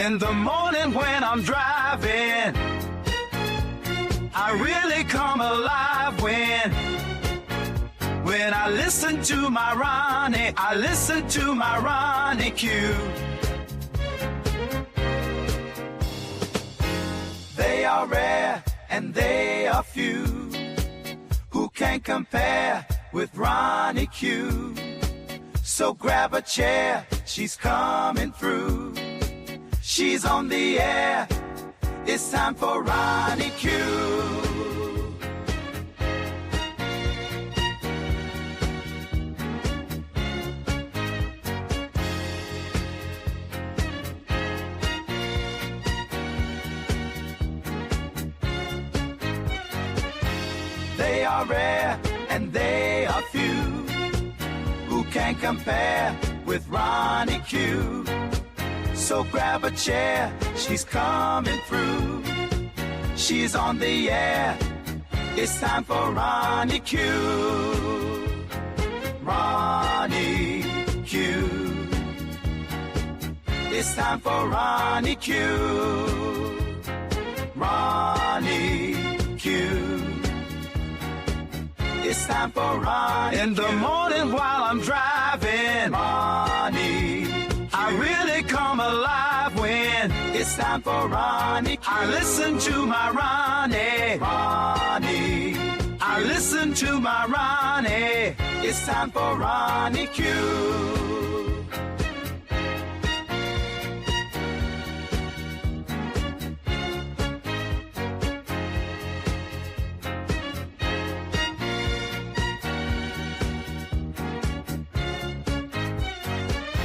In the morning when I'm driving, I really come alive when I listen to my Ronnie, I listen to my Ronnie Q. They are rare and they are few who can compare with Ronnie Q. So grab a chair, she's coming through. She's on the air, it's time for Ronnie Q. They are rare and they are few who can compare with Ronnie Q. So grab a chair, she's coming through. She's on the air, it's time for Ronnie Q. Ronnie Q. It's time for Ronnie Q. Ronnie Q. It's time for Ronnie in the morning while I'm driving. Ronnie, I really come alive when it's time for Ronnie. I listen to my Ronnie. Ronnie, I listen to my Ronnie. It's time for Ronnie Q.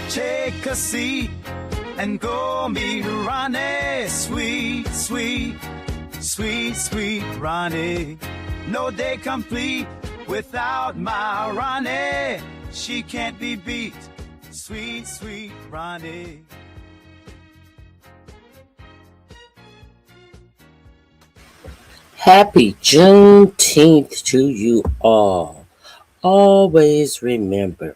Take a seat and go meet Ronnie. Sweet, sweet, sweet, sweet Ronnie. No day complete without my Ronnie. She can't be beat. Sweet, sweet Ronnie. Happy Juneteenth to you all. Always remember,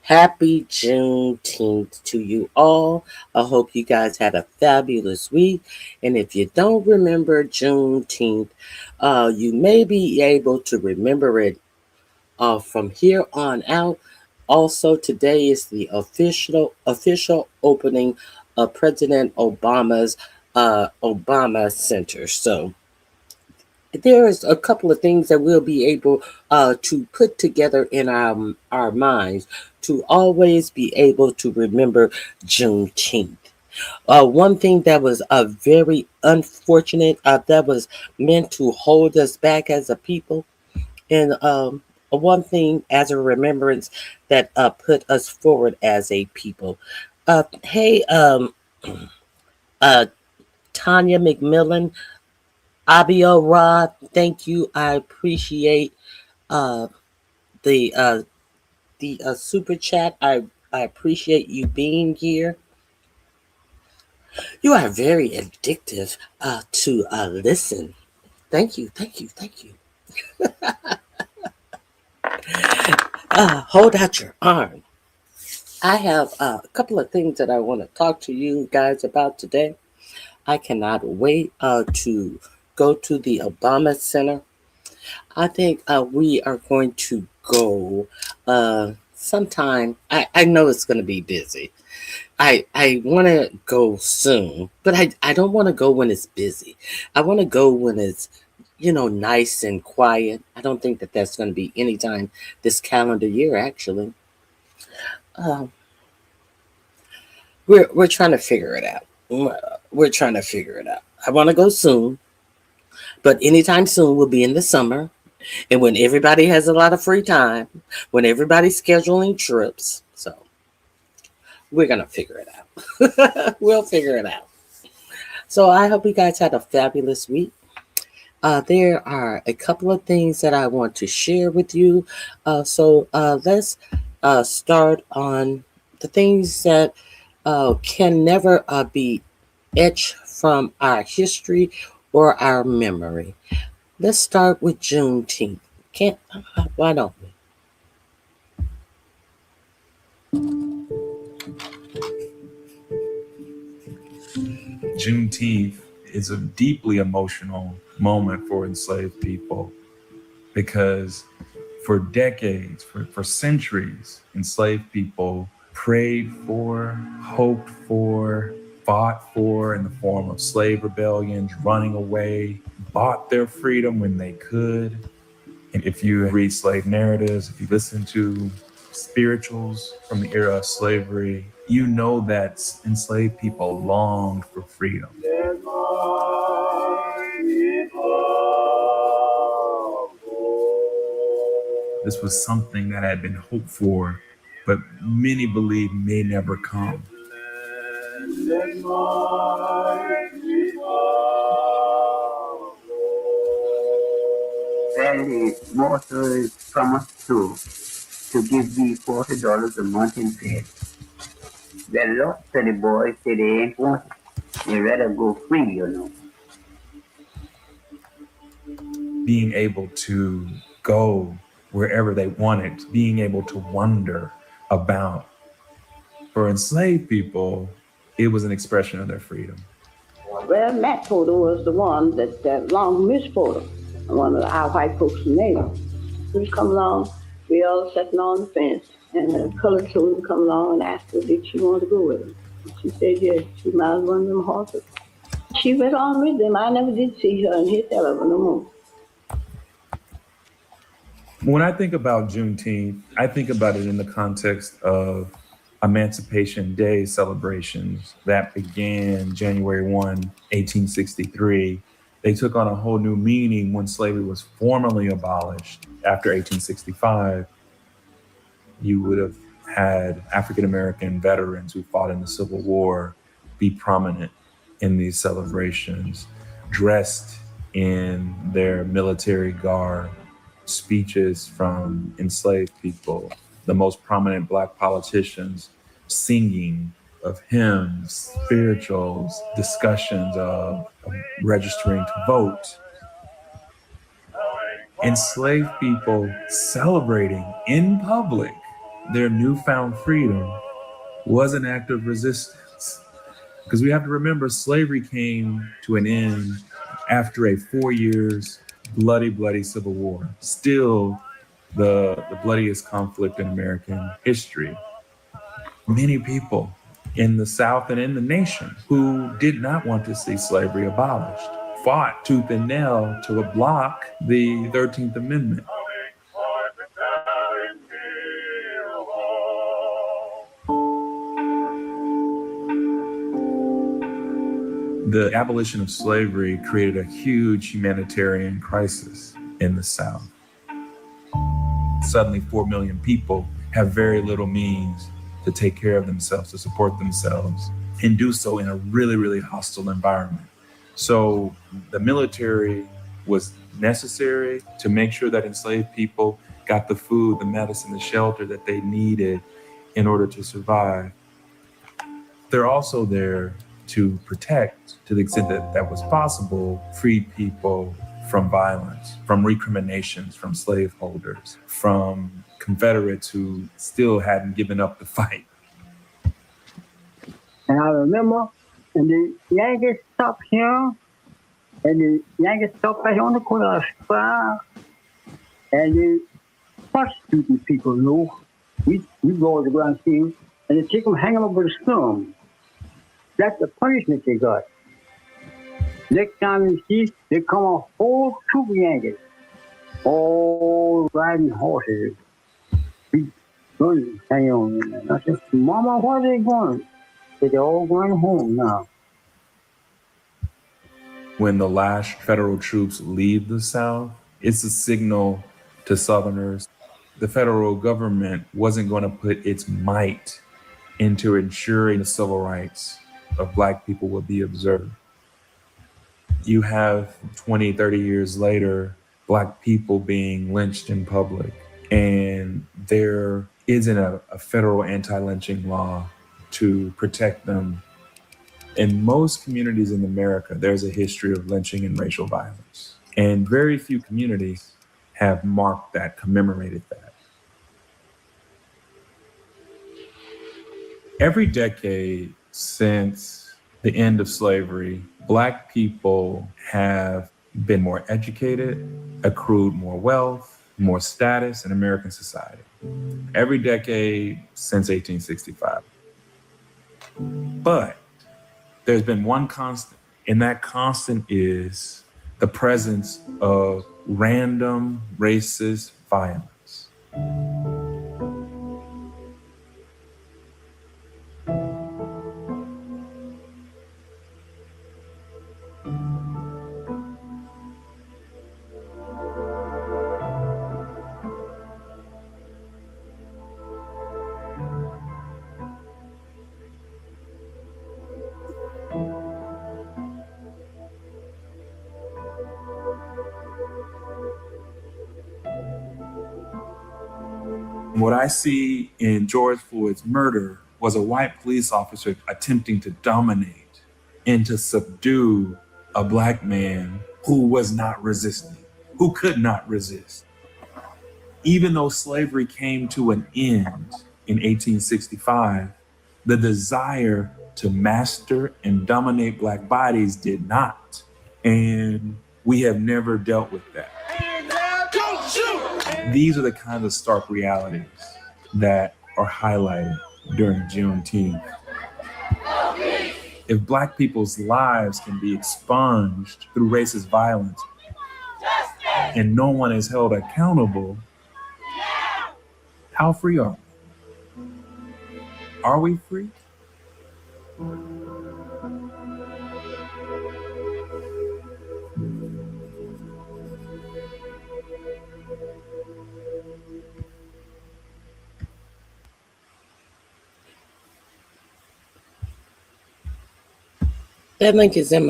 happy Juneteenth to you all. I hope you guys had a fabulous week. And if you don't remember Juneteenth, you may be able to remember it from here on out. Also, today is the official opening of President Obama's Obama Center. So there's a couple of things that we'll be able to put together in our minds to always be able to remember Juneteenth. One thing that was very unfortunate, that was meant to hold us back as a people, and one thing as a remembrance that put us forward as a people. Hey, Tanya McMillan, Abio Rod, thank you. I appreciate the super chat. I appreciate you being here. You are very addictive to listen. Thank you. Hold out your arm. I have a couple of things that I want to talk to you guys about today. I cannot wait to go to the Obama Center. I think we are going to go sometime. I know it's going to be busy. I want to go soon, but I don't want to go when it's busy. I want to go when it's, nice and quiet. I don't think that that's going to be anytime this calendar year, actually. We're trying to figure it out. We're trying to figure it out. I want to go soon, but anytime soon will be in the summer, and when everybody has a lot of free time, when everybody's scheduling trips. So we're going to figure it out. We'll figure it out. So I hope you guys had a fabulous week. There are a couple of things that I want to share with you. So let's start on the things that can never be etched from our history or our memory. Let's start with Juneteenth. Why don't we? Juneteenth is a deeply emotional moment for enslaved people because for decades, for centuries, enslaved people prayed for, hoped for, fought for in the form of slave rebellions, running away, bought their freedom when they could. And if you read slave narratives, if you listen to spirituals from the era of slavery, you know that enslaved people longed for freedom. This was something that had been hoped for, but many believe may never come. Well, the motor promised to give me $40 a month in pay. Well, look to the boys, say they ain't want it. They rather go free, you know. Being able to go wherever they wanted, being able to wonder about. For enslaved people, it was an expression of their freedom. Well, Matt Porter was the one that long Miss Porter, one of our white folks in Native. He was coming along, we all sitting on the fence, and the colored soldier come along and asked her, did she want to go with him? She said yes, she mounted one of them horses. She went on with them. I never did see her and hear tell of her no more. When I think about Juneteenth, I think about it in the context of Emancipation Day celebrations that began January 1, 1863. They took on a whole new meaning when slavery was formally abolished after 1865. You would have had African-American veterans who fought in the Civil War be prominent in these celebrations, dressed in their military garb, speeches from enslaved people, the most prominent Black politicians singing of hymns, spirituals, discussions of registering to vote. Enslaved people celebrating in public their newfound freedom was an act of resistance. Because we have to remember, slavery came to an end after a 4 years bloody Civil War. Still the bloodiest conflict in American history. Many people in the South and in the nation who did not want to see slavery abolished fought tooth and nail to block the 13th Amendment. The abolition of slavery created a huge humanitarian crisis in the South. Suddenly, 4 million people have very little means to take care of themselves, to support themselves, and do so in a really hostile environment. So the military was necessary to make sure that enslaved people got the food, the medicine, the shelter that they needed in order to survive. They're also there to protect, to the extent that that was possible, freed people from violence, from recriminations, from slaveholders, from Confederates who still hadn't given up the fight. And I remember when the Yankees stopped here, and the Yankees stopped right on the corner of Square, and they prosecuted people, you know. We go to the ground scene, and they take them, hang them over the storm. That's the punishment they got. Next time you see, they come a whole troop of Yankees, all riding horses. Hang on. And I said, Mama, where are they going? They're all going home now. When the last federal troops leave the South, it's a signal to Southerners. The federal government wasn't going to put its might into ensuring the civil rights of Black people would be observed. You have 20, 30 years later, Black people being lynched in public, and there isn't a federal anti-lynching law to protect them. In most communities in America, there's a history of lynching and racial violence, and very few communities have marked that, commemorated that. Every decade since the end of slavery, Black people have been more educated, accrued more wealth, more status in American society. Every decade since 1865. But there's been one constant, and that constant is the presence of random racist violence. What I see in George Floyd's murder was a white police officer attempting to dominate and to subdue a Black man who was not resisting, who could not resist. Even though slavery came to an end in 1865, the desire to master and dominate Black bodies did not. And we have never dealt with that. These are the kinds of stark realities that are highlighted during Juneteenth. If Black people's lives can be expunged through racist violence and no one is held accountable, how free are we? Are we free? That link is in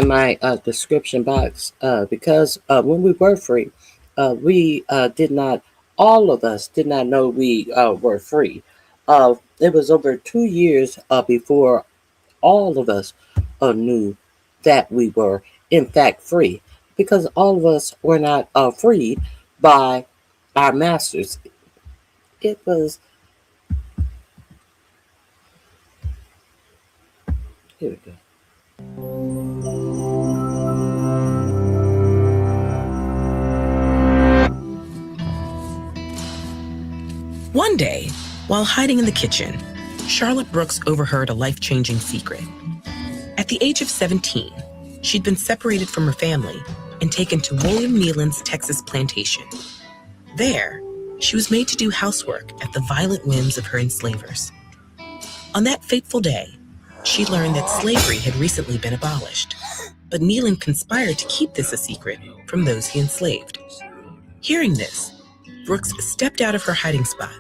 my description box because when we were free, we did not. All of us did not know we were free. It was over 2 years before all of us knew that we were in fact free, because all of us were not freed by our masters. It was. Here we go. One day, while hiding in the kitchen, Charlotte Brooks overheard a life-changing secret. At the age of 17, she'd been separated from her family and taken to William Nealon's Texas plantation. There, she was made to do housework at the violent whims of her enslavers. On that fateful day, she learned that slavery had recently been abolished, but Nealon conspired to keep this a secret from those he enslaved. Hearing this, Brooks stepped out of her hiding spot,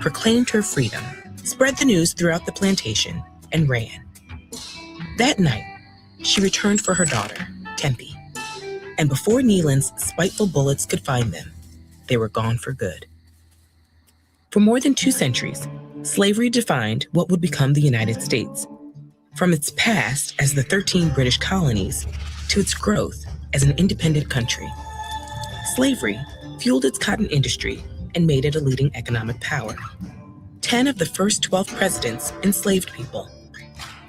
proclaimed her freedom, spread the news throughout the plantation, and ran. That night, she returned for her daughter, Tempe, and before Nealon's spiteful bullets could find them, they were gone for good. For more than 2 centuries, slavery defined what would become the United States. From its past as the 13 British colonies to its growth as an independent country. Slavery fueled its cotton industry and made it a leading economic power. 10 of the first 12 presidents enslaved people.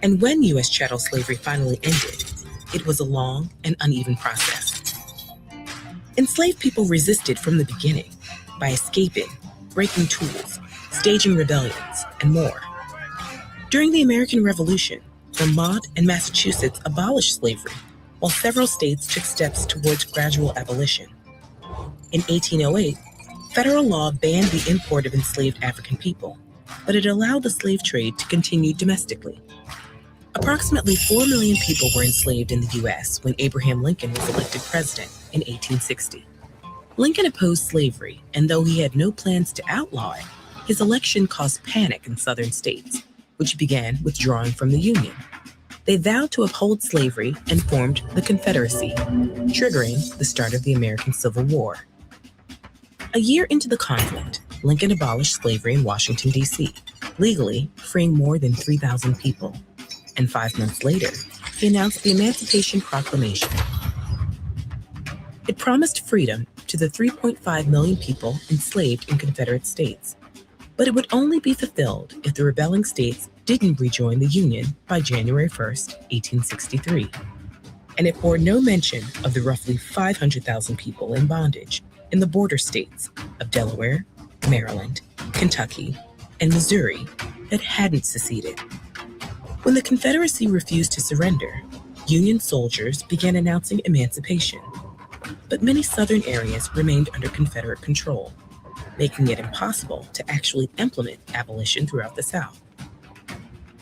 And when U.S. chattel slavery finally ended, it was a long and uneven process. Enslaved people resisted from the beginning by escaping, breaking tools, staging rebellions, and more. During the American Revolution, Vermont and Massachusetts abolished slavery, while several states took steps towards gradual abolition. In 1808, federal law banned the import of enslaved African people, but it allowed the slave trade to continue domestically. Approximately 4 million people were enslaved in the U.S. when Abraham Lincoln was elected president in 1860. Lincoln opposed slavery, and though he had no plans to outlaw it, his election caused panic in southern states, which began withdrawing from the Union. They vowed to uphold slavery and formed the Confederacy, triggering the start of the American Civil War. A year into the conflict, Lincoln abolished slavery in Washington, D.C., legally freeing more than 3,000 people. And 5 months later, he announced the Emancipation Proclamation. It promised freedom to the 3.5 million people enslaved in Confederate states. But it would only be fulfilled if the rebelling states didn't rejoin the Union by January 1st, 1863. And it bore no mention of the roughly 500,000 people in bondage in the border states of Delaware, Maryland, Kentucky, and Missouri that hadn't seceded. When the Confederacy refused to surrender, Union soldiers began announcing emancipation. But many southern areas remained under Confederate control, making it impossible to actually implement abolition throughout the South.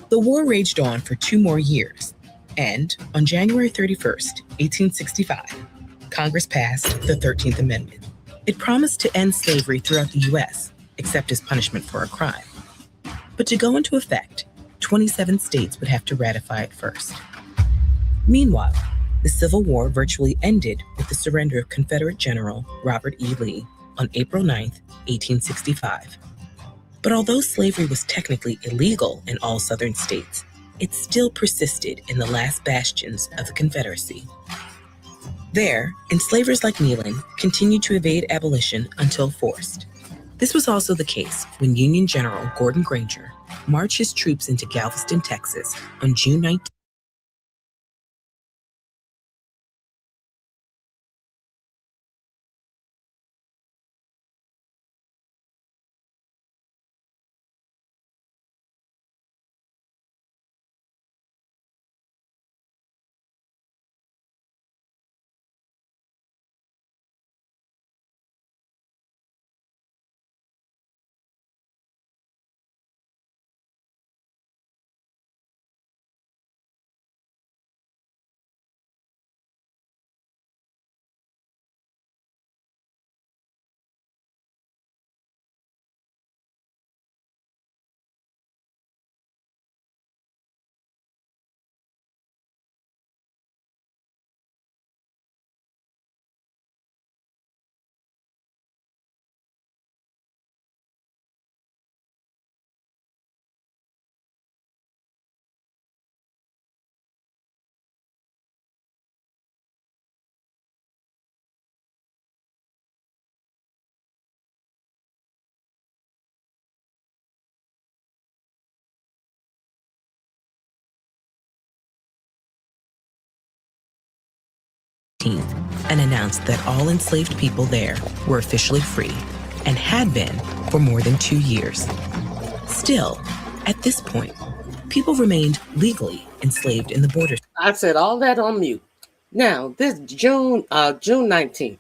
The war raged on for 2 more years, and on January 31st, 1865, Congress passed the 13th Amendment. It promised to end slavery throughout the U.S., except as punishment for a crime. But to go into effect, 27 states would have to ratify it first. Meanwhile, the Civil War virtually ended with the surrender of Confederate General Robert E. Lee on April 9, 1865. But although slavery was technically illegal in all southern states, it still persisted in the last bastions of the Confederacy. There, enslavers like Neyland continued to evade abolition until forced. This was also the case when Union General Gordon Granger marched his troops into Galveston, Texas on June 19. And announced that all enslaved people there were officially free and had been for more than 2 years. Still, at this point, people remained legally enslaved in the border. I said all that on mute. Now, this June 19th,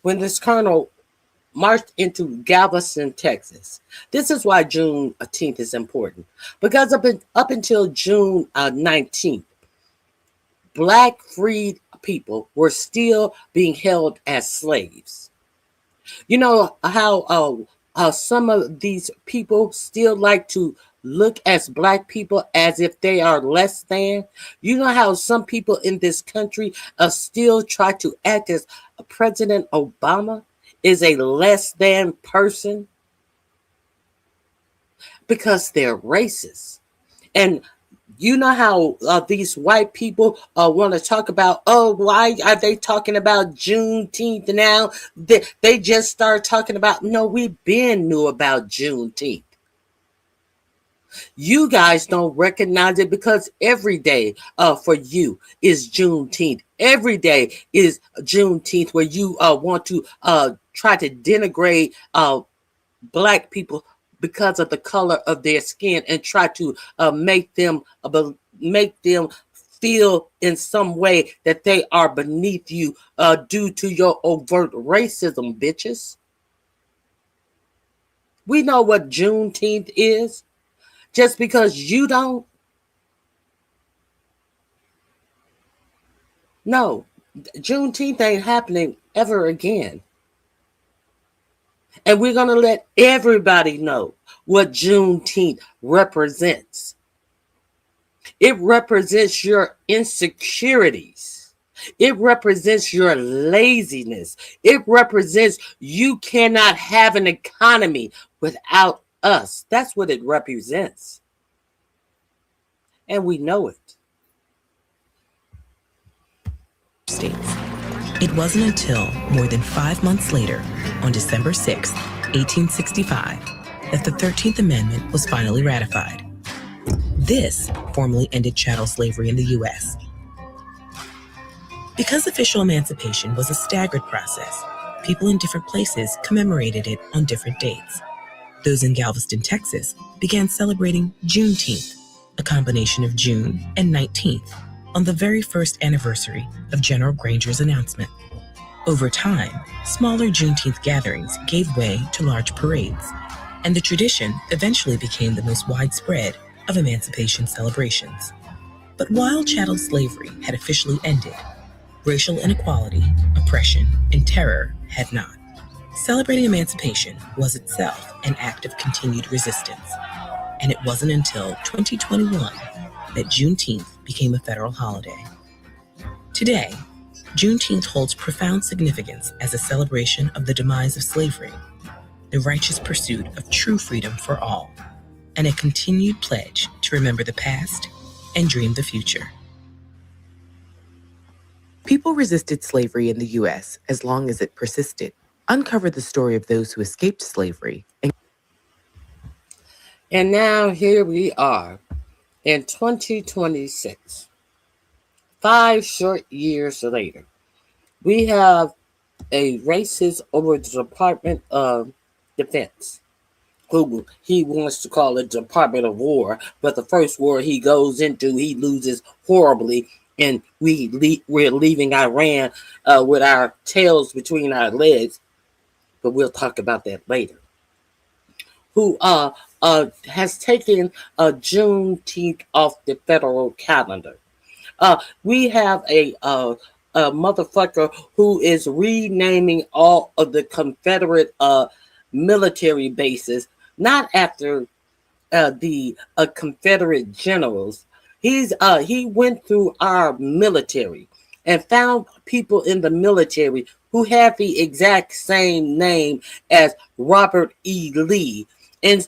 when this colonel marched into Galveston, Texas. This is why Juneteenth is important, because up until June 19th, Black freed people were still being held as slaves. You know how some of these people still like to look as Black people as if they are less than? You know how some people in this country still try to act as President Obama is a less than person? Because they're racist. And you know how these white people want to talk about, oh, why are they talking about Juneteenth now? They just start talking about, no, we been knew about Juneteenth. You guys don't recognize it because every day for you is Juneteenth. Every day is Juneteenth where you want to try to denigrate Black people because of the color of their skin and try to make them feel in some way that they are beneath you due to your overt racism, bitches. We know what Juneteenth is. Just because you don't? No, Juneteenth ain't happening ever again. And we're going to let everybody know what Juneteenth represents. It represents your insecurities. It represents your laziness. It represents you cannot have an economy without us. That's what it represents. And we know it. States. It wasn't until more than 5 months later, on December 6th, 1865, that the 13th Amendment was finally ratified. This formally ended chattel slavery in the U.S. Because official emancipation was a staggered process, people in different places commemorated it on different dates. Those in Galveston, Texas, began celebrating Juneteenth, a combination of June and 19th, on the very first anniversary of General Granger's announcement. Over time, smaller Juneteenth gatherings gave way to large parades, and the tradition eventually became the most widespread of emancipation celebrations. But while chattel slavery had officially ended, racial inequality, oppression, and terror had not. Celebrating emancipation was itself an act of continued resistance, and it wasn't until 2021 that Juneteenth became a federal holiday. Today, Juneteenth holds profound significance as a celebration of the demise of slavery, the righteous pursuit of true freedom for all, and a continued pledge to remember the past and dream the future. People resisted slavery in the U.S. as long as it persisted. Uncover the story of those who escaped slavery. And now here we are in 2026. 5 short years later, we have a racist over the Department of Defense, who he wants to call it Department of War, but the first war he goes into, he loses horribly, and we're leaving Iran with our tails between our legs, but we'll talk about that later. Who has taken Juneteenth off the federal calendar. We have a motherfucker who is renaming all of the Confederate military bases, not after the Confederate generals. He went through our military and found people in the military who have the exact same name as Robert E. Lee. And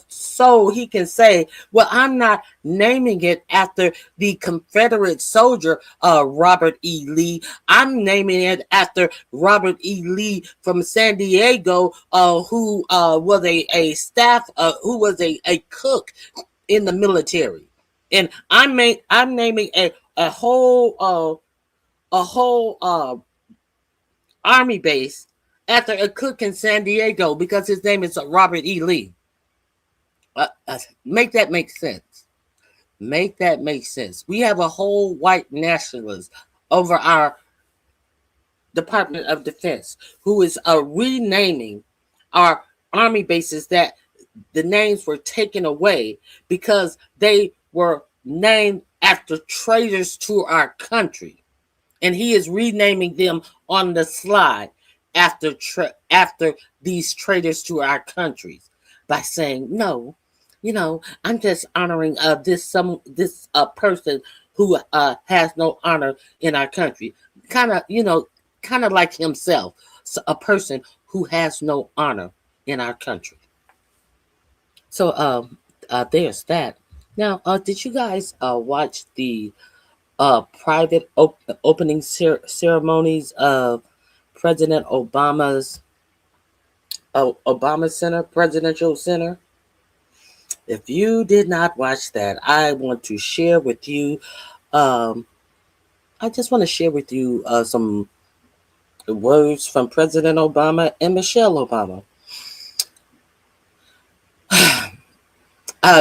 so he can say, well, I'm not naming it after the Confederate soldier, Robert E. Lee. I'm naming it after Robert E. Lee from San Diego, who was a staff, who was a cook in the military. And I'm naming a whole army base after a cook in San Diego because his name is Robert E. Lee. Make that make sense. Make that make sense. We have a whole white nationalist over our Department of Defense who is renaming our army bases that the names were taken away because they were named after traitors to our country. And he is renaming them on the slide after these traitors to our countries by saying, no, I'm just honoring this person who has no honor in our country. Kind of like himself, a person who has no honor in our country. So there's that. Now, did you guys watch the private opening ceremonies of President Obama's Obama Center, Presidential Center? If you did not watch that, I want to share with you. I just want to share with you some words from President Obama and Michelle Obama.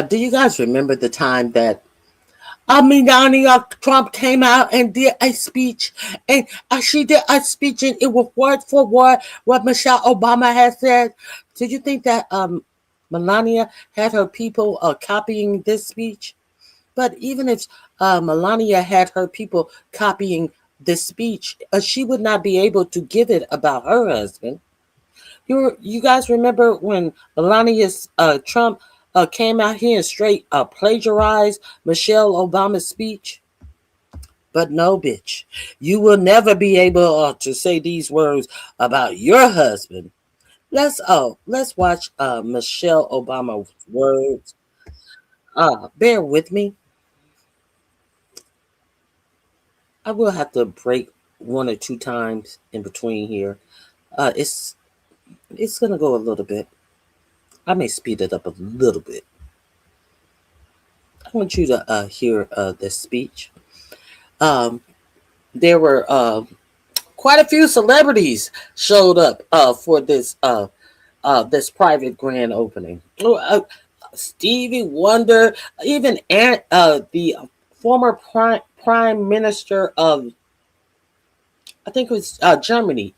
Do you guys remember the time that Melania Trump came out and did a speech, and she did a speech, and it was word for word what Michelle Obama had said? Did you think that Melania had her people copying this speech? But even if Melania had her people copying this speech, she would not be able to give it about her husband. You guys remember when Melania Trump came out here and straight plagiarized Michelle Obama's speech? But no, bitch. You will never be able to say these words about your husband. Let's watch Michelle Obama's words. Bear with me. I will have to break 1 or 2 times in between here. It's It's going to go a little bit. I may speed it up a little bit. I want you to hear this speech. There were quite a few celebrities showed up for this private grand opening. Stevie Wonder, even the former prime minister of, I think it was Germany,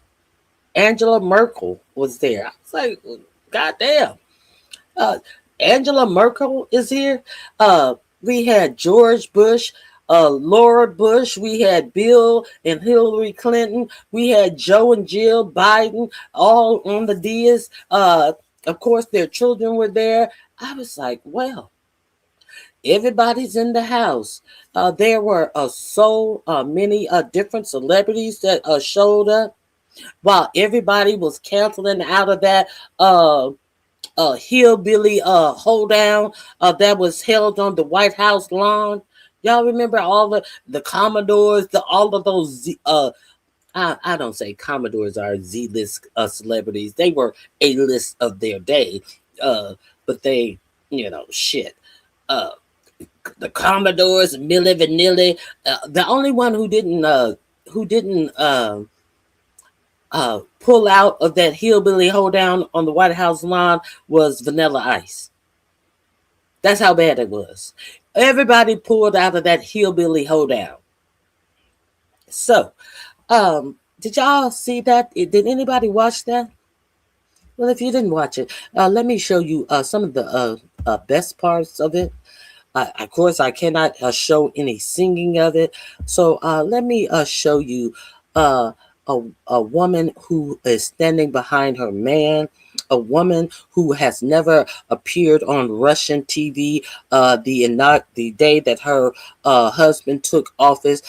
Angela Merkel was there. I was like, goddamn. Uh, Angela Merkel is here. We had George Bush, Laura Bush. We had Bill and Hillary Clinton. We had Joe and Jill Biden, all on the dais. Of course, their children were there. I was like, well, everybody's in the house. There were so many different celebrities that showed up while everybody was canceling out of that hillbilly hold down that was held on the White House lawn. Y'all remember all the Commodores, all of those I don't say Commodores are Z-list celebrities. They were A-list of their day. But they, shit. Uh, the Commodores, Milli Vanilli. The only one who didn't pull out of that hillbilly hoedown on the White House lawn was Vanilla Ice. That's how bad it was. Everybody pulled out of that hillbilly hoedown. So, did y'all see that? Did anybody watch that? Well, if you didn't watch it, let me show you some of the best parts of it. Of course, I cannot show any singing of it. So let me show you a woman who is standing behind her man, a woman who has never appeared on Russian TV the day that her husband took office.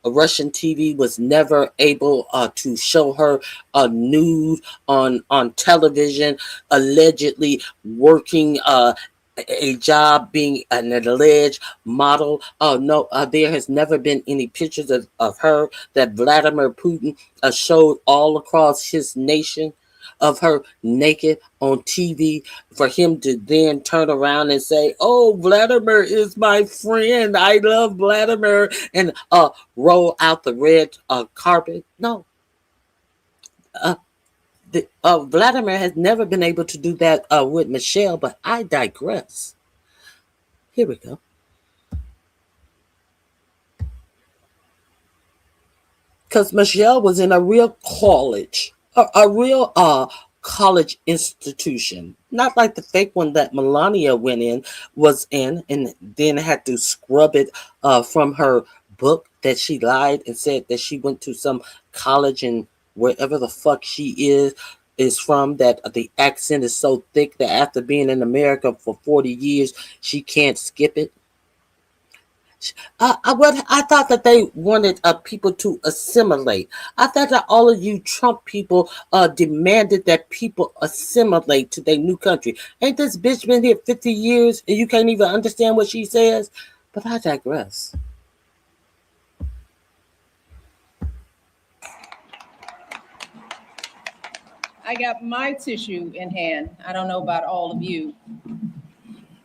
Russian TV was never able to show her nude on television, allegedly working a job being an alleged model. No, there has never been any pictures of her that Vladimir Putin showed all across his nation of her naked on TV for him to then turn around and say, oh, Vladimir is my friend. I love Vladimir, and roll out the red carpet. No. Vladimir has never been able to do that with Michelle, but I digress. Here we go. Because Michelle was in a real college, a real college institution, not like the fake one that Melania was in, and then had to scrub it from her book that she lied and said that she went to some college in wherever the fuck she is from, that the accent is so thick that after being in America for 40 years, she can't skip it. I thought that they wanted people to assimilate. I thought that all of you Trump people demanded that people assimilate to their new country. Ain't this bitch been here 50 years and you can't even understand what she says? But I digress. I got my tissue in hand. I don't know about all of you.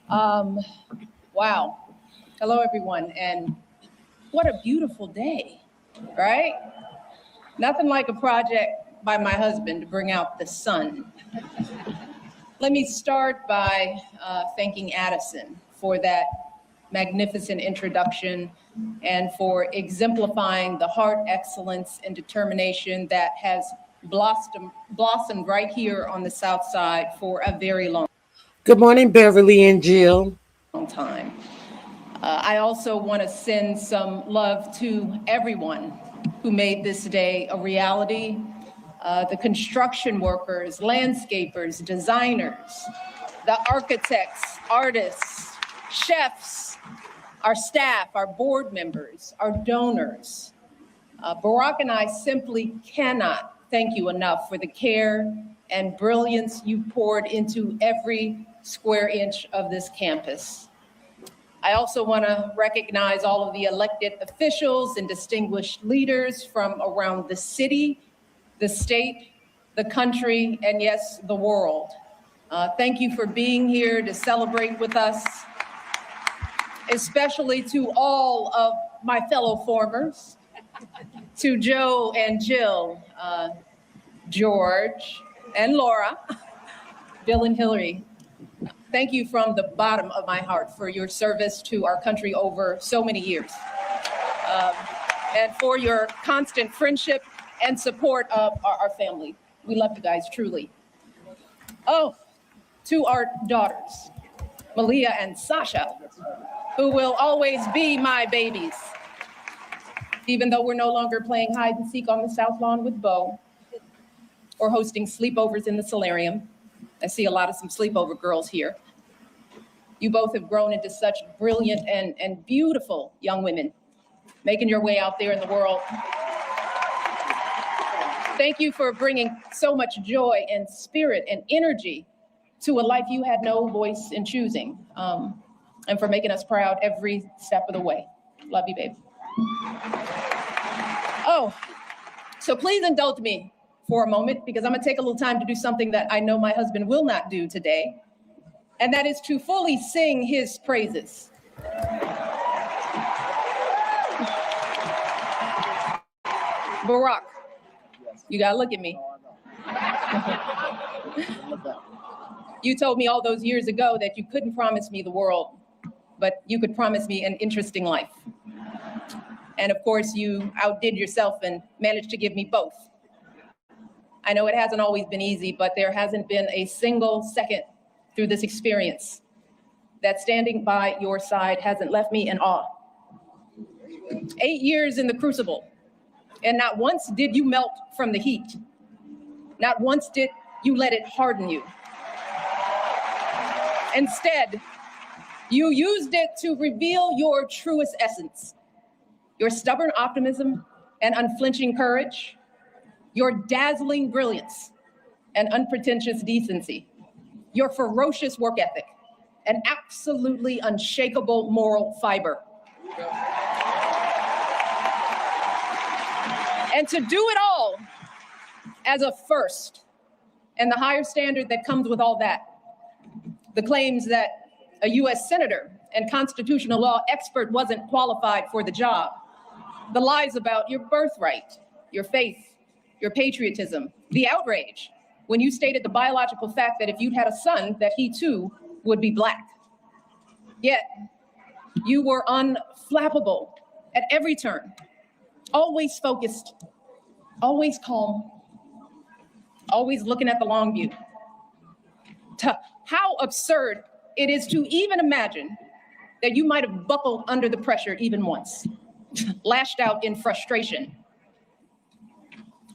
Wow. Hello, everyone. And what a beautiful day, right? Nothing like a project by my husband to bring out the sun. Let me start by thanking Addison for that magnificent introduction and for exemplifying the heart, excellence, and determination that has blossomed right here on the South Side for a very long time. Good morning, Beverly and Jill. Time. I also want to send some love to everyone who made this day a reality. The construction workers, landscapers, designers, the architects, artists, chefs, our staff, our board members, our donors. Barack and I simply cannot thank you enough for the care and brilliance you poured into every square inch of this campus. I also want to recognize all of the elected officials and distinguished leaders from around the city, the state, the country, and yes, the world. Thank you for being here to celebrate with us, especially to all of my fellow formers, to Joe and Jill, George and Laura, Bill and Hillary. Thank you from the bottom of my heart for your service to our country over so many years, and for your constant friendship and support of our family. We love you guys, truly. Oh, to our daughters, Malia and Sasha, who will always be my babies, even though we're no longer playing hide and seek on the South Lawn with Bo or hosting sleepovers in the solarium. I see a lot of some sleepover girls here. You both have grown into such brilliant and beautiful young women, making your way out there in the world. Thank you for bringing so much joy and spirit and energy to a life you had no voice in choosing, and for making us proud every step of the way. Love you, babe. Oh, so please indulge me for a moment, because I'm gonna take a little time to do something that I know my husband will not do today, and that is to fully sing his praises. Barack, you gotta look at me. You told me all those years ago that you couldn't promise me the world, but you could promise me an interesting life. And of course, you outdid yourself and managed to give me both. I know it hasn't always been easy, but there hasn't been a single second through this experience that standing by your side hasn't left me in awe. 8 years in the crucible, and not once did you melt from the heat. Not once did you let it harden you. Instead, you used it to reveal your truest essence, your stubborn optimism and unflinching courage, your dazzling brilliance and unpretentious decency, your ferocious work ethic, and absolutely unshakable moral fiber. And to do it all as a first, and the higher standard that comes with all that, the claims that a US senator and constitutional law expert wasn't qualified for the job, the lies about your birthright, your faith, your patriotism, the outrage when you stated the biological fact that if you'd had a son, that he too would be Black. Yet, you were unflappable at every turn, always focused, always calm, always looking at the long view. How absurd it is to even imagine that you might have buckled under the pressure even once, lashed out in frustration,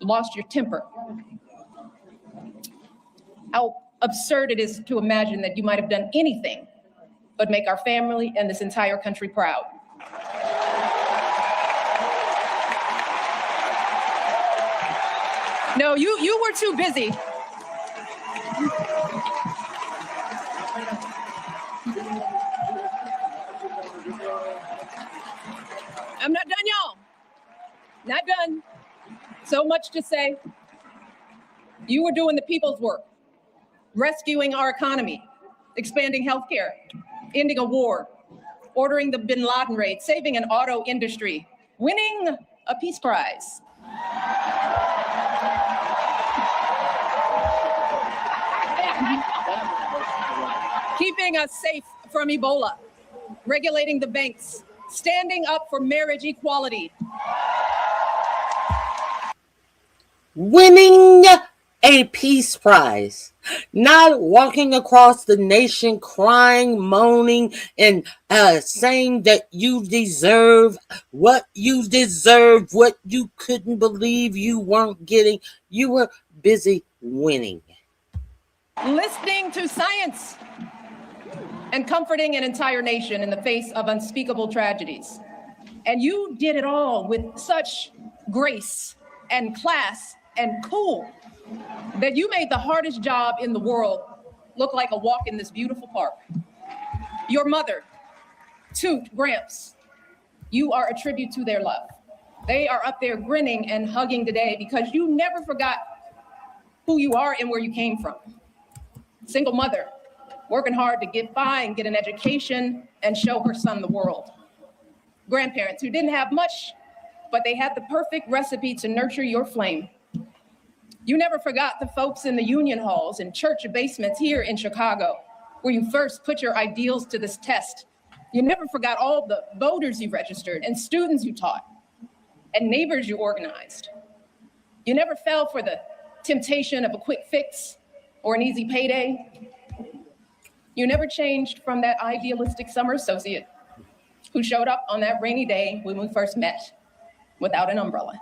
lost your temper. How absurd it is to imagine that you might have done anything but make our family and this entire country proud. No, you were too busy. I'm not done, y'all. Not done. So much to say. You were doing the people's work, rescuing our economy, expanding healthcare, ending a war, ordering the Bin Laden raid, saving an auto industry, winning a peace prize. Keeping us safe from Ebola, regulating the banks, standing up for marriage equality. Winning a peace prize, not walking across the nation crying, moaning, and saying that you deserve what you couldn't believe you weren't getting. You were busy winning. Listening to science and comforting an entire nation in the face of unspeakable tragedies. And you did it all with such grace and class and cool that you made the hardest job in the world look like a walk in this beautiful park. Your mother, Toot, Gramps, you are a tribute to their love. They are up there grinning and hugging today because you never forgot who you are and where you came from. Single mother, working hard to get by and get an education and show her son the world. Grandparents who didn't have much, but they had the perfect recipe to nurture your flame. You never forgot the folks in the union halls and church basements here in Chicago, where you first put your ideals to this test. You never forgot all the voters you registered and students you taught and neighbors you organized. You never fell for the temptation of a quick fix or an easy payday. You never changed from that idealistic summer associate who showed up on that rainy day when we first met without an umbrella.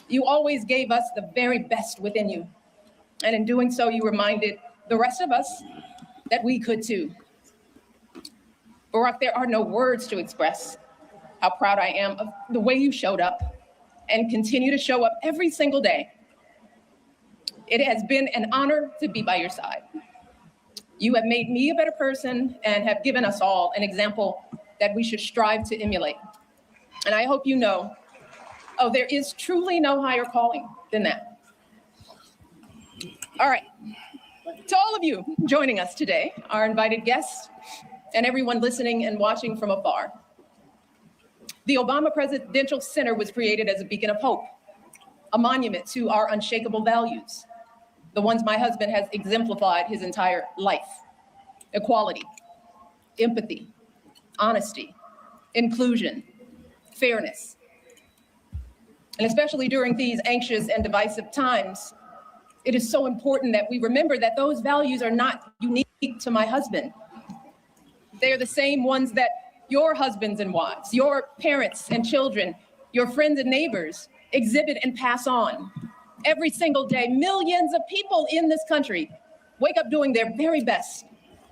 You always gave us the very best within you. And in doing so, you reminded the rest of us that we could too. Barack, there are no words to express how proud I am of the way you showed up and continue to show up every single day. It has been an honor to be by your side. You have made me a better person and have given us all an example that we should strive to emulate. And I hope you know, there is truly no higher calling than that. All right, to all of you joining us today, our invited guests, and everyone listening and watching from afar. The Oama Presidential Center was created as a beacon of hope, a monument to our unshakable values, the ones my husband has exemplified his entire life: equality, empathy, honesty, inclusion, fairness. And especially during these anxious and divisive times, it is so important that we remember that those values are not unique to my husband. They are the same ones that your husbands and wives, your parents and children, your friends and neighbors exhibit and pass on. Every single day, millions of people in this country wake up doing their very best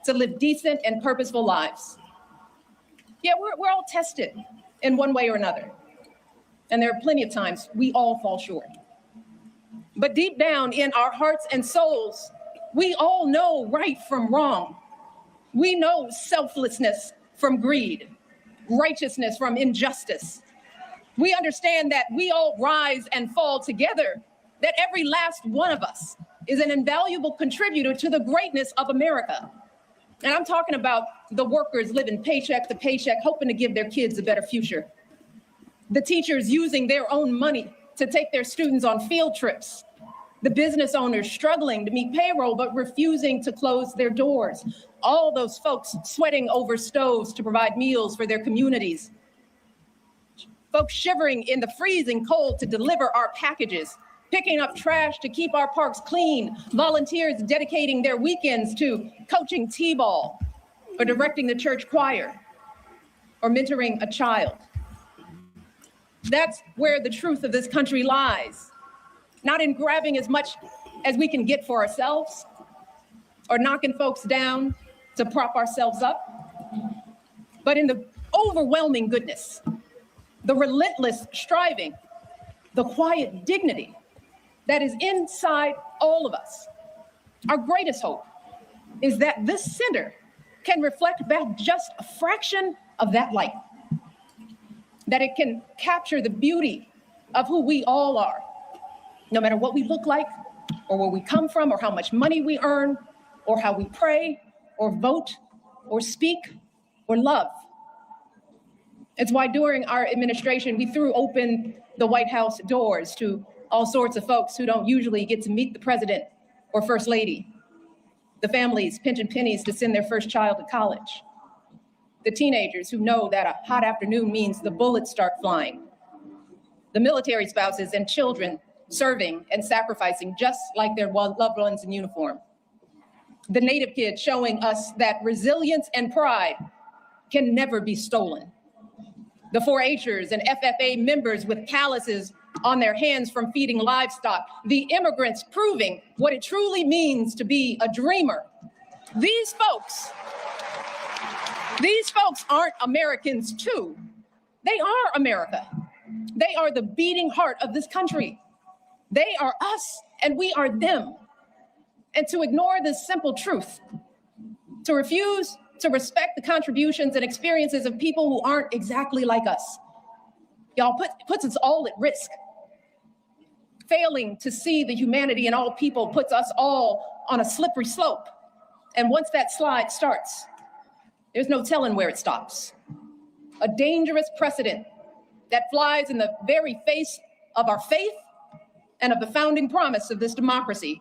to live decent and purposeful lives. Yeah, we're all tested in one way or another. And there are plenty of times we all fall short. But deep down in our hearts and souls, we all know right from wrong. We know selflessness from greed, righteousness from injustice. We understand that we all rise and fall together, that every last one of us is an invaluable contributor to the greatness of America. And I'm talking about the workers living paycheck to paycheck, hoping to give their kids a better future. The teachers using their own money to take their students on field trips. The business owners struggling to meet payroll but refusing to close their doors. All those folks sweating over stoves to provide meals for their communities. Folks shivering in the freezing cold to deliver our packages, picking up trash to keep our parks clean, volunteers dedicating their weekends to coaching t-ball or directing the church choir or mentoring a child. That's where the truth of this country lies. Not in grabbing as much as we can get for ourselves or knocking folks down to prop ourselves up, but in the overwhelming goodness, the relentless striving, the quiet dignity that is inside all of us. Our greatest hope is that this center can reflect back just a fraction of that light, that it can capture the beauty of who we all are, no matter what we look like, or where we come from, or how much money we earn, or how we pray, or vote, or speak, or love. It's why during our administration, we threw open the White House doors to all sorts of folks who don't usually get to meet the president or first lady, the families pinching pennies to send their first child to college, the teenagers who know that a hot afternoon means the bullets start flying, the military spouses and children serving and sacrificing just like their loved ones in uniform, the Native kids showing us that resilience and pride can never be stolen, the 4-Hers and FFA members with calluses on their hands from feeding livestock, the immigrants proving what it truly means to be a dreamer. These folks aren't Americans too. They are America. They are the beating heart of this country. They are us and we are them. And to ignore this simple truth, to refuse to respect the contributions and experiences of people who aren't exactly like us, y'all puts us all at risk. Failing to see the humanity in all people puts us all on a slippery slope. And once that slide starts, there's no telling where it stops. A dangerous precedent that flies in the very face of our faith and of the founding promise of this democracy,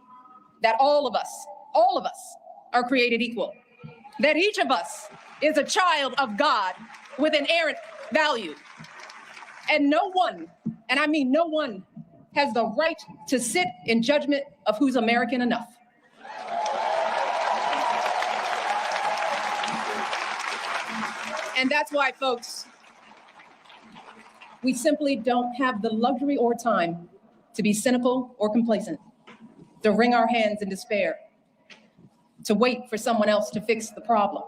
that all of us are created equal, that each of us is a child of God with inerrant value. And no one, and I mean no one, has the right to sit in judgment of who's American enough. And that's why, folks, we simply don't have the luxury or time to be cynical or complacent, to wring our hands in despair, to wait for someone else to fix the problem.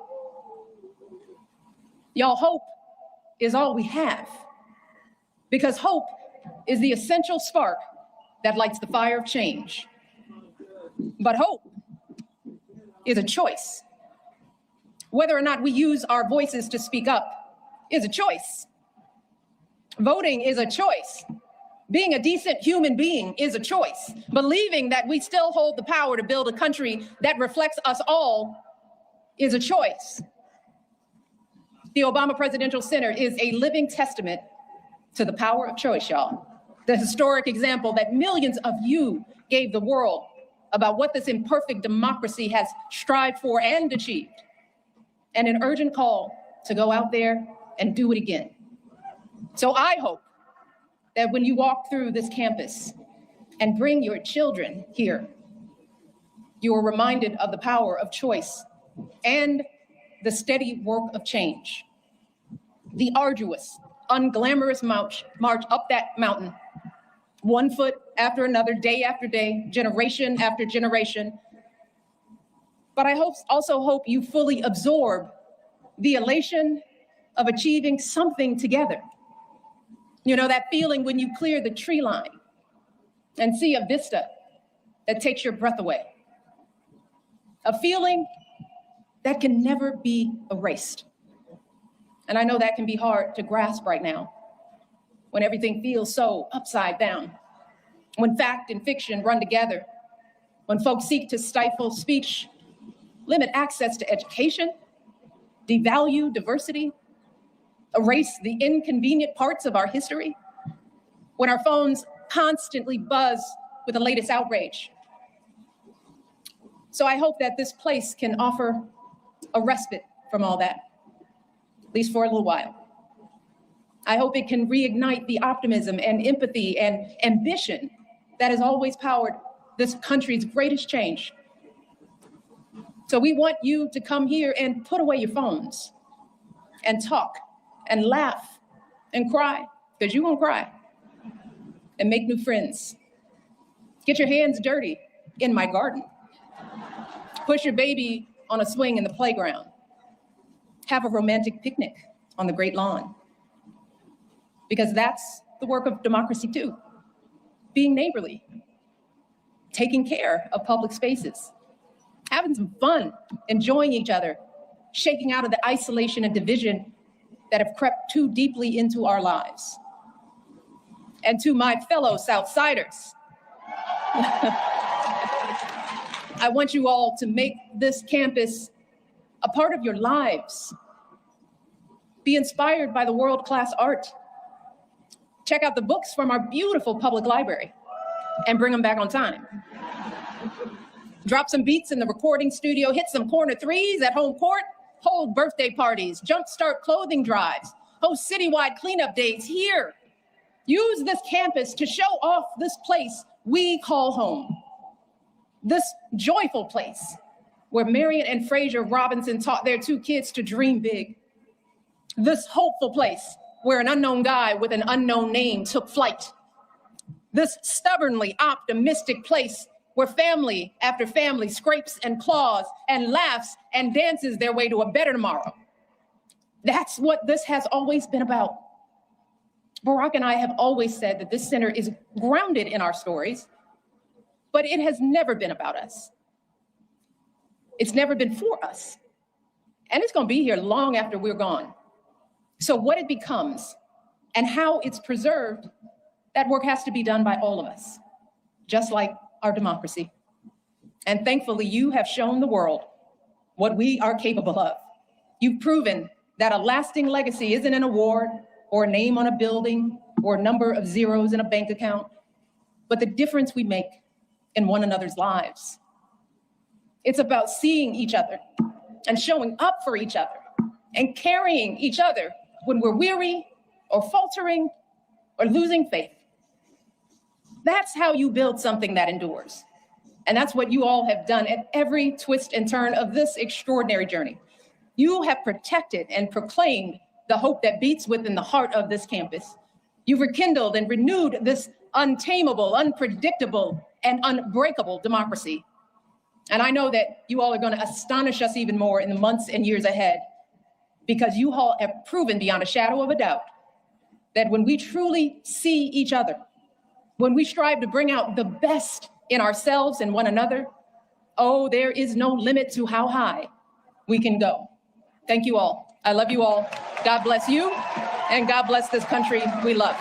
Y'all, hope is all we have, because hope is the essential spark that lights the fire of change. But hope is a choice. Whether or not we use our voices to speak up is a choice. Voting is a choice. Being a decent human being is a choice. Believing that we still hold the power to build a country that reflects us all is a choice. The Obama Presidential Center is a living testament to the power of choice, y'all. The historic example that millions of you gave the world about what this imperfect democracy has strived for and achieved. And an urgent call to go out there and do it again. So I hope that when you walk through this campus and bring your children here, you are reminded of the power of choice and the steady work of change. The arduous, unglamorous march up that mountain, one foot after another, day after day, generation after generation. But I also hope you fully absorb the elation of achieving something together. You know, that feeling when you clear the tree line and see a vista that takes your breath away. A feeling that can never be erased. And I know that can be hard to grasp right now, when everything feels so upside down, when fact and fiction run together, when folks seek to stifle speech, limit access to education, devalue diversity, erase the inconvenient parts of our history, when our phones constantly buzz with the latest outrage. So I hope that this place can offer a respite from all that, at least for a little while. I hope it can reignite the optimism and empathy and ambition that has always powered this country's greatest change. So we want you to come here and put away your phones and talk and laugh and cry, because you're gonna cry, and make new friends. Get your hands dirty in my garden. Push your baby on a swing in the playground. Have a romantic picnic on the great lawn. Because that's the work of democracy too. Being neighborly, taking care of public spaces, having some fun, enjoying each other, shaking out of the isolation and division that have crept too deeply into our lives. And to my fellow Southsiders, I want you all to make this campus a part of your lives. Be inspired by the world-class art. Check out the books from our beautiful public library and bring them back on time. Drop some beats in the recording studio, hit some corner threes at home court, hold birthday parties, jumpstart clothing drives, host citywide cleanup days here. Use this campus to show off this place we call home. This joyful place where Marion and Fraser Robinson taught their two kids to dream big. This hopeful place where an unknown guy with an unknown name took flight. This stubbornly optimistic place where family after family scrapes and claws and laughs and dances their way to a better tomorrow. That's what this has always been about. Barack and I have always said that this center is grounded in our stories, but it has never been about us. It's never been for us. And it's gonna be here long after we're gone. So what it becomes and how it's preserved, that work has to be done by all of us. just like our democracy. And thankfully, you have shown the world what we are capable of. You've proven that a lasting legacy isn't an award or a name on a building or a number of zeros in a bank account, but the difference we make in one another's lives. It's about seeing each other and showing up for each other and carrying each other when we're weary or faltering or losing faith. That's how you build something that endures. And that's what you all have done at every twist and turn of this extraordinary journey. You have protected and proclaimed the hope that beats within the heart of this campus. You've rekindled and renewed this untamable, unpredictable, and unbreakable democracy. And I know that you all are going to astonish us even more in the months and years ahead, because you all have proven beyond a shadow of a doubt that when we truly see each other, when we strive to bring out the best in ourselves and one another, oh, there is no limit to how high we can go. Thank you all. I love you all. God bless you, and God bless this country we love.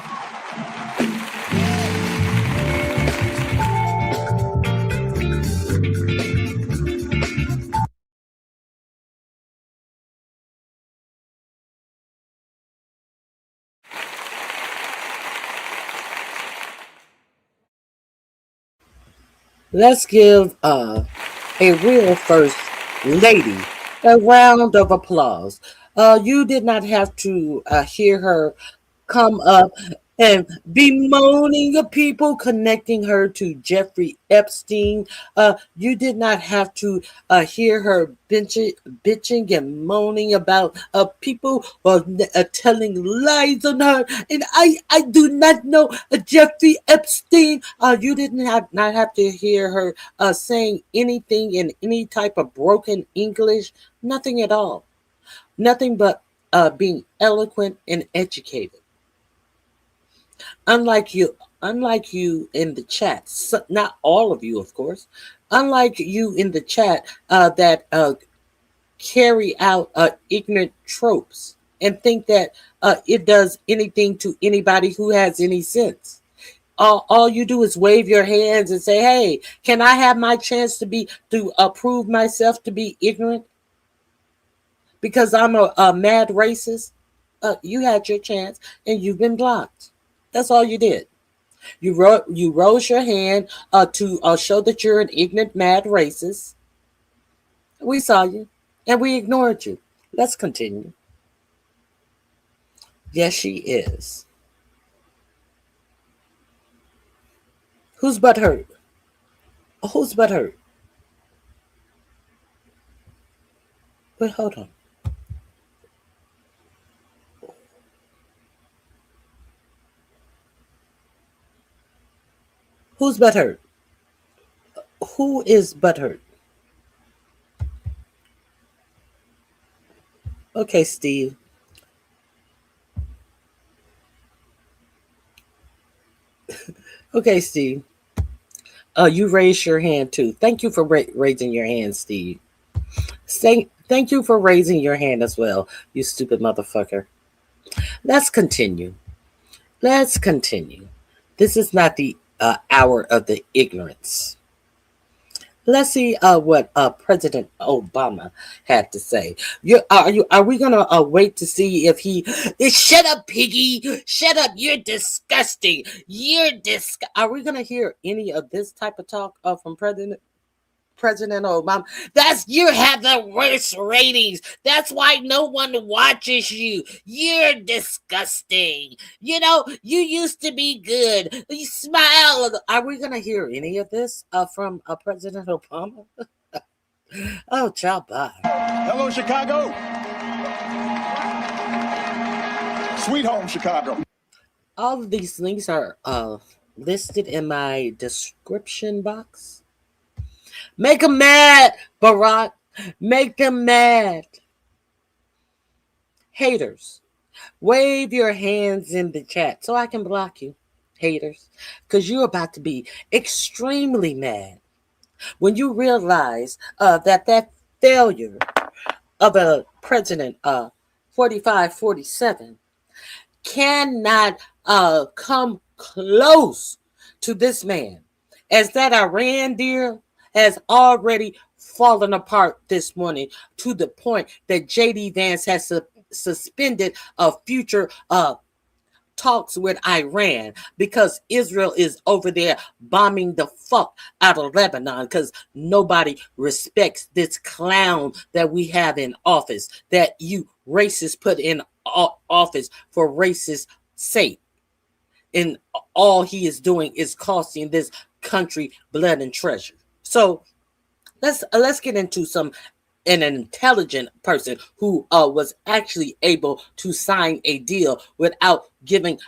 Let's give a real first lady a round of applause. You did not have to hear her come up and bemoaning the people, connecting her to Jeffrey Epstein. You did not have to hear her bitching and moaning about people telling lies on her. And I do not know Jeffrey Epstein. You didn't not have to hear her saying anything in any type of broken English. Nothing at all. Nothing but being eloquent and educated. Unlike you in the chat, not all of you, of course. Unlike you in the chat that carry out ignorant tropes and think that it does anything to anybody who has any sense. All you do is wave your hands and say, "Hey, can I have my chance to prove myself to be ignorant because I'm a mad racist?" You had your chance and you've been blocked. That's all you did. You rose your hand to show that you're an ignorant, mad racist. We saw you, and we ignored you. Let's continue. Yes, she is. Whose butt hurt? Whose butt hurt? Wait, hold on. Who's butthurt? Who is butthurt? Okay, Steve. Okay, Steve. You raised your hand too. Thank you for raising your hand, Steve. Thank you for raising your hand as well, you stupid motherfucker. Let's continue. Let's continue. This is not the hour of the ignorance. Let's see what President Obama had to say. Are we gonna wait to see if he? Shut up, piggy! Shut up! You're disgusting. Are we gonna hear any of this type of talk from President Obama? You have the worst ratings. That's why no one watches you. You're disgusting. You know, you used to be good. You smile. Are we going to hear any of this from President Obama? Oh, ciao, bye. Hello, Chicago. Sweet home, Chicago. All of these links are listed in my description box. Make them mad, Barack. Make them mad. Haters, wave your hands in the chat so I can block you, haters, because you're about to be extremely mad when you realize that failure of a president 45-47 cannot come close to this man. as that Iran deal has already fallen apart this morning to the point that JD Vance has suspended future talks with Iran because Israel is over there bombing the fuck out of Lebanon because nobody respects this clown that we have in office, that you racists put in office for racist sake. And all he is doing is costing this country blood and treasure. So let's get into an intelligent person who was actually able to sign a deal without giving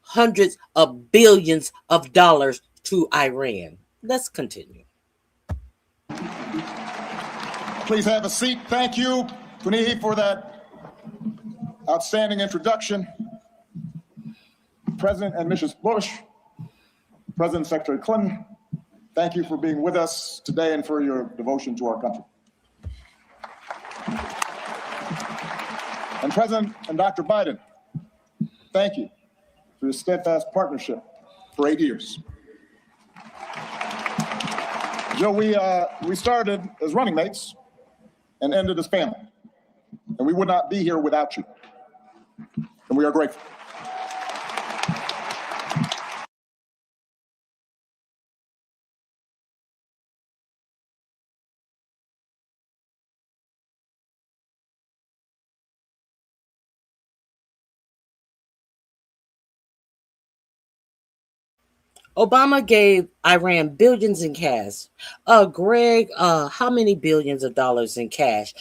hundreds of billions of dollars to Iran. Let's continue. Please have a seat. Thank you, Juneeenth, for that outstanding introduction. President and Mrs. Bush, President and Secretary Clinton, thank you for being with us today and for your devotion to our country. And President and Dr. Biden, thank you for your steadfast partnership for 8 years. Joe, we started as running mates and ended as family. And we would not be here without you. And we are grateful. Obama gave Iran billions in cash. Greg, how many billions of dollars in cash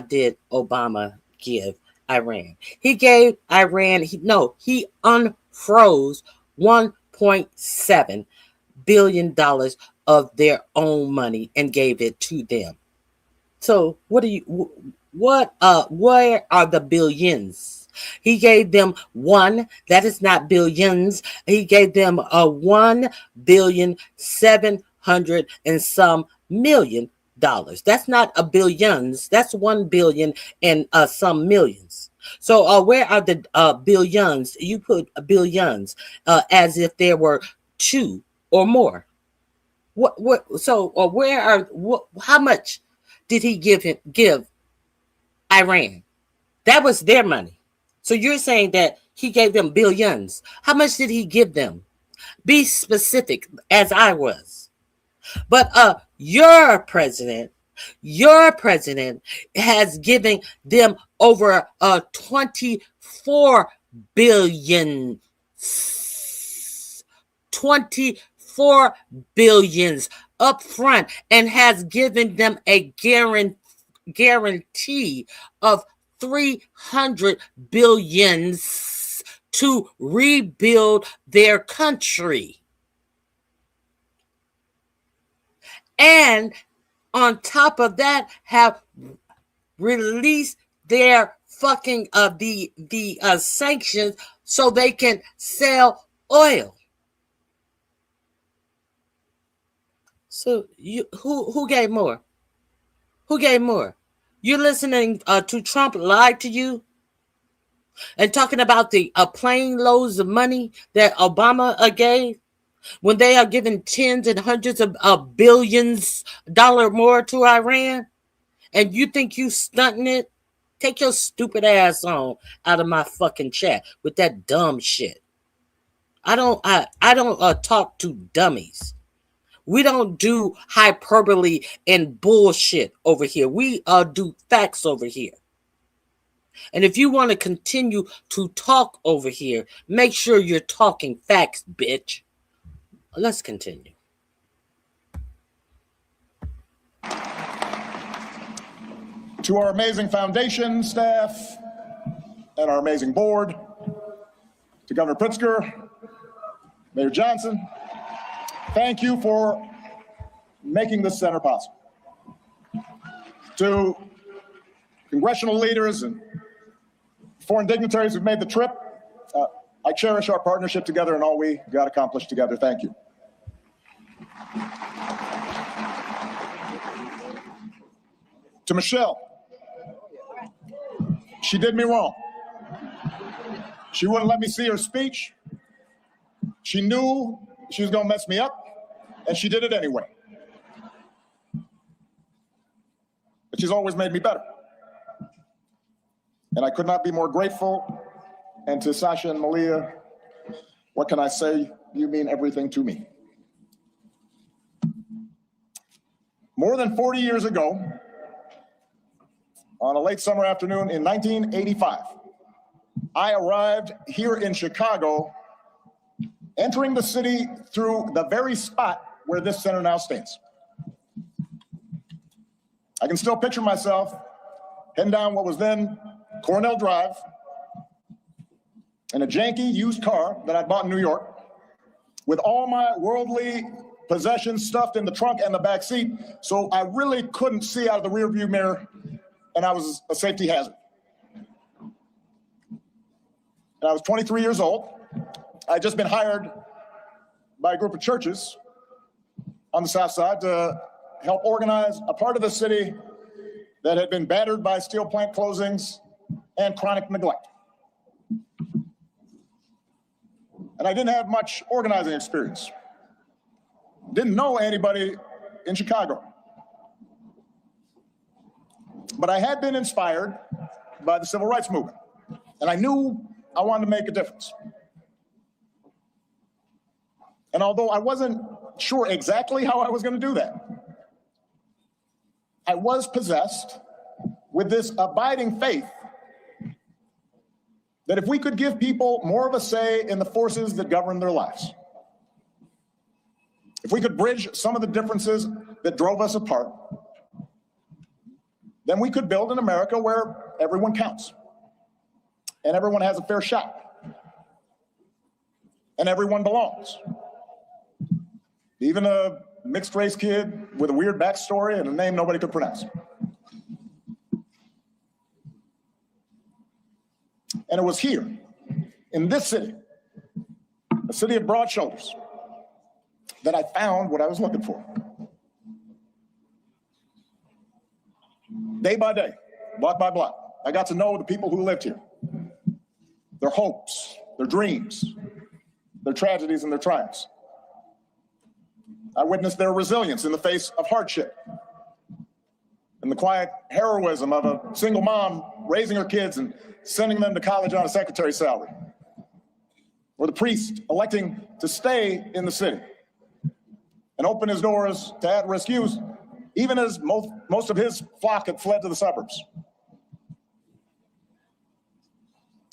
did Obama give Iran? He gave Iran, he unfroze $1.7 billion of their own money and gave it to them. So where are the billions? He gave them that is not billions. He gave them $1,700,000,000 and some million dollars. That's not a billions. That's 1 billion and some millions. So where are the billions? You put billions as if there were 2 or more. How much did he give Iran? That was their money. So you're saying that he gave them billions. How much did he give them? Be specific, as I was. But your president has given them over 24 billion. 24 billions up front and has given them a guarantee of 300 billions to rebuild their country. And on top of that, have released their fucking the sanctions so they can sell oil. So who gave more? Who gave more? You're listening to Trump lie to you and talking about the plane loads of money that Obama gave when they are giving tens and hundreds of billions dollar more to Iran, and you think you stunting it? Take your stupid ass on out of my fucking chat with that dumb shit. I don't talk to dummies. We don't do hyperbole and bullshit over here. We do facts over here. And if you want to continue to talk over here, make sure you're talking facts, bitch. Let's continue. To our amazing foundation staff and our amazing board, to Governor Pritzker, Mayor Johnson, thank you for making this center possible. To congressional leaders and foreign dignitaries who've made the trip, I cherish our partnership together and all we got accomplished together. Thank you. To Michelle, she did me wrong. She wouldn't let me see her speech. She knew she was going to mess me up. and she did it anyway. But she's always made me better. And I could not be more grateful. And to Sasha and Malia, what can I say? You mean everything to me. More than 40 years ago, on a late summer afternoon in 1985, I arrived here in Chicago, entering the city through the very spot where this center now stands. I can still picture myself heading down what was then Cornell Drive in a janky used car that I bought in New York, with all my worldly possessions stuffed in the trunk and the back seat, so I really couldn't see out of the rearview mirror, and I was a safety hazard. And I was 23 years old. I had just been hired by a group of churches on the South Side to help organize a part of the city that had been battered by steel plant closings and chronic neglect. And I didn't have much organizing experience. Didn't know anybody in Chicago. But I had been inspired by the civil rights movement, and I knew I wanted to make a difference. And although I wasn't sure exactly how I was going to do that, I was possessed with this abiding faith that if we could give people more of a say in the forces that govern their lives, if we could bridge some of the differences that drove us apart, then we could build an America where everyone counts and everyone has a fair shot and everyone belongs. Even a mixed race kid with a weird backstory and a name nobody could pronounce. And it was here, in this city, a city of broad shoulders, that I found what I was looking for. Day by day, block by block, I got to know the people who lived here, their hopes, their dreams, their tragedies and their triumphs. I witnessed their resilience in the face of hardship and the quiet heroism of a single mom raising her kids and sending them to college on a secretary's salary, or the priest electing to stay in the city and open his doors to at-risk youth, even as most of his flock had fled to the suburbs.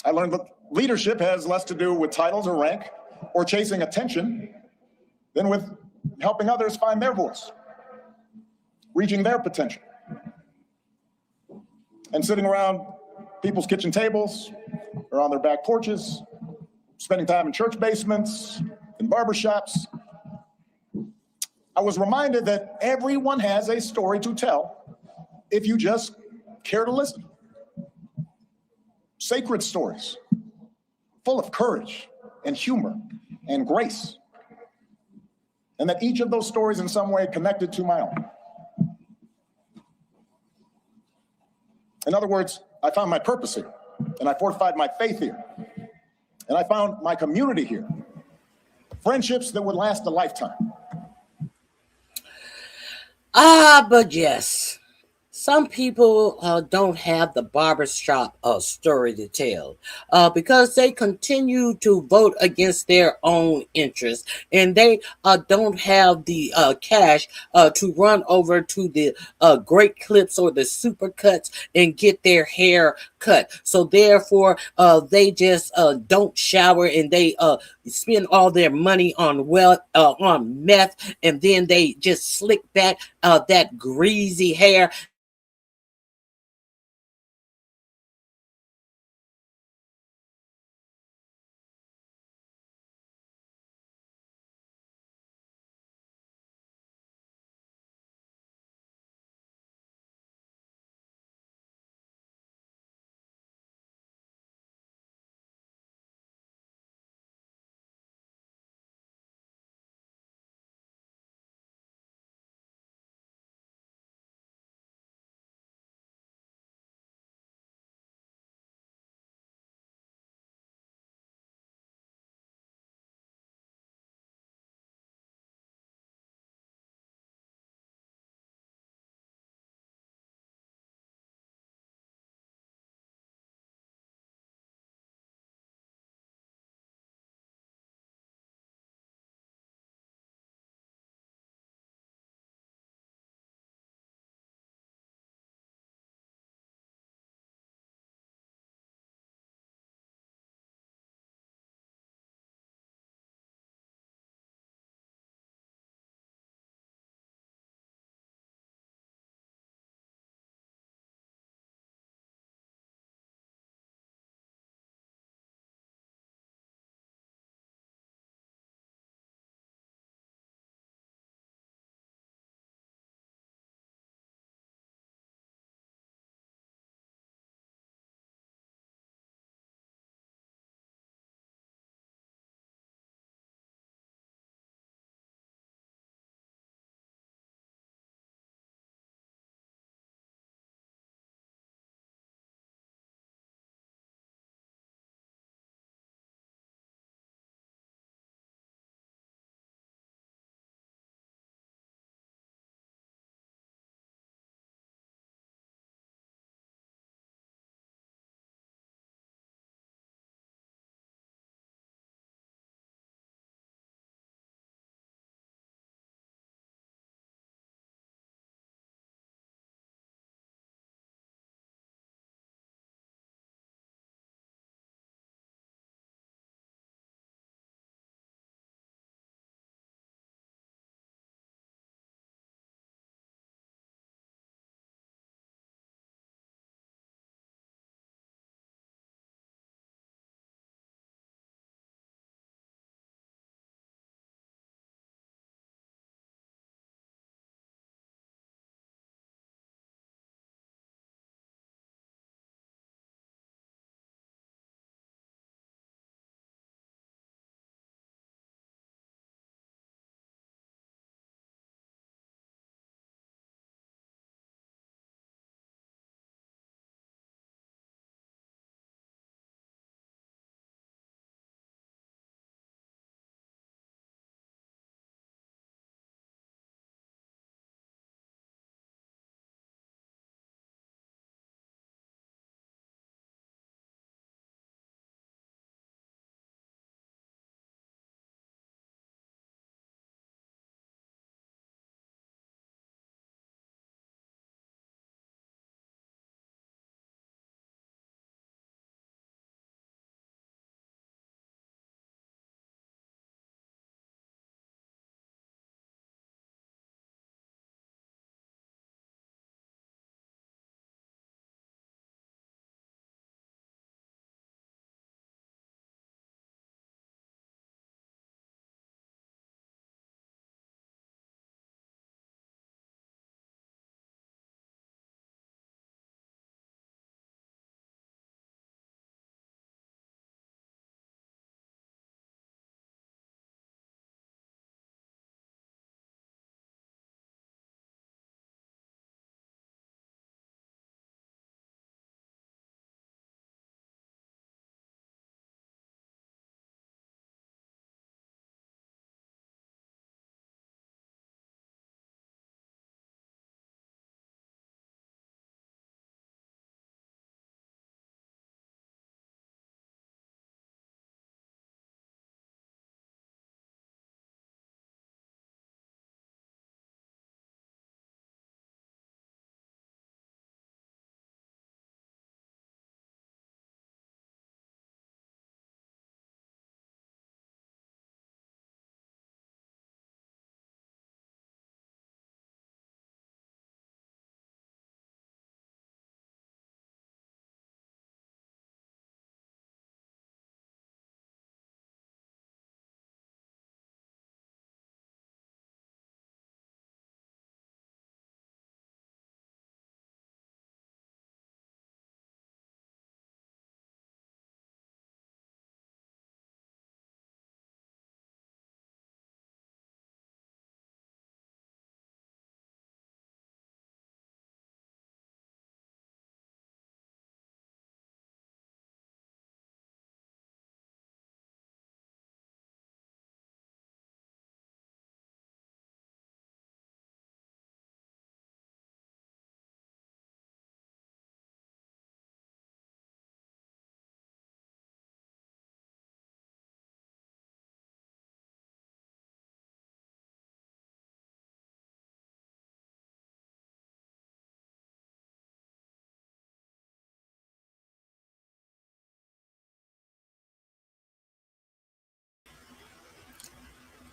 I learned that leadership has less to do with titles or rank or chasing attention than with helping others find their voice, reaching their potential, and sitting around people's kitchen tables or on their back porches, spending time in church basements, in barbershops. I was reminded that everyone has a story to tell if you just care to listen. Sacred stories, full of courage and humor and grace. And that each of those stories in some way connected to my own. In other words, I found my purpose here, and I fortified my faith here, and I found my community here. Friendships that would last a lifetime. But yes, some people don't have the barbershop story to tell because they continue to vote against their own interests, and they don't have the cash to run over to the great clips or the super cuts and get their hair cut. So therefore, they just don't shower, and they spend all their money on on meth, and then they just slick back that greasy hair.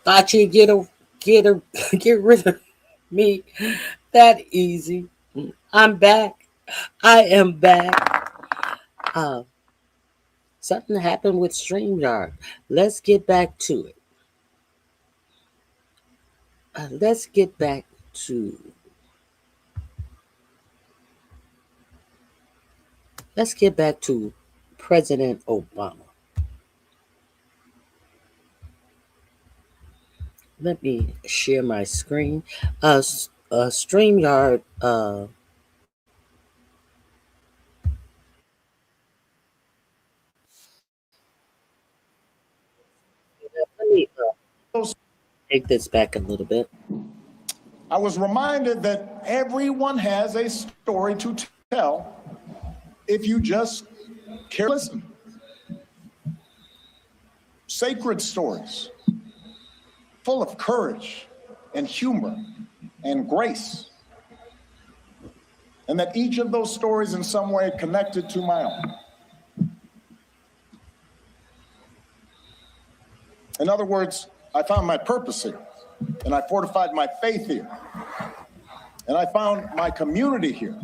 Thought you'd get rid of me that easy. I'm back. I am back. Something happened with StreamYard. Let's get back to it. Let's get back to President Obama. Let me share my screen. StreamYard. Let me take this back a little bit. I was reminded that everyone has a story to tell if you just care to listen. Sacred stories, full of courage and humor and grace. And that each of those stories in some way connected to my own. In other words, I found my purpose here, and I fortified my faith here, and I found my community here.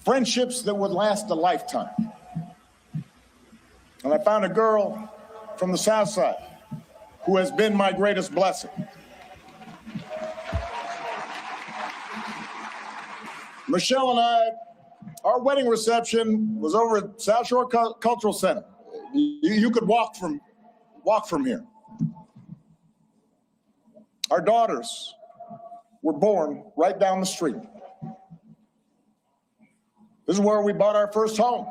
Friendships that would last a lifetime. And I found a girl from the South Side who has been my greatest blessing. Michelle and I, our wedding reception was over at South Shore Cultural Center. You could walk from here. Our daughters were born right down the street. This is where we bought our first home.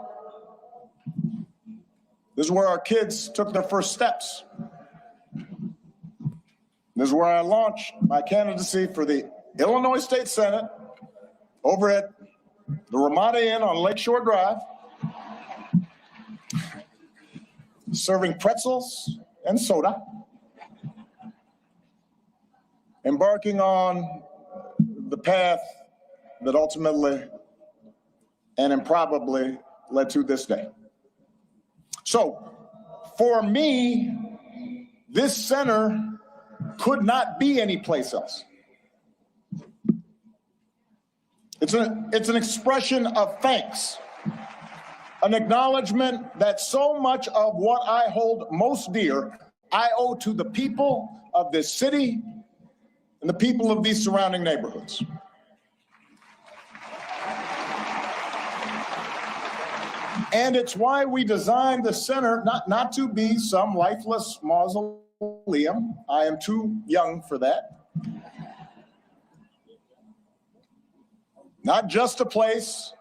This is where our kids took their first steps. This is where I launched my candidacy for the Illinois State Senate over at the Ramada Inn on Lakeshore Drive, serving pretzels and soda, embarking on the path that ultimately and improbably led to this day. So, for me, this center could not be anyplace else. It's an expression of thanks, an acknowledgement that so much of what I hold most dear, I owe to the people of this city and the people of these surrounding neighborhoods. And it's why we designed the center not to be some lifeless mausoleum. I am too young for that. Not just a place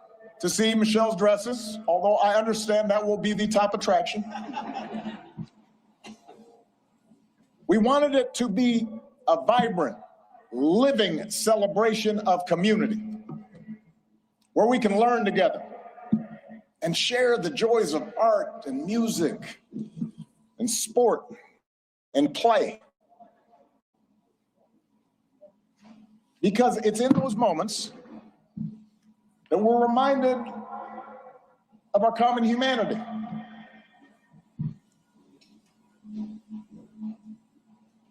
to see Michelle's dresses, although I understand that will be the top attraction. We wanted it to be a vibrant, living celebration of community, where we can learn together and share the joys of art and music and sport and play. Because it's in those moments that we're reminded of our common humanity.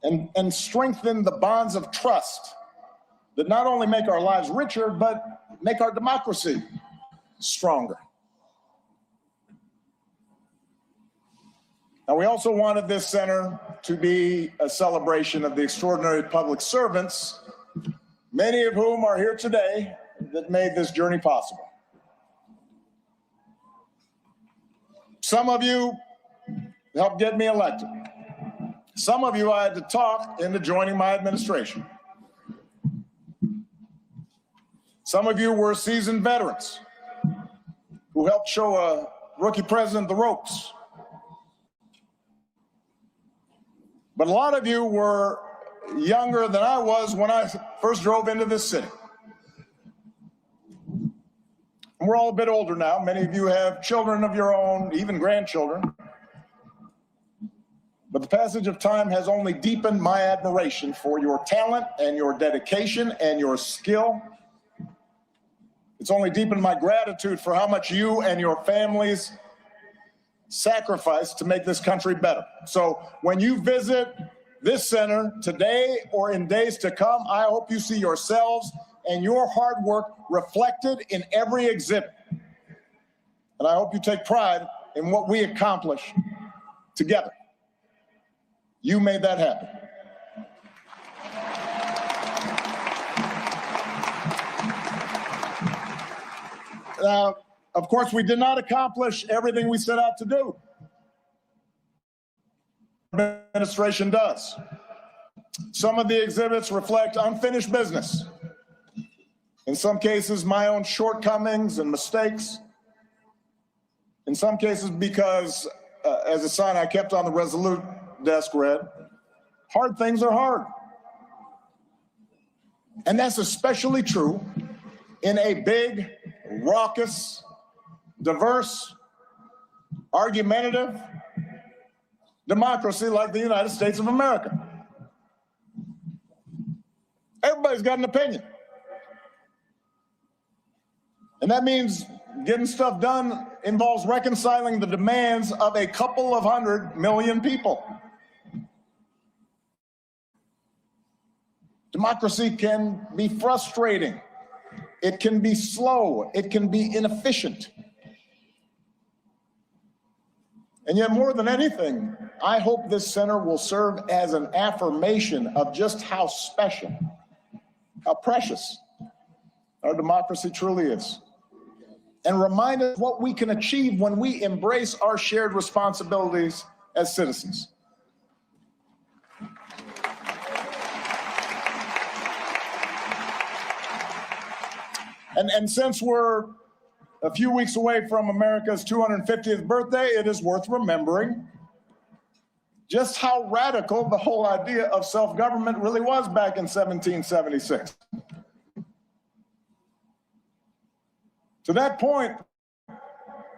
And strengthen the bonds of trust that not only make our lives richer, but make our democracy stronger. Now, we also wanted this center to be a celebration of the extraordinary public servants, many of whom are here today, that made this journey possible. Some of you helped get me elected. Some of you I had to talk into joining my administration. Some of you were seasoned veterans who helped show a rookie president the ropes. But a lot of you were younger than I was when I first drove into this city. And we're all a bit older now. Many of you have children of your own, even grandchildren. But the passage of time has only deepened my admiration for your talent and your dedication and your skill. It's only deepened my gratitude for how much you and your families sacrificed to make this country better. So when you visit this center today or in days to come, I hope you see yourselves and your hard work reflected in every exhibit. And I hope you take pride in what we accomplish together. You made that happen. Now, of course, we did not accomplish everything we set out to do. The administration does. Some of the exhibits reflect unfinished business. In some cases, my own shortcomings and mistakes. In some cases, because as a sign I kept on the Resolute desk read, hard things are hard. And that's especially true in a big, raucous, diverse, argumentative democracy like the United States of America. Everybody's got an opinion. And that means getting stuff done involves reconciling the demands of a couple of 100 million people. Democracy can be frustrating. It can be slow. It can be inefficient. And yet, more than anything, I hope this center will serve as an affirmation of just how special, how precious our democracy truly is, and remind us what we can achieve when we embrace our shared responsibilities as citizens. And since we're a few weeks away from America's 250th birthday, it is worth remembering just how radical the whole idea of self-government really was back in 1776. To that point,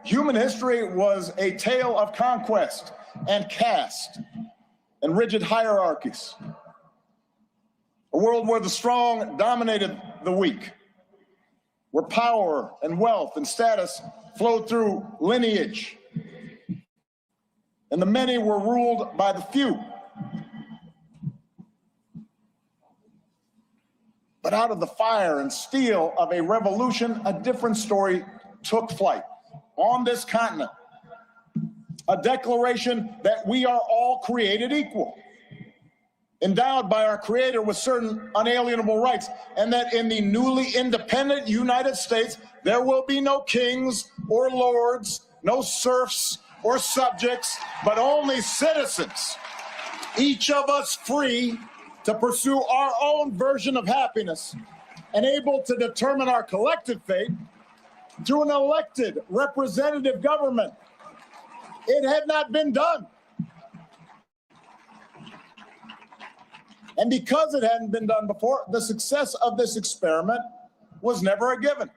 human history was a tale of conquest and caste and rigid hierarchies. A world where the strong dominated the weak, where power and wealth and status flowed through lineage, and the many were ruled by the few. But out of the fire and steel of a revolution, a different story took flight on this continent. A declaration that we are all created equal, endowed by our Creator with certain unalienable rights, and that in the newly independent United States, there will be no kings or lords, no serfs or subjects, but only citizens, each of us free to pursue our own version of happiness and able to determine our collective fate through an elected representative government. It had not been done. And because it hadn't been done before, the success of this experiment was never a given.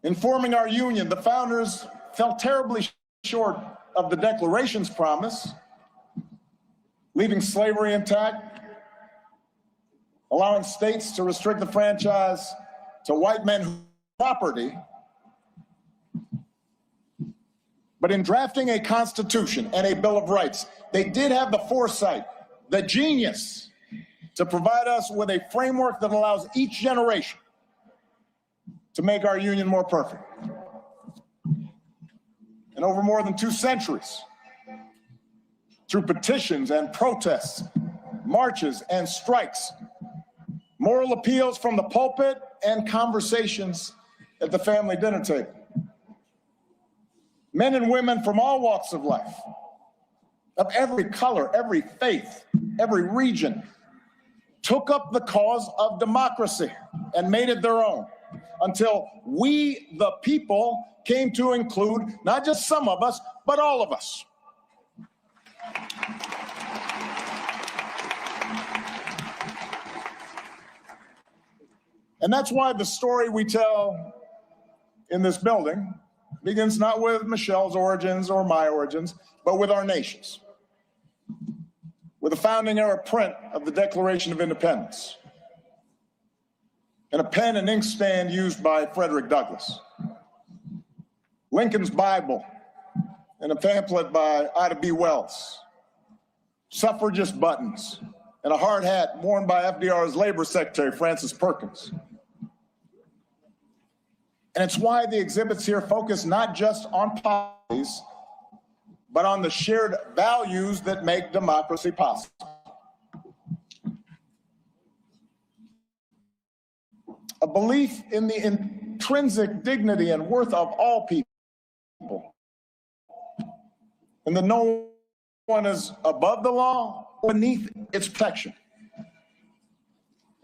In forming our union, the founders fell terribly short of the Declaration's promise, leaving slavery intact, allowing states to restrict the franchise to white men's property. But in drafting a constitution and a Bill of Rights, they did have the foresight, the genius, to provide us with a framework that allows each generation to make our union more perfect. And over more than 2 centuries, through petitions and protests, marches and strikes, moral appeals from the pulpit, and conversations at the family dinner table, men and women from all walks of life, of every color, every faith, every region, took up the cause of democracy and made it their own, until we, the people, came to include not just some of us, but all of us. And that's why the story we tell in this building begins not with Michelle's origins or my origins, but with our nation's, with a founding era print of the Declaration of Independence, and a pen and inkstand used by Frederick Douglass, Lincoln's Bible, and a pamphlet by Ida B. Wells, suffragist buttons, and a hard hat worn by FDR's Labor Secretary, Francis Perkins. And it's why the exhibits here focus not just on policies, but on the shared values that make democracy possible. A belief in the intrinsic dignity and worth of all people, and that no one is above the law or beneath its protection.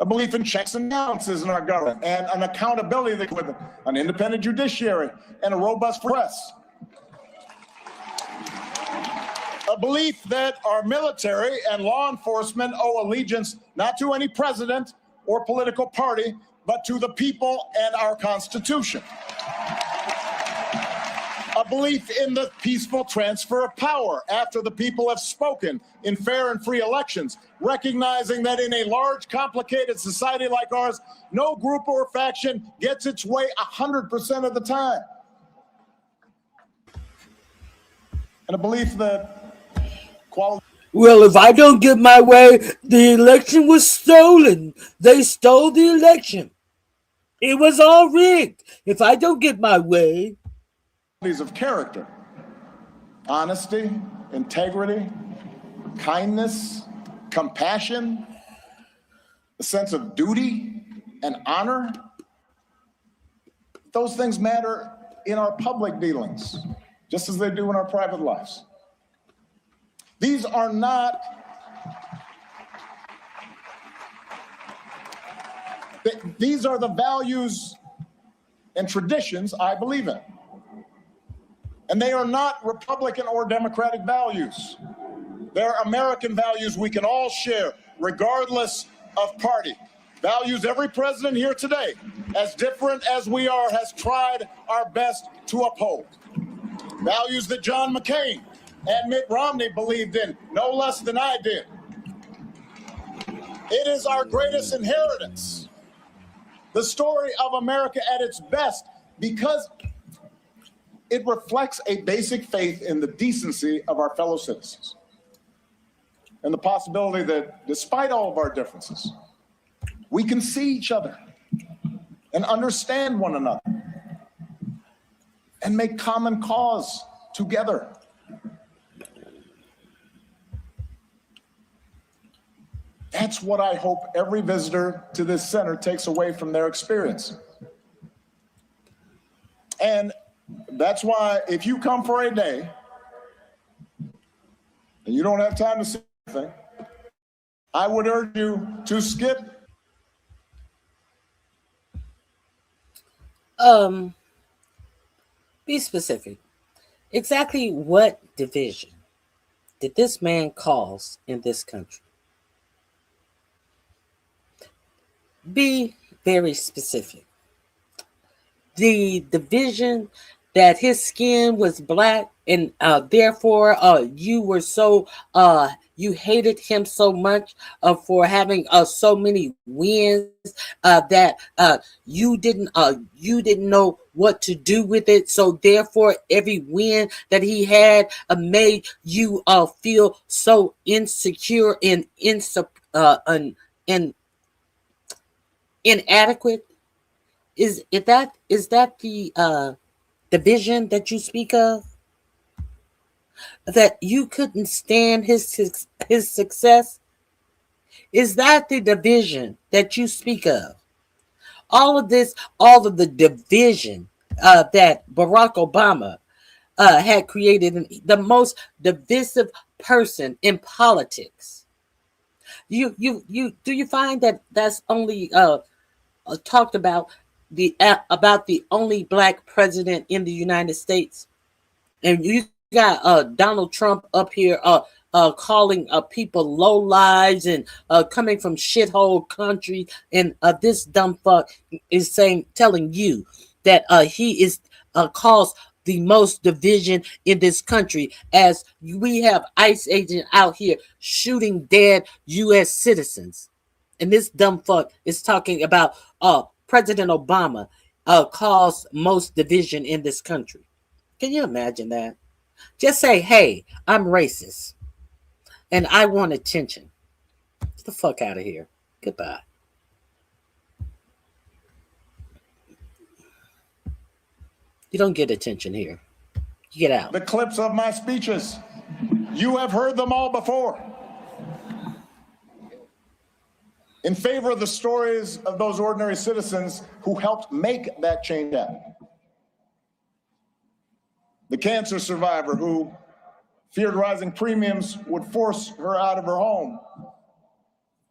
A belief in checks and balances in our government and an accountability that with an independent judiciary and a robust press. A belief that our military and law enforcement owe allegiance not to any president or political party, but to the people and our Constitution. A belief in the peaceful transfer of power after the people have spoken in fair and free elections, recognizing that in a large, complicated society like ours, no group or faction gets its way 100% of the time. And a belief that quality. Well, if I don't get my way, the election was stolen. They stole the election. It was all rigged. If I don't get my way. Of character, honesty, integrity, kindness, compassion, a sense of duty and honor. Those things matter in our public dealings, just as they do in our private lives. These are not these are the values and traditions I believe in. And they are not Republican or Democratic values. They're American values we can all share, regardless of party. Values every president here today, as different as we are, has tried our best to uphold. Values that John McCain and Mitt Romney believed in, no less than I did. It is our greatest inheritance, the story of America at its best, because it reflects a basic faith in the decency of our fellow citizens and the possibility that despite all of our differences, we can see each other and understand one another and make common cause together. That's what I hope every visitor to this center takes away from their experience. And that's why if you come for a day and you don't have time to see anything, I would urge you to skip. Be specific. Exactly what division did this man cause in this country? Be very specific. The division that his skin was black and therefore you were so you hated him so much for having so many wins that you didn't know what to do with it, so therefore every win that he had made you feel so insecure and inadequate. Is that the division that you speak of? That you couldn't stand his success? Is that the division that you speak of? All of the division that Barack Obama had created, the most divisive person in politics. Do you find that that's only talked about the only black president in the United States? And you got Donald Trump up here calling people low lives and coming from shithole country, and this dumb fuck is telling you that he is caused the most division in this country, as we have ICE agents out here shooting dead U.S. citizens. And this dumb fuck is talking about President Obama caused most division in this country. Can you imagine that? Just say, hey, I'm racist and I want attention. Get the fuck out of here. Goodbye. You don't get attention here. You get out. The clips of my speeches, you have heard them all before. In favor of the stories of those ordinary citizens who helped make that change happen. The cancer survivor who feared rising premiums would force her out of her home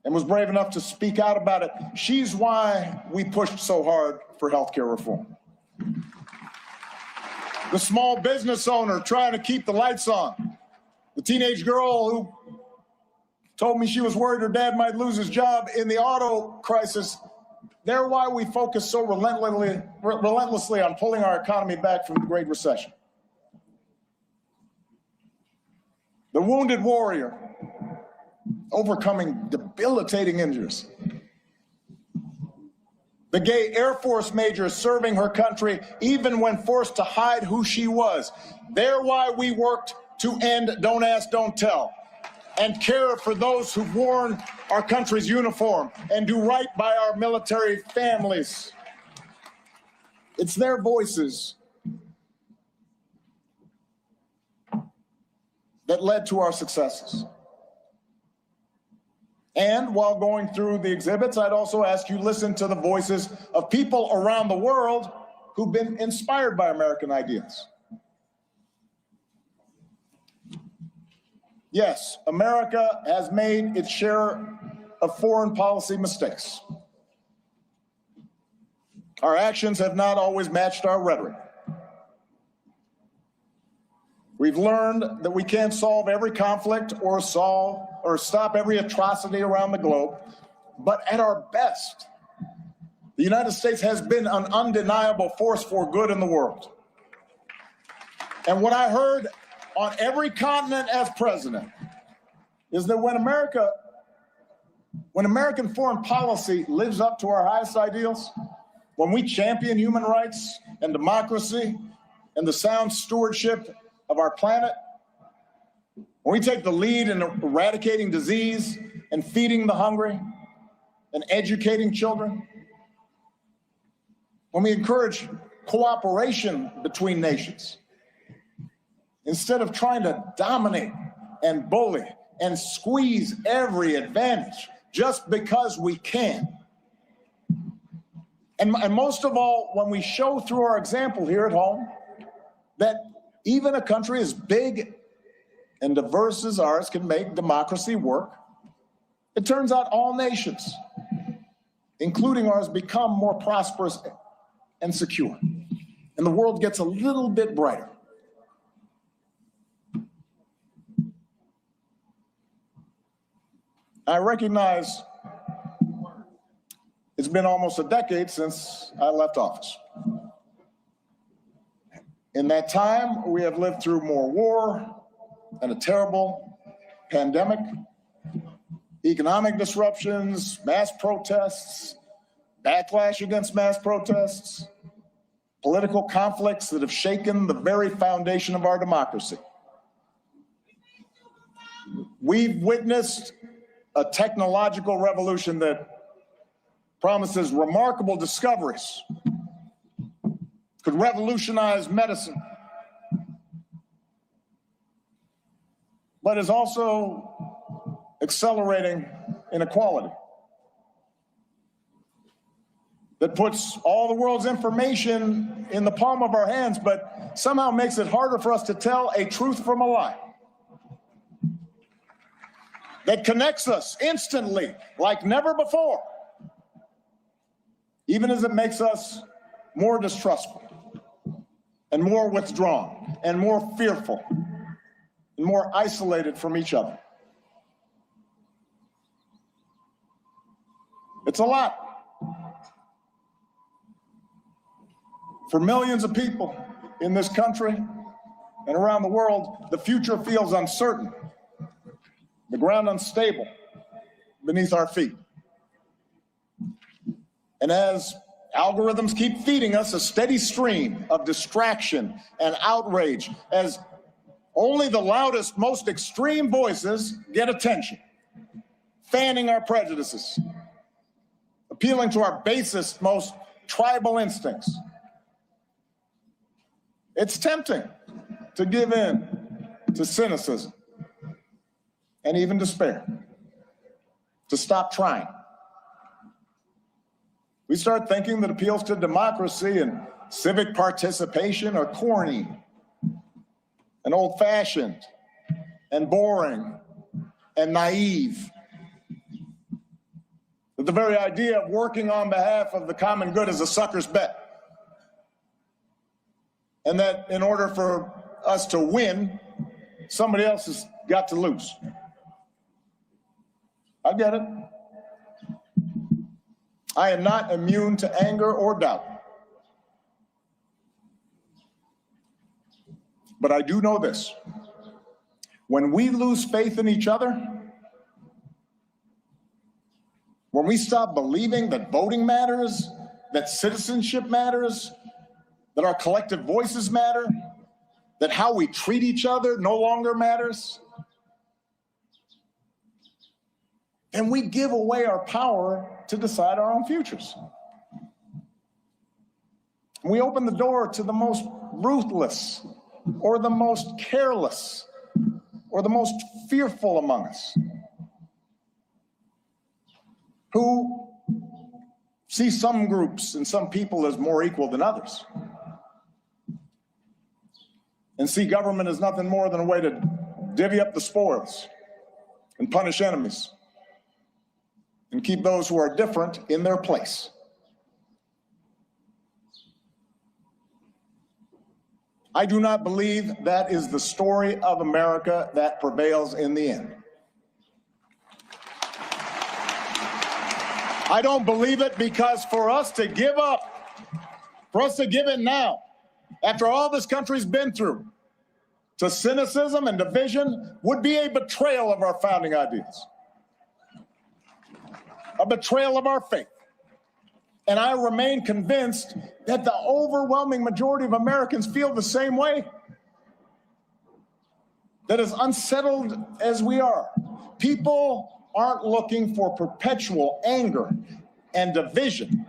and was brave enough to speak out about it. She's why we pushed so hard for healthcare reform. The small business owner trying to keep the lights on. The teenage girl who told me she was worried her dad might lose his job in the auto crisis. They're why we focus so relentlessly on pulling our economy back from the Great Recession. The wounded warrior overcoming debilitating injuries. The gay Air Force major serving her country even when forced to hide who she was. They're why we worked to end Don't Ask, Don't Tell and care for those who've worn our country's uniform and do right by our military families. It's their voices that led to our successes. And while going through the exhibits, I'd also ask you listen to the voices of people around the world who've been inspired by American ideas. Yes, America has made its share of foreign policy mistakes. Our actions have not always matched our rhetoric. We've learned that we can't solve every conflict or stop every atrocity around the globe, but at our best, the United States has been an undeniable force for good in the world. And what I heard on every continent as president is that when American foreign policy lives up to our highest ideals, when we champion human rights and democracy and the sound stewardship of our planet, when we take the lead in eradicating disease and feeding the hungry and educating children, when we encourage cooperation between nations, instead of trying to dominate and bully and squeeze every advantage just because we can. And most of all, when we show through our example here at home that even a country as big and diverse as ours can make democracy work, it turns out all nations, including ours, become more prosperous and secure. And the world gets a little bit brighter. I recognize it's been almost a decade since I left office. In that time, we have lived through more war and a terrible pandemic, economic disruptions, mass protests, backlash against mass protests, political conflicts that have shaken the very foundation of our democracy. We've witnessed a technological revolution that promises remarkable discoveries, could revolutionize medicine, but is also accelerating inequality, that puts all the world's information in the palm of our hands, but somehow makes it harder for us to tell a truth from a lie, that connects us instantly like never before, even as it makes us more distrustful and more withdrawn and more fearful and more isolated from each other. It's a lot. For millions of people in this country and around the world, the future feels uncertain, the ground unstable beneath our feet. And as algorithms keep feeding us a steady stream of distraction and outrage, as Only the loudest, most extreme voices get attention, fanning our prejudices, appealing to our basest, most tribal instincts. It's tempting to give in to cynicism and even despair, to stop trying. We start thinking that appeals to democracy and civic participation are corny and old-fashioned and boring and naive. That the very idea of working on behalf of the common good is a sucker's bet. And that in order for us to win, somebody else has got to lose. I get it. I am not immune to anger or doubt. But I do know this. When we lose faith in each other, when we stop believing that voting matters, that citizenship matters, that our collective voices matter, that how we treat each other no longer matters, then we give away our power to decide our own futures. We open the door to the most ruthless, or the most careless, or the most fearful among us, who see some groups and some people as more equal than others, and see government as nothing more than a way to divvy up the spoils and punish enemies and keep those who are different in their place. I do not believe that is the story of America that prevails in the end. I don't believe it because for us to give up, for us to give in now, after all this country's been through, to cynicism and division would be a betrayal of our founding ideas, a betrayal of our faith. And I remain convinced that the overwhelming majority of Americans feel the same way. That as unsettled as we are, people aren't looking for perpetual anger and division.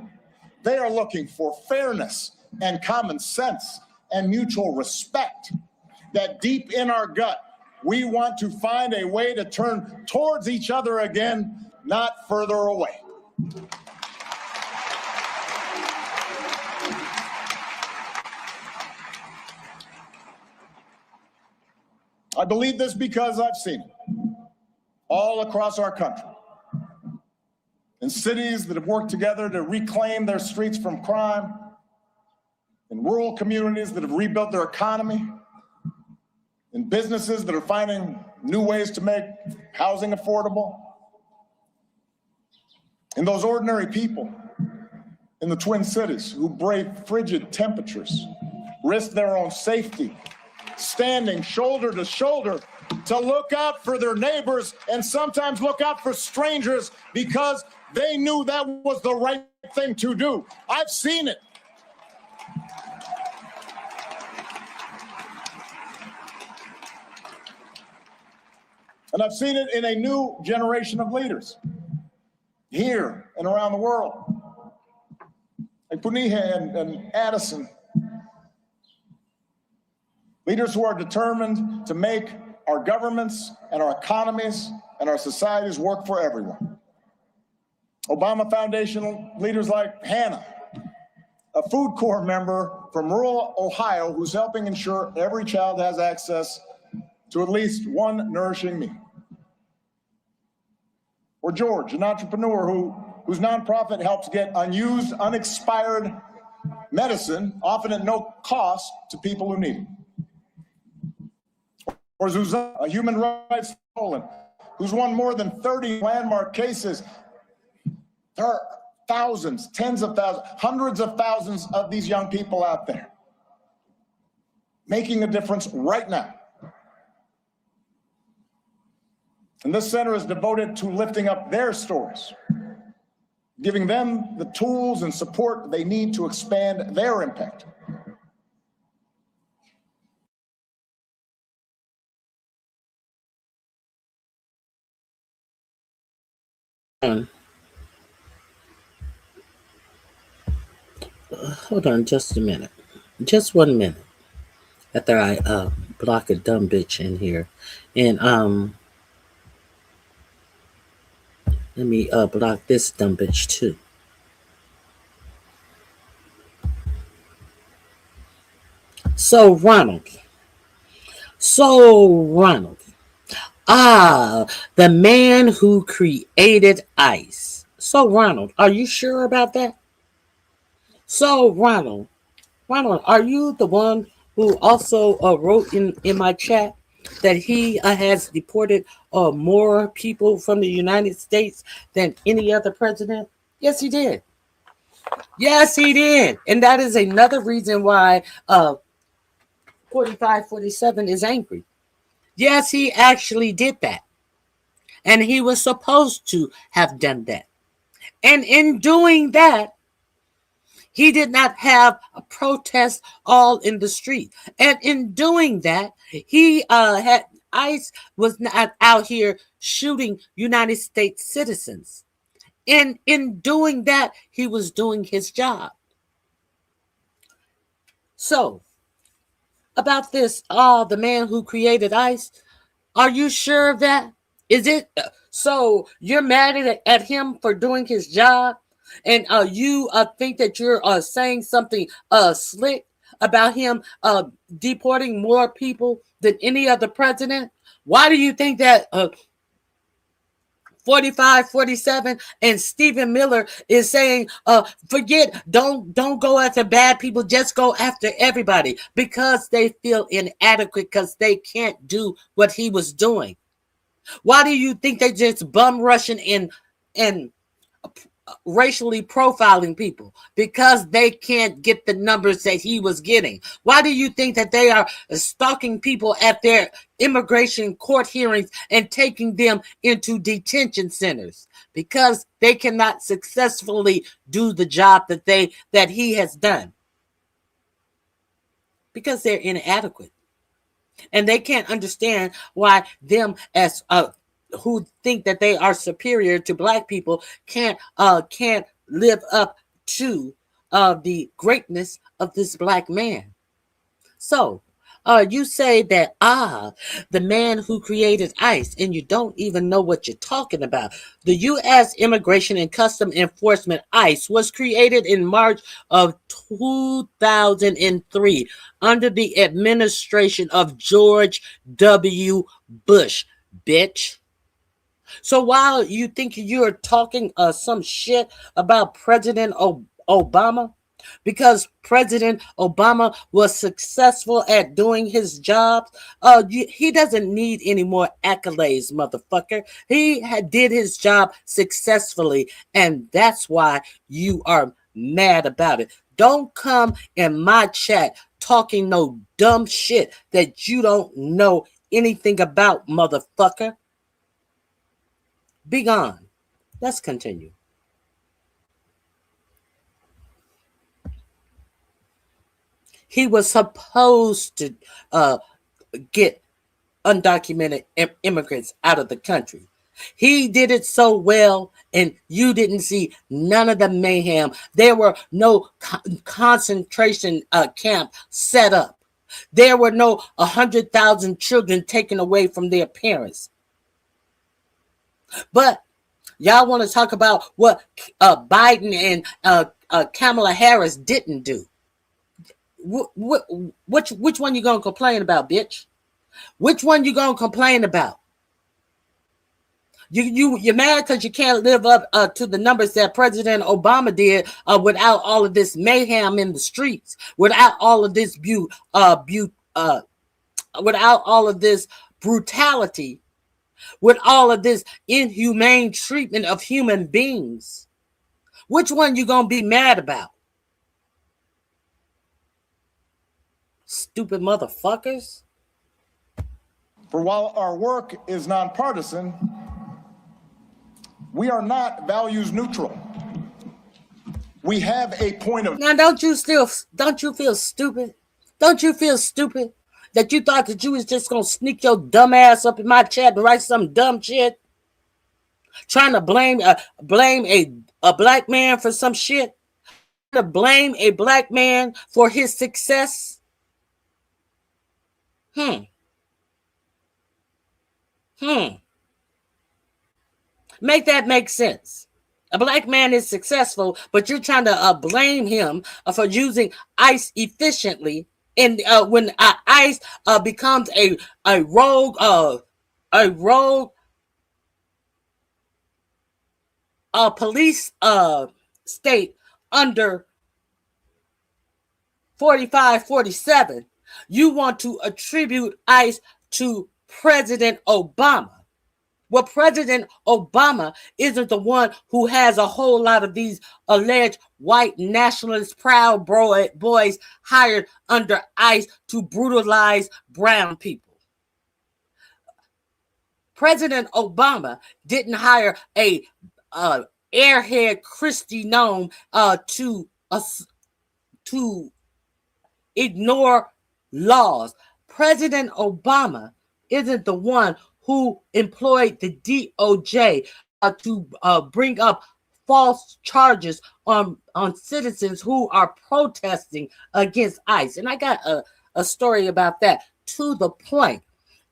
They are looking for fairness and common sense and mutual respect. That deep in our gut, we want to find a way to turn towards each other again, not further away. I believe this because I've seen it all across our country. In cities that have worked together to reclaim their streets from crime, in rural communities that have rebuilt their economy, in businesses that are finding new ways to make housing affordable, in those ordinary people in the Twin Cities who brave frigid temperatures, risk their own safety, standing shoulder to shoulder to look out for their neighbors and sometimes look out for strangers because they knew that was the right thing to do. I've seen it. And I've seen it in a new generation of leaders here and around the world. Like Puniha and Addison. Leaders who are determined to make our governments and our economies and our societies work for everyone. Obama Foundation leaders like Hannah, a Food Corps member from rural Ohio who's helping ensure every child has access to at least one nourishing meal. Or George, an entrepreneur whose nonprofit helps get unused, unexpired medicine, often at no cost, to people who need it. Or Zuzana, a human rights Poland, who's won more than 30 landmark cases. There are thousands, tens of thousands, hundreds of thousands of these young people out there making a difference right now. And this center is devoted to lifting up their stories, giving them the tools and support they need to expand their impact. Hold on just a minute. Just 1 minute. After I block a dumb bitch in here. And let me block this dumb bitch too. So Ronald. The man who created ICE. So Ronald, are you sure about that? So Ronald, are you the one who also wrote in my chat that he has deported more people from the United States than any other president? Yes, he did. Yes, he did. And that is another reason why 4547 is angry. Yes, he actually did that. And he was supposed to have done that. And in doing that, he did not have a protest all in the street. And in doing that, he had ICE was not out here shooting United States citizens. And in doing that, he was doing his job. So, about this, the man who created ICE, are you sure of that? Is it so you're mad at him for doing his job? And you think that you're saying something slick about him deporting more people than any other president? Why do you think that 4547 and Stephen Miller is saying forget, don't go after bad people, just go after everybody? Because they feel inadequate, because they can't do what he was doing. Why do you think they just bum rushing and racially profiling people? Because they can't get the numbers that he was getting. Why do you think that they are stalking people at their immigration court hearings and taking them into detention centers? Because they cannot successfully do the job that he has done. Because they're inadequate. And they can't understand why them as who think that they are superior to black people can't live up to the greatness of this black man. So you say that the man who created ICE, and you don't even know what you're talking about. The U.S. Immigration and Customs Enforcement, ICE, was created in March of 2003 under the administration of George W. Bush, bitch. So while you think you're talking some shit about President Obama, because President Obama was successful at doing his job, he doesn't need any more accolades, motherfucker. He did his job successfully, and that's why you are mad about it. Don't come in my chat talking no dumb shit that you don't know anything about, motherfucker. Be gone. Let's continue. He was supposed to get undocumented immigrants out of the country. He did it so well, and you didn't see none of the mayhem. There were no concentration camp set up. There were no 100,000 children taken away from their parents. But y'all want to talk about what Biden and Kamala Harris didn't do. Which one you gonna complain about, bitch? Which one you gonna complain about? You're mad because you can't live up to the numbers that President Obama did without all of this mayhem in the streets, without all of this without all of this brutality, with all of this inhumane treatment of human beings. Which one you gonna be mad about? Stupid motherfuckers. For while our work is nonpartisan, we are not values neutral. We have a point of... Now, don't you feel stupid? Don't you feel stupid that you thought that you was just going to sneak your dumb ass up in my chat and write some dumb shit? Trying to blame a black man for some shit? To blame a black man for his success? Make that make sense. A black man is successful, but you're trying to blame him for using ICE efficiently. And when ICE becomes a rogue police state under 45-47, you want to attribute ICE to President Obama. Well, President Obama isn't the one who has a whole lot of these alleged white nationalist proud boys hired under ICE to brutalize brown people. President Obama didn't hire a airhead Christy Nome to ignore laws. President Obama isn't the one who employed the DOJ to bring up false charges on citizens who are protesting against ICE. And I got a story about that, to the point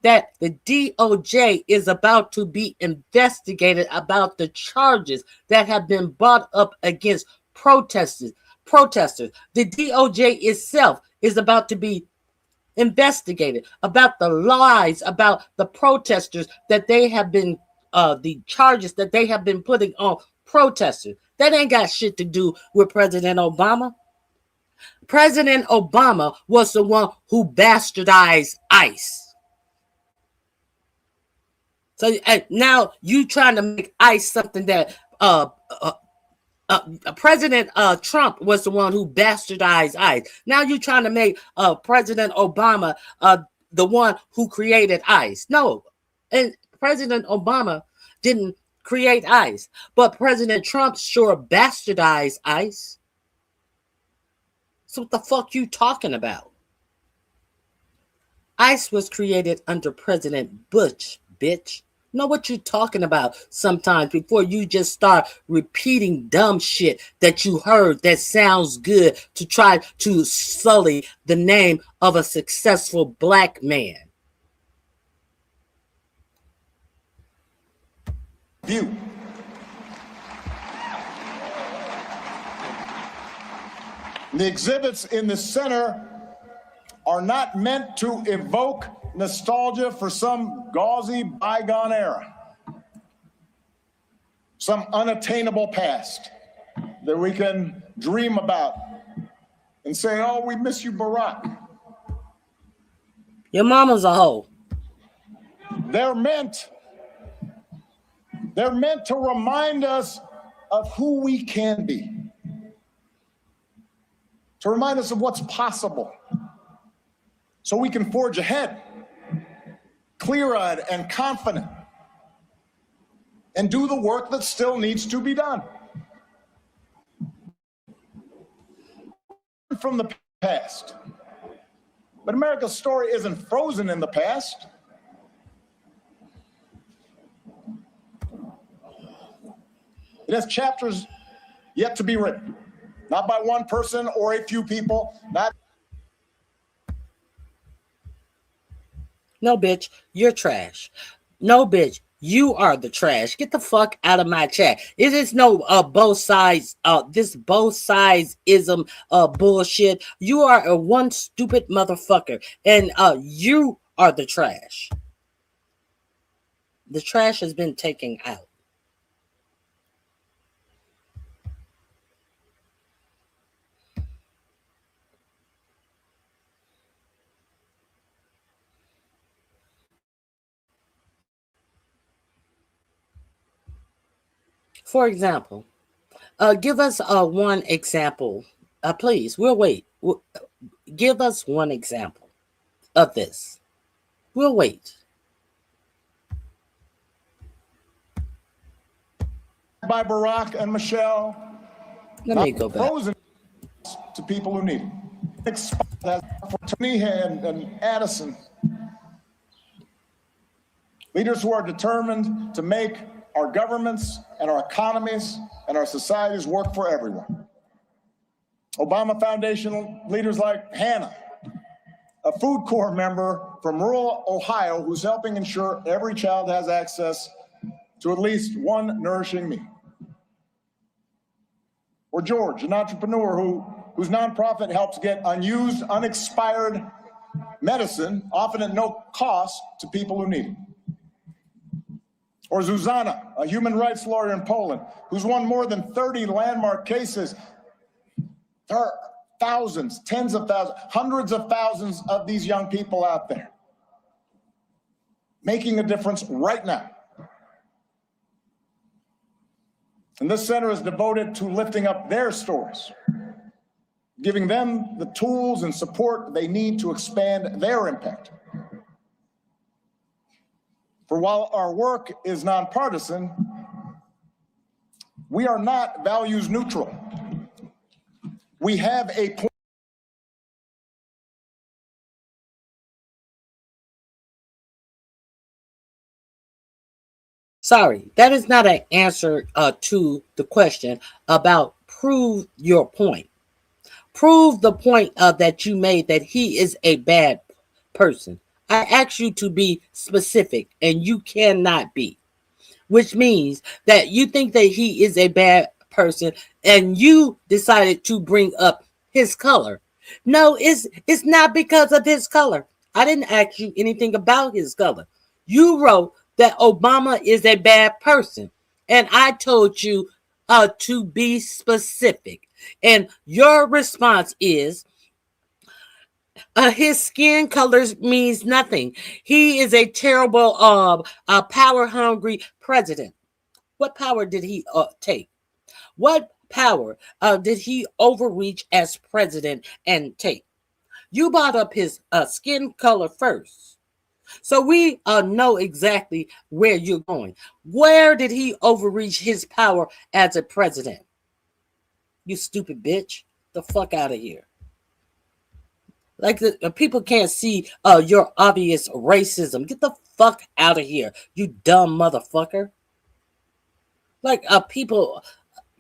that the DOJ is about to be investigated about the charges that have been brought up against protesters. The DOJ itself is about to be investigated about the lies about the protesters that they have been the charges that they have been putting on protesters. That ain't got shit to do with President Obama. President Obama was the one who bastardized ICE. So now you trying to make ICE something that President Trump was the one who bastardized ICE. Now you're trying to make President Obama the one who created ICE. No, and President Obama didn't create ICE, but President Trump sure bastardized ICE. So what the fuck you talking about? ICE was created under President Bush, bitch. Know what you're talking about sometimes before you just start repeating dumb shit that you heard that sounds good to try to sully the name of a successful black man. View. The exhibits in the center are not meant to evoke nostalgia for some gauzy bygone era, some unattainable past that we can dream about and say, oh, we miss you, Barack. Your mama's a hoe. They're meant to remind us of who we can be, to remind us of what's possible, so we can forge ahead, clear-eyed and confident, and do the work that still needs to be done. From the past. But America's story isn't frozen in the past. It has chapters yet to be written, not by one person or a few people, not. No, bitch, you're trash. No, bitch, you are the trash. Get the fuck out of my chat. It is no both sides, this both sides-ism bullshit. You are a one stupid motherfucker, and you are the trash. The trash has been taken out. For example, give us one example, please. We'll wait. Give us one example of this. We'll wait. By Barack and Michelle. Let me go back. Frozen to people who need it. For Tony and Addison, leaders who are determined to make our governments and our economies and our societies work for everyone. Obama Foundation leaders like Hannah, a Food Corps member from rural Ohio who's helping ensure every child has access to at least one nourishing meal. Or George, an entrepreneur whose nonprofit helps get unused, unexpired medicine, often at no cost, to people who need it. Or Zuzana, a human rights lawyer in Poland, who's won more than 30 landmark cases. There are thousands, tens of thousands, hundreds of thousands of these young people out there making a difference right now. And this center is devoted to lifting up their stories, giving them the tools and support they need to expand their impact. For while our work is nonpartisan, we are not values neutral. We have a point. Sorry, that is not an answer to the question about prove your point. Prove the point that you made that he is a bad person. I asked you to be specific, and you cannot be, which means that you think that he is a bad person, and you decided to bring up his color. No, it's not because of his color. I didn't ask you anything about his color. You wrote that Obama is a bad person, and I told you to be specific. And your response is, his skin colors means nothing. He is a terrible, power-hungry president. What power did he take? What power did he overreach as president and take? You brought up his skin color first. So we know exactly where you're going. Where did he overreach his power as a president? You stupid bitch. The fuck out of here. Like the people can't see your obvious racism. Get the fuck out of here, you dumb motherfucker. Like people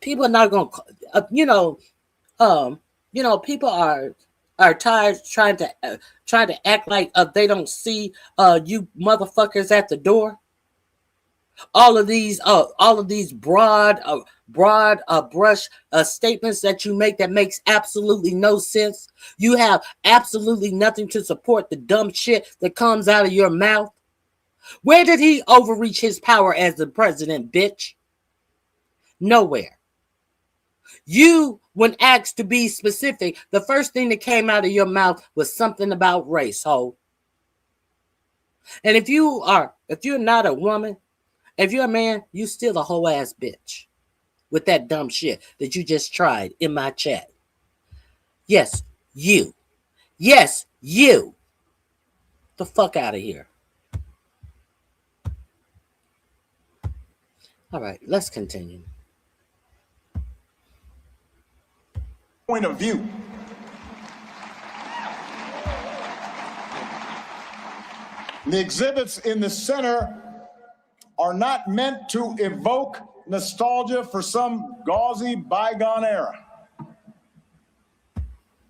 are not gonna, people are tired trying to act like they don't see you motherfuckers at the door. All of these broad brush statements that you make that makes absolutely no sense. You have absolutely nothing to support the dumb shit that comes out of your mouth. Where did he overreach his power as the president, bitch? Nowhere. You, when asked to be specific, the first thing that came out of your mouth was something about race, ho. And if you're not a woman, if you're a man, you still a whole ass bitch with that dumb shit that you just tried in my chat. Yes, you. Yes, you. The fuck out of here. All right, let's continue. Point of view. The exhibits in the center are not meant to evoke nostalgia for some gauzy bygone era,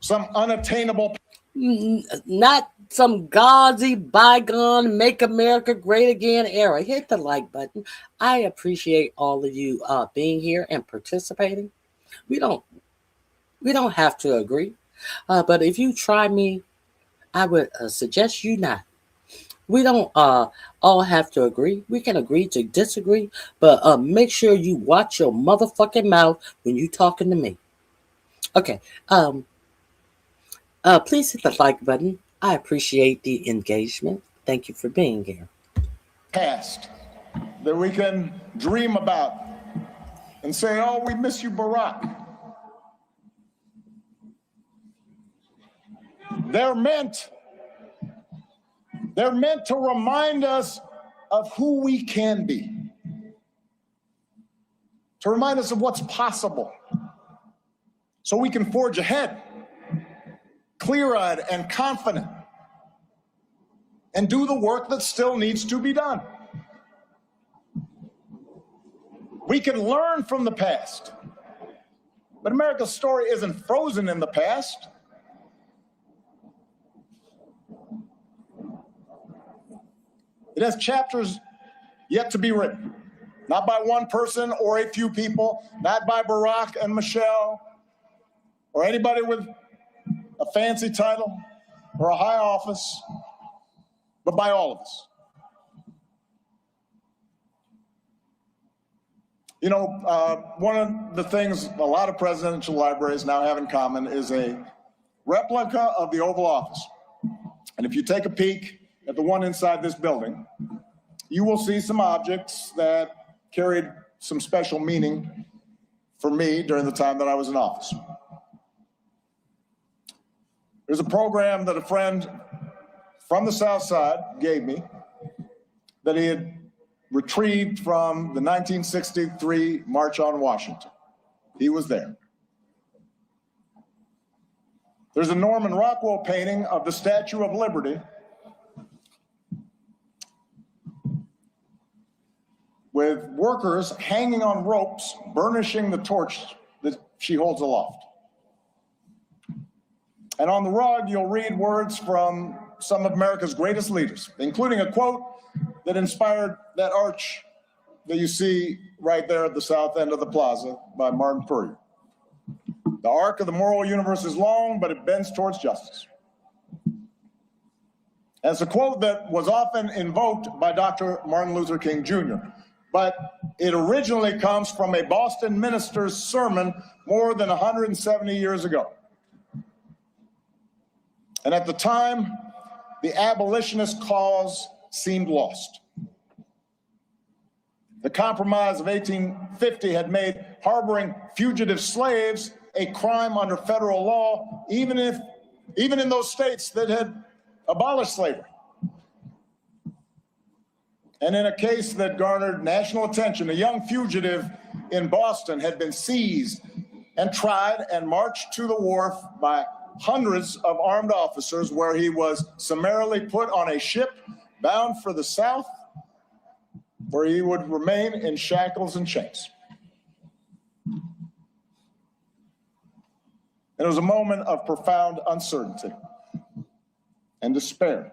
some unattainable. Not some gauzy bygone make America great again era. Hit the like button. I appreciate all of you being here and participating. We don't have to agree, but if you try me, I would suggest you not. We don't all have to agree. We can agree to disagree, but make sure you watch your motherfucking mouth when you talking to me. Okay. Please hit the like button. I appreciate the engagement. Thank you for being here. Past that we can dream about and say, oh, we miss you, Barack. They're meant to remind us of who we can be, to remind us of what's possible, so we can forge ahead, clear-eyed and confident, and do the work that still needs to be done. We can learn from the past. But America's story isn't frozen in the past. It has chapters yet to be written, not by one person or a few people, not by Barack and Michelle, or anybody with a fancy title or a high office, but by all of us. You know, one of the things a lot of presidential libraries now have in common is a replica of the Oval Office. And if you take a peek at the one inside this building, you will see some objects that carried some special meaning for me during the time that I was in office. There's a program that a friend from the South Side gave me that he had retrieved from the 1963 March on Washington. He was there. There's a Norman Rockwell painting of the Statue of Liberty with workers hanging on ropes, burnishing the torch that she holds aloft. And on the rug, you'll read words from some of America's greatest leaders, including a quote that inspired that arch that you see right there at the south end of the plaza by Martin Puryear. The arc of the moral universe is long, but it bends towards justice. And it's a quote that was often invoked by Dr. Martin Luther King Jr., but it originally comes from a Boston minister's sermon more than 170 years ago. And at the time, the abolitionist cause seemed lost. The Compromise of 1850 had made harboring fugitive slaves a crime under federal law, even in those states that had abolished slavery. And in a case that garnered national attention, a young fugitive in Boston had been seized and tried and marched to the wharf by hundreds of armed officers, where he was summarily put on a ship bound for the South, where he would remain in shackles and chains. And it was a moment of profound uncertainty and despair.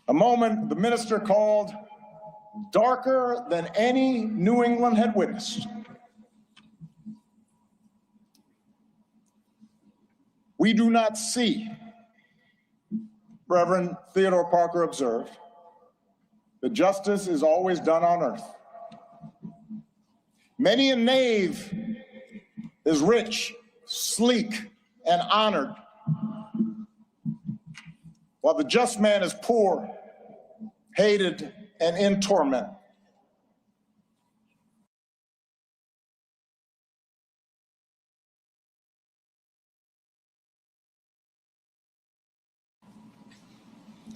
A moment the minister called darker than any New England had witnessed. We do not see, Reverend Theodore Parker observed, that justice is always done on earth. Many a knave is rich, sleek, and honored, while the just man is poor, hated, and in torment.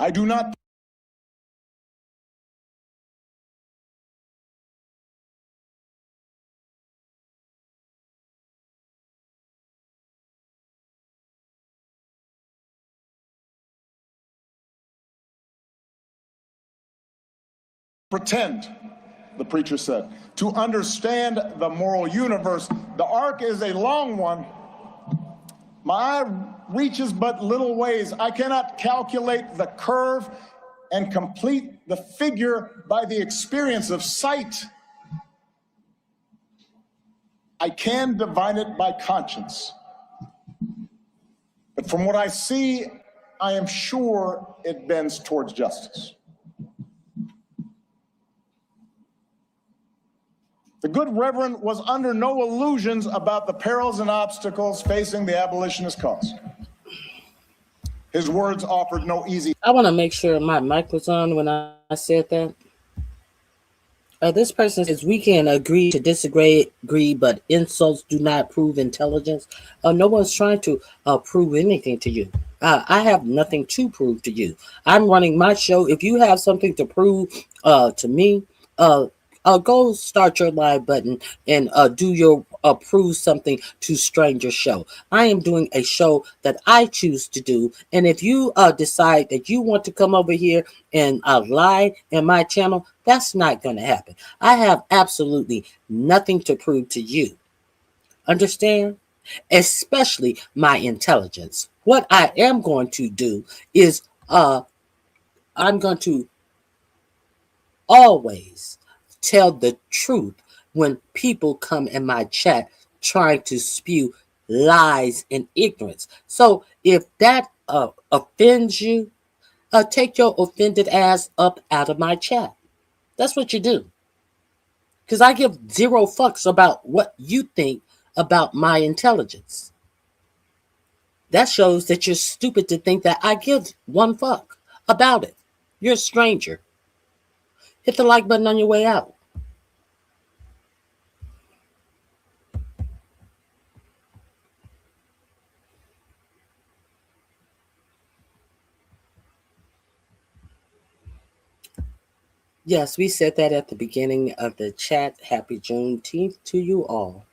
I do not pretend, the preacher said, to understand the moral universe. The arc is a long one. My eye reaches but little ways. I cannot calculate the curve and complete the figure by the experience of sight. I can divine it by conscience. But from what I see, I am sure it bends towards justice. The good Reverend was under no illusions about the perils and obstacles facing the abolitionist cause. His words offered no easy. I want to make sure my mic was on when I said that. This person says we can agree to disagree, but insults do not prove intelligence. No one's trying to prove anything to you. I have nothing to prove to you. I'm running my show. If you have something to prove to me, go start your live button and do your approve something to stranger show. I am doing a show that I choose to do. And if you decide that you want to come over here and lie in my channel, that's not going to happen. I have absolutely nothing to prove to you. Understand? Especially my intelligence. What I am going to do is I'm going to always tell the truth when people come in my chat trying to spew lies and ignorance. So if that offends you, take your offended ass up out of my chat. That's what you do. Because I give zero fucks about what you think about my intelligence. That shows that you're stupid to think that I give one fuck about it. You're a stranger. Hit the like button on your way out. Yes, we said that at the beginning of the chat. Happy Juneteenth to you all.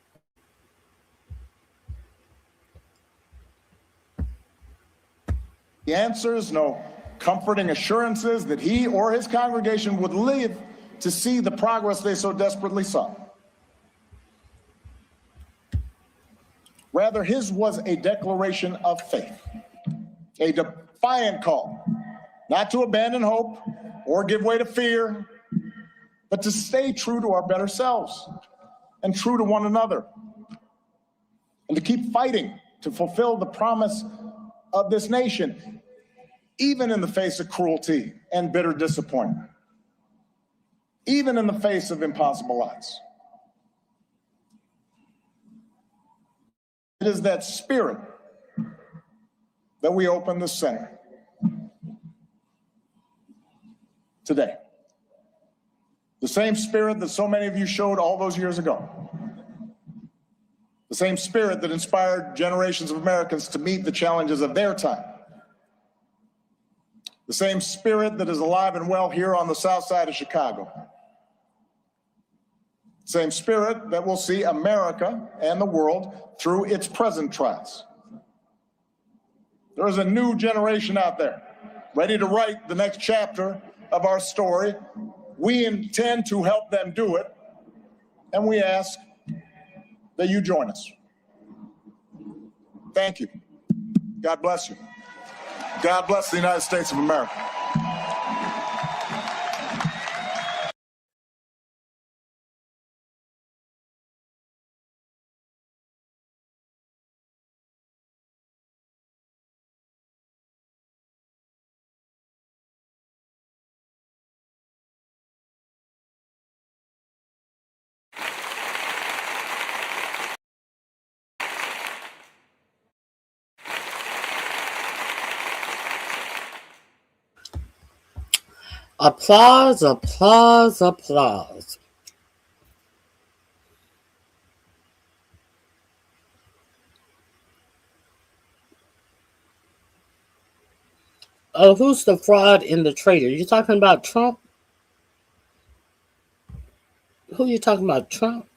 The answers, no comforting assurances that he or his congregation would live to see the progress they so desperately sought. Rather, his was a declaration of faith, a defiant call, not to abandon hope or give way to fear, but to stay true to our better selves and true to one another, and to keep fighting to fulfill the promise of this nation, even in the face of cruelty and bitter disappointment, even in the face of impossible odds. It is that spirit that we open the center today. The same spirit that so many of you showed all those years ago. The same spirit that inspired generations of Americans to meet the challenges of their time. The same spirit that is alive and well here on the south side of Chicago. Same spirit that will see America and the world through its present trials. There is a new generation out there, ready to write the next chapter of our story. We intend to help them do it, and we ask that you join us. Thank you. God bless you. God bless the United States of America. Applause, applause, applause. Who's the fraud and the traitor? You talking about Trump? Who you talking about, Trump?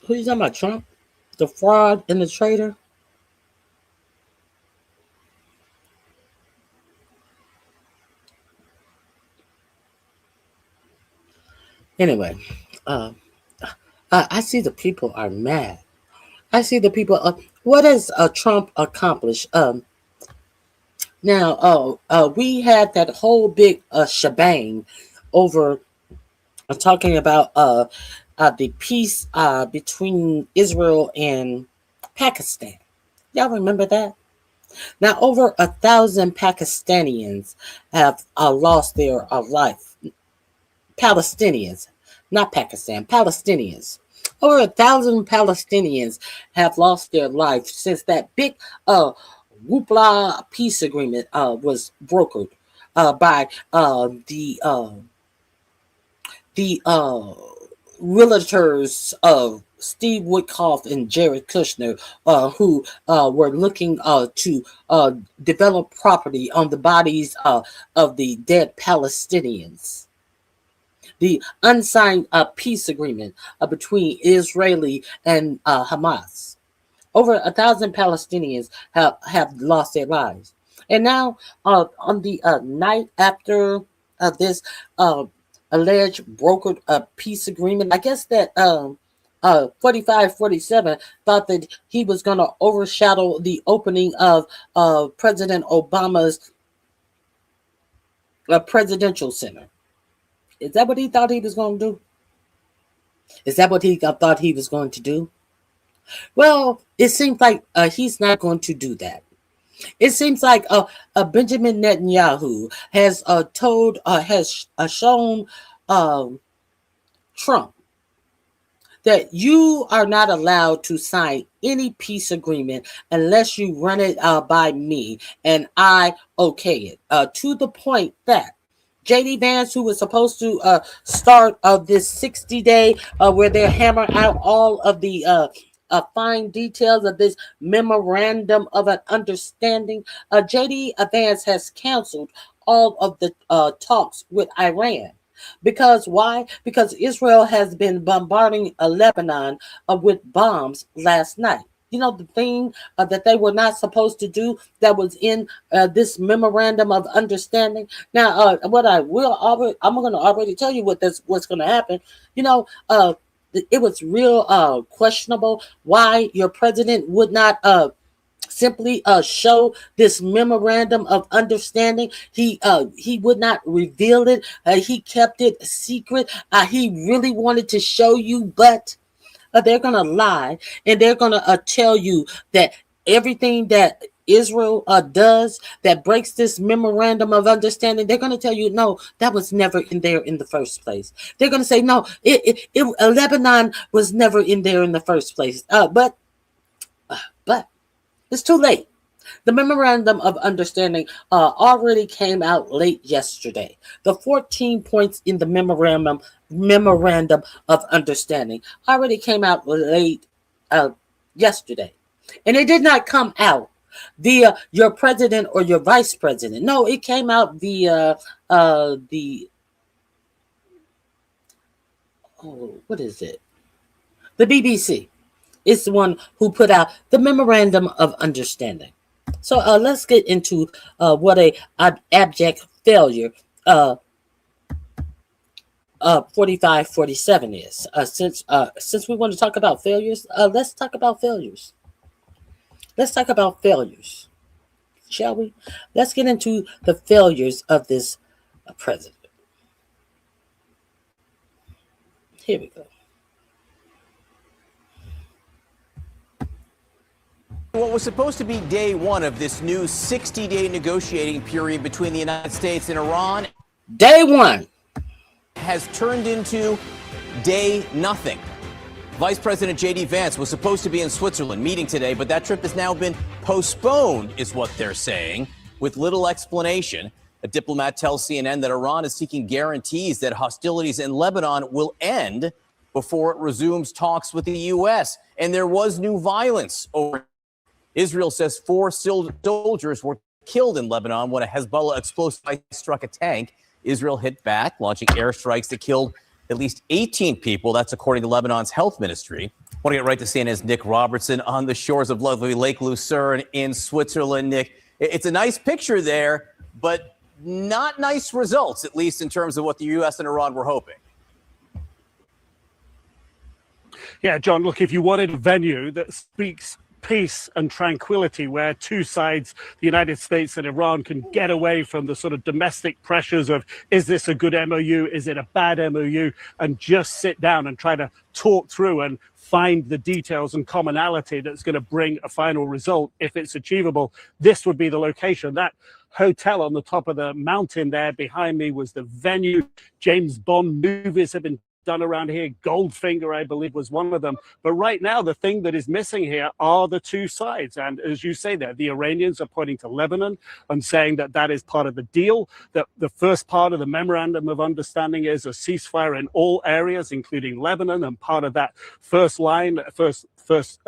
Who you talking about, Trump? The fraud and the traitor? Anyway, I see the people are mad. I see the people. What has Trump accomplished? Now, we had that whole big shebang over talking about the peace between Israel and Pakistan. Y'all remember that? Now, over 1,000 Pakistanians have lost their life. Palestinians, not Pakistan, Palestinians. Over 1,000 Palestinians have lost their life since that big Whoopla peace agreement was brokered by the realtors of Steve Witkoff and Jared Kushner, who were looking to develop property on the bodies of the dead Palestinians. The unsigned peace agreement between Israeli and Hamas. Over 1,000 Palestinians have lost their lives. And now, on the night after this alleged brokered peace agreement, I guess that 4547 thought that he was going to overshadow the opening of President Obama's presidential center. Is that what he thought he was going to do? Is that what he thought he was going to do? Well, it seems like he's not going to do that. It seems like Benjamin Netanyahu has shown Trump that you are not allowed to sign any peace agreement unless you run it by me and I okay it. To the point that JD Vance, who was supposed to start this 60-day where they hammer out all of the fine details of this memorandum of an understanding, JD Vance has canceled all of the talks with Iran. Because why? Because Israel has been bombarding Lebanon with bombs last night. You know, the thing that they were not supposed to do that was in this memorandum of understanding. Now, I'm going to already tell you what's going to happen. You know, it was real questionable why your president would not simply show this memorandum of understanding. He would not reveal it. He kept it secret. He really wanted to show you, but they're going to lie, and they're going to tell you that everything that Israel does that breaks this memorandum of understanding, they're going to tell you, no, that was never in there in the first place. They're going to say, no, Lebanon was never in there in the first place. But it's too late. The memorandum of understanding already came out late yesterday. The 14 points in the memorandum of understanding already came out late yesterday. And it did not come out via your president or your vice president. No, it came out via the BBC. It's the one who put out the memorandum of understanding. So let's get into what a abject failure 4547 is. Since we want to talk about failures, let's talk about failures. Let's talk about failures, shall we? Let's get into the failures of this president. Here we go. What was supposed to be day one of this new 60-day negotiating period between the United States and Iran, day one, has turned into day nothing. Vice President JD Vance was supposed to be in Switzerland meeting today, but that trip has now been postponed, is what they're saying, with little explanation. A diplomat tells CNN that Iran is seeking guarantees that hostilities in Lebanon will end before it resumes talks with the U.S. And there was new violence over. Israel says 4 soldiers were killed in Lebanon when a Hezbollah explosive struck a tank. Israel hit back, launching airstrikes that killed at least 18 people. That's according to Lebanon's health ministry. I want to get right to CNN's Nick Robertson on the shores of lovely Lake Lucerne in Switzerland. Nick, it's a nice picture there, but not nice results, at least in terms of what the U.S. and Iran were hoping. Yeah, John, look, if you wanted a venue that speaks peace and tranquility, where two sides, the United States and Iran, can get away from the sort of domestic pressures of, is this a good MOU, is it a bad MOU, and just sit down and try to talk through and find the details and commonality that's going to bring a final result if it's achievable, this would be the location. That hotel on the top of the mountain there behind me was the venue. James Bond movies have been done around here. Goldfinger, I believe, was one of them. But right now, the thing that is missing here are the two sides. And as you say there, the Iranians are pointing to Lebanon and saying that that is part of the deal, that the first part of the memorandum of understanding is a ceasefire in all areas, including Lebanon. And part of that first line, first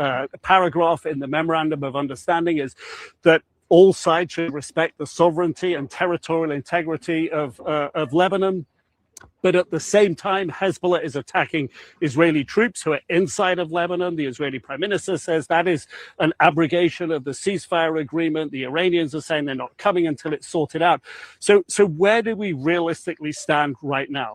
paragraph in the memorandum of understanding is that all sides should respect the sovereignty and territorial integrity of Lebanon. But at the same time, Hezbollah is attacking Israeli troops who are inside of Lebanon. The Israeli prime minister says that is an abrogation of the ceasefire agreement. The Iranians are saying they're not coming until it's sorted out. So where do we realistically stand right now?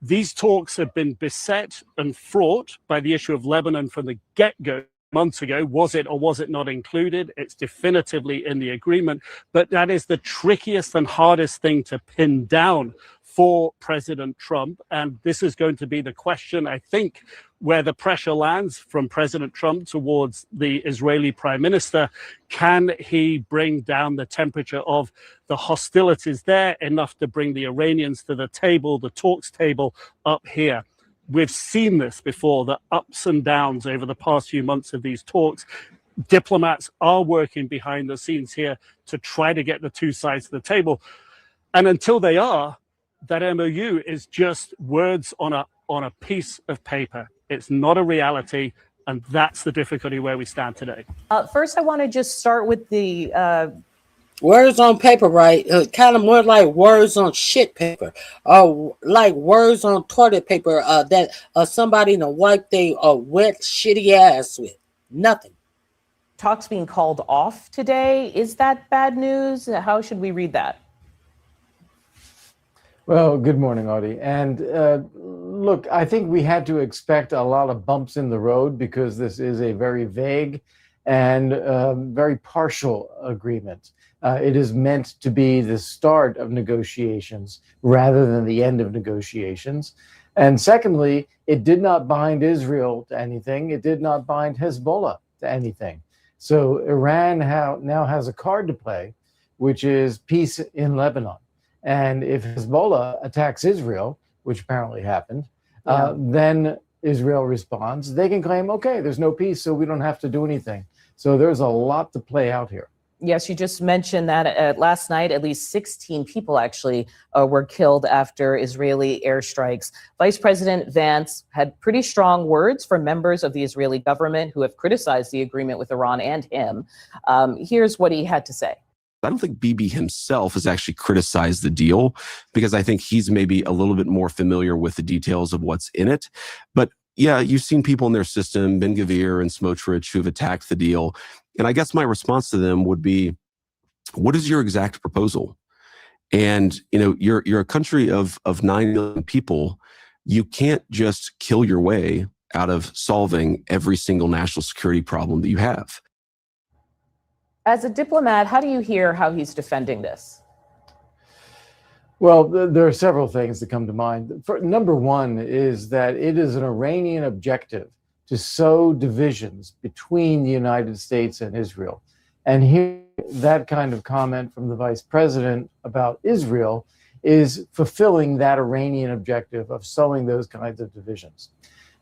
These talks have been beset and fraught by the issue of Lebanon from the get-go. Months ago, was it or was it not included? It's definitively in the agreement, but that is the trickiest and hardest thing to pin down for President Trump. And this is going to be the question, I think, where the pressure lands from President Trump towards the Israeli prime minister. Can he bring down the temperature of the hostilities there enough to bring the Iranians to the table, the talks table up here? We've seen this before, the ups and downs over the past few months of these talks. Diplomats are working behind the scenes here to try to get the two sides to the table. And until they are, that MOU is just words on a piece of paper. It's not a reality, and that's the difficulty where we stand today. First, I want to just start with the words on paper, right? Kind of more like words on shit paper, like words on toilet paper that somebody to wipe their wet, shitty ass with. Nothing. Talks being called off today. Is that bad news? How should we read that? Well, good morning, Audie. And look, I think we had to expect a lot of bumps in the road because this is a very vague and very partial agreement. It is meant to be the start of negotiations rather than the end of negotiations. And secondly, it did not bind Israel to anything. It did not bind Hezbollah to anything. So Iran now has a card to play, which is peace in Lebanon. And if Hezbollah attacks Israel, which apparently happened, then Israel responds. They can claim, okay, there's no peace, so we don't have to do anything. So there's a lot to play out here. Yes, you just mentioned that last night, at least 16 people actually were killed after Israeli airstrikes. Vice President Vance had pretty strong words for members of the Israeli government who have criticized the agreement with Iran and him. Here's what he had to say. I don't think Bibi himself has actually criticized the deal because I think he's maybe a little bit more familiar with the details of what's in it. But yeah, you've seen people in their system, Ben-Gvir and Smotrich, who've attacked the deal. And I guess my response to them would be, what is your exact proposal? And, you know, you're a country of 9 million people. You can't just kill your way out of solving every single national security problem that you have. As a diplomat, how do you hear how he's defending this? Well, there are several things that come to mind. Number one is that it is an Iranian objective to sow divisions between the United States and Israel. And here, that kind of comment from the vice president about Israel is fulfilling that Iranian objective of sowing those kinds of divisions.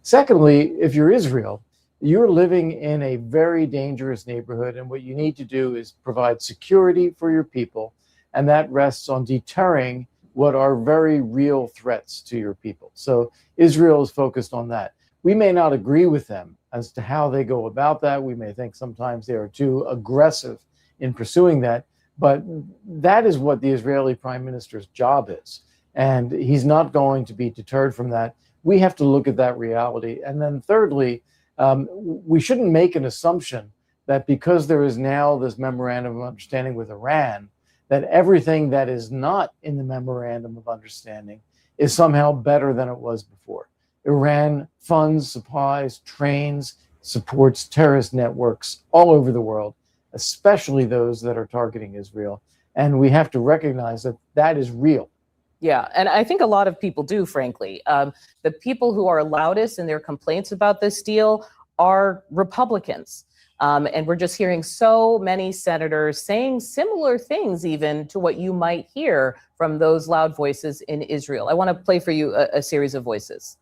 Secondly, if you're Israel, you're living in a very dangerous neighborhood, and what you need to do is provide security for your people, and that rests on deterring what are very real threats to your people. So Israel is focused on that. We may not agree with them as to how they go about that. We may think sometimes they are too aggressive in pursuing that, but that is what the Israeli prime minister's job is. And he's not going to be deterred from that. We have to look at that reality. And then thirdly, we shouldn't make an assumption that because there is now this memorandum of understanding with Iran, that everything that is not in the memorandum of understanding is somehow better than it was before. Iran funds, supplies, trains, supports terrorist networks all over the world, especially those that are targeting Israel. And we have to recognize that that is real. Yeah, and I think a lot of people do, frankly. The people who are loudest in their complaints about this deal are Republicans. And we're just hearing so many senators saying similar things even to what you might hear from those loud voices in Israel. I want to play for you a series of voices.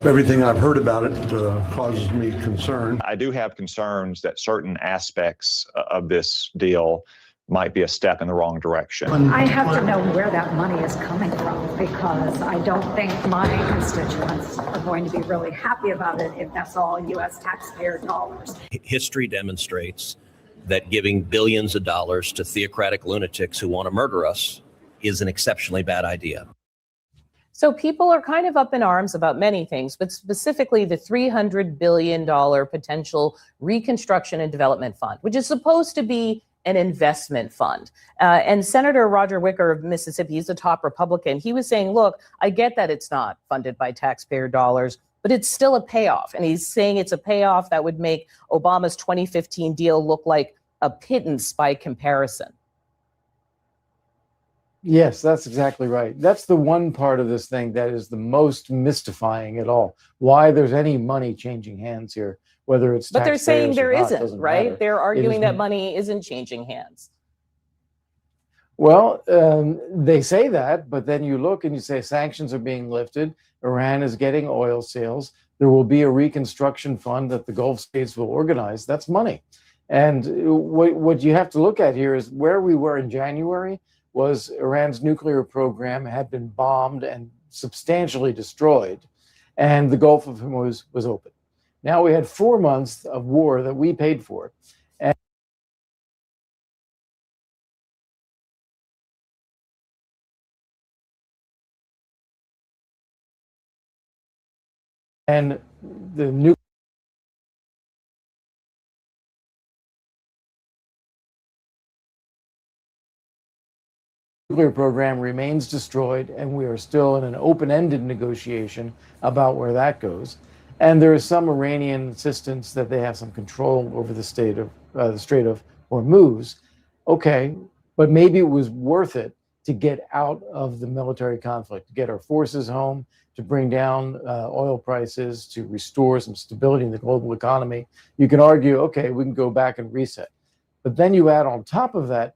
Everything I've heard about it causes me concern. I do have concerns that certain aspects of this deal might be a step in the wrong direction. I have to know where that money is coming from, because I don't think my constituents are going to be really happy about it if that's all U.S. taxpayer dollars. History demonstrates that giving billions of dollars to theocratic lunatics who want to murder us is an exceptionally bad idea. So people are kind of up in arms about many things, but specifically the $300 billion potential Reconstruction and Development Fund, which is supposed to be an investment fund. And Senator Roger Wicker of Mississippi, he's a top Republican. He was saying, look, I get that it's not funded by taxpayer dollars, but it's still a payoff. And he's saying it's a payoff that would make Obama's 2015 deal look like a pittance by comparison. Yes, that's exactly right. That's the one part of this thing that is the most mystifying at all. Why there's any money changing hands here, whether it's but they're saying there not, isn't, right? matter. They're arguing that money isn't changing hands. Well, they say that, but then you look and you say sanctions are being lifted. Iran is getting oil sales. There will be a reconstruction fund that the Gulf states will organize. That's money. And what you have to look at here is where we were in January was Iran's nuclear program had been bombed and substantially destroyed, and the Gulf of Hormuz was open. Now we had 4 months of war that we paid for. And the nuclear program remains destroyed, and we are still in an open-ended negotiation about where that goes. And there is some Iranian insistence that they have some control over the Strait of Hormuz. Okay, but maybe it was worth it to get out of the military conflict, to get our forces home, to bring down oil prices, to restore some stability in the global economy. You can argue, okay, we can go back and reset. But then you add on top of that,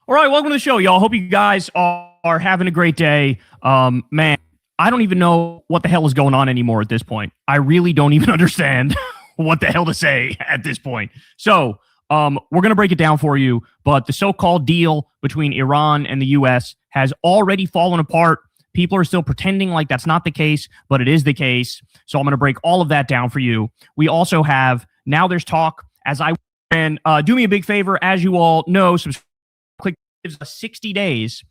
All right, welcome to the show, y'all. Hope you guys are are having a great day. Man, I don't even know what the hell is going on anymore at this point. I really don't even understand what the hell to say at this point. So we're going to break it down for you, but the so-called deal between Iran and the U.S. has already fallen apart. People are still pretending like that's not the case, but it is the case. So I'm going to break all of that down for you. We also have, now there's talk, and do me a big favor, as you all know, click 60 days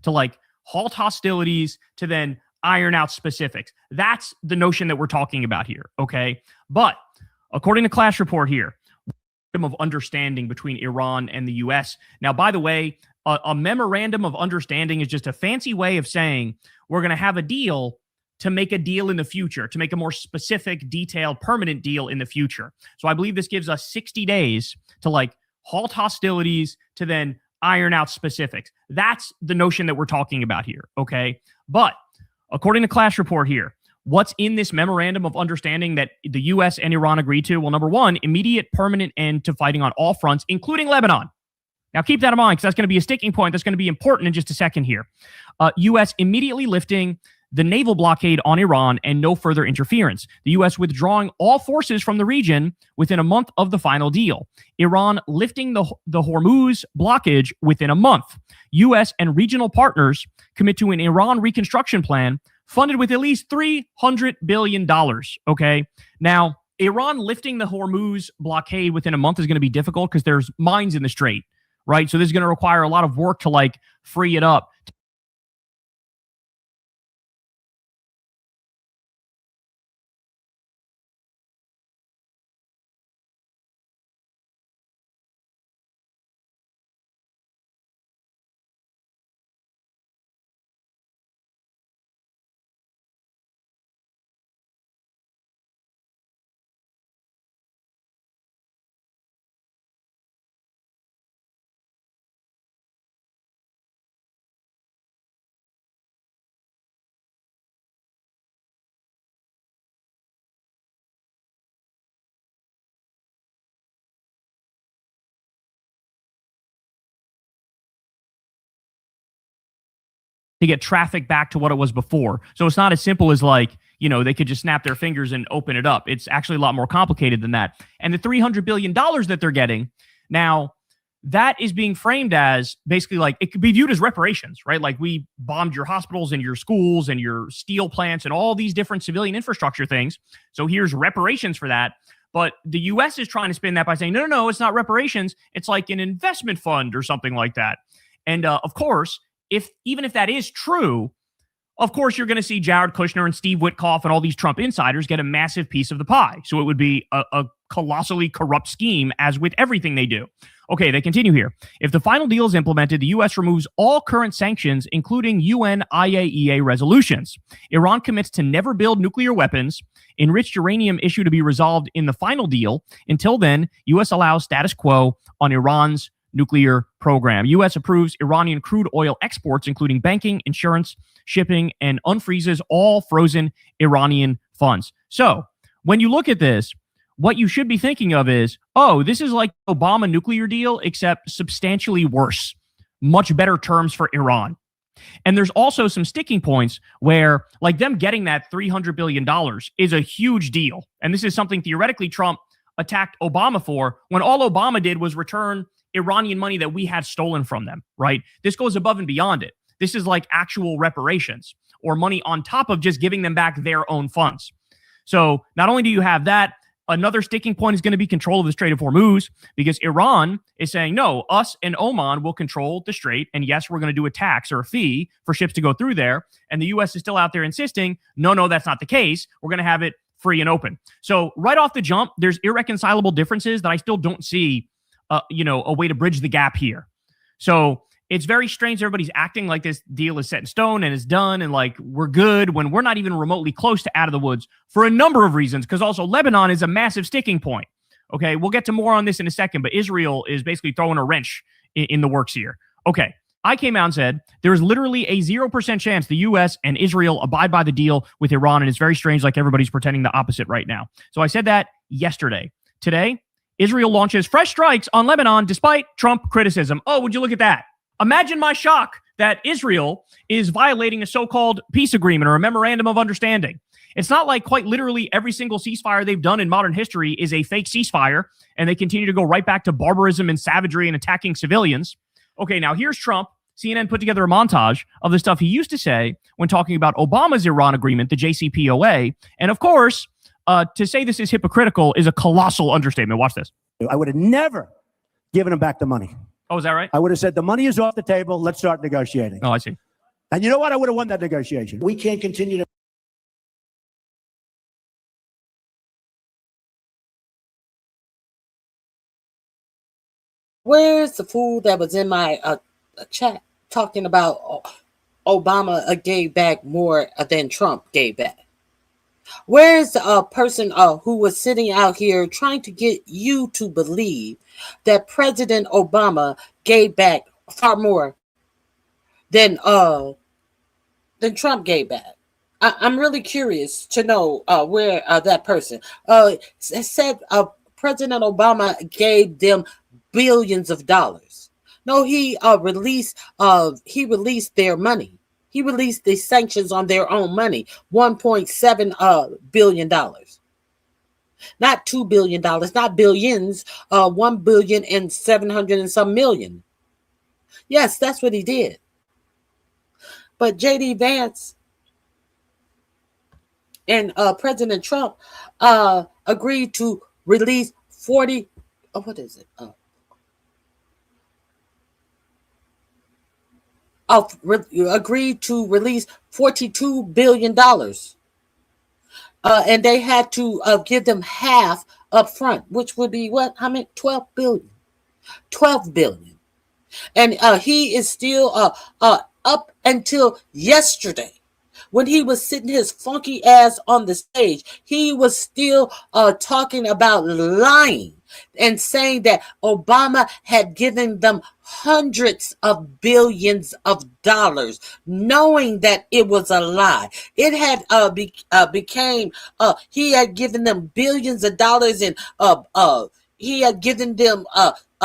to like halt hostilities to then iron out specifics. That's the notion that we're talking about here, okay? But according to Clash Report here, of understanding between Iran and the U.S. Now, by the way, a memorandum of understanding is just a fancy way of saying we're going to have a deal to make a deal in the future, to make a more specific, detailed, permanent deal in the future. So I believe this gives us 60 days to like halt hostilities to then iron out specifics. That's the notion that we're talking about here, okay? But according to Clash Report here, what's in this memorandum of understanding that the U.S. and Iran agreed to? Well, number one, immediate permanent end to fighting on all fronts, including Lebanon. Now, keep that in mind because that's going to be a sticking point that's going to be important in just a second here. U.S. immediately lifting the naval blockade on Iran and no further interference. The U.S. withdrawing all forces from the region within a month of the final deal. Iran lifting the Hormuz blockage within a month. U.S. and regional partners commit to an Iran reconstruction plan funded with at least $300 billion, okay? Now, Iran lifting the Hormuz blockade within a month is going to be difficult because there's mines in the strait, right? So this is going to require a lot of work to like free it up. To get traffic back to what it was before. So it's not as simple as like, you know, they could just snap their fingers and open it up. It's actually a lot more complicated than that. And the $300 billion that they're getting, now that is being framed as basically like, it could be viewed as reparations, right? Like we bombed your hospitals and your schools and your steel plants and all these different civilian infrastructure things. So here's reparations for that. But the U.S. is trying to spin that by saying, no, it's not reparations. It's like an investment fund or something like that. And of course, even if that is true, of course, you're going to see Jared Kushner and Steve Witkoff and all these Trump insiders get a massive piece of the pie. So it would be a colossally corrupt scheme, as with everything they do. Okay, they continue here. If the final deal is implemented, the U.S. removes all current sanctions, including UN IAEA resolutions. Iran commits to never build nuclear weapons. Enriched uranium issue to be resolved in the final deal. Until then, U.S. allows status quo on Iran's nuclear program. U.S. approves Iranian crude oil exports, including banking, insurance, shipping, and unfreezes all frozen Iranian funds. So when you look at this, what you should be thinking of is, oh, this is like the Obama nuclear deal, except substantially worse. Much better terms for Iran. And there's also some sticking points where, like them getting that $300 billion is a huge deal. And this is something theoretically Trump attacked Obama for, when all Obama did was return Iranian money that we had stolen from them, right? This goes above and beyond it. This is like actual reparations or money on top of just giving them back their own funds. So not only do you have that, another sticking point is going to be control of the Strait of Hormuz, because Iran is saying, no, us and Oman will control the strait. And yes, we're going to do a tax or a fee for ships to go through there. And the U.S. is still out there insisting, no, that's not the case. We're going to have it free and open. So right off the jump, there's irreconcilable differences that I still don't see a way to bridge the gap here. So it's very strange. Everybody's acting like this deal is set in stone and is done and like we're good when we're not even remotely close to out of the woods for a number of reasons, because also Lebanon is a massive sticking point. Okay, we'll get to more on this in a second, but Israel is basically throwing a wrench in the works here. Okay. I came out and said there is literally a 0% chance the U.S. and Israel abide by the deal with Iran, and it's very strange, like everybody's pretending the opposite right now. So I said that yesterday. Today, Israel launches fresh strikes on Lebanon despite Trump criticism. Oh, would you look at that? Imagine my shock that Israel is violating a so-called peace agreement or a memorandum of understanding. It's not like quite literally every single ceasefire they've done in modern history is a fake ceasefire, and they continue to go right back to barbarism and savagery and attacking civilians. Okay, now here's Trump. CNN put together a montage of the stuff he used to say when talking about Obama's Iran agreement, the JCPOA. And of course, to say this is hypocritical is a colossal understatement. Watch this. I would have never given him back the money. Oh, is that right? I would have said, the money is off the table. Let's start negotiating. Oh, I see. And you know what? I would have won that negotiation. We can't continue to. Where's the fool that was in my chat talking about Obama gave back more than Trump gave back? Where's the person who was sitting out here trying to get you to believe that President Obama gave back far more than Trump gave back? I'm really curious to know where that person said President Obama gave them billions of dollars. No, he released their money. He released the sanctions on their own money, $1.7 billion. Not $2 billion, not billions, 1 billion and 700 and some million. Yes, that's what he did. But JD Vance and President Trump agreed to release agreed to release $42 billion. And they had to give them half up front, which would be what? How many? 12 billion. 12 billion. And he is still up until yesterday, when he was sitting his funky ass on the stage, he was still talking about lying and saying that Obama had given them hundreds of billions of dollars, knowing that it was a lie. It had became he had given them billions of dollars, and he had given them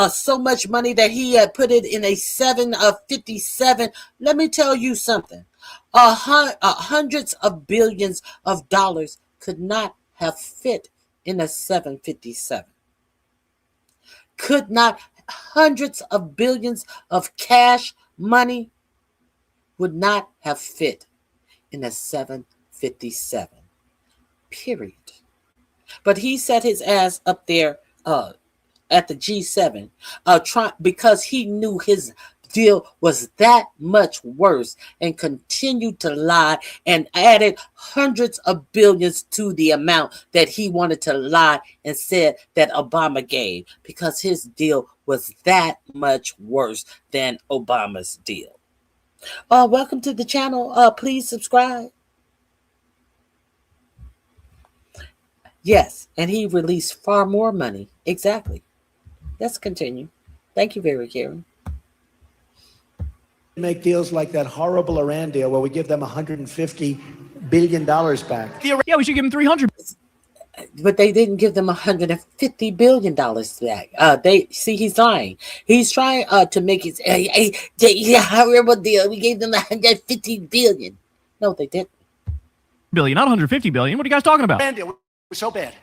so much money that he had put it in a 757. Let me tell you something. Hundreds of billions of dollars could not have fit in a 757. Could not. Hundreds of billions of cash money would not have fit in a 757. Period. But he set his ass up there at the G7 because he knew his deal was that much worse, and continued to lie and added hundreds of billions to the amount that he wanted to lie and said that Obama gave, because his deal was that much worse than Obama's deal. Welcome to the channel. Please subscribe. Yes, and he released far more money. Exactly. Let's continue. Thank you, very caring. Make deals like that horrible Iran deal where we give them $150 billion back. Yeah, we should give them 300. But they didn't give them $150 billion back. They see, he's lying. He's trying to make it a horrible deal. We gave them $150 billion. No, they didn't. Billion, not $150 billion. What are you guys talking about? Iran deal was so bad.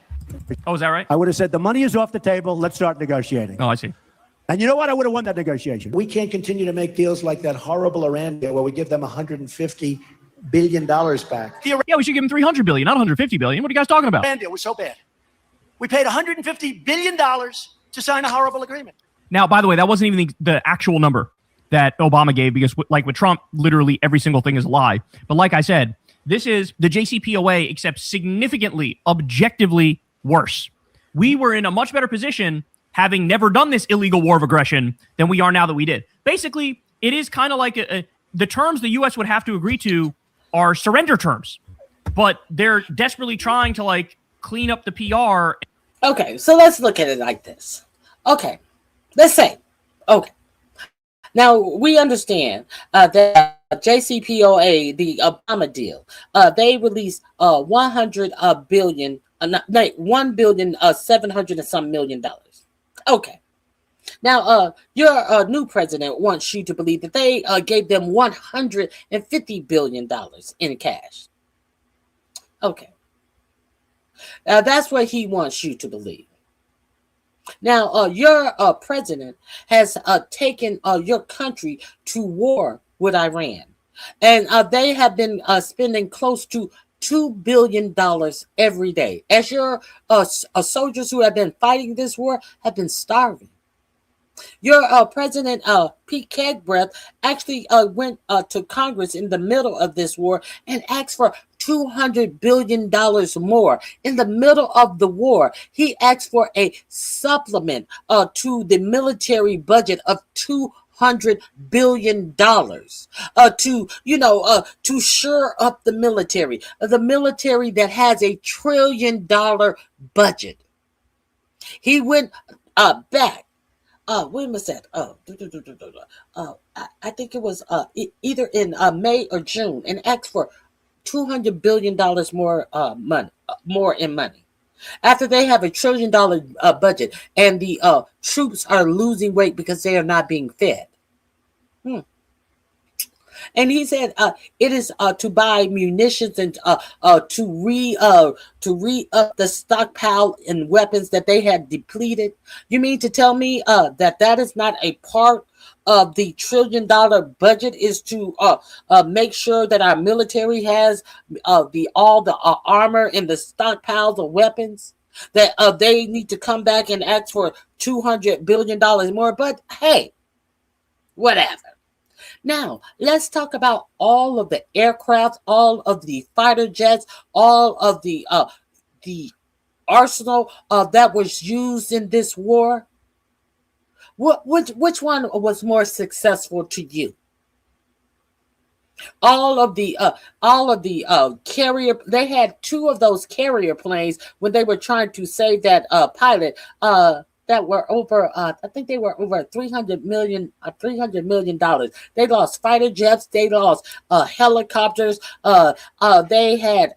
Oh, is that right? I would have said, the money is off the table. Let's start negotiating. Oh, I see. And you know what? I would have won that negotiation. We can't continue to make deals like that horrible Iran deal where we give them $150 billion back. Yeah, we should give them 300 billion, not 150 billion. What are you guys talking about? The Iran deal was so bad. We paid $150 billion to sign a horrible agreement. Now, by the way, that wasn't even the actual number that Obama gave, because like with Trump, literally every single thing is a lie. But like I said, this is the JCPOA, except significantly, objectively worse. We were in a much better position having never done this illegal war of aggression than we are now that we did. Basically, it is kind of like the terms the U.S. would have to agree to are surrender terms, but they're desperately trying to like clean up the PR. Okay, so let's look at it like this. Okay, let's say, okay, Now we understand that JCPOA, the Obama deal, they released 100 billion, no, 1 billion 700 and some $1,000,000. Okay. Now, your new president wants you to believe that they gave them $150 billion in cash. Okay. That's what he wants you to believe. Now, your president has taken your country to war with Iran, and they have been spending close to $2 billion every day. As your soldiers who have been fighting this war have been starving. Your President Pete Kegbreath actually went to Congress in the middle of this war and asked for $200 billion more. In the middle of the war, he asked for a supplement to the military budget of $200 billion to shore up the military that has $1 trillion budget. He went back. When was that? I think it was either in May or June, and asked for $200 billion more in money. After they have $1 trillion budget, and the troops are losing weight because they are not being fed. And he said it is to buy munitions and to re-up the stockpile and weapons that they had depleted. You mean to tell me that is not a part of the $1 trillion budget, is to make sure that our military has all the armor and the stockpiles of weapons? That they need to come back and ask for $200 billion more. But hey, whatever. Now, let's talk about all of the aircraft, all of the fighter jets, all of the arsenal that was used in this war. Which one was more successful to you? All of the carrier. They had 2 of those carrier planes when they were trying to save that pilot. That were over, I think they were over $300 million. They lost fighter jets. They lost helicopters. They had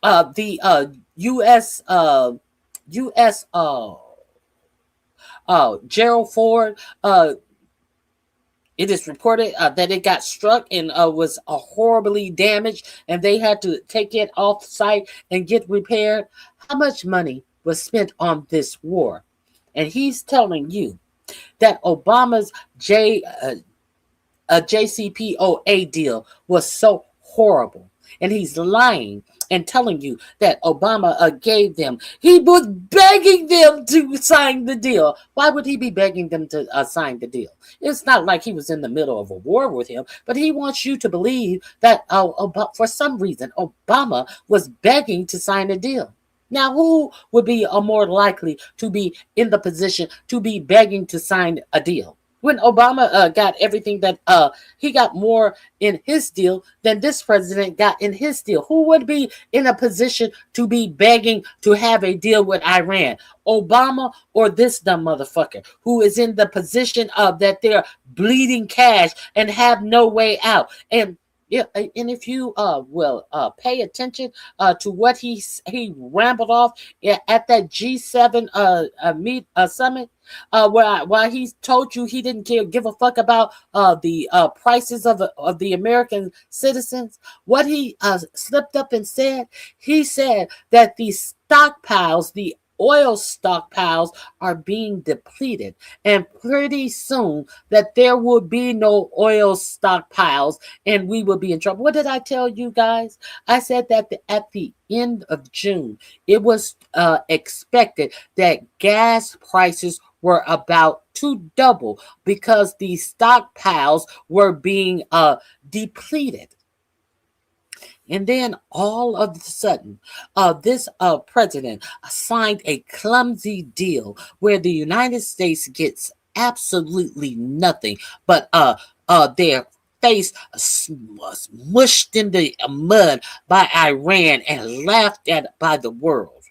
the U.S. Gerald Ford. It is reported that it got struck and was horribly damaged, and they had to take it off site and get repaired. How much money was spent on this war? And he's telling you that Obama's JCPOA deal was so horrible. And he's lying and telling you that Obama gave them. He was begging them to sign the deal. Why would he be begging them to sign the deal? It's not like he was in the middle of a war with him, but he wants you to believe that for some reason Obama was begging to sign a deal. Now, who would be more likely to be in the position to be begging to sign a deal? When Obama got everything that he got more in his deal than this president got in his deal. Who would be in a position to be begging to have a deal with Iran? Obama or this dumb motherfucker who is in the position of that they're bleeding cash and have no way out? And if you will pay attention to what he rambled off at that G7 summit, while he told you he didn't give a fuck about the prices of the American citizens, what he slipped up and said, he said that the stockpiles, the oil stockpiles are being depleted, and pretty soon that there will be no oil stockpiles and we will be in trouble. What did I tell you guys? I said that at the end of June, it was expected that gas prices were about to double because the stockpiles were being depleted. And then all of a sudden, this president signed a clumsy deal where the United States gets absolutely nothing but their face was mushed in the mud by Iran and laughed at by the world.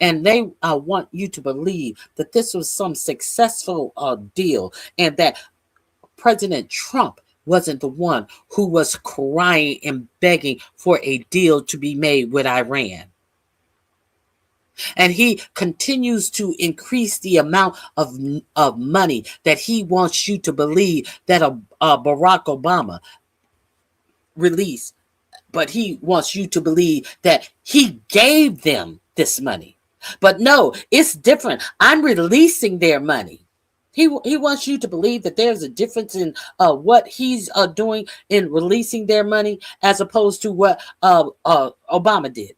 And they want you to believe that this was some successful deal, and that President Trump wasn't the one who was crying and begging for a deal to be made with Iran. And he continues to increase the amount of money that he wants you to believe that Barack Obama released. But he wants you to believe that he gave them this money. But no, it's different. I'm releasing their money. He wants you to believe that there's a difference in what he's doing in releasing their money as opposed to what Obama did.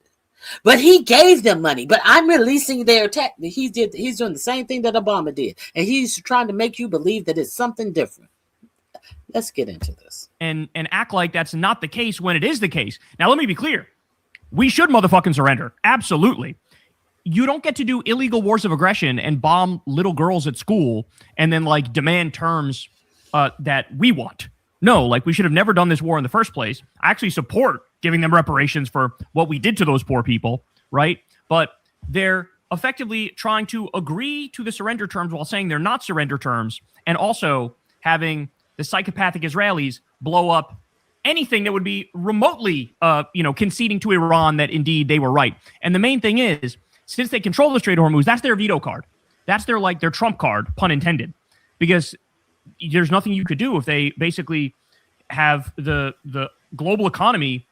But he gave them money. But I'm releasing their tax. He's doing the same thing that Obama did, and he's trying to make you believe that it's something different. Let's get into this and act like that's not the case when it is the case. Now, let me be clear: we should motherfucking surrender. Absolutely. You don't get to do illegal wars of aggression and bomb little girls at school and then like demand terms that we want. No, like we should have never done this war in the first place. I actually support giving them reparations for what we did to those poor people, right? But they're effectively trying to agree to the surrender terms while saying they're not surrender terms, and also having the psychopathic Israelis blow up anything that would be remotely, conceding to Iran that indeed they were right. And the main thing is, since they control the Strait of Hormuz, that's their veto card. That's their trump card, pun intended, because there's nothing you could do if they basically have the global economy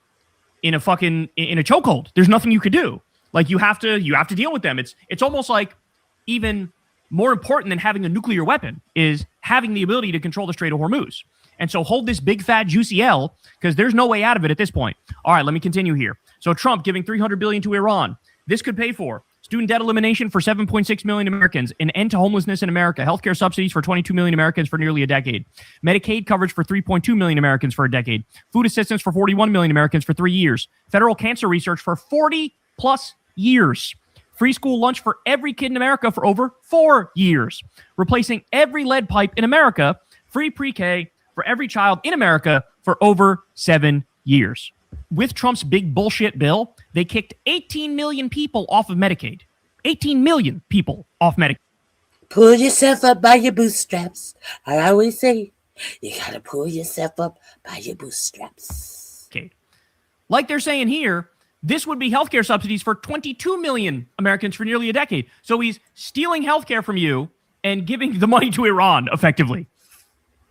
in a chokehold. There's nothing you could do. Like you have to deal with them. It's almost like even more important than having a nuclear weapon is having the ability to control the Strait of Hormuz. And so hold this big fat juicy L, because there's no way out of it at this point. All right, let me continue here. So Trump giving $300 billion to Iran. This could pay for student debt elimination for 7.6 million Americans, an end to homelessness in America, healthcare subsidies for 22 million Americans for nearly a decade, Medicaid coverage for 3.2 million Americans for a decade, food assistance for 41 million Americans for 3 years, federal cancer research for 40 plus years, free school lunch for every kid in America for over 4 years, replacing every lead pipe in America, free pre-K for every child in America for over 7 years. With Trump's big bullshit bill, they kicked 18 million people off of Medicaid. 18 million people off Medicaid. Pull yourself up by your bootstraps. I always say, you got to pull yourself up by your bootstraps. Okay. Like they're saying here, this would be healthcare subsidies for 22 million Americans for nearly a decade. So he's stealing healthcare from you and giving the money to Iran, effectively.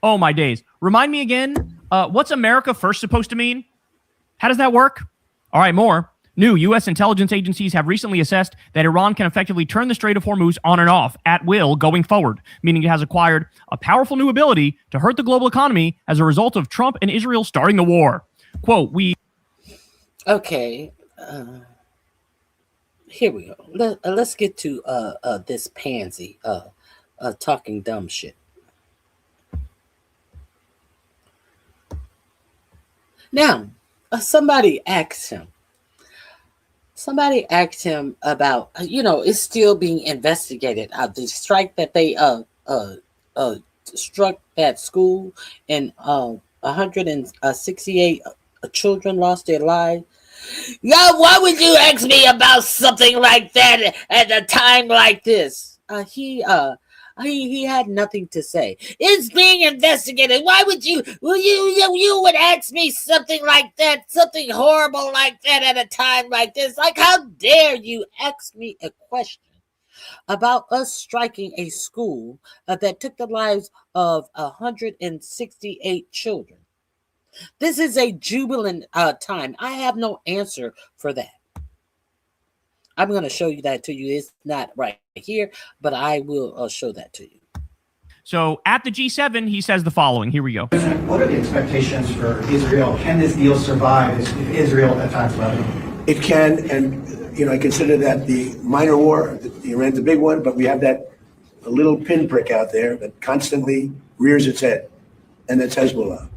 Oh, my days. Remind me again, what's America first supposed to mean? How does that work? All right, more. New U.S. intelligence agencies have recently assessed that Iran can effectively turn the Strait of Hormuz on and off at will going forward, meaning it has acquired a powerful new ability to hurt the global economy as a result of Trump and Israel starting the war. Quote, Okay. Here we go. Let's get to this pansy talking dumb shit. Now, somebody asked him about, it's still being investigated. The strike that they struck that school, and 168 children lost their lives. Yeah, why would you ask me about something like that at a time like this? He had nothing to say. It's being investigated. Why would you would ask me something like that, something horrible like that at a time like this? Like, how dare you ask me a question about us striking a school that took the lives of 168 children? This is a jubilant time. I have no answer for that. I'm going to show you that to you. It's not right here, but I will show that to you. So at the G7, he says the following. Here we go. What are the expectations for Israel? Can this deal survive if Israel attacks Lebanon? It can, and I consider that the minor war. Iran's a big one, but we have that little pinprick out there that constantly rears its head, and that's Hezbollah.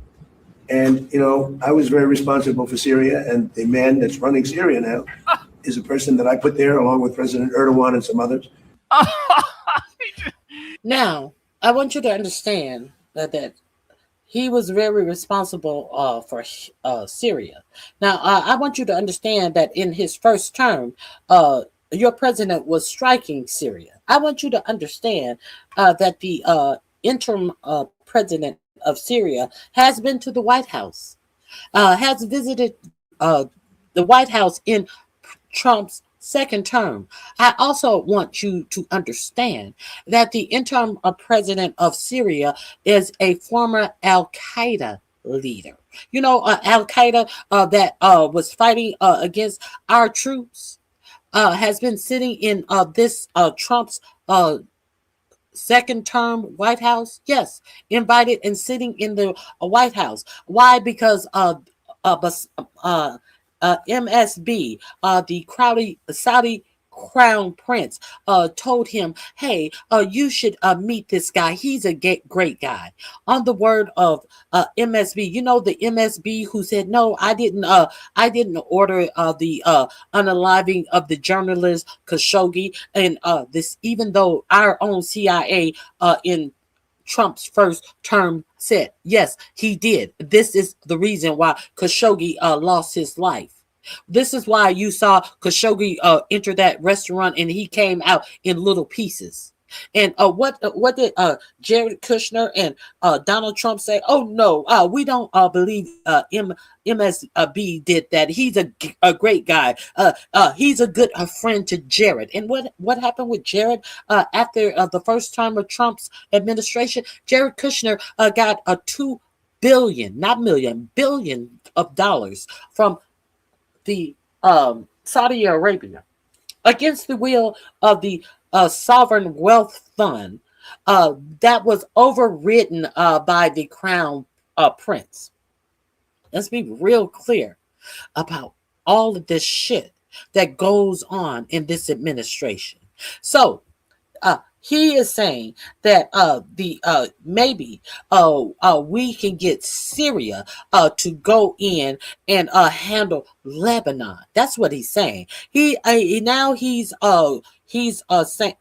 And I was very responsible for Syria, and the man that's running Syria now is a person that I put there along with President Erdogan and some others. Now, I want you to understand that he was very responsible for Syria. Now, I want you to understand that in his first term, your president was striking Syria. I want you to understand that the interim president of Syria has been to the White House, has visited the White House in Trump's second term. I also want you to understand that the interim president of Syria is a former Al Qaeda leader. You know, Al Qaeda that was fighting against our troops has been sitting in this Trump's second term White House. Yes, invited and sitting in the White House. Why? Because MSB, the Saudi crown prince, told him, hey, you should meet this guy. He's a great guy. On the word of MSB, you know, the MSB who said, no, I didn't order the unaliving of the journalist Khashoggi, and this, even though our own CIA in Trump's first term said, yes, he did. This is the reason why Khashoggi lost his life. This is why you saw Khashoggi enter that restaurant and he came out in little pieces. And what did Jared Kushner and Donald Trump say? Oh no, we don't believe MSB did that. He's a great guy. He's a good friend to Jared. And what happened with Jared after the first term of Trump's administration? Jared Kushner got a $2 billion, not million, billion of dollars from the Saudi Arabia against the will of the sovereign wealth fund that was overridden by the crown prince. Let's be real clear about all of this shit that goes on in this administration. So he is saying that maybe we can get Syria to go in and handle Lebanon. That's what he's saying. He's saying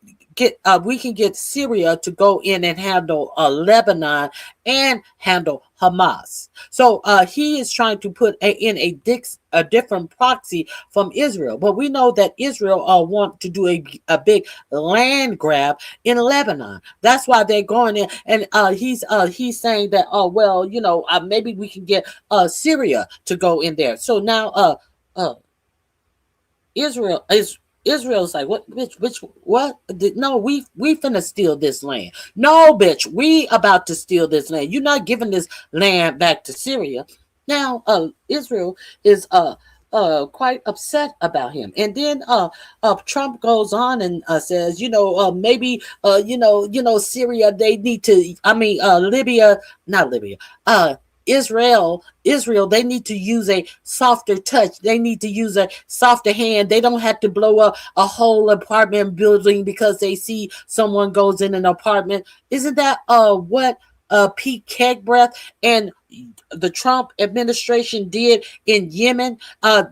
we can get Syria to go in and handle Lebanon and handle Hamas. So he is trying to put in a different proxy from Israel. But we know that Israel want to do a big land grab in Lebanon. That's why they're going in. And he's saying that, oh, well, you know, maybe we can get Syria to go in there. So now Israel's like, what, bitch, what? No, we finna steal this land. No, bitch, we about to steal this land. You're not giving this land back to Syria. Now, Israel is quite upset about him. And then Trump goes on and says, maybe, Syria, they need to, Israel, they need to use a softer touch. They need to use a softer hand. They don't have to blow up a whole apartment building because they see someone goes in an apartment. Isn't that what Pete Kegbreath and the Trump administration did in Yemen?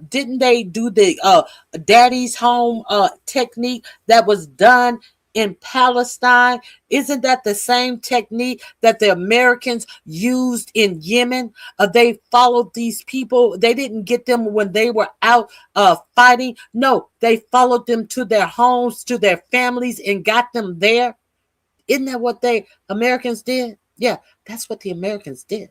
Didn't they do the daddy's home technique that was done in Palestine? Isn't that the same technique that the Americans used in Yemen? They followed these people. They didn't get them when they were out fighting. No, they followed them to their homes, to their families, and got them there. Isn't that what Americans did? Yeah, that's what the Americans did.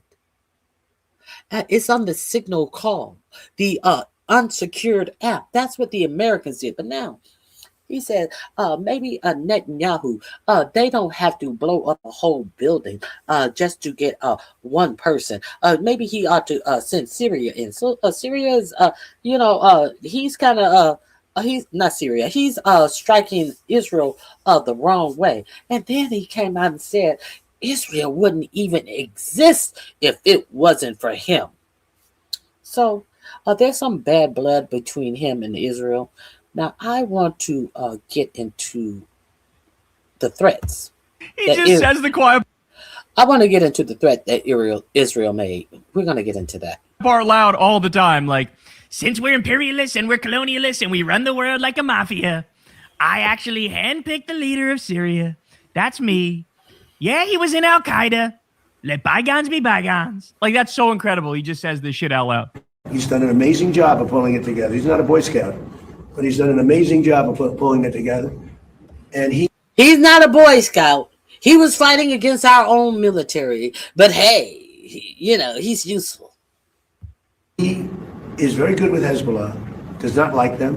It's on the Signal call, the unsecured app. That's what the Americans did. But now, he said, maybe Netanyahu, they don't have to blow up a whole building just to get one person. Maybe he ought to send Syria in. So Syria is, he's kind of, he's not Syria. He's striking Israel the wrong way. And then he came out and said, Israel wouldn't even exist if it wasn't for him. So there's some bad blood between him and Israel. Now, I want to get into the threats. He just says the quiet I want to get into the threat that Israel made. We're going to get into that part loud all the time. Like, since we're imperialists and we're colonialists and we run the world like a mafia, I actually handpicked the leader of Syria. That's me. Yeah, he was in Al Qaeda. Let bygones be bygones. Like, that's so incredible. He just says this shit out loud. He's done an amazing job of pulling it together. He's not a Boy Scout, but he's done an amazing job of pulling it together. And he's not a Boy Scout. He was fighting against our own military, but hey, he's useful. He is very good with Hezbollah, does not like them.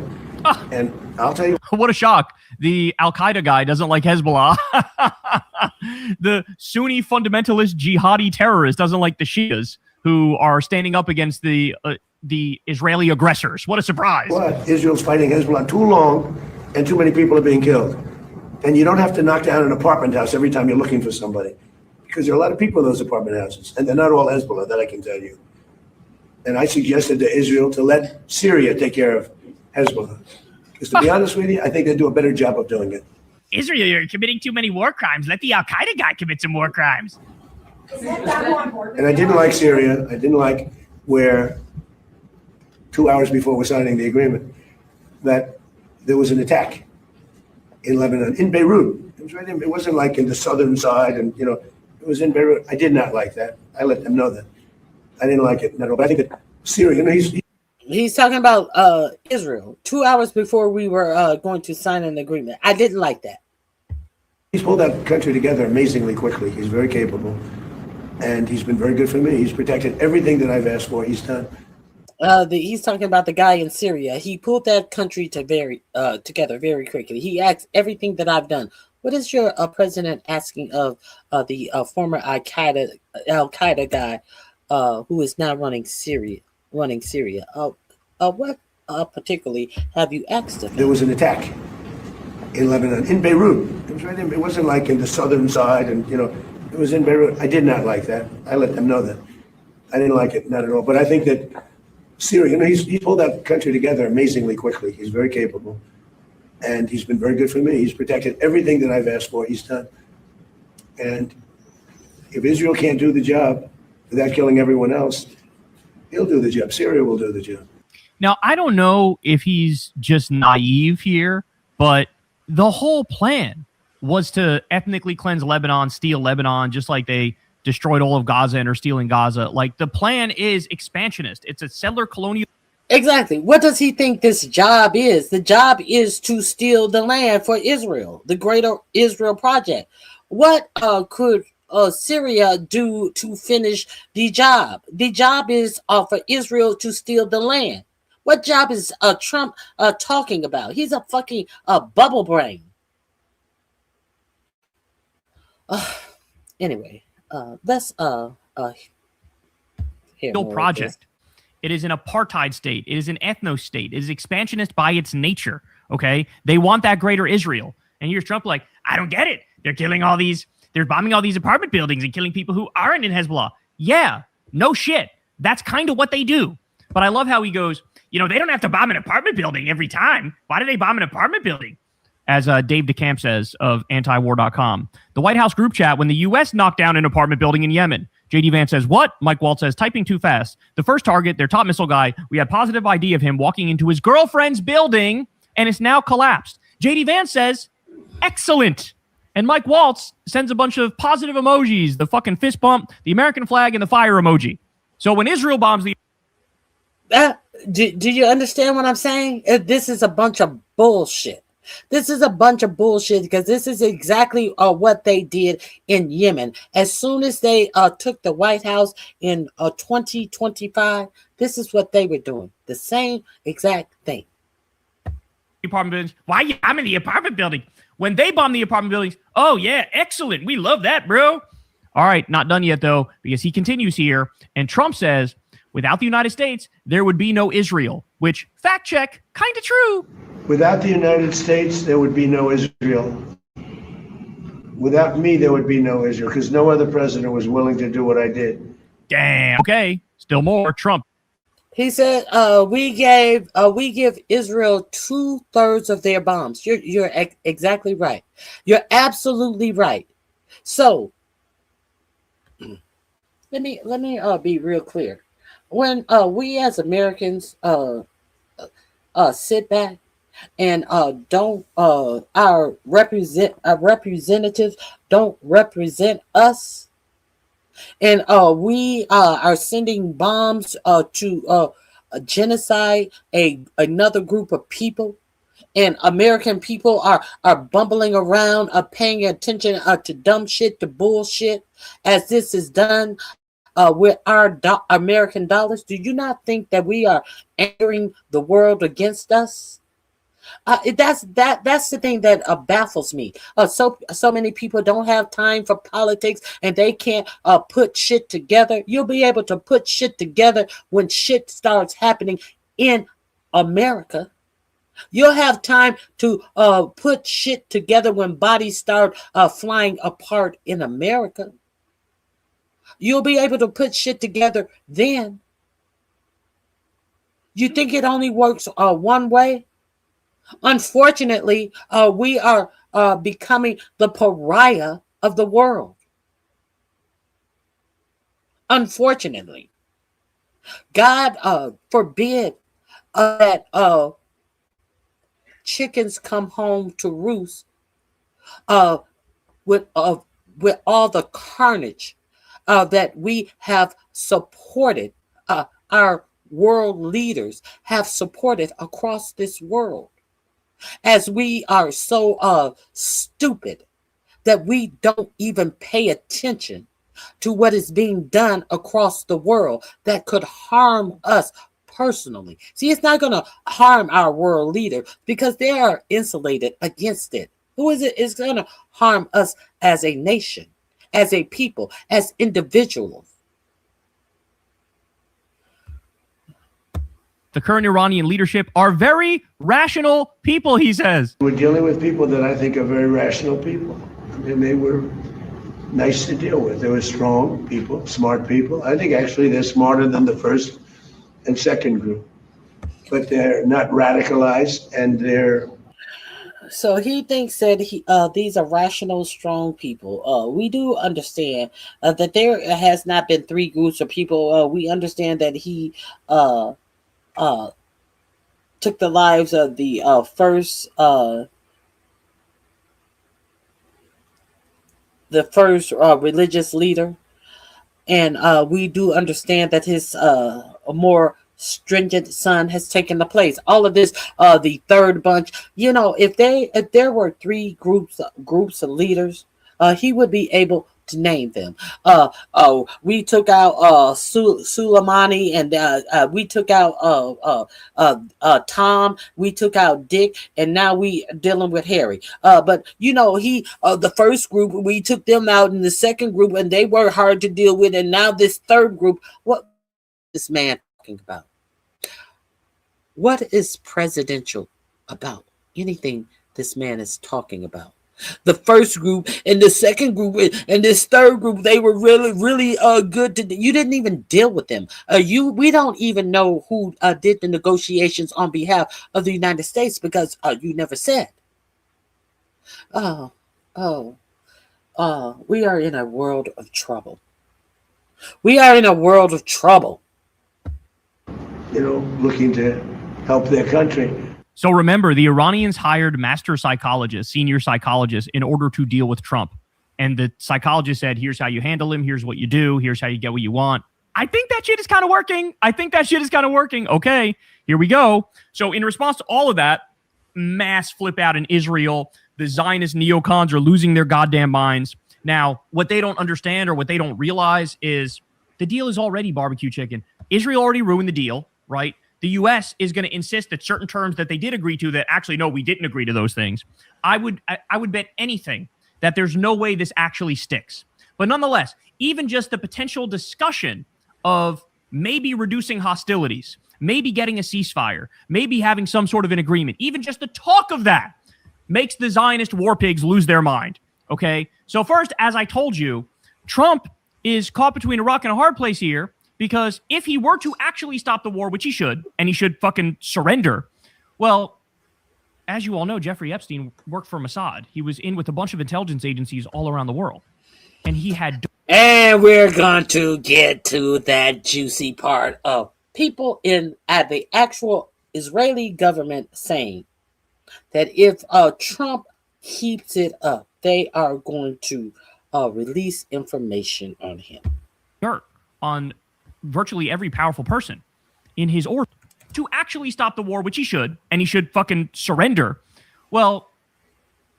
And I'll tell you. What a shock. The Al-Qaeda guy doesn't like Hezbollah. The Sunni fundamentalist jihadi terrorist doesn't like the Shias who are standing up against the Israeli aggressors. What a surprise. What? Israel's fighting Hezbollah too long and too many people are being killed. And you don't have to knock down an apartment house every time you're looking for somebody, because there are a lot of people in those apartment houses, and they're not all Hezbollah, that I can tell you. And I suggested to Israel to let Syria take care of Hezbollah. Because to be honest with you, I think they do a better job of doing it. Israel, you're committing too many war crimes. Let the Al-Qaeda guy commit some war crimes. And I didn't like Syria. I didn't like where 2 hours before we're signing the agreement that there was an attack in Lebanon, in Beirut. It was right in, it wasn't like in the southern side, and it was in Beirut. I did not like that. I let them know that. I didn't like it. No, but I think that Syria, he's talking about Israel 2 hours before we were going to sign an agreement. I didn't like that. He's pulled that country together amazingly quickly. He's very capable, and he's been very good for me. He's protected everything that I've asked for. He's done. He's talking about the guy in Syria. He pulled that country together very quickly. He asked everything that I've done. What is your president asking of the former Al Qaeda guy who is now running Syria? What particularly have you asked of him? There was an attack in Lebanon, in Beirut. It was right in, it wasn't like in the southern side, and it was in Beirut. I did not like that. I let them know that. I didn't like it, not at all. But I think that Syria, he pulled that country together amazingly quickly. He's very capable, and he's been very good for me. He's protected everything that I've asked for. He's done. And if Israel can't do the job without killing everyone else, he'll do the job. Syria will do the job. Now, I don't know if he's just naive here, but the whole plan was to ethnically cleanse Lebanon, steal Lebanon, just like they destroyed all of Gaza and are stealing Gaza. Like, the plan is expansionist. It's a settler colonial. Exactly. What does he think this job is? The job is to steal the land for Israel, the Greater Israel Project. What could Syria do to finish the job? The job is for Israel to steal the land. What job is Trump talking about? He's a fucking bubble brain. Anyway, let's project. It is an apartheid state. It is an ethno state. It is expansionist by its nature. Okay, they want that greater Israel, and here's Trump like, I don't get it. They're killing all these. They're bombing all these apartment buildings and killing people who aren't in Hezbollah. Yeah, no shit. That's kind of what they do. But I love how he goes, they don't have to bomb an apartment building every time. Why do they bomb an apartment building? As Dave DeCamp says of antiwar.com. The White House group chat when the U.S. knocked down an apartment building in Yemen. JD Vance says, what? Mike Waltz says, typing too fast. The first target, their top missile guy, we had positive ID of him walking into his girlfriend's building, and it's now collapsed. JD Vance says, excellent. And Mike Waltz sends a bunch of positive emojis, the fucking fist bump, the American flag, and the fire emoji. So when Israel bombs the... Do you understand what I'm saying? This is a bunch of bullshit. This is a bunch of bullshit because this is exactly what they did in Yemen. As soon as they took the White House in 2025, this is what they were doing. The same exact thing. Apartment buildings. Why are you bombing the apartment building? When they bomb the apartment buildings, oh yeah, excellent. We love that, bro. All right, not done yet though, because he continues here. And Trump says, without the United States, there would be no Israel, which, fact check, kind of true. Without the United States, there would be no Israel. Without me, there would be no Israel, because no other president was willing to do what I did. Damn. Okay, still more. Trump. He said, we give Israel 2/3 of their bombs. You're exactly right. You're absolutely right. So let me be real clear. When we as Americans sit back and don't our representatives don't represent us, and we are sending bombs to genocide another group of people, and American people are bumbling around, paying attention to dumb shit, to bullshit, as this is done with our American dollars? Do you not think that we are angering the world against us? That's the thing that baffles me. So many people don't have time for politics, and they can't put shit together. You'll be able to put shit together when shit starts happening in America. You'll have time to put shit together when bodies start flying apart in America. You'll be able to put shit together then. You think it only works one way? Unfortunately, we are becoming the pariah of the world. Unfortunately. God forbid that chickens come home to roost with all the carnage that we have supported, our world leaders have supported across this world, as we are so stupid that we don't even pay attention to what is being done across the world that could harm us personally. See, it's not going to harm our world leader because they are insulated against it. Who is it? It's going to harm us as a nation, as a people, as individuals. The current Iranian leadership are very rational people, he says. We're dealing with people that I think are very rational people. I mean, they were nice to deal with. They were strong people, smart people. I think actually they're smarter than the first and second group. But they're not radicalized, and they're... So he thinks that these are rational, strong people. We do understand that there has not been three groups of people. We understand that he took the lives of the first religious leader, and we do understand that his more stringent son has taken the place. All of this, the third bunch. You know, if there were three groups of leaders, he would be able to name them. We took out Soleimani, and we took out Tom. We took out Dick, and now we dealing with Harry. But you know, the first group, we took them out, in the second group, and they were hard to deal with, and now this third group. What is this man talking about? What is presidential about? Anything this man is talking about? The first group and the second group and this third group, they were really good to. You didn't even deal with them. We don't even know who did the negotiations on behalf of the United States, because you never said. We are in a world of trouble. We are in a world of trouble. You know, looking to help their country. So remember, the Iranians hired master psychologists, senior psychologists, in order to deal with Trump. And the psychologist said, here's how you handle him. Here's what you do. Here's how you get what you want. I think that shit is kind of working. Okay, here we go. So in response to all of that, mass flip out in Israel. The Zionist neocons are losing their goddamn minds. Now, what they don't understand, or what they don't realize, is the deal is already barbecue chicken. Israel already ruined the deal, right? The U.S. is going to insist that certain terms that they did agree to, that actually, no, we didn't agree to those things. I would bet anything that there's no way this actually sticks. But nonetheless, even just the potential discussion of maybe reducing hostilities, maybe getting a ceasefire, maybe having some sort of an agreement, even just the talk of that makes the Zionist war pigs lose their mind. Okay? So first, as I told you, Trump is caught between a rock and a hard place here. Because if he were to actually stop the war, which he should, and he should fucking surrender, well, as you all know, Jeffrey Epstein worked for Mossad. He was in with a bunch of intelligence agencies all around the world. And he had... And we're going to get to that juicy part of people at the actual Israeli government saying that if Trump keeps it up, they are going to release information on him. Dirt on virtually every powerful person in his order. to actually stop the war, which he should, and he should fucking surrender. Well,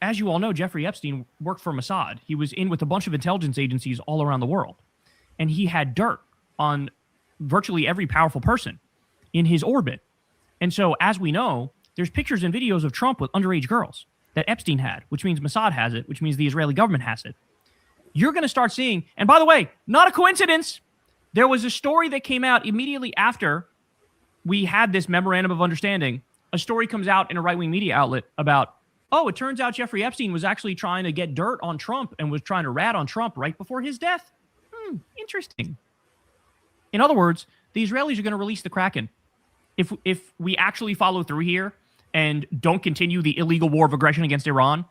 as you all know, Jeffrey Epstein worked for Mossad. He was in with a bunch of intelligence agencies all around the world. And he had dirt on virtually every powerful person in his orbit. And so, as we know, there's pictures and videos of Trump with underage girls that Epstein had, which means Mossad has it, which means the Israeli government has it. You're going to start seeing, and by the way, not a coincidence, there was a story that came out immediately after we had this memorandum of understanding. A story comes out in a right-wing media outlet about, oh, it turns out Jeffrey Epstein was actually trying to get dirt on Trump and was trying to rat on Trump right before his death. Interesting. In other words, the Israelis are going to release the Kraken. If we actually follow through here and don't continue the illegal war of aggression against Iran,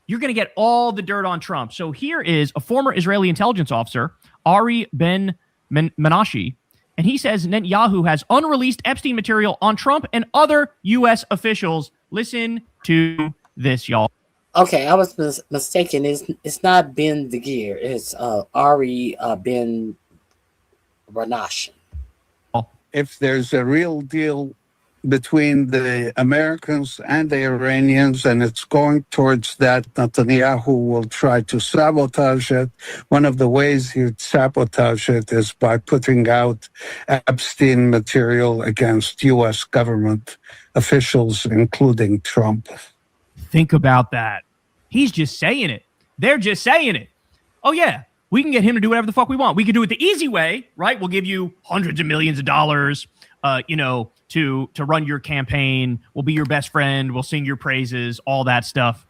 you're going to get all the dirt on Trump. So here is a former Israeli intelligence officer, Ari Ben Menashe, and he says Netanyahu has unreleased Epstein material on Trump and other U.S. officials. Listen to this, y'all. Okay, I was mistaken. It's not Ben Degir. It's Ari Ben Menashe. If there's a real deal between the Americans and the Iranians, and it's going towards that, Netanyahu will try to sabotage it. One of the ways he'd sabotage it is by putting out Epstein material against U.S. government officials, including Trump. Think about that. He's just saying it. They're just saying it. Oh, yeah, we can get him to do whatever the fuck we want. We can do it the easy way, right? We'll give you hundreds of millions of dollars, to run your campaign. We'll be your best friend. We'll sing your praises, all that stuff.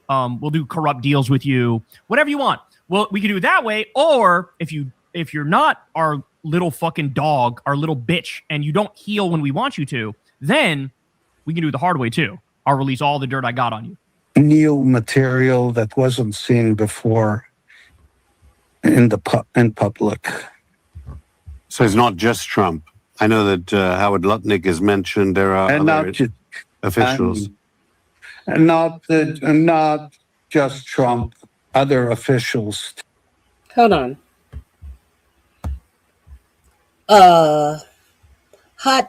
We'll do corrupt deals with you, whatever you want. Well, we can do it that way. Or if you're not our little fucking dog, our little bitch, and you don't heal when we want you to, then we can do it the hard way too. I'll release all the dirt I got on you. New material that wasn't seen before in public. So it's not just Trump. I know that Howard Lutnick has mentioned there are other officials. And not just Trump, other officials. Hold on. Hot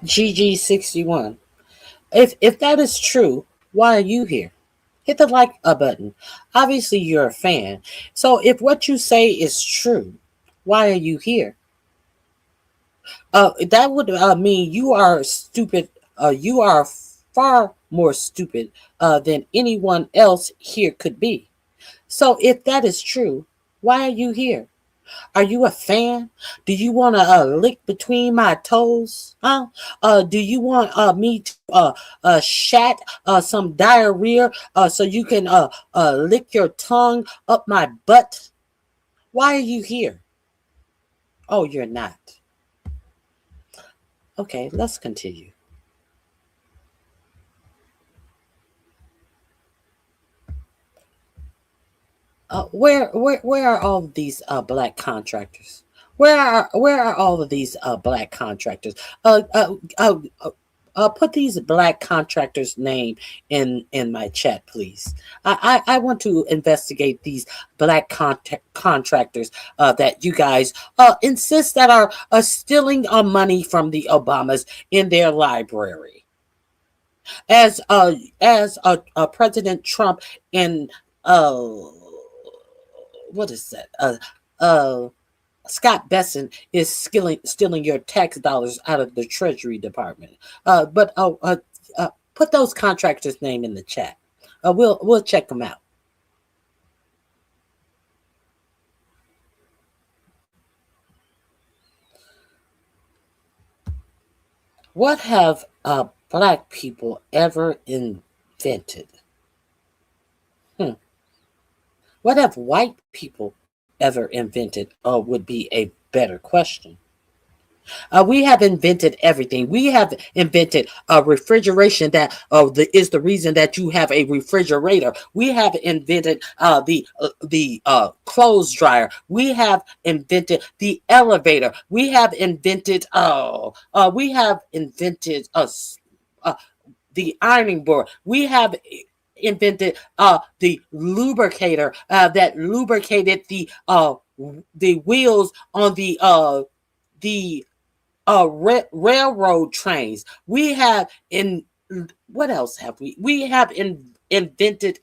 GG61. If that is true, why are you here? Hit the like button. Obviously, you're a fan. So if what you say is true, why are you here? That would mean you are stupid. You are far more stupid than anyone else here could be. So if that is true, why are you here? Are you a fan? Do you want to lick between my toes? Huh? Do you want me to shat some diarrhea so you can lick your tongue up my butt? Why are you here? Oh, you're not. Okay, let's continue. Where are all of these black contractors? Where are all of these black contractors? Put these black contractors' name in my chat, please. I want to investigate these black contractors that you guys insist that are stealing money from the Obamas in their library. As President Trump and what is that? Scott Besson is stealing your tax dollars out of the Treasury Department. But put those contractors' name in the chat. We'll check them out. What have black people ever invented? What have white people ever invented? Would be a better question. We have invented everything. We have invented refrigeration that is the reason that you have a refrigerator. We have invented the clothes dryer. We have invented the elevator. We have invented the ironing board. We have invented the lubricator that lubricated the wheels on the railroad trains. We have what else have we? We have invented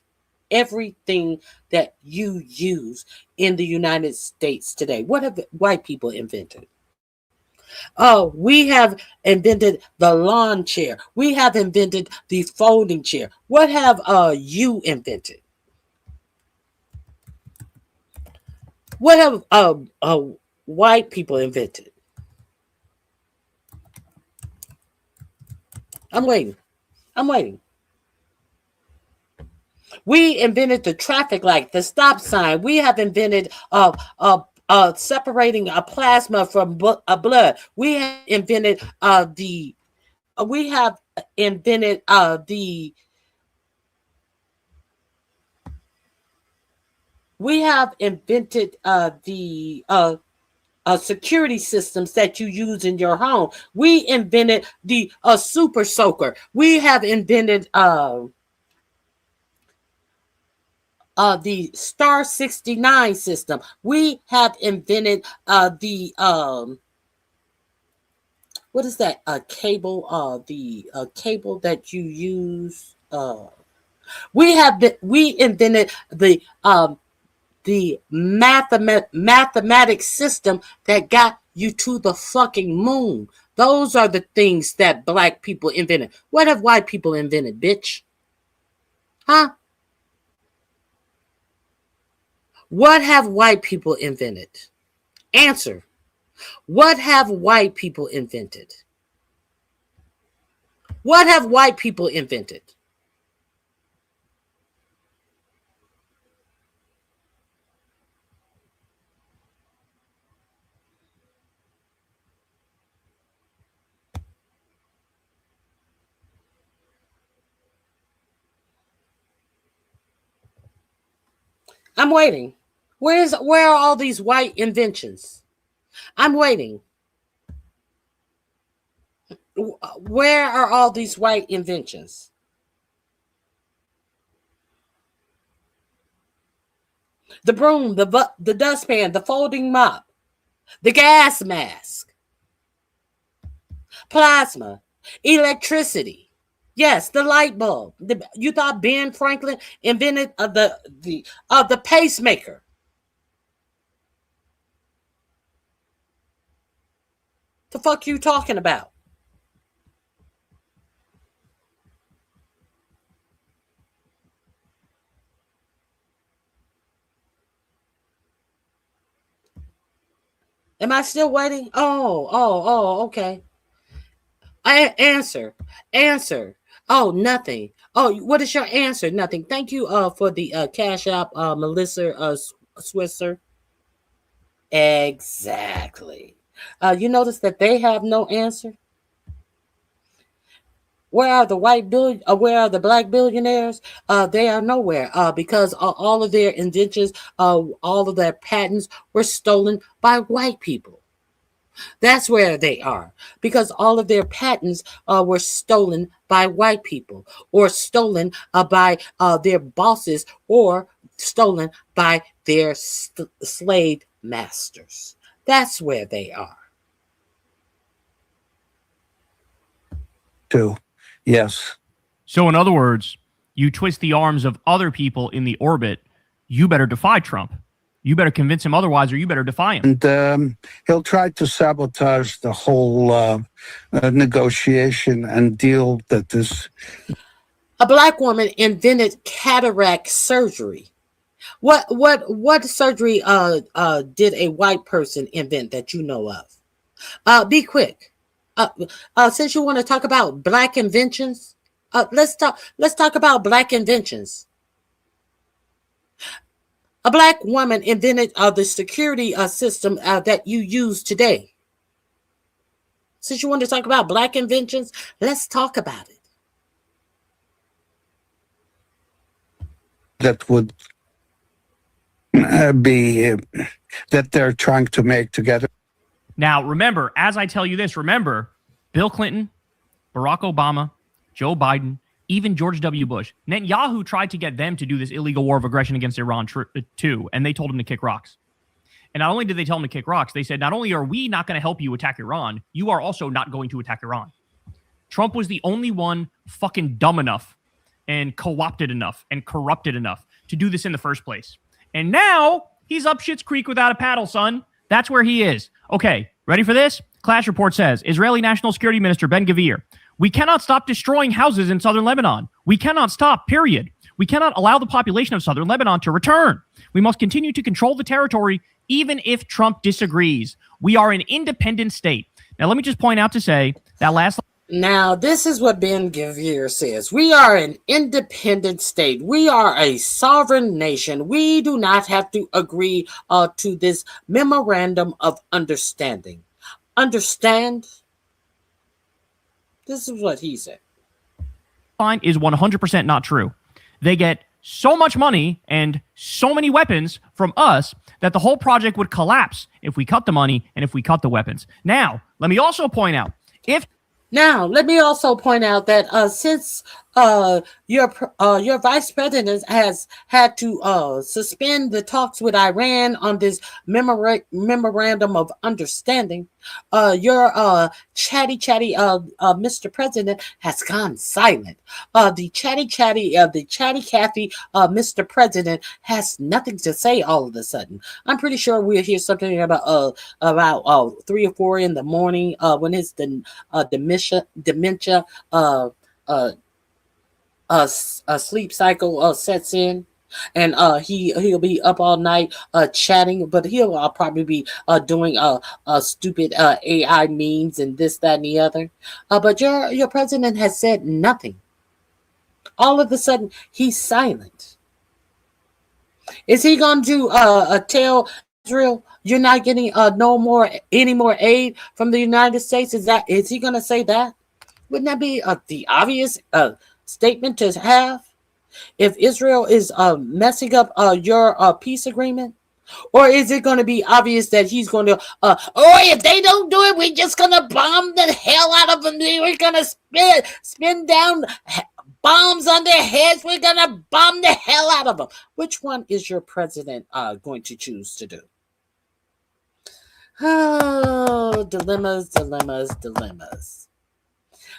everything that you use in the United States today. What have white people invented? Oh, we have invented the lawn chair. We have invented the folding chair. What have you invented? What have white people invented? I'm waiting. We invented the traffic light, the stop sign. We have invented separating a plasma from blood. We have invented the security systems that you use in your home. We invented the super soaker. We have invented the Star 69 system. We have invented the what is that cable? The cable that you use. We invented the mathematics system that got you to the fucking moon. Those are the things that black people invented. What have white people invented, bitch? Huh? What have white people invented? Answer. What have white people invented? What have white people invented? I'm waiting. Where are all these white inventions? I'm waiting. Where are all these white inventions? The broom, the dustpan, the folding mop, the gas mask, plasma, electricity. Yes, the light bulb. You thought Ben Franklin invented the pacemaker? The fuck you talking about? Am I still waiting? Oh, okay. Answer. Oh, nothing. Oh, what is your answer? Nothing. Thank you for the Cash App, Melissa Swisser. Exactly. You notice that they have no answer? Where are the where are the black billionaires? They are nowhere because all of their inventions, all of their patents were stolen by white people. That's where they are because all of their patents were stolen by white people or stolen by their bosses or stolen by their slave masters. That's where they are. Too. Yes. So in other words, you twist the arms of other people in the orbit, you better defy Trump. You better convince him otherwise, or you better defy him. And he'll try to sabotage the whole negotiation and deal that this. A black woman invented cataract surgery. What surgery did a white person invent that you know of? Be quick. Since you want to talk about black inventions, let's talk about black inventions. A black woman invented the security system that you use today. Since you want to talk about black inventions, let's talk about it. That would be that they're trying to make together. Now, remember, as I tell you this, remember, Bill Clinton, Barack Obama, Joe Biden, even George W. Bush, Netanyahu tried to get them to do this illegal war of aggression against Iran too, and they told him to kick rocks. And not only did they tell him to kick rocks, they said, not only are we not going to help you attack Iran, you are also not going to attack Iran. Trump was the only one fucking dumb enough and co-opted enough and corrupted enough to do this in the first place. And now he's up Schitt's Creek without a paddle, son. That's where he is. Okay, ready for this? Clash Report says, Israeli National Security Minister Ben-Gvir, we cannot stop destroying houses in southern Lebanon. We cannot stop, period. We cannot allow the population of southern Lebanon to return. We must continue to control the territory, even if Trump disagrees. We are an independent state. Now, let me just point out to say that last... Now, this is what Ben-Gvir says. We are an independent state. We are a sovereign nation. We do not have to agree to this memorandum of understanding. Understand? This is what he said. Line is 100% not true. They get so much money and so many weapons from us that the whole project would collapse if we cut the money and if we cut the weapons. Now, let me also point out, that since your vice president has had to suspend the talks with Iran on this memorandum of understanding, your chatty Mr. President has gone silent. The chatty Cathy Mr. President has nothing to say all of a sudden. I'm pretty sure we'll hear something about 3 or 4 in the morning when his dementia sleep cycle sets in, and he'll be up all night chatting, but he'll probably be doing stupid AI memes and this, that, and the other. But your president has said nothing. All of a sudden, he's silent. Is he going to tell Israel you're not getting any more aid from the United States? Is he going to say that? Wouldn't that be the obvious statement to have if Israel is messing up your peace agreement? Or is it going to be obvious that he's going to, if they don't do it, we're just going to bomb the hell out of them. We're going to spin down bombs on their heads. We're going to bomb the hell out of them. Which one is your president going to choose to do? Oh, dilemmas.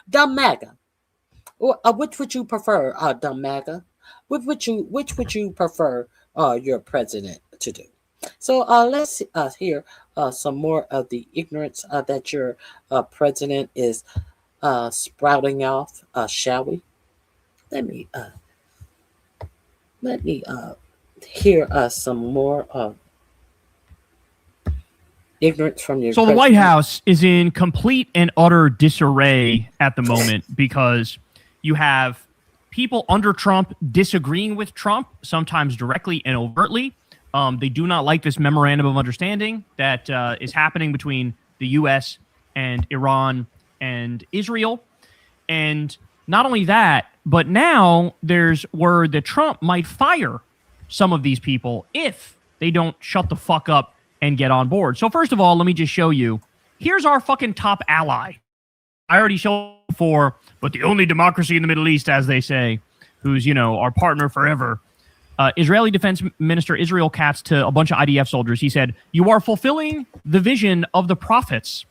Dumb Maga. Which would you prefer, Dumb Maga? Which would you prefer your president to do? So let's hear some more of the ignorance that your president is sprouting off, shall we? Let me hear some more ignorance from your So president. the White House is in complete and utter disarray at the moment because you have people under Trump disagreeing with Trump, sometimes directly and overtly. They do not like this memorandum of understanding that is happening between the U.S. and Iran and Israel. And not only that, but now there's word that Trump might fire some of these people if they don't shut the fuck up and get on board. So first of all, let me just show you. Here's our fucking top ally. I already showed before, but the only democracy in the Middle East, as they say, who's, our partner forever. Israeli Defense Minister Israel Katz to a bunch of IDF soldiers. He said, "You are fulfilling the vision of the prophets.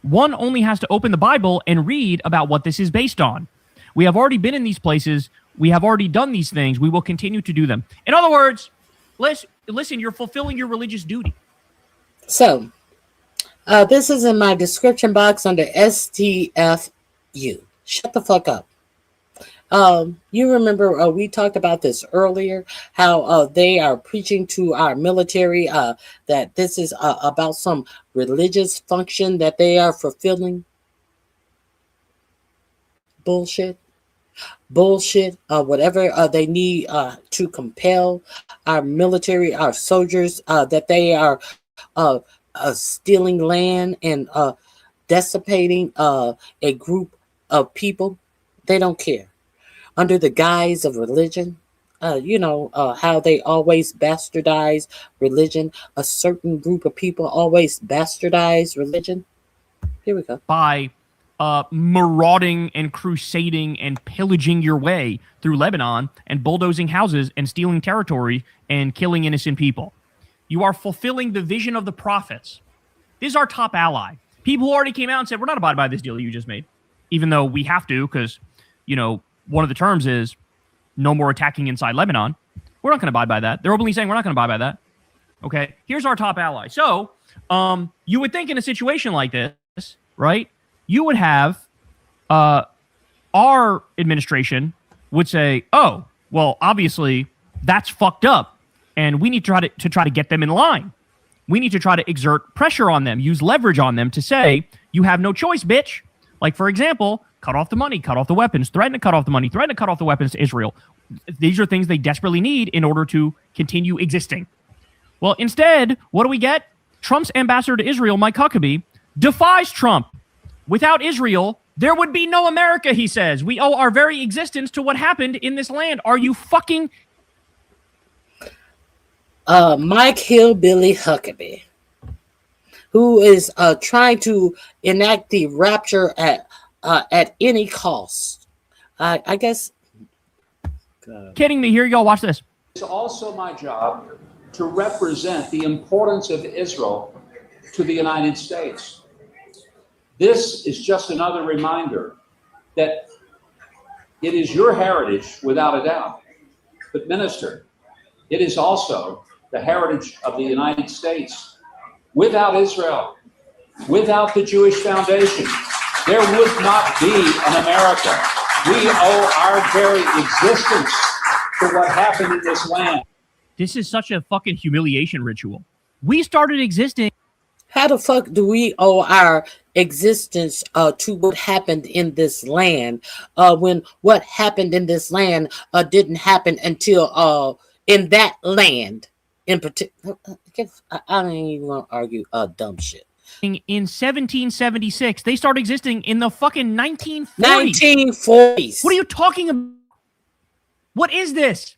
One only has to open the Bible and read about what this is based on. We have already been in these places. We have already done these things. We will continue to do them." In other words, listen, you're fulfilling your religious duty. So, this is in my description box under STFU. Shut the fuck up. You remember we talked about this earlier, how they are preaching to our military that this is about some religious function that they are fulfilling. Bullshit. Whatever they need to compel our military, our soldiers, that they are stealing land and dissipating a group of people. They don't care. Under the guise of religion, how they always bastardize religion. A certain group of people always bastardize religion. Here we go. By marauding and crusading and pillaging your way through Lebanon and bulldozing houses and stealing territory and killing innocent people. You are fulfilling the vision of the prophets. This is our top ally. People who already came out and said, we're not abiding by this deal you just made, even though we have to because, you know, one of the terms is no more attacking inside Lebanon. We're not going to abide by that. They're openly saying we're not going to abide by that. Okay, here's our top ally. So you would think in a situation like this, right, you would have our administration would say, oh, well, obviously that's fucked up, and we need to try to get them in line. We need to try to exert pressure on them, use leverage on them to say, you have no choice, bitch. Like, for example, cut off the money, cut off the weapons, threaten to cut off the money, threaten to cut off the weapons to Israel. These are things they desperately need in order to continue existing. Well, instead, what do we get? Trump's ambassador to Israel, Mike Huckabee, defies Trump. Without Israel, there would be no America, he says. We owe our very existence to what happened in this land. Are you fucking... Mike Hillbilly Huckabee, who is trying to enact the rapture at any cost. I guess... Kidding me here? Y'all watch this. It's also my job to represent the importance of Israel to the United States. This is just another reminder that it is your heritage, without a doubt. But, Minister, it is also the heritage of the United States. Without Israel, without the Jewish foundation, there would not be an America. We owe our very existence to what happened in this land. This is such a fucking humiliation ritual. We started existing. How the fuck do we owe our existence to what happened in this land when what happened in this land didn't happen until in that land in particular? I don't even want to argue dumb shit. In 1776, they started existing in the fucking 1940s. 1940s. What are you talking about? What is this?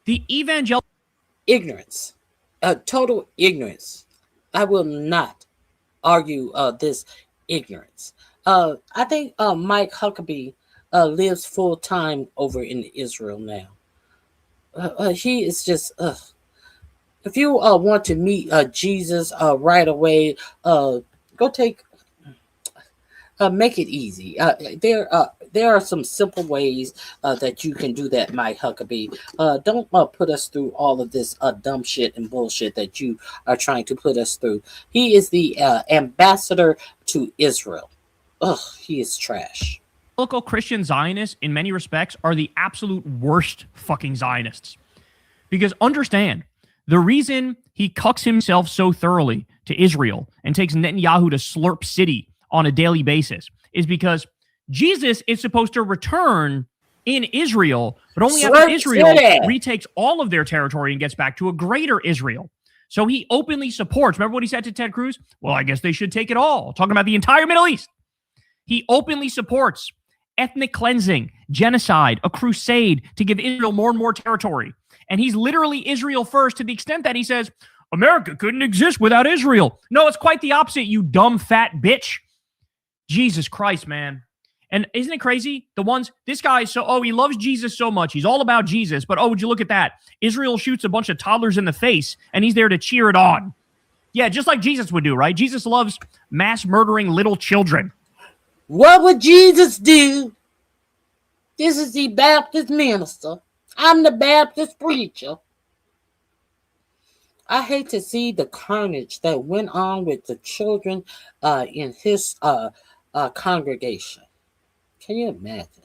The evangelical ignorance, total ignorance. I will not argue this ignorance. I think Mike Huckabee lives full time over in Israel now. He is just. If you want to meet Jesus right away, go take. Make it easy. There are some simple ways that you can do that, Mike Huckabee. Don't put us through all of this dumb shit and bullshit that you are trying to put us through. He is the ambassador to Israel. Ugh, he is trash. Local Christian Zionists, in many respects, are the absolute worst fucking Zionists. Because understand, the reason he cucks himself so thoroughly to Israel and takes Netanyahu to Slurp City on a daily basis is because Jesus is supposed to return in Israel, but only after Israel retakes all of their territory and gets back to a greater Israel. So he openly supports, remember what he said to Ted Cruz? Well, I guess they should take it all. Talking about the entire Middle East. He openly supports ethnic cleansing, genocide, a crusade to give Israel more and more territory. And he's literally Israel first to the extent that he says, America couldn't exist without Israel. No, it's quite the opposite, you dumb fat bitch. Jesus Christ, man. And isn't it crazy? The ones, this guy, he loves Jesus so much. He's all about Jesus. But, would you look at that? Israel shoots a bunch of toddlers in the face, and he's there to cheer it on. Yeah, just like Jesus would do, right? Jesus loves mass murdering little children. What would Jesus do? This is the Baptist minister. I'm the Baptist preacher. I hate to see the carnage that went on with the children in his congregation. Can you imagine?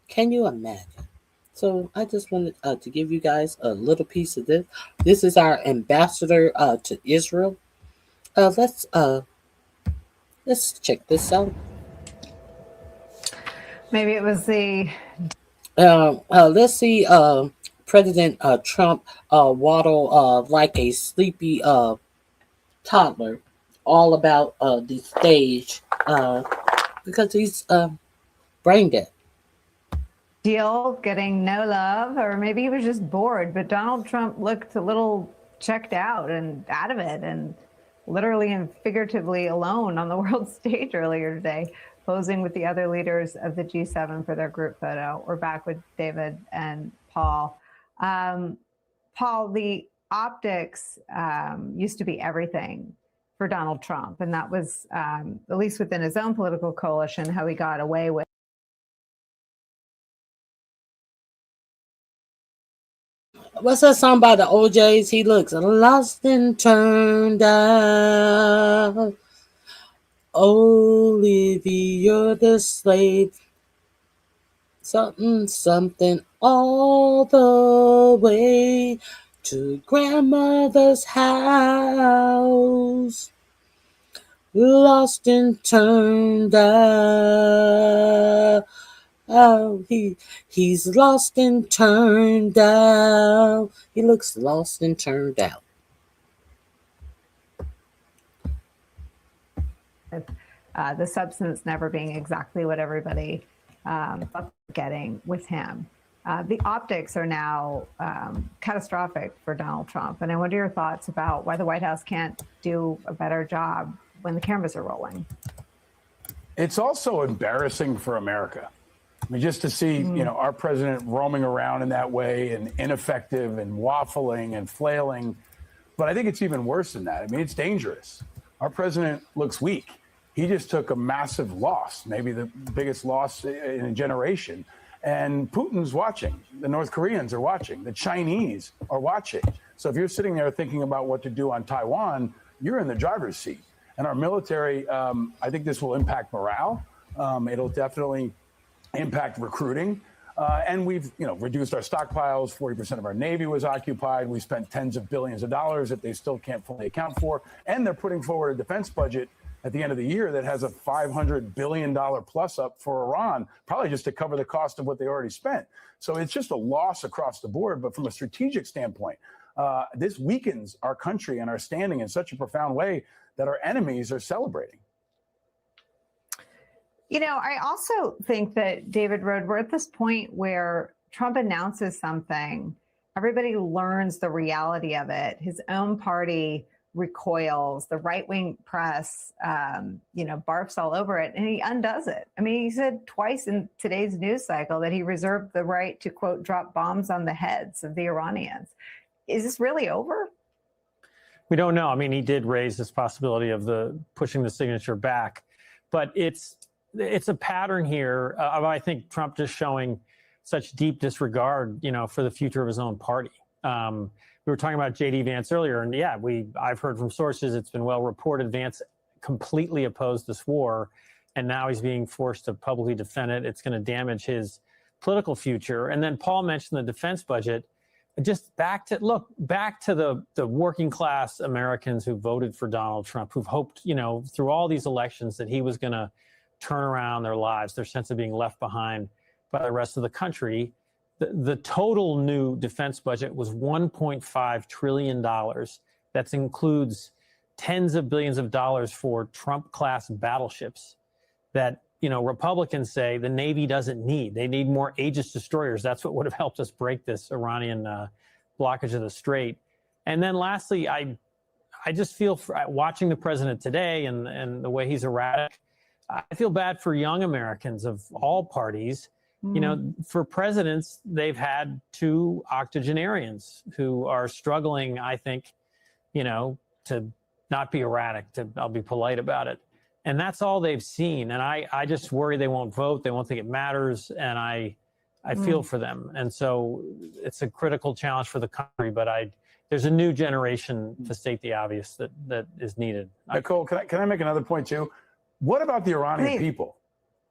Can you imagine? So I just wanted to give you guys a little piece of this. This is our ambassador to Israel. Let's check this out. Maybe it was the. Let's see. President Trump waddle like a sleepy toddler, all about the stage because he's brain dead. Deal getting no love, or maybe he was just bored. But Donald Trump looked a little checked out and out of it, and literally and figuratively alone on the world stage earlier today, posing with the other leaders of the G7 for their group photo. We're back with David and Paul. Paul, the optics used to be everything for Donald Trump. And that was, at least within his own political coalition, how he got away with. What's that song by the OJs? He looks lost and turned out. Olivia the slave. Something, something all the way to grandmother's house. Lost and turned out. Oh, he's lost and turned out. He looks lost and turned out. The substance never being exactly what everybody thought getting with him. The optics are now catastrophic for Donald Trump. And I wonder your thoughts about why the White House can't do a better job when the cameras are rolling. It's also embarrassing for America. I mean, just to see, our president roaming around in that way and ineffective and waffling and flailing. But I think it's even worse than that. I mean, it's dangerous. Our president looks weak. He just took a massive loss, maybe the biggest loss in a generation. And Putin's watching. The North Koreans are watching. The Chinese are watching. So if you're sitting there thinking about what to do on Taiwan, you're in the driver's seat. And our military, I think this will impact morale. It'll definitely impact recruiting. And we've reduced our stockpiles. 40% of our Navy was occupied. We spent tens of billions of dollars that they still can't fully account for. And they're putting forward a defense budget at the end of the year that has a $500 billion plus up for Iran, probably just to cover the cost of what they already spent. So it's just a loss across the board. But from a strategic standpoint, this weakens our country and our standing in such a profound way that our enemies are celebrating. I also think that, David Rode, we're at this point where Trump announces something, everybody learns the reality of it. His own party recoils, the right-wing press, barfs all over it, and he undoes it. I mean, he said twice in today's news cycle that he reserved the right to, quote, drop bombs on the heads of the Iranians. Is this really over? We don't know. I mean, he did raise this possibility of pushing the signature back, but it's a pattern here of, I think, Trump just showing such deep disregard, for the future of his own party. We were talking about JD Vance earlier, and yeah, I've heard from sources, it's been well reported, Vance completely opposed this war, and now he's being forced to publicly defend it. It's going to damage his political future. And then Paul mentioned the defense budget. Just back to the working class Americans who voted for Donald Trump, who've hoped, through all these elections that he was going to turn around their lives, their sense of being left behind by the rest of the country. The total new defense budget was $1.5 trillion. That includes tens of billions of dollars for Trump-class battleships that, Republicans say the Navy doesn't need. They need more Aegis destroyers. That's what would have helped us break this Iranian blockage of the Strait. And then lastly, I just feel, watching the president today and the way he's erratic, I feel bad for young Americans of all parties. For presidents, they've had two octogenarians who are struggling, I think, to not be erratic, I'll be polite about it. And that's all they've seen. And I just worry they won't vote. They won't think it matters. And I feel for them. And so it's a critical challenge for the country, but there's a new generation, to state the obvious, that is needed. Nicole, can I make another point too? What about the Iranian people?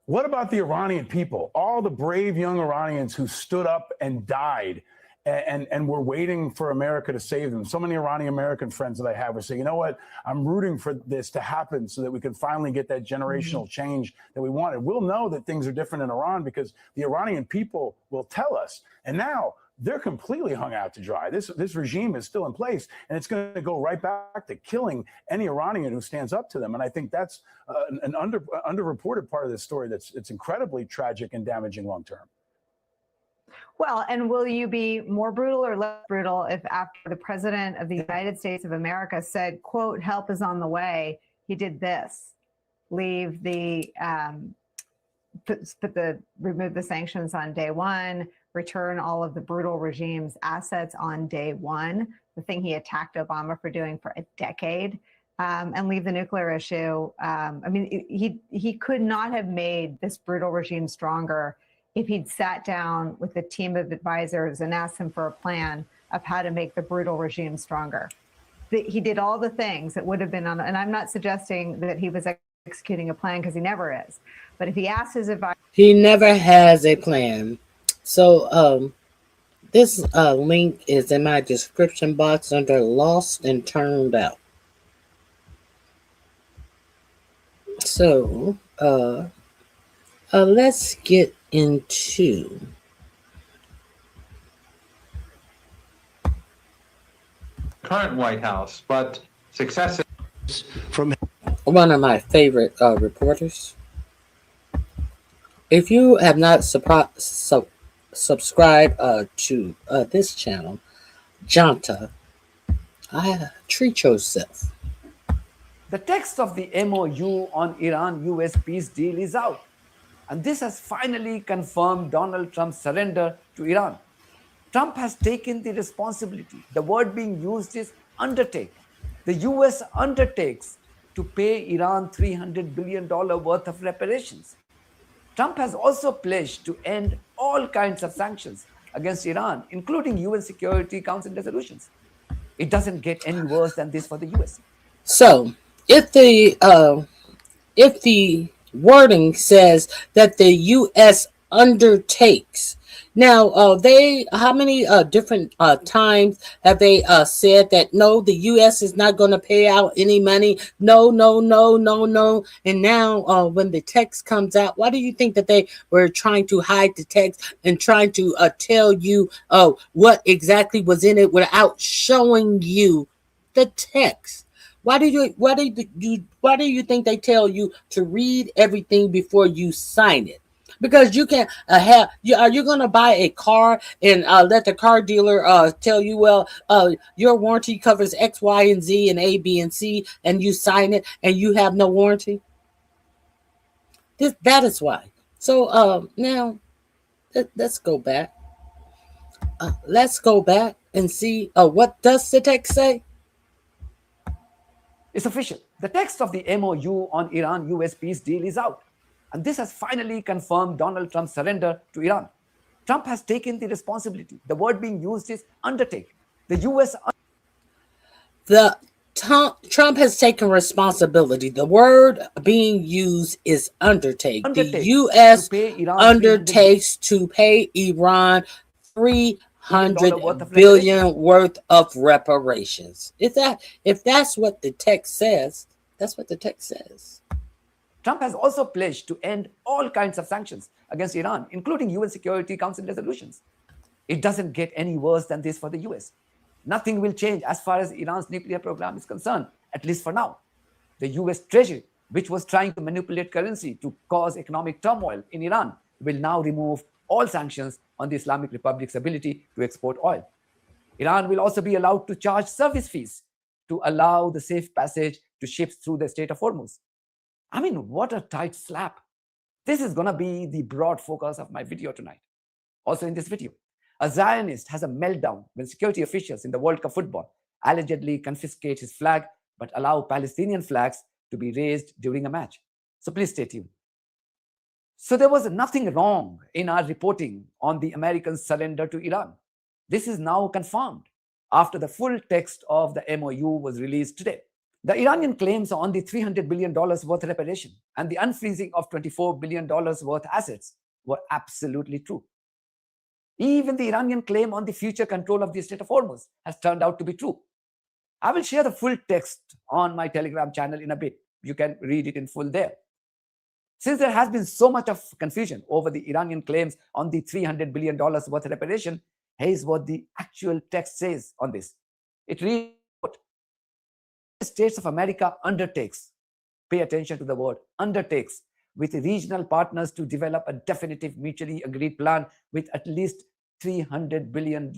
What about the Iranian people? All the brave young Iranians who stood up and died and were waiting for America to save them. So many Iranian American friends that I have are saying, you know what, I'm rooting for this to happen so that we can finally get that generational change that we wanted. We'll know that things are different in Iran because the Iranian people will tell us. And now they're completely hung out to dry. This regime is still in place, and it's going to go right back to killing any Iranian who stands up to them. And I think that's an underreported part of this story it's incredibly tragic and damaging long term. Well, and will you be more brutal or less brutal if after the president of the United States of America said, quote, help is on the way, he did this, leave the, remove the sanctions on day one, return all of the brutal regime's assets on day one, the thing he attacked Obama for doing for a decade, and leave the nuclear issue. I mean, he could not have made this brutal regime stronger if he'd sat down with a team of advisors and asked them for a plan of how to make the brutal regime stronger. He did all the things that would have been on, and I'm not suggesting that he was executing a plan, because he never is. But if he asked his advisor, he never has a plan. So this link is in my description box under Lost and Turned Out. So let's get into current White House, but success from one of my favorite reporters. If you have not subscribed to this channel, Janta, treat yourself. The text of the MOU on Iran-US peace deal is out, and this has finally confirmed Donald Trump's surrender to Iran. Trump has taken the responsibility. The word being used is undertake. The US undertakes to pay Iran $300 billion worth of reparations. Trump has also pledged to end all kinds of sanctions against Iran, including UN Security Council resolutions. It doesn't get any worse than this for the US. So, if the wording says that the U.S. undertakes, now how many different times have they said that no, the U.S. is not going to pay out any money? No. And now when the text comes out, why do you think that they were trying to hide the text and trying to tell you what exactly was in it without showing you the text? Why do you think they tell you to read everything before you sign it? Because you can are you going to buy a car and let the car dealer tell you, well, your warranty covers X, Y, and Z and A, B, and C, and you sign it and you have no warranty? That is why. So now let's go back. Let's go back and see what does the text say? It's official. The text of the MOU on Iran-US peace deal is out, and this has finally confirmed Donald Trump's surrender to Iran. Trump has taken the responsibility. The word being used is undertake. The US... Trump has taken responsibility. The word being used is undertake. The U.S. undertakes to pay Iran $300 billion worth of reparations. If that's what the text says, that's what the text says. Trump has also pledged to end all kinds of sanctions against Iran, including UN Security Council resolutions. It doesn't get any worse than this for the US. Nothing will change as far as Iran's nuclear program is concerned, at least for now. The US Treasury, which was trying to manipulate currency to cause economic turmoil in Iran, will now remove all sanctions on the Islamic Republic's ability to export oil. Iran will also be allowed to charge service fees to allow the safe passage to ships through the Strait of Hormuz. I mean, what a tight slap. This is going to be the broad focus of my video tonight. Also in this video, a Zionist has a meltdown when security officials in the World Cup football allegedly confiscate his flag but allow Palestinian flags to be raised during a match. So please stay tuned. So there was nothing wrong in our reporting on the American surrender to Iran. This is now confirmed after the full text of the MOU was released today. The Iranian claims on the $300 billion worth reparation and the unfreezing of $24 billion worth assets were absolutely true. Even the Iranian claim on the future control of the Strait of Hormuz has turned out to be true. I will share the full text on my Telegram channel in a bit. You can read it in full there. Since there has been so much of confusion over the Iranian claims on the $300 billion worth of reparation, here's what the actual text says on this. It reads, the States of America undertakes, pay attention to the word, undertakes, with regional partners to develop a definitive mutually agreed plan with at least $300 billion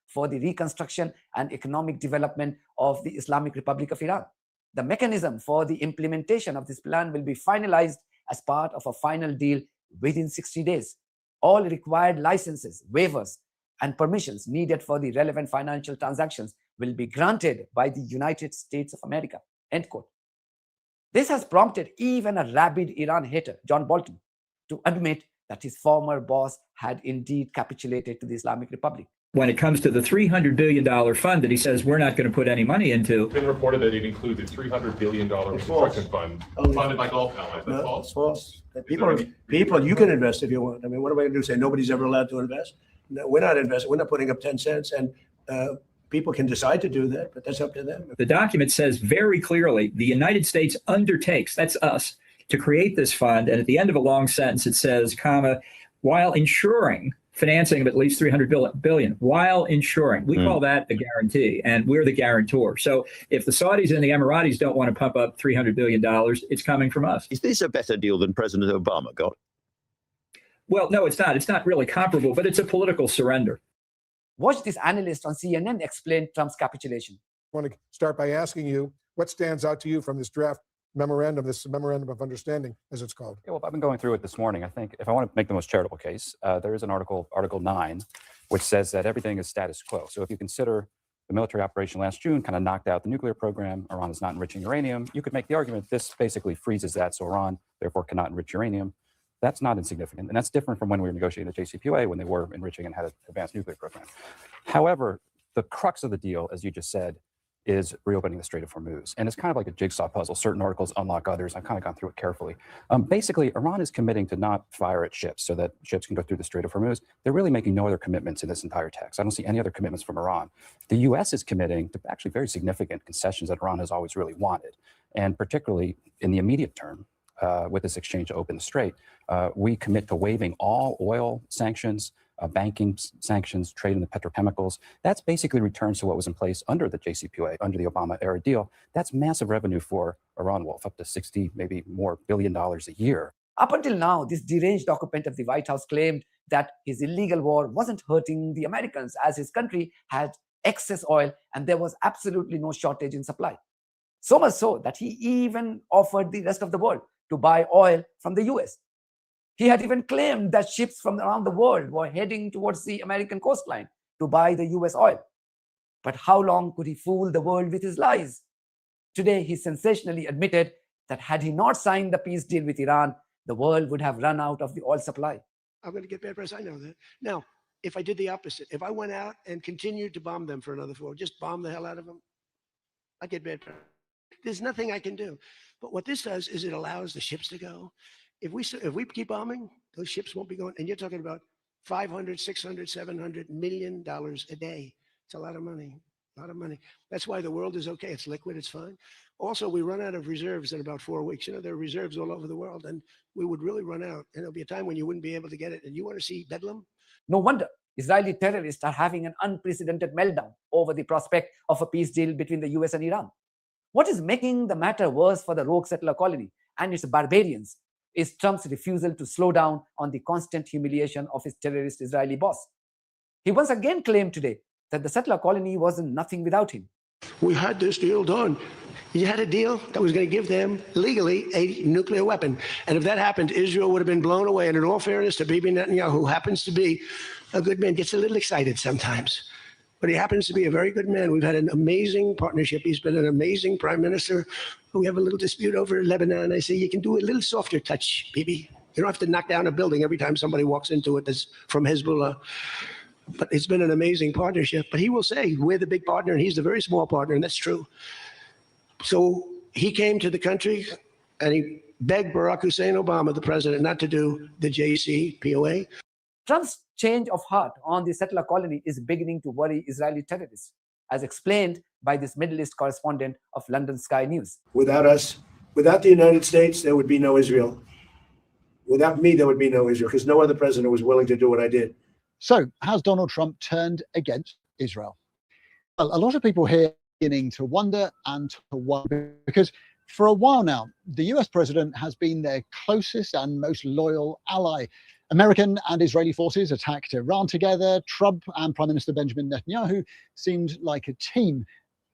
for the reconstruction and economic development of the Islamic Republic of Iran. The mechanism for the implementation of this plan will be finalized as part of a final deal within 60 days. All required licenses, waivers, and permissions needed for the relevant financial transactions will be granted by the United States of America. End quote. This has prompted even a rabid Iran hater, John Bolton, to admit that his former boss had indeed capitulated to the Islamic Republic. When it comes to the $300 billion fund that he says we're not going to put any money into. It's been reported that it included $300 billion reconstruction fund funded by Gulf allies. That's false. It's false. People, you can invest if you want. I mean, what am I going to do? Say nobody's ever allowed to invest? No, we're not investing. We're not putting up 10 cents. And people can decide to do that, but that's up to them. The document says very clearly the United States undertakes, that's us, to create this fund. And at the end of a long sentence, it says, comma, while ensuring financing of at least $300 billion, while ensuring. We call that a guarantee, and we're the guarantor. So if the Saudis and the Emiratis don't want to pump up $300 billion, it's coming from us. Is this a better deal than President Obama got? Well, no, it's not. It's not really comparable, but it's a political surrender. Watch this analyst on CNN explain Trump's capitulation. I want to start by asking you, what stands out to you from this draft memorandum, this memorandum of understanding, as it's called? Yeah, well, I've been going through it this morning. I think if I want to make the most charitable case, there is an article, Article 9, which says that everything is status quo. So if you consider the military operation last June kind of knocked out the nuclear program, Iran is not enriching uranium, you could make the argument this basically freezes that, so Iran therefore cannot enrich uranium. That's not insignificant, and that's different from when we were negotiating the JCPOA, when they were enriching and had an advanced nuclear program. However, the crux of the deal, as you just said, is reopening the Strait of Hormuz. And it's kind of like a jigsaw puzzle. Certain articles unlock others. I've kind of gone through it carefully. Basically, Iran is committing to not fire at ships so that ships can go through the Strait of Hormuz. They're really making no other commitments in this entire text. I don't see any other commitments from Iran. The US is committing to actually very significant concessions that Iran has always really wanted. And particularly in the immediate term, with this exchange to open the strait, we commit to waiving all oil sanctions, banking sanctions, trade in the petrochemicals. That's basically returns to what was in place under the JCPOA, under the Obama era deal. That's massive revenue for Iran, Wolf, up to 60, maybe more $billion a year. Up until now, this deranged occupant of the White House claimed that his illegal war wasn't hurting the Americans, as his country had excess oil and there was absolutely no shortage in supply. So much so that he even offered the rest of the world to buy oil from the US. He had even claimed that ships from around the world were heading towards the American coastline to buy the US oil. But how long could he fool the world with his lies? Today, he sensationally admitted that had he not signed the peace deal with Iran, the world would have run out of the oil supply. I'm going to get bad press. I know that. Now, if I did the opposite, if I went out and continued to bomb them for another 4, just bomb the hell out of them, I'd get bad press. There's nothing I can do. But what this does is it allows the ships to go. If we keep bombing, those ships won't be going. And you're talking about $500, $600, $700 million a day. It's a lot of money, a lot of money. That's why the world is okay. It's liquid, it's fine. Also, we run out of reserves in about 4 weeks. You know, there are reserves all over the world, and we would really run out. And there'll be a time when you wouldn't be able to get it. And you want to see bedlam? No wonder Israeli terrorists are having an unprecedented meltdown over the prospect of a peace deal between the US and Iran. What is making the matter worse for the rogue settler colony and its barbarians is Trump's refusal to slow down on the constant humiliation of his terrorist Israeli boss. He once again claimed today that the settler colony wasn't nothing without him. We had this deal done. You had a deal that was going to give them legally a nuclear weapon. And if that happened, Israel would have been blown away. And in all fairness to Bibi Netanyahu, who happens to be a good man, gets a little excited sometimes. But he happens to be a very good man. We've had an amazing partnership. He's been an amazing prime minister. We have a little dispute over Lebanon. I say, you can do a little softer touch, Bibi. You don't have to knock down a building every time somebody walks into it that's from Hezbollah. But it's been an amazing partnership. But he will say, we're the big partner, and he's the very small partner, and that's true. So he came to the country, and he begged Barack Hussein Obama, the president, not to do the JCPOA. Trump's change of heart on the settler colony is beginning to worry Israeli terrorists, as explained by this Middle East correspondent of London Sky News. Without us, without the United States, there would be no Israel. Without me, there would be no Israel, because no other president was willing to do what I did. So, has Donald Trump turned against Israel? Well, a lot of people here are beginning to wonder and to wonder, because for a while now, the US president has been their closest and most loyal ally. American and Israeli forces attacked Iran together. Trump and Prime Minister Benjamin Netanyahu seemed like a team.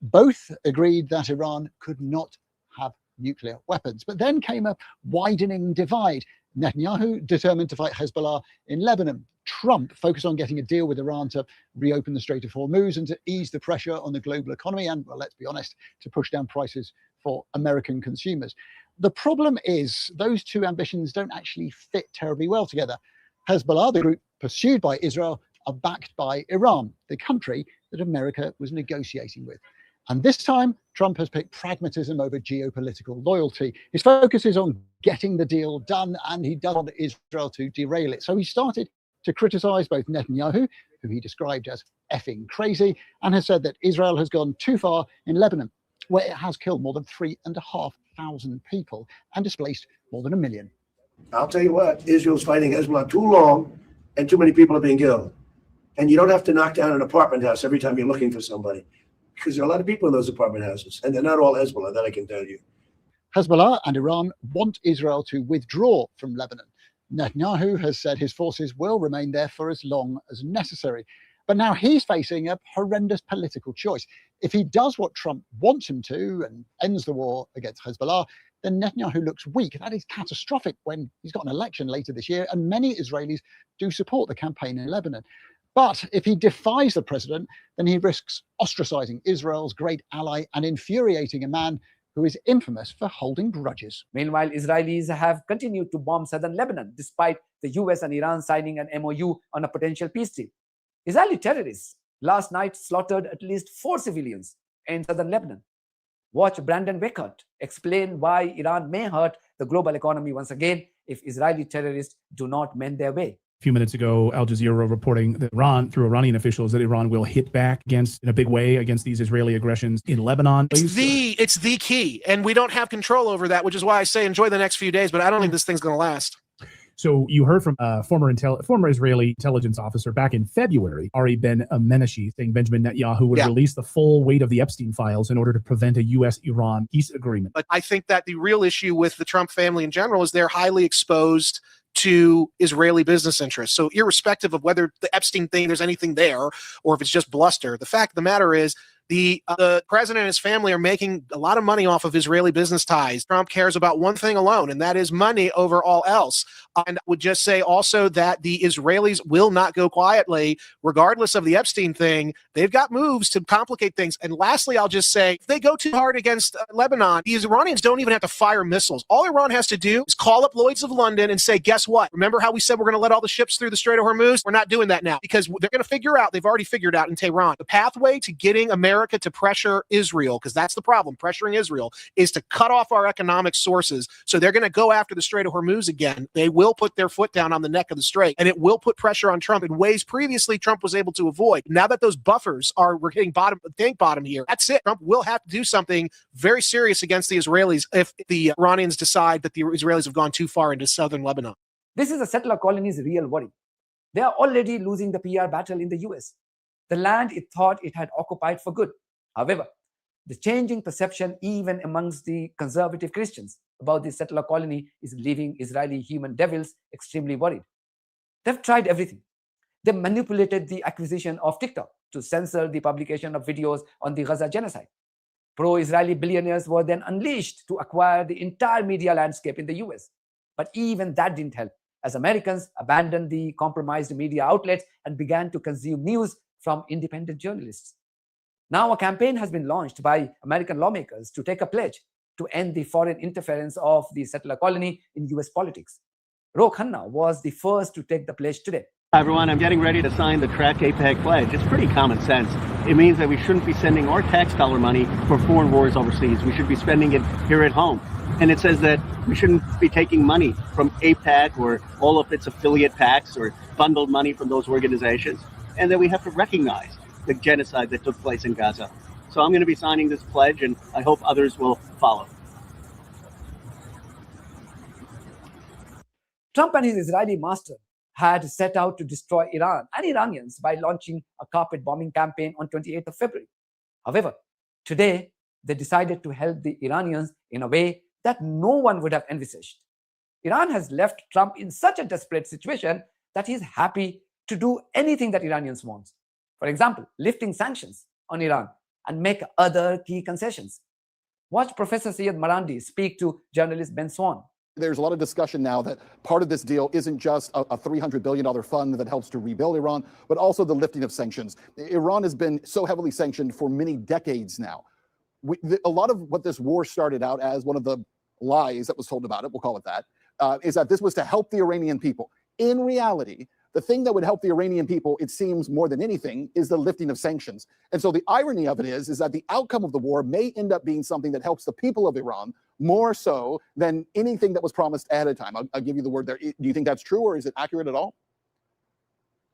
Both agreed that Iran could not have nuclear weapons. But then came a widening divide. Netanyahu determined to fight Hezbollah in Lebanon. Trump focused on getting a deal with Iran to reopen the Strait of Hormuz and to ease the pressure on the global economy and, well, let's be honest, to push down prices for American consumers. The problem is those two ambitions don't actually fit terribly well together. Hezbollah, the group pursued by Israel, are backed by Iran, the country that America was negotiating with. And this time, Trump has picked pragmatism over geopolitical loyalty. His focus is on getting the deal done, and he doesn't want Israel to derail it. So he started to criticize both Netanyahu, who he described as effing crazy, and has said that Israel has gone too far in Lebanon, where it has killed more than 3,500 people and displaced more than 1 million. I'll tell you what, Israel's fighting Hezbollah too long and too many people are being killed. And you don't have to knock down an apartment house every time you're looking for somebody, because there are a lot of people in those apartment houses, and they're not all Hezbollah, that I can tell you. Hezbollah and Iran want Israel to withdraw from Lebanon. Netanyahu has said his forces will remain there for as long as necessary. But now he's facing a horrendous political choice. If he does what Trump wants him to and ends the war against Hezbollah, then Netanyahu looks weak. That is catastrophic when he's got an election later this year, and many Israelis do support the campaign in Lebanon. But if he defies the president, then he risks ostracizing Israel's great ally and infuriating a man who is infamous for holding grudges. Meanwhile, Israelis have continued to bomb southern Lebanon, despite the US and Iran signing an MOU on a potential peace deal. Israeli terrorists last night slaughtered at least 4 civilians in southern Lebanon. Watch Brandon Weckert explain why Iran may hurt the global economy once again if Israeli terrorists do not mend their way. A few minutes ago, Al Jazeera reporting that Iran, through Iranian officials, that Iran will hit back in a big way against these Israeli aggressions in Lebanon. It's the key, and we don't have control over that, which is why I say enjoy the next few days, but I don't think this thing's going to last. So you heard from former Israeli intelligence officer back in February, Ari Ben Menashi, saying Benjamin Netanyahu would release the full weight of the Epstein files in order to prevent a U.S.-Iran peace agreement. But I think that the real issue with the Trump family in general is they're highly exposed to Israeli business interests. So irrespective of whether the Epstein thing, there's anything there, or if it's just bluster, the fact of the matter is the president and his family are making a lot of money off of Israeli business ties. Trump cares about one thing alone, and that is money over all else. And I would just say also that the Israelis will not go quietly, regardless of the Epstein thing. They've got moves to complicate things. And lastly, I'll just say, if they go too hard against Lebanon, these Iranians don't even have to fire missiles. All Iran has to do is call up Lloyd's of London and say, guess what? Remember how we said we're going to let all the ships through the Strait of Hormuz? We're not doing that now, because they're going to figure out, they've already figured out in Tehran, the pathway to getting America to pressure Israel, because that's the problem, pressuring Israel, is to cut off our economic sources. So they're going to go after the Strait of Hormuz again. They will put their foot down on the neck of the strait, and it will put pressure on Trump in ways previously Trump was able to avoid. Now that those buffers we're hitting tank bottom here, that's it. Trump will have to do something very serious against the Israelis if the Iranians decide that the Israelis have gone too far into southern Lebanon. This is a settler colony's real worry. They are already losing the PR battle in the US. The land it thought it had occupied for good. However, the changing perception even amongst the conservative Christians about the settler colony is leaving Israeli human devils extremely worried. They've tried everything. They manipulated the acquisition of TikTok to censor the publication of videos on the Gaza genocide. Pro-Israeli billionaires were then unleashed to acquire the entire media landscape in the US. But even that didn't help, as Americans abandoned the compromised media outlets and began to consume news from independent journalists. Now a campaign has been launched by American lawmakers to take a pledge to end the foreign interference of the settler colony in US politics. Ro Khanna was the first to take the pledge today. Hi everyone, I'm getting ready to sign the Track APEC pledge. It's pretty common sense. It means that we shouldn't be sending our tax dollar money for foreign wars overseas. We should be spending it here at home. And it says that we shouldn't be taking money from APEC or all of its affiliate PACs or bundled money from those organizations, and that we have to recognize the genocide that took place in Gaza. So I'm going to be signing this pledge, and I hope others will follow. Trump and his Israeli master had set out to destroy Iran and Iranians by launching a carpet bombing campaign on 28th of February. However, today they decided to help the Iranians in a way that no one would have envisaged. Iran has left Trump in such a desperate situation that he's happy to do anything that Iranians want. For example, lifting sanctions on Iran and make other key concessions. Watch Professor Syed Marandi speak to journalist Ben Swan There's a lot of discussion now that part of this deal isn't just a $300 billion fund that helps to rebuild Iran, but also the lifting of sanctions. Iran has been so heavily sanctioned for many decades now. A lot of what this war started out as, one of the lies that was told about it, we'll call it that, is that this was to help the Iranian people. In reality, the thing that would help the Iranian people, it seems more than anything, is the lifting of sanctions. And so the irony of it is that the outcome of the war may end up being something that helps the people of Iran more so than anything that was promised ahead of time. I'll give you the word there. Do you think that's true, or is it accurate at all?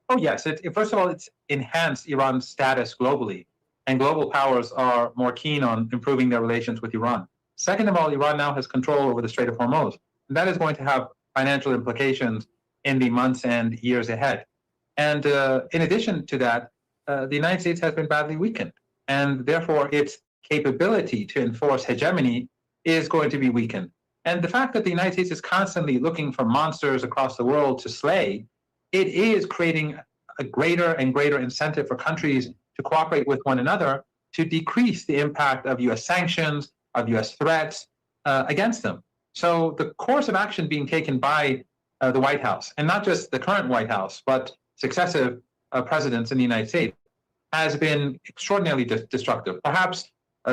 Oh, yes. First of all, it's enhanced Iran's status globally, and global powers are more keen on improving their relations with Iran. Second of all, Iran now has control over the Strait of Hormuz, and that is going to have financial implications in the months and years ahead. And in addition to that, the United States has been badly weakened, and therefore its capability to enforce hegemony is going to be weakened. And the fact that the United States is constantly looking for monsters across the world to slay, it is creating a greater and greater incentive for countries to cooperate with one another to decrease the impact of U.S. sanctions, of U.S. threats against them. So the course of action being taken by the White House, and not just the current White House, but successive presidents in the United States, has been extraordinarily destructive. Perhaps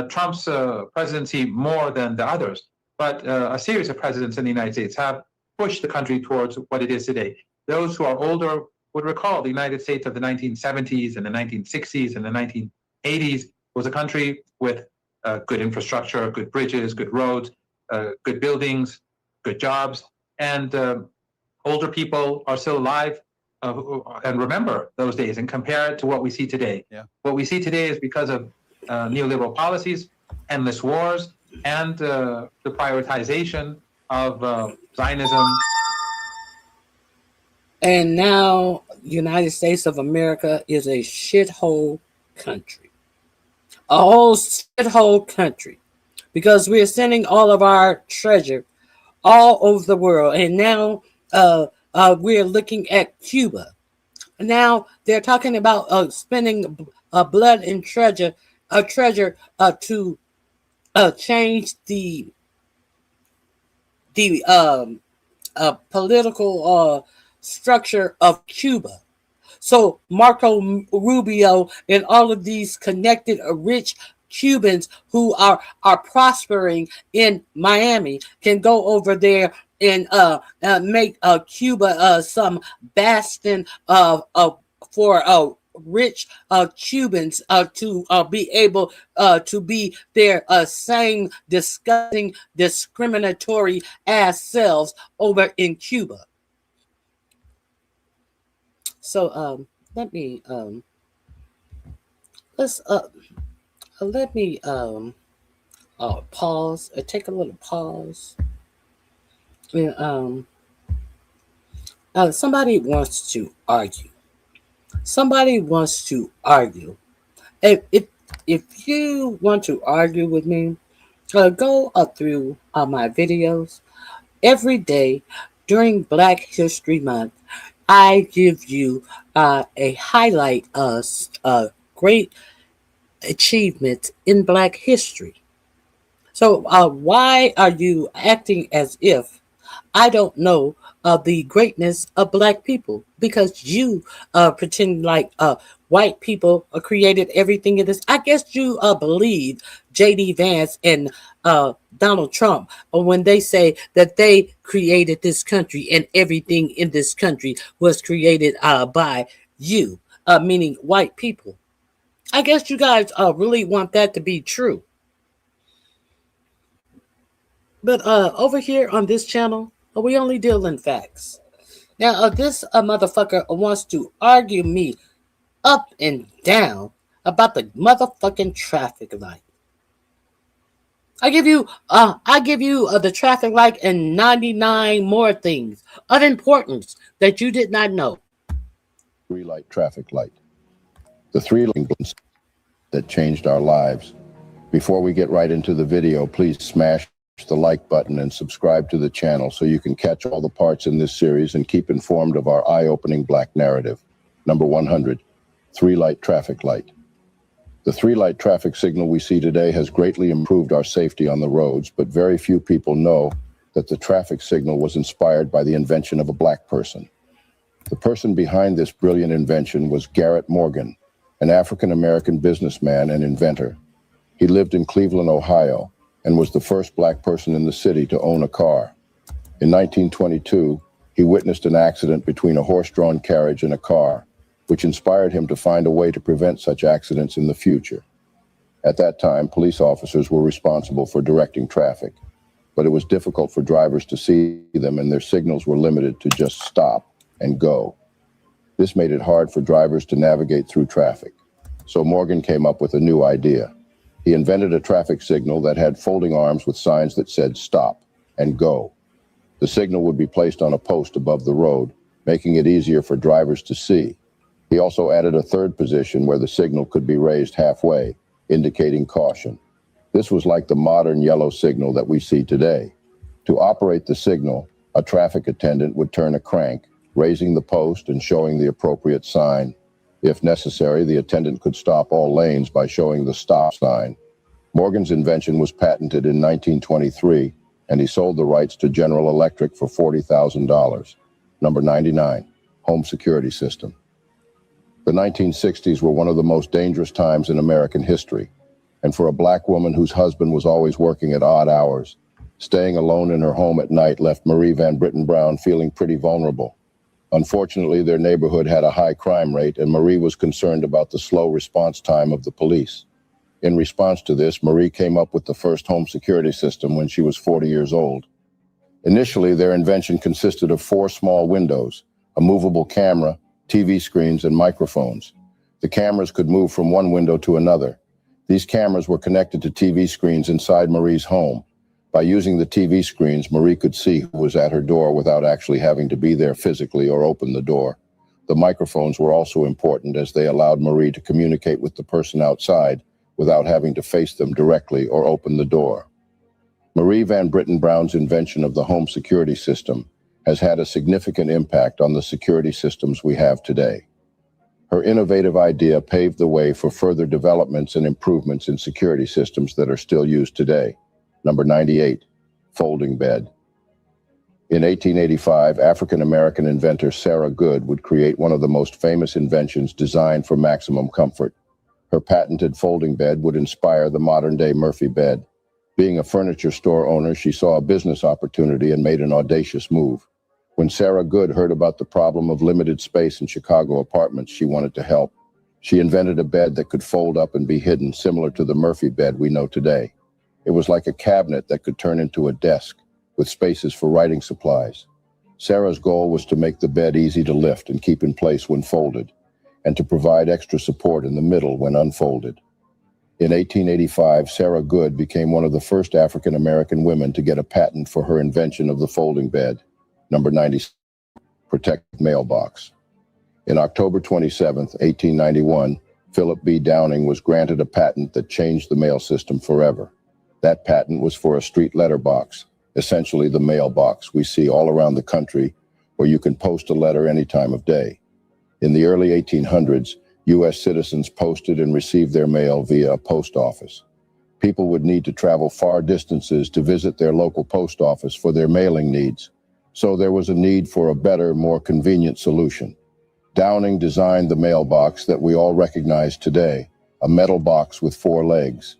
Trump's presidency more than the others, but a series of presidents in the United States have pushed the country towards what it is today. Those who are older would recall the United States of the 1970s and the 1960s and the 1980s was a country with good infrastructure, good bridges, good roads, good buildings, good jobs, and older people are still alive and remember those days and compare it to what we see today. Yeah. What we see today is because of neoliberal policies, endless wars, and the prioritization of Zionism. And now United States of America is a shithole country. A whole shithole country. Because we're sending all of our treasure all over the world. And now we're looking at Cuba. Now they're talking about spending blood and treasure to change the political structure of Cuba. So Marco Rubio and all of these connected rich Cubans who are prospering in Miami can go over there and make Cuba some bastion for rich Cubans to be able to be their same disgusting, discriminatory ass selves over in Cuba. So let me pause. Take a little pause. Somebody wants to argue. Somebody wants to argue. If you want to argue with me, go through my videos. Every day during Black History Month, I give you a highlight of great achievements in Black history. So why are you acting as if I don't know the greatness of Black people? Because you pretend like white people created everything in this. I guess you believe JD Vance and Donald Trump when they say that they created this country and everything in this country was created by you, meaning white people. I guess you guys really want that to be true. But over here on this channel, we only deal in facts. Now, this motherfucker wants to argue me up and down about the motherfucking traffic light. I give you the traffic light and 99 more things of importance that you did not know. Three-light traffic light. The three lights that changed our lives. Before we get right into the video, please smash the like button and subscribe to the channel so you can catch all the parts in this series and keep informed of our eye-opening Black narrative. Number 100, three-light traffic light. The three-light traffic signal we see today has greatly improved our safety on the roads, but very few people know that the traffic signal was inspired by the invention of a black person. The person behind this brilliant invention was Garrett Morgan, an African-American businessman and inventor. He lived in Cleveland, Ohio, and was the first black person in the city to own a car. In 1922, he witnessed an accident between a horse-drawn carriage and a car, which inspired him to find a way to prevent such accidents in the future. At that time, police officers were responsible for directing traffic, but it was difficult for drivers to see them, and their signals were limited to just stop and go. This made it hard for drivers to navigate through traffic. So Morgan came up with a new idea. He invented a traffic signal that had folding arms with signs that said stop and go. The signal would be placed on a post above the road, making it easier for drivers to see. He also added a third position where the signal could be raised halfway, indicating caution. This was like the modern yellow signal that we see today. To operate the signal, a traffic attendant would turn a crank, raising the post and showing the appropriate sign. If necessary, the attendant could stop all lanes by showing the stop sign. Morgan's invention was patented in 1923, and he sold the rights to General Electric for $40,000. Number 99, home security system. The 1960s were one of the most dangerous times in American history, and for a black woman whose husband was always working at odd hours, staying alone in her home at night left Marie Van Britten Brown feeling pretty vulnerable. Unfortunately, their neighborhood had a high crime rate, and Marie was concerned about the slow response time of the police. In response to this, Marie came up with the first home security system when she was 40 years old. Initially, their invention consisted of 4 small windows, a movable camera, TV screens, and microphones. The cameras could move from one window to another. These cameras were connected to TV screens inside Marie's home. By using the TV screens, Marie could see who was at her door without actually having to be there physically or open the door. The microphones were also important as they allowed Marie to communicate with the person outside without having to face them directly or open the door. Marie Van Britten Brown's invention of the home security system has had a significant impact on the security systems we have today. Her innovative idea paved the way for further developments and improvements in security systems that are still used today. Number 98, folding bed. In 1885, African-American inventor Sarah Good would create one of the most famous inventions designed for maximum comfort. Her patented folding bed would inspire the modern-day Murphy bed. Being a furniture store owner, she saw a business opportunity and made an audacious move. When Sarah Good heard about the problem of limited space in Chicago apartments, she wanted to help. She invented a bed that could fold up and be hidden, similar to the Murphy bed we know today. It was like a cabinet that could turn into a desk, with spaces for writing supplies. Sarah's goal was to make the bed easy to lift and keep in place when folded, and to provide extra support in the middle when unfolded. In 1885, Sarah Good became one of the first African-American women to get a patent for her invention of the folding bed. Number 90, protective mailbox. In October 27, 1891, Philip B. Downing was granted a patent that changed the mail system forever. That patent was for a street letterbox, essentially the mailbox we see all around the country, where you can post a letter any time of day. In the early 1800s, U.S. citizens posted and received their mail via a post office. People would need to travel far distances to visit their local post office for their mailing needs. So there was a need for a better, more convenient solution. Downing designed the mailbox that we all recognize today, a metal box with 4 legs.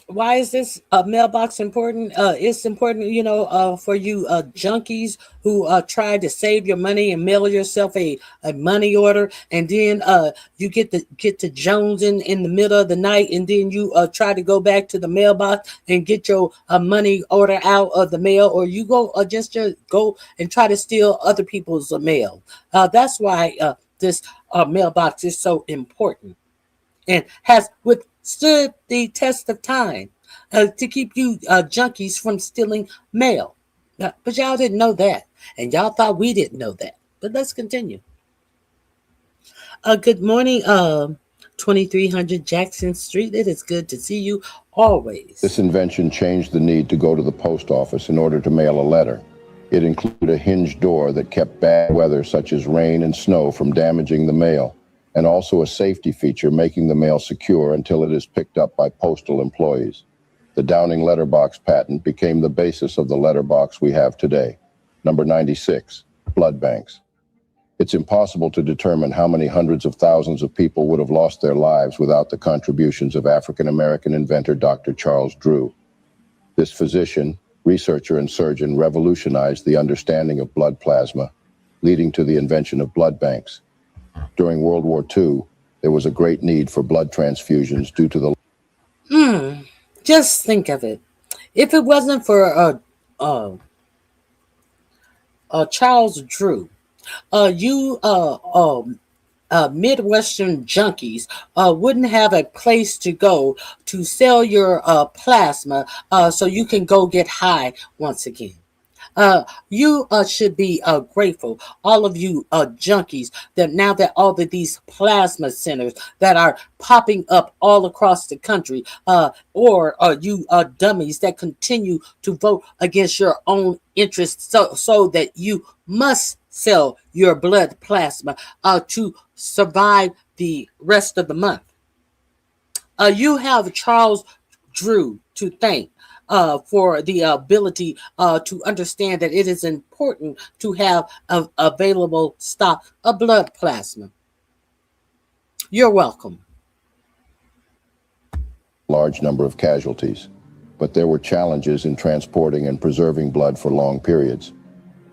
Why is this mailbox important? It's important, for you junkies who try to save your money and mail yourself a money order, and then you get to Jones in the middle of the night, and then you try to go back to the mailbox and get your money order out of the mail, or you go just go and try to steal other people's mail. That's why this mailbox is so important and has withstood the test of time to keep you junkies from stealing mail. But y'all didn't know that, and y'all thought we didn't know that. But let's continue. Good morning, 2300 Jackson Street. It is good to see you always. This invention changed the need to go to the post office in order to mail a letter. It included a hinged door that kept bad weather such as rain and snow from damaging the mail. and also a safety feature making the mail secure until it is picked up by postal employees. The Downing letterbox patent became the basis of the letterbox we have today. Number 96, blood banks. It's impossible to determine how many hundreds of thousands of people would have lost their lives without the contributions of African-American inventor Dr. Charles Drew. This physician, researcher, and surgeon revolutionized the understanding of blood plasma, leading to the invention of blood banks. During World War II, there was a great need for blood transfusions due to the... Just think of it. If it wasn't for Charles Drew, Midwestern junkies wouldn't have a place to go to sell your plasma so you can go get high once again. You should be grateful, all of you junkies, that now that all of these plasma centers that are popping up all across the country, or you dummies that continue to vote against your own interests so that you must sell your blood plasma to survive the rest of the month. You have Charles Drew to thank for the ability to understand that it is important to have available stock of blood plasma. You're welcome. Large number of casualties, but there were challenges in transporting and preserving blood for long periods.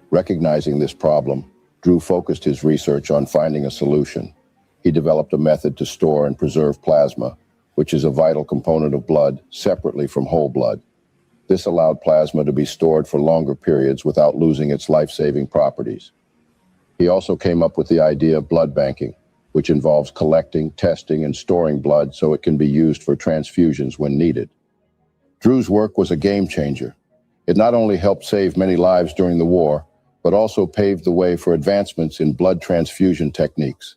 Recognizing this problem, Drew focused his research on finding a solution. He developed a method to store and preserve plasma, which is a vital component of blood, separately from whole blood. This allowed plasma to be stored for longer periods without losing its life-saving properties. He also came up with the idea of blood banking, which involves collecting, testing, and storing blood so it can be used for transfusions when needed. Drew's work was a game changer. It not only helped save many lives during the war, but also paved the way for advancements in blood transfusion techniques.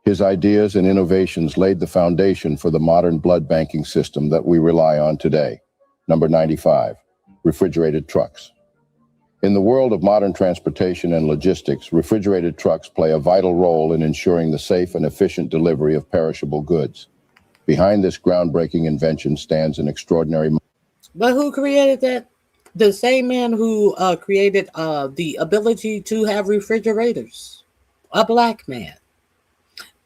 His ideas and innovations laid the foundation for the modern blood banking system that we rely on today. Number 95, refrigerated trucks. In the world of modern transportation and logistics, refrigerated trucks play a vital role in ensuring the safe and efficient delivery of perishable goods. Behind this groundbreaking invention stands an extraordinary... But who created that? The same man who created the ability to have refrigerators. A black man.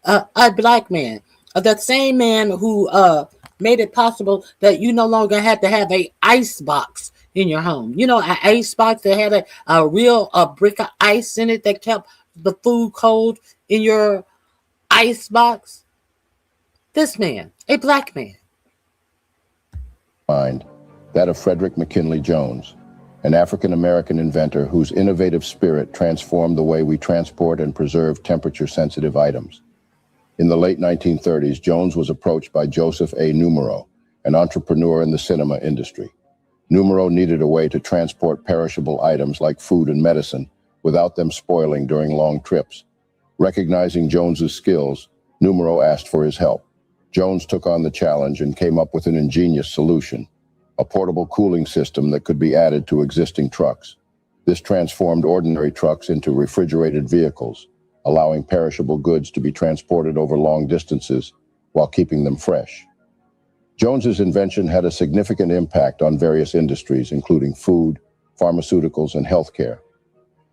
A black man. The same man who made it possible that you no longer had to have a ice box in your home. You know, an ice box that had a real brick of ice in it that kept the food cold in your ice box. This man, a black man. Mind, that of Frederick McKinley Jones, an African-American inventor whose innovative spirit transformed the way we transport and preserve temperature-sensitive items. In the late 1930s, Jones was approached by Joseph A. Numero, an entrepreneur in the cinema industry. Numero needed a way to transport perishable items like food and medicine without them spoiling during long trips. Recognizing Jones's skills, Numero asked for his help. Jones took on the challenge and came up with an ingenious solution, a portable cooling system that could be added to existing trucks. This transformed ordinary trucks into refrigerated vehicles, allowing perishable goods to be transported over long distances while keeping them fresh. Jones's invention had a significant impact on various industries, including food, pharmaceuticals, and healthcare.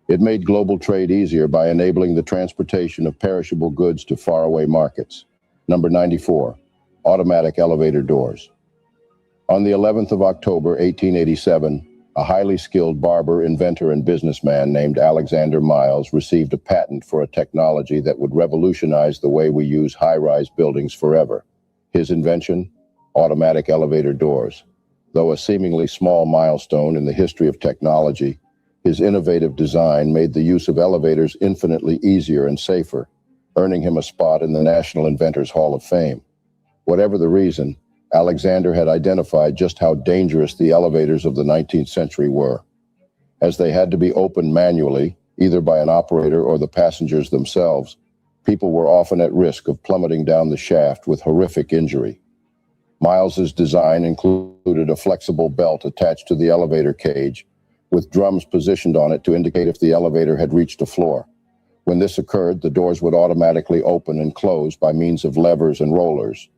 It made global trade easier by enabling the transportation of perishable goods to faraway markets. Number 94, automatic elevator doors. On the 11th of October, 1887, a highly skilled barber, inventor, and businessman named Alexander Miles received a patent for a technology that would revolutionize the way we use high-rise buildings forever. His invention? Automatic elevator doors. Though a seemingly small milestone in the history of technology, his innovative design made the use of elevators infinitely easier and safer, earning him a spot in the National Inventors Hall of Fame. Whatever the reason, Alexander had identified just how dangerous the elevators of the 19th century were. As they had to be opened manually, either by an operator or the passengers themselves, people were often at risk of plummeting down the shaft with horrific injury. Miles's design included a flexible belt attached to the elevator cage, with drums positioned on it to indicate if the elevator had reached a floor. When this occurred, the doors would automatically open and close by means of levers and rollers.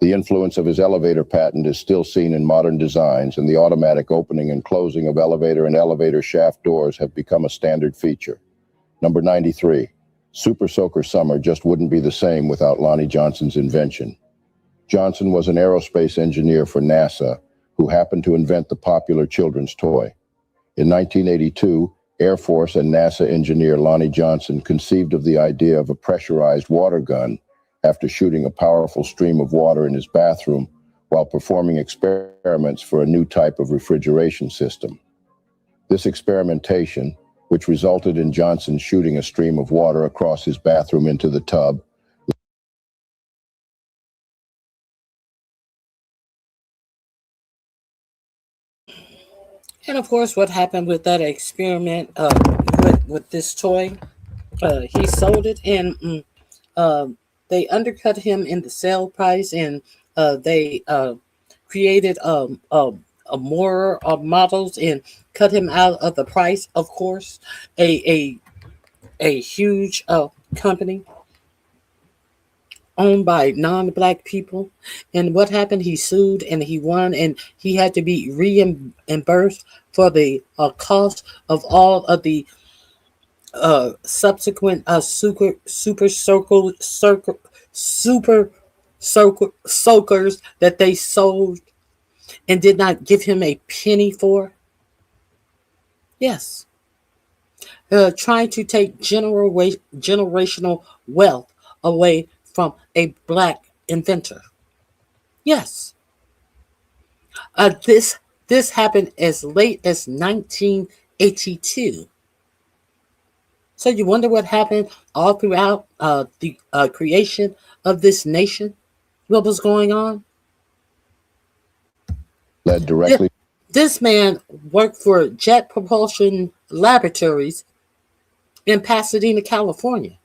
The influence of his elevator patent is still seen in modern designs, and the automatic opening and closing of elevator and elevator shaft doors have become a standard feature. Number 93, Super Soaker Summer just wouldn't be the same without Lonnie Johnson's invention. Johnson was an aerospace engineer for NASA who happened to invent the popular children's toy. In 1982, Air Force and NASA engineer Lonnie Johnson conceived of the idea of a pressurized water gun after shooting a powerful stream of water in his bathroom while performing experiments for a new type of refrigeration system. This experimentation, which resulted in Johnson shooting a stream of water across his bathroom into the tub, And of course, what happened with that experiment with this toy, he sold it, and they undercut him in the sale price, and they created more models and cut him out of the price. Of course, a huge company owned by non-black people. And what happened? He sued and he won, and he had to be reimbursed for the cost of all of the subsequent super soakers that they sold and did not give him a penny for. Yes. Trying to take generational wealth away from a black inventor. Yes. This happened as late as 1982. So you wonder what happened all throughout the creation of this nation? What was going on? Led directly. This man worked for Jet Propulsion Laboratories in Pasadena, California.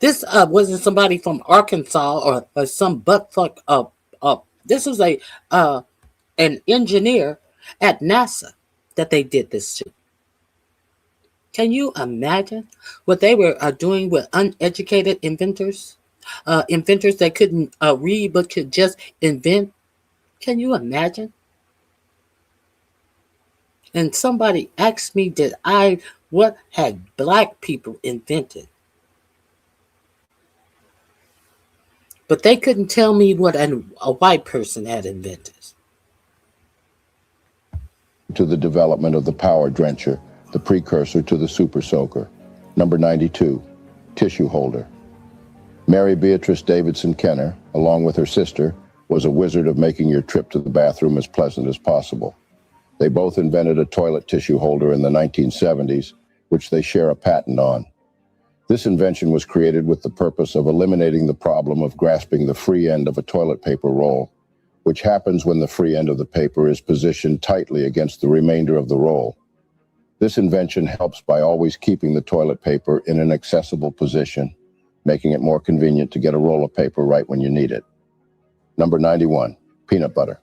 This wasn't somebody from Arkansas or some buttfuck. This was an engineer at NASA that they did this to. Can you imagine what they were doing with uneducated inventors? Inventors that couldn't read but could just invent. Can you imagine? And somebody asked me, what had black people invented? But they couldn't tell me what a white person had invented. To the development of the power drencher, the precursor to the super soaker. Number 92, tissue holder. Mary Beatrice Davidson Kenner, along with her sister, was a wizard of making your trip to the bathroom as pleasant as possible. They both invented a toilet tissue holder in the 1970s, which they share a patent on. This invention was created with the purpose of eliminating the problem of grasping the free end of a toilet paper roll, which happens when the free end of the paper is positioned tightly against the remainder of the roll. This invention helps by always keeping the toilet paper in an accessible position, making it more convenient to get a roll of paper right when you need it. Number 91, peanut butter.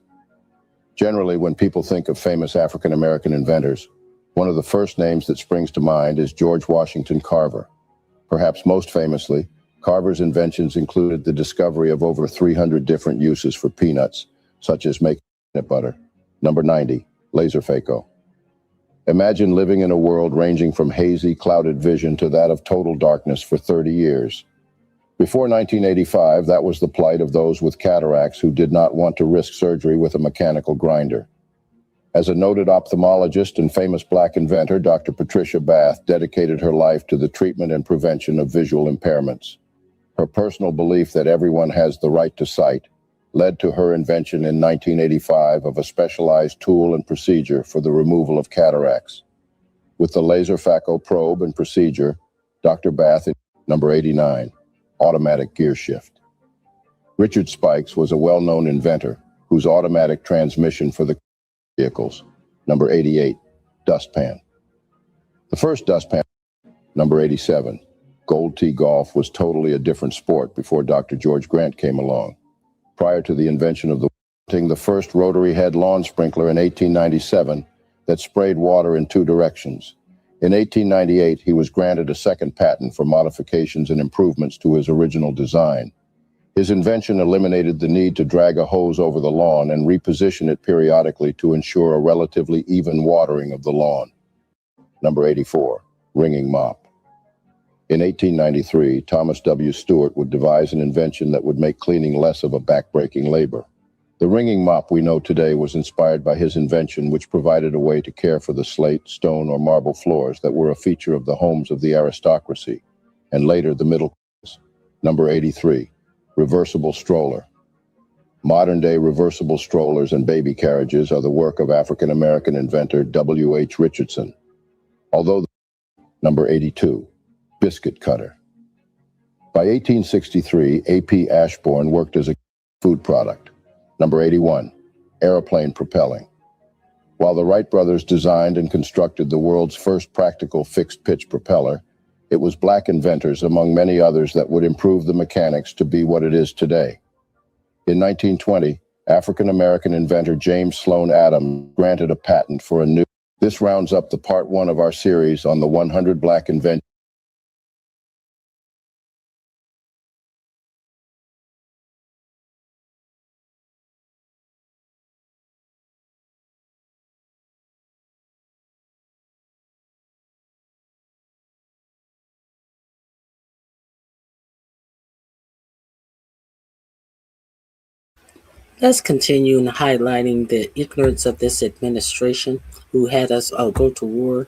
Generally, when people think of famous African-American inventors, one of the first names that springs to mind is George Washington Carver. Perhaps most famously, Carver's inventions included the discovery of over 300 different uses for peanuts, such as making peanut butter. Number 90, laser phaco. Imagine living in a world ranging from hazy, clouded vision to that of total darkness for 30 years. Before 1985, that was the plight of those with cataracts who did not want to risk surgery with a mechanical grinder. As a noted ophthalmologist and famous black inventor, Dr. Patricia Bath dedicated her life to the treatment and prevention of visual impairments. Her personal belief that everyone has the right to sight led to her invention in 1985 of a specialized tool and procedure for the removal of cataracts. With the laser phaco probe and procedure, Dr. Bath, number 89, automatic gear shift. Richard Spikes was a well-known inventor whose automatic transmission for the vehicles, number 88, dustpan. The first dustpan, number 87, Gold Tee golf, was totally a different sport before Dr. George Grant came along. Prior to the invention of the first rotary head lawn sprinkler in 1897 that sprayed water in two directions. In 1898, he was granted a second patent for modifications and improvements to his original design. His invention eliminated the need to drag a hose over the lawn and reposition it periodically to ensure a relatively even watering of the lawn. Number 84, ringing mop. In 1893, Thomas W. Stewart would devise an invention that would make cleaning less of a back-breaking labor. The ringing mop we know today was inspired by his invention, which provided a way to care for the slate, stone, or marble floors that were a feature of the homes of the aristocracy, and later the middle class. Number 83, reversible stroller. Modern-day reversible strollers and baby carriages are the work of African-American inventor W.H. Richardson. Number 82, biscuit cutter. By 1863, A.P. Ashbourne worked as a food product. Number 81, airplane propelling. While the Wright brothers designed and constructed the world's first practical fixed-pitch propeller, it was black inventors, among many others, that would improve the mechanics to be what it is today. In 1920, African-American inventor James Sloan Adams granted a patent for a new. This rounds up the part 1 of our series on the 100 black inventions. Let's continue in highlighting the ignorance of this administration who had us go to war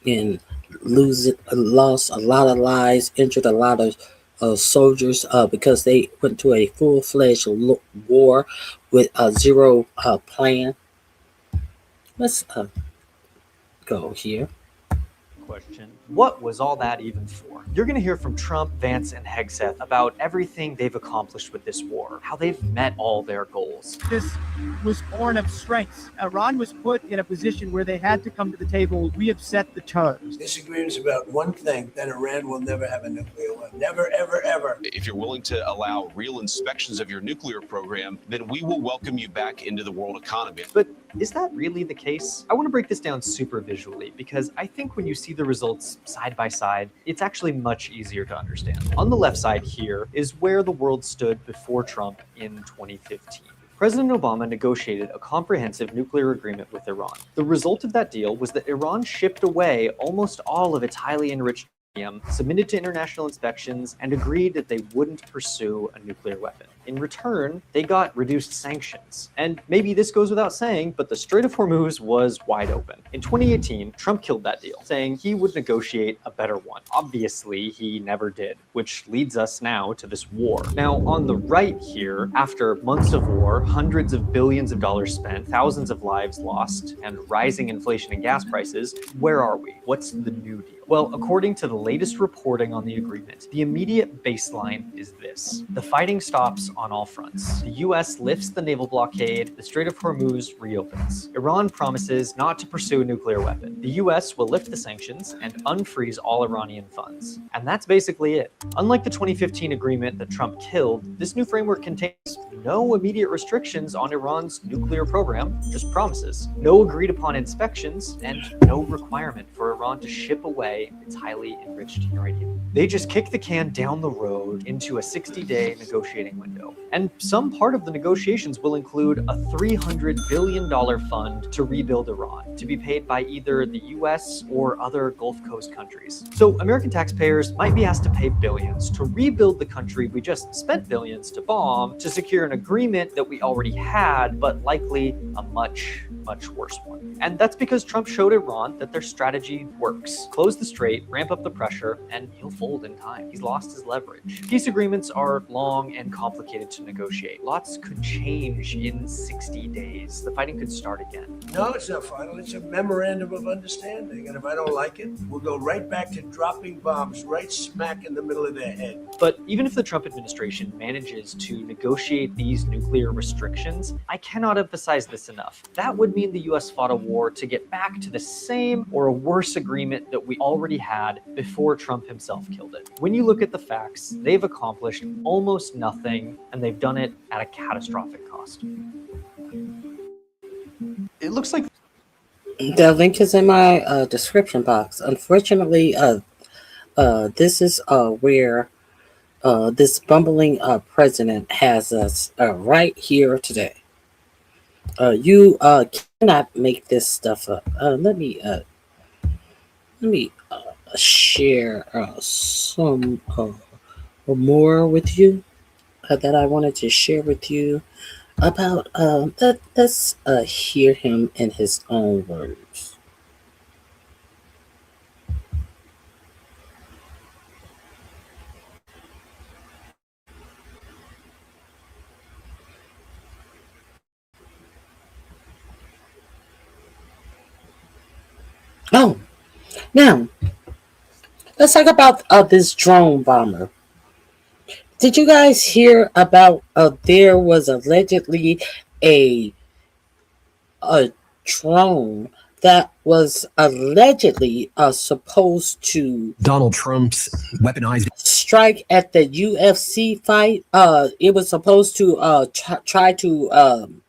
and lost a lot of lives, injured a lot of soldiers because they went to a full-fledged war with a zero plan. Let's go here. Question. What was all that even for? You're going to hear from Trump, Vance, and Hegseth about everything they've accomplished with this war, how they've met all their goals. This was born of strengths. Iran was put in a position where they had to come to the table. We have set the terms. Disagreements about one thing, that Iran will never have a nuclear weapon. Never, ever, ever. If you're willing to allow real inspections of your nuclear program, then we will welcome you back into the world economy. But is that really the case? I want to break this down super visually because I think when you see the results side by side, it's actually much easier to understand. On the left side here is where the world stood before Trump in 2015. President Obama negotiated a comprehensive nuclear agreement with Iran. The result of that deal was that Iran shipped away almost all of its highly enriched uranium, submitted to international inspections, and agreed that they wouldn't pursue a nuclear weapon. In return, they got reduced sanctions. And maybe this goes without saying, but the Strait of Hormuz was wide open. In 2018, Trump killed that deal, saying he would negotiate a better one. Obviously, he never did, which leads us now to this war. Now, on the right here, after months of war, hundreds of billions of dollars spent, thousands of lives lost, and rising inflation and gas prices, where are we? What's the new deal? Well, according to the latest reporting on the agreement, the immediate baseline is this. The fighting stops on all fronts. The US lifts the naval blockade, the Strait of Hormuz reopens. Iran promises not to pursue a nuclear weapon. The US will lift the sanctions and unfreeze all Iranian funds. And that's basically it. Unlike the 2015 agreement that Trump killed, this new framework contains no immediate restrictions on Iran's nuclear program, just promises. No agreed upon inspections, and no requirement for Iran to ship away its highly enriched uranium. They just kick the can down the road into a 60-day negotiating window. And some part of the negotiations will include a $300 billion fund to rebuild Iran, to be paid by either the US or other Gulf Coast countries. So American taxpayers might be asked to pay billions to rebuild the country we just spent billions to bomb, to secure an agreement that we already had, but likely a much, much worse one. And that's because Trump showed Iran that their strategy works. Close the strait, ramp up the pressure, and he'll fold in time. He's lost his leverage. Peace agreements are long and complicated to negotiate. Lots could change in 60 days. The fighting could start again. No, it's not final. It's a memorandum of understanding. And if I don't like it, we'll go right back to dropping bombs right smack in the middle of their head. But even if the Trump administration manages to negotiate these nuclear restrictions, I cannot emphasize this enough. That would mean the US fought a war to get back to the same or a worse agreement that we already had before Trump himself killed it. When you look at the facts, they've accomplished almost nothing, and they've done it at a catastrophic cost. It looks like The link is in my description box. Unfortunately, this is where this bumbling president has us right here today. You cannot make this stuff up. Let me share some more with you that I wanted to share with you about. Let's hear him in his own words. Oh, now let's talk about this drone bomber. Did you guys hear about? There was allegedly a a drone that was allegedly supposed to Donald Trump's weaponized strike at the UFC fight. It was supposed to try to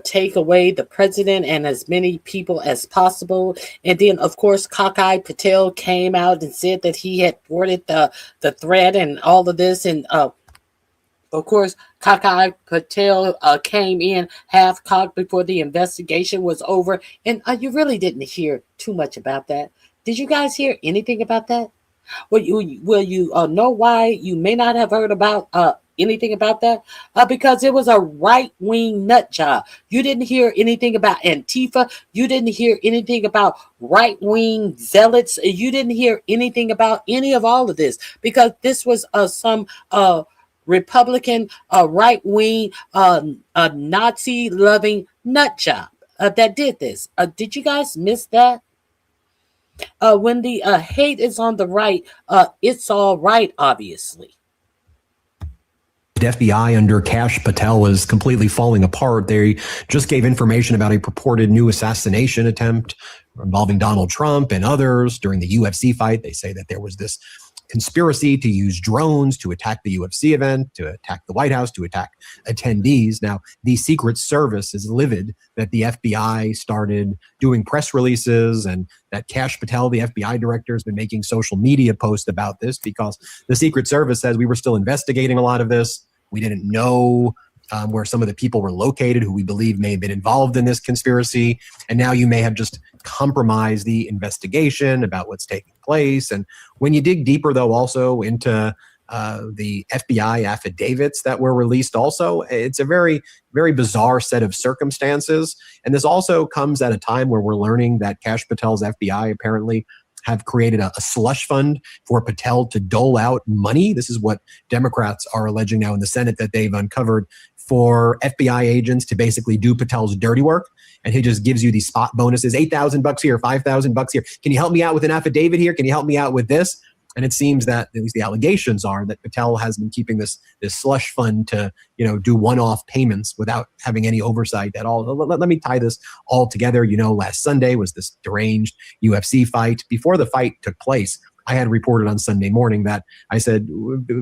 take away the president and as many people as possible. And then, of course, Cockeye Patel came out and said that he had thwarted the threat and all of this. And of course, Cockeye Patel came in half cocked before the investigation was over. And you really didn't hear too much about that. Did you guys hear anything about that? Will you know why you may not have heard about anything about that? Because it was a right-wing nut job. You didn't hear anything about Antifa. You didn't hear anything about right-wing zealots. You didn't hear anything about any of all of this because this was some Republican right-wing Nazi-loving nut job that did this. Did you guys miss that? When the hate is on the right, it's all right, obviously. FBI under Kash Patel is completely falling apart. They just gave information about a purported new assassination attempt involving Donald Trump and others during the UFC fight. They say that there was this conspiracy to use drones to attack the UFC event, to attack the White House, to attack attendees. Now, the Secret Service is livid that the FBI started doing press releases and that Kash Patel, the FBI director, has been making social media posts about this because the Secret Service says we were still investigating a lot of this. We didn't know where some of the people were located who we believe may have been involved in this conspiracy. And now you may have just compromised the investigation about what's taking place. And when you dig deeper, though, also into the FBI affidavits that were released also, it's a very, very bizarre set of circumstances. And this also comes at a time where we're learning that Kash Patel's FBI apparently have created a slush fund for Patel to dole out money. This is what Democrats are alleging now in the Senate that they've uncovered for FBI agents to basically do Patel's dirty work. And he just gives you these spot bonuses, $8,000 here, $5,000 here. Can you help me out with an affidavit here? Can you help me out with this? And it seems that, at least the allegations are, that Patel has been keeping this slush fund to, do one-off payments without having any oversight at all. Let me tie this all together. Last Sunday was this deranged UFC fight. Before the fight took place, I had reported on Sunday morning that I said,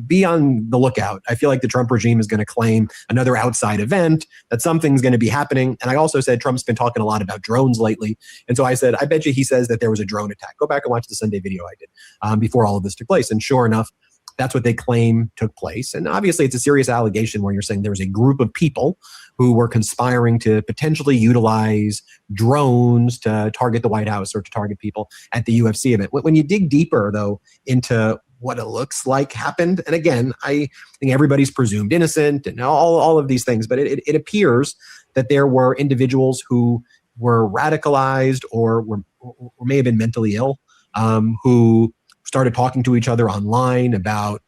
be on the lookout. I feel like the Trump regime is going to claim another outside event, that something's going to be happening. And I also said Trump's been talking a lot about drones lately. And so I said, I bet you he says that there was a drone attack. Go back and watch the Sunday video I did before all of this took place. And sure enough, that's what they claim took place. And obviously it's a serious allegation where you're saying there was a group of people who were conspiring to potentially utilize drones to target the White House or to target people at the UFC event. When you dig deeper, though, into what it looks like happened, and again, I think everybody's presumed innocent and all of these things, but it appears that there were individuals who were radicalized or may have been mentally ill, who started talking to each other online about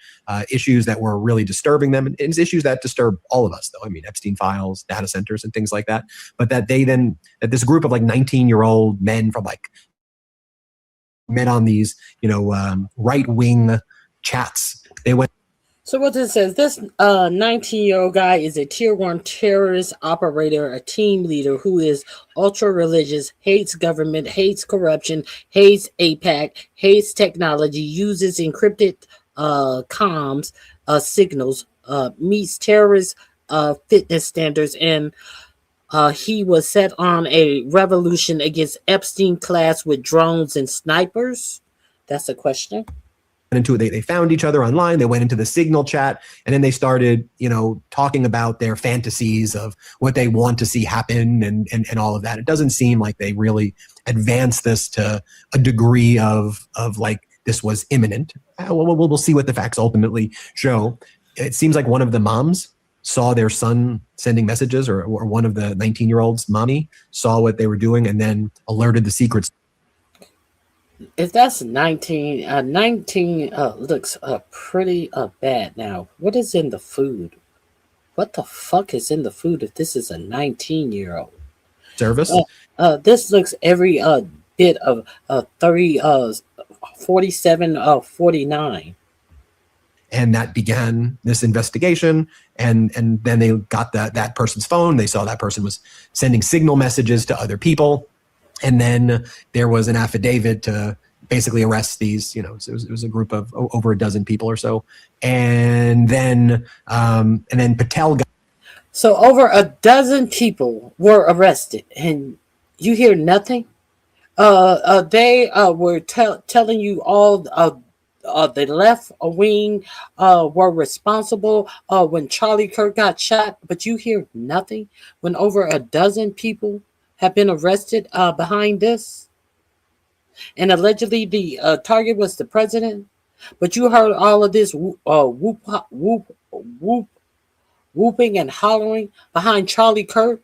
issues that were really disturbing them. And it's issues that disturb all of us, though. I mean, Epstein files, data centers, and things like that. But that this group of 19-year-old men from met on these, right-wing chats. They went. So what this says, this 19-year-old guy is a tier 1 terrorist operator, a team leader who is ultra-religious, hates government, hates corruption, hates AIPAC, hates technology, uses encrypted comms signals, meets terrorist fitness standards, and he was set on a revolution against Epstein class with drones and snipers? That's a question. Into it, they found each other online, they went into the Signal chat, and then they started, talking about their fantasies of what they want to see happen and all of that. It doesn't seem like they really advanced this to a degree of like this was imminent. We'll see what the facts ultimately show. It seems like one of the moms saw their son sending messages, or one of the 19-year-old's mommy saw what they were doing and then alerted the secrets. If that's 19 looks pretty bad. Now, what is in the food? What the fuck is in the food if this is a 19-year-old? Service? This looks every bit of 30, 47, 49. And that began this investigation. And then they got that person's phone. They saw that person was sending Signal messages to other people. And then there was an affidavit to basically arrest these, it was a group of over a dozen people or so. And then Patel got. So over a dozen people were arrested, and you hear nothing. They were telling you all the left wing were responsible when Charlie Kirk got shot, but you hear nothing when over a dozen people have been arrested behind this, and allegedly the target was the president. But you heard all of this whooping and hollering behind Charlie Kirk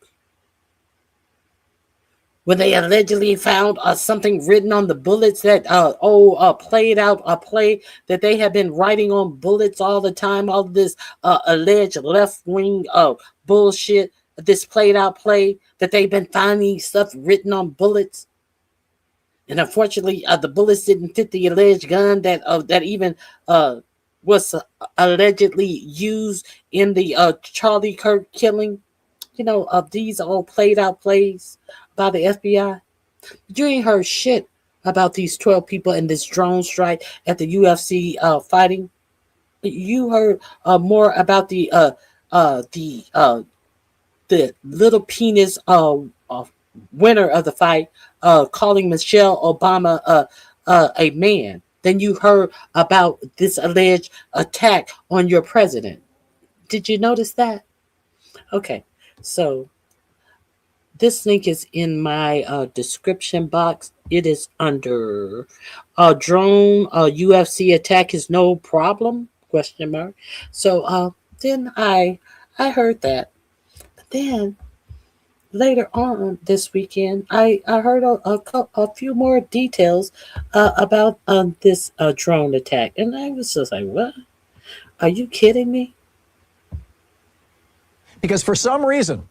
when they allegedly found something written on the bullets that played out a play that they have been writing on bullets all the time. All this alleged left wing bullshit. This played out play that they've been finding stuff written on bullets, and unfortunately, the bullets didn't fit the alleged gun that even was allegedly used in the Charlie Kirk killing. These all played out plays by the FBI. But you ain't heard shit about these 12 people in this drone strike at the UFC fighting. You heard more about the little penis winner of the fight calling Michelle Obama a man than you heard about this alleged attack on your president. Did you notice that? Okay, so this link is in my description box. It is under drone UFC attack is no problem? ? So then I heard that. But then later on this weekend, I heard a few more details about this drone attack. And I was just like, what? Are you kidding me? Because for some reason,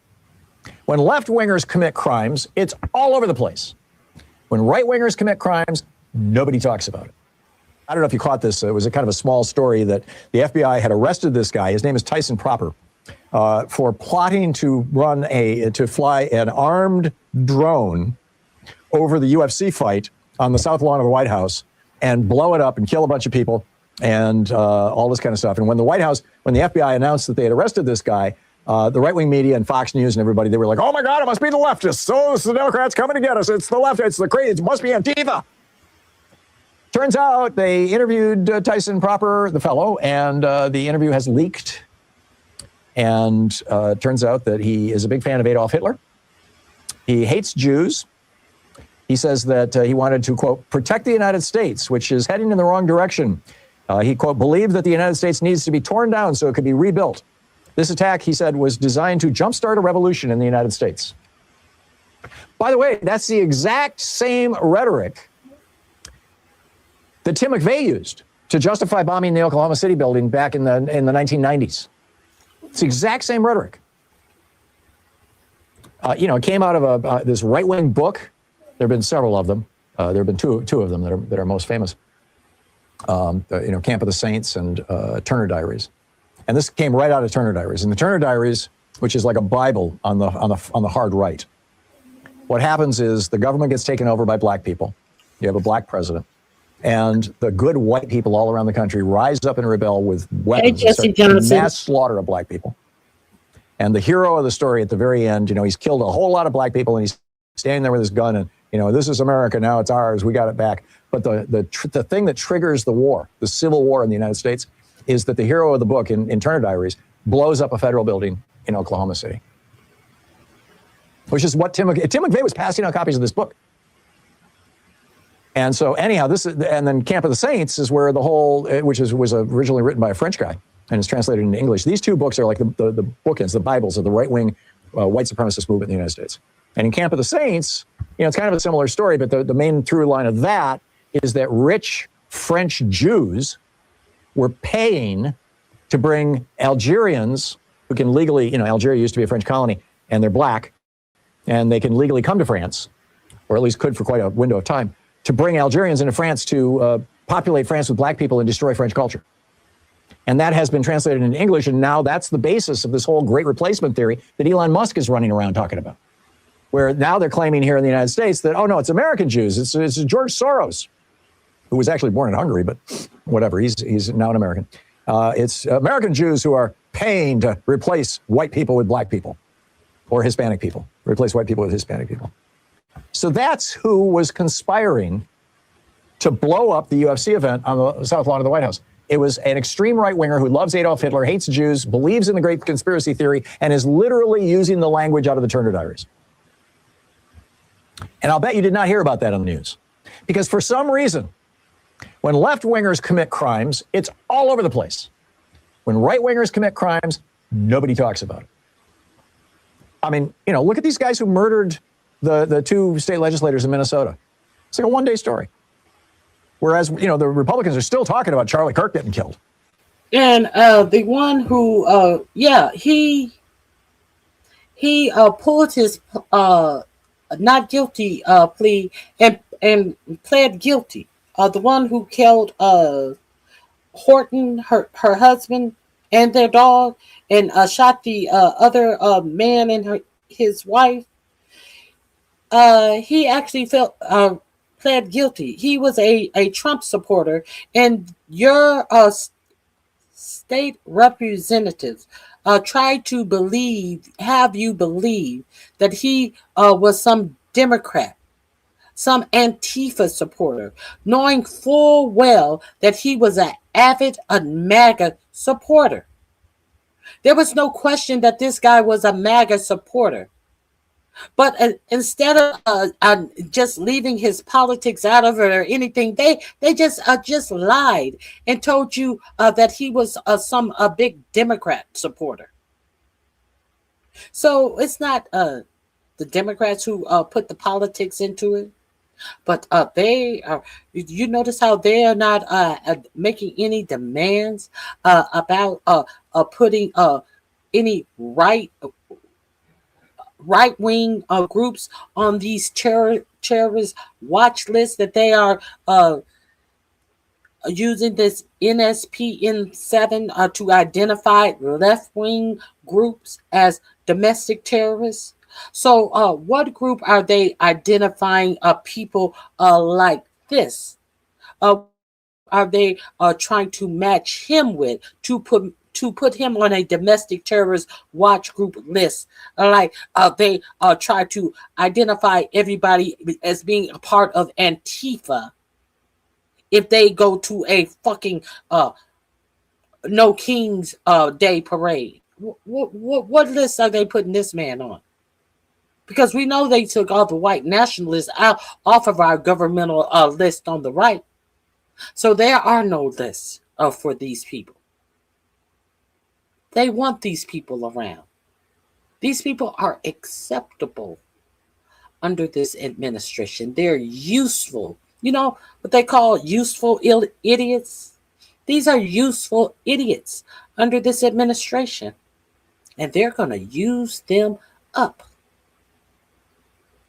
when left-wingers commit crimes, it's all over the place. When right-wingers commit crimes, nobody talks about it. I don't know if you caught this. It was a kind of a small story that the FBI had arrested this guy. His name is Tyson Proper. For plotting to fly an armed drone over the UFC fight on the south lawn of the White House and blow it up and kill a bunch of people and all this kind of stuff. And when the FBI announced that they had arrested this guy, the right-wing media and Fox News and everybody, they were like, oh my God, it must be the leftists. Oh, it's the Democrats coming to get us. It's the left. It's the crazy. It must be Antifa. Turns out they interviewed Tyson Proper, the fellow, and the interview has leaked. And turns out that he is a big fan of Adolf Hitler. He hates Jews. He says that he wanted to, quote, protect the United States, which is heading in the wrong direction. He, quote, believed that the United States needs to be torn down so it could be rebuilt. This attack, he said, was designed to jumpstart a revolution in the United States. By the way, that's the exact same rhetoric that Tim McVeigh used to justify bombing the Oklahoma City building back in the 1990s. It's the exact same rhetoric. It came out of this right-wing book. There have been several of them. There have been two of them that are most famous. Camp of the Saints and Turner Diaries. And this came right out of Turner Diaries. In the Turner Diaries, which is like a Bible on the hard right, what happens is the government gets taken over by black people. You have a black president. And the good white people all around the country rise up and rebel with weapons and start mass slaughter of black people. And the hero of the story at the very end, he's killed a whole lot of black people, and he's standing there with his gun, and this is America, now it's ours, we got it back. But the thing that triggers the war, the Civil War in the United States, is that the hero of the book in Turner Diaries blows up a federal building in Oklahoma City, which is what Tim McVeigh was passing out copies of this book. And so anyhow, and then Camp of the Saints is where the whole, which was originally written by a French guy and is translated into English. These two books are like the bookends, the Bibles of the right-wing white supremacist movement in the United States. And in Camp of the Saints, it's kind of a similar story, but the main through line of that is that rich French Jews were paying to bring Algerians who can legally, Algeria used to be a French colony, and they're black, and they can legally come to France, or at least could for quite a window of time, to bring Algerians into France to populate France with black people and destroy French culture. And that has been translated into English, and now that's the basis of this whole great replacement theory that Elon Musk is running around talking about, where now they're claiming here in the United States that, oh no, it's American Jews, it's George Soros, who was actually born in Hungary, but whatever, he's now an American. It's American Jews who are paying to replace white people with black people, or Hispanic people, replace white people with Hispanic people. So that's who was conspiring to blow up the UFC event on the south lawn of the White House. It was an extreme right-winger who loves Adolf Hitler, hates Jews, believes in the great conspiracy theory, and is literally using the language out of the Turner Diaries. And I'll bet you did not hear about that on the news. Because for some reason, when left-wingers commit crimes, it's all over the place. When right-wingers commit crimes, nobody talks about it. I mean, look at these guys who murdered the two state legislators in Minnesota. It's like a one-day story. Whereas, the Republicans are still talking about Charlie Kirk getting killed. And the one who, he pulled his not guilty plea and pled guilty. The one who killed Horton, her husband, and their dog, and shot the other man and his wife. He actually pled guilty. He was a Trump supporter, and your state representatives tried to have you believe that he was some Democrat, some Antifa supporter, knowing full well that he was an avid MAGA supporter. There was no question that this guy was a MAGA supporter. But instead of just leaving his politics out of it or anything, they just lied and told you that he was a big Democrat supporter. So it's not the Democrats who put the politics into it, but they are. You notice how they are not making any demands about putting any right-wing groups on these terrorist watch lists that they are using this NSPN7 to identify left-wing groups as domestic terrorists. So what group are they identifying people like this? Are they trying to match him with to put him on a domestic terrorist watch group list? Like they try to identify everybody as being a part of Antifa if they go to a fucking No King's Day parade. What list are they putting this man on? Because we know they took all the white nationalists off of our governmental list on the right. So there are no lists for these people. They want these people around. These people are acceptable under this administration. They're useful. You know what they call useful idiots? These are useful idiots under this administration. And they're going to use them up.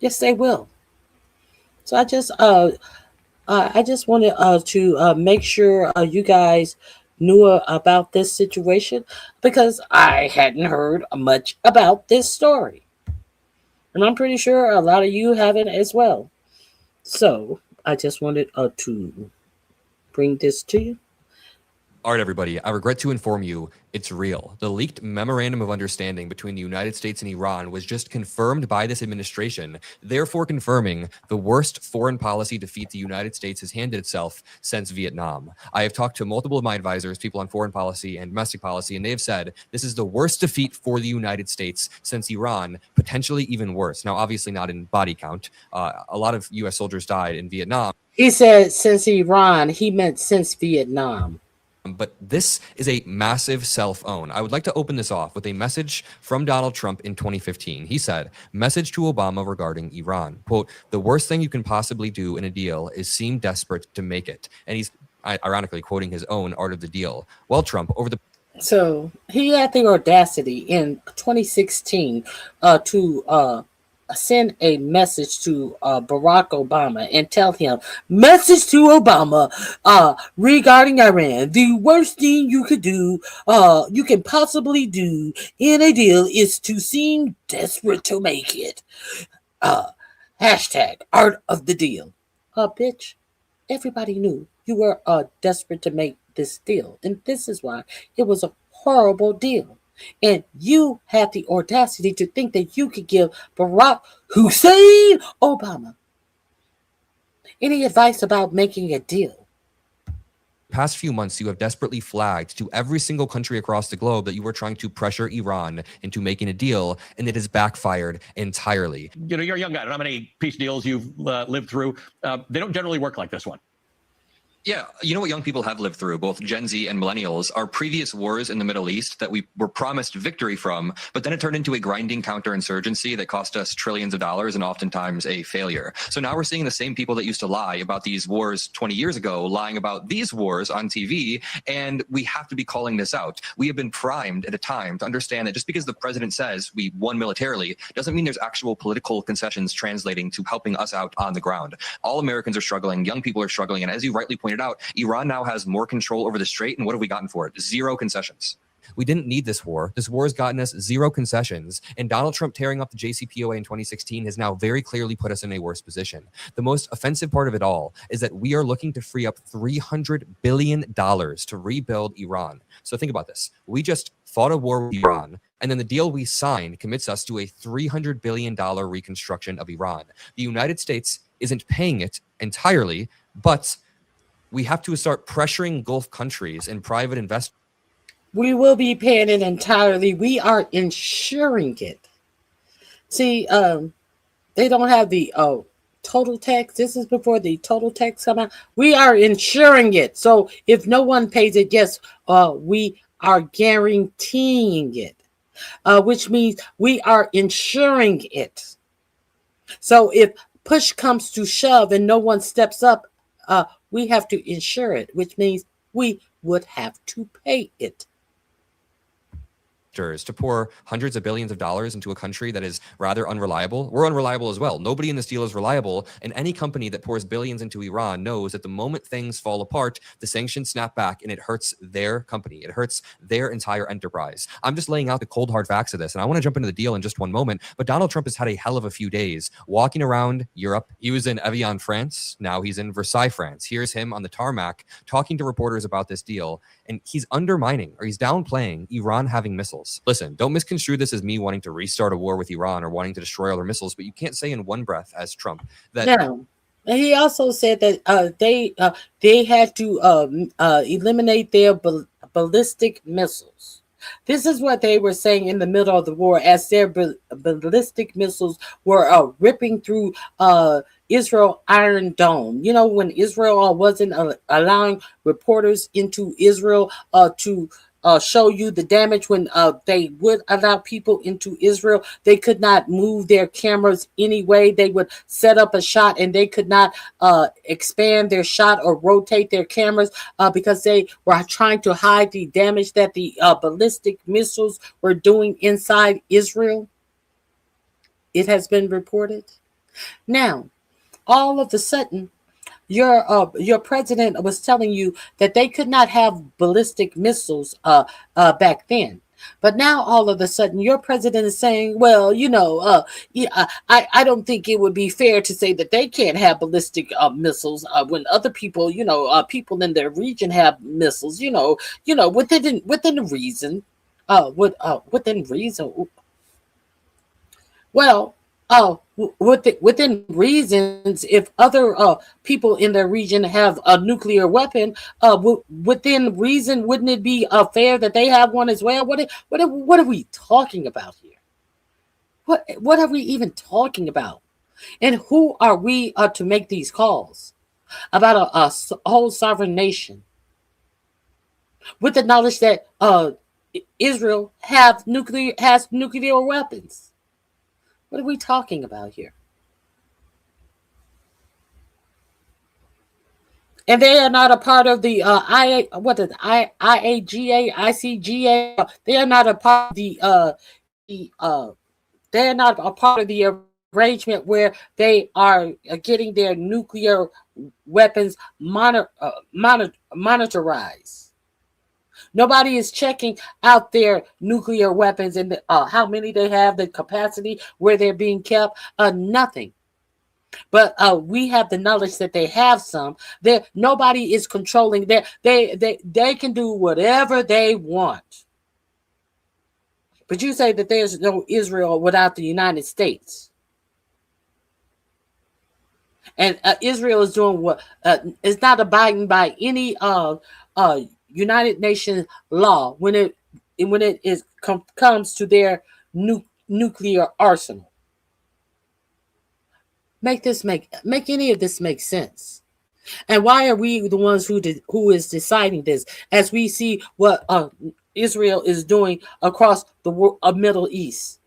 Yes, they will. So I just wanted to make sure you guys knew about this situation, because I hadn't heard much about this story. And I'm pretty sure a lot of you haven't as well. So I just wanted to bring this to you. All right, everybody, I regret to inform you it's real. The leaked memorandum of understanding between the United States and Iran was just confirmed by this administration, therefore confirming the worst foreign policy defeat the United States has handed itself since Vietnam. I have talked to multiple of my advisors, people on foreign policy and domestic policy, and they have said this is the worst defeat for the United States since Iran, potentially even worse. Now, obviously not in body count. A lot of U.S. soldiers died in Vietnam. He said since Iran, he meant since Vietnam. But this is a massive self-own. I would like to open this off with a message from Donald Trump in 2015. He said, message to Obama regarding Iran. Quote, the worst thing you can possibly do in a deal is seem desperate to make it. And he's ironically quoting his own Art of the Deal. Well, Trump, over the... So he had the audacity in 2016 to send a message to Barack Obama and tell him, message to Obama regarding Iran, the worst thing you could do, you can possibly do in a deal is to seem desperate to make it. Hashtag Art of the Deal. Bitch, everybody knew you were desperate to make this deal. And this is why it was a horrible deal. And you had the audacity to think that you could give Barack Hussein Obama any advice about making a deal. Past few months, you have desperately flagged to every single country across the globe that you were trying to pressure Iran into making a deal, and it has backfired entirely. You know, you're a young guy. I don't know how many peace deals you've lived through. They don't generally work like this one. Yeah, you know what young people have lived through, both Gen Z and millennials, are previous wars in the Middle East that we were promised victory from, but then it turned into a grinding counterinsurgency that cost us trillions of dollars and oftentimes a failure. So now we're seeing the same people that used to lie about these wars 20 years ago, lying about these wars on TV, and we have to be calling this out. We have been primed at a time to understand that just because the president says we won militarily doesn't mean there's actual political concessions translating to helping us out on the ground. All Americans are struggling, young people are struggling, and as you rightly pointed out, Iran now has more control over the strait, and what have we gotten for it? Zero concessions. We didn't need this war. This war has gotten us zero concessions, and Donald Trump tearing up the JCPOA in 2016 has now very clearly put us in a worse position. The most offensive part of it all is that we are looking to free up $300 billion to rebuild Iran. So think about this. We just fought a war with Iran, and then the deal we signed commits us to a $300 billion reconstruction of Iran. The United States isn't paying it entirely, but we have to start pressuring Gulf countries and private investors. We will be paying it entirely. We are insuring it. See, they don't have the total tax. This is before the total tax come out. We are insuring it. So if no one pays it, yes, we are guaranteeing it, which means we are insuring it. So if push comes to shove and no one steps up, we have to insure it, which means we would have to pay it. To pour hundreds of billions of dollars into a country that is rather unreliable. We're unreliable as well. Nobody in this deal is reliable, and any company that pours billions into Iran knows that the moment things fall apart, the sanctions snap back and it hurts their company. It hurts their entire enterprise. I'm just laying out the cold hard facts of this, and I want to jump into the deal in just one moment, but Donald Trump has had a hell of a few days walking around Europe. He was in Evian, France. Now he's in Versailles, France. Here's him on the tarmac talking to reporters about this deal, and he's undermining or he's downplaying Iran having missiles. Listen, don't misconstrue this as me wanting to restart a war with Iran or wanting to destroy all their missiles, but you can't say in one breath as Trump that... No. And he also said that they had to eliminate their ballistic missiles. This is what they were saying in the middle of the war as their ballistic missiles were ripping through Israel Iron Dome. You know, when Israel wasn't allowing reporters into Israel to show you the damage, when they would allow people into Israel, they could not move their cameras anyway. They would set up a shot and they could not expand their shot or rotate their cameras because they were trying to hide the damage that the ballistic missiles were doing inside Israel. It has been reported. Now, all of a sudden, your president was telling you that they could not have ballistic missiles back then. But now all of a sudden your president is saying, well, I don't think it would be fair to say that they can't have ballistic missiles when other people, people in their region have missiles, within reason. Within reason. Well, within reasons, if other people in their region have a nuclear weapon, within reason, wouldn't it be fair that they have one as well? What are we talking about here? What are we even talking about? And who are we to make these calls about a whole sovereign with the knowledge that Israel has nuclear weapons? What are we talking about here? And they are not a part of the IAGA, ICGA. They are not a part of they are not a part of the arrangement where they are getting their nuclear weapons monitorized. Nobody is checking out their nuclear weapons and how many they have, the capacity, where they're being kept. Nothing. But we have the knowledge that they have some. Nobody is controlling. They can do whatever they want. But you say that there's no Israel without the United States. And Israel is doing what is not abiding by any United Nations law when it comes to their nuclear arsenal. Make any of this make sense? And why are we the ones who is deciding this? As we see what Israel is doing across the Middle East,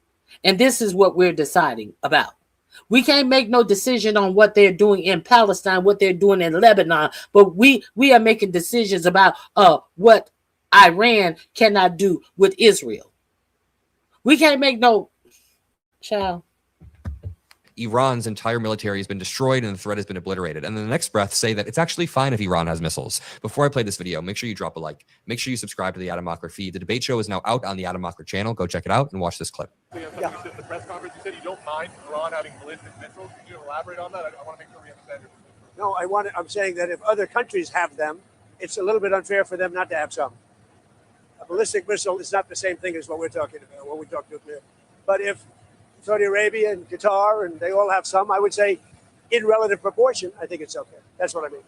and this is what we're deciding about. We can't make no decision on what they're doing in Palestine, what they're doing in Lebanon, but we are making decisions about what Iran cannot do with Israel. We can't make no child. Iran's entire military has been destroyed and the threat has been obliterated. And in the next breath say that it's actually fine if Iran has missiles. Before I play this video, make sure you drop a like. Make sure you subscribe to the Adam Mockler feed. The debate show is now out on the Adam Mockler channel. Go check it out and watch this clip. Yeah. The press conference, you said you don't mind Iran having ballistic missiles. Can you elaborate on that? I want to make sure we understand it. No, I'm saying that if other countries have them, it's a little bit unfair for them not to have some. A ballistic missile is not the same thing as what we're talking about when we talk nuclear. But if Saudi Arabia and Qatar, and they all have some, I would say in relative proportion, I think it's okay. That's what I mean.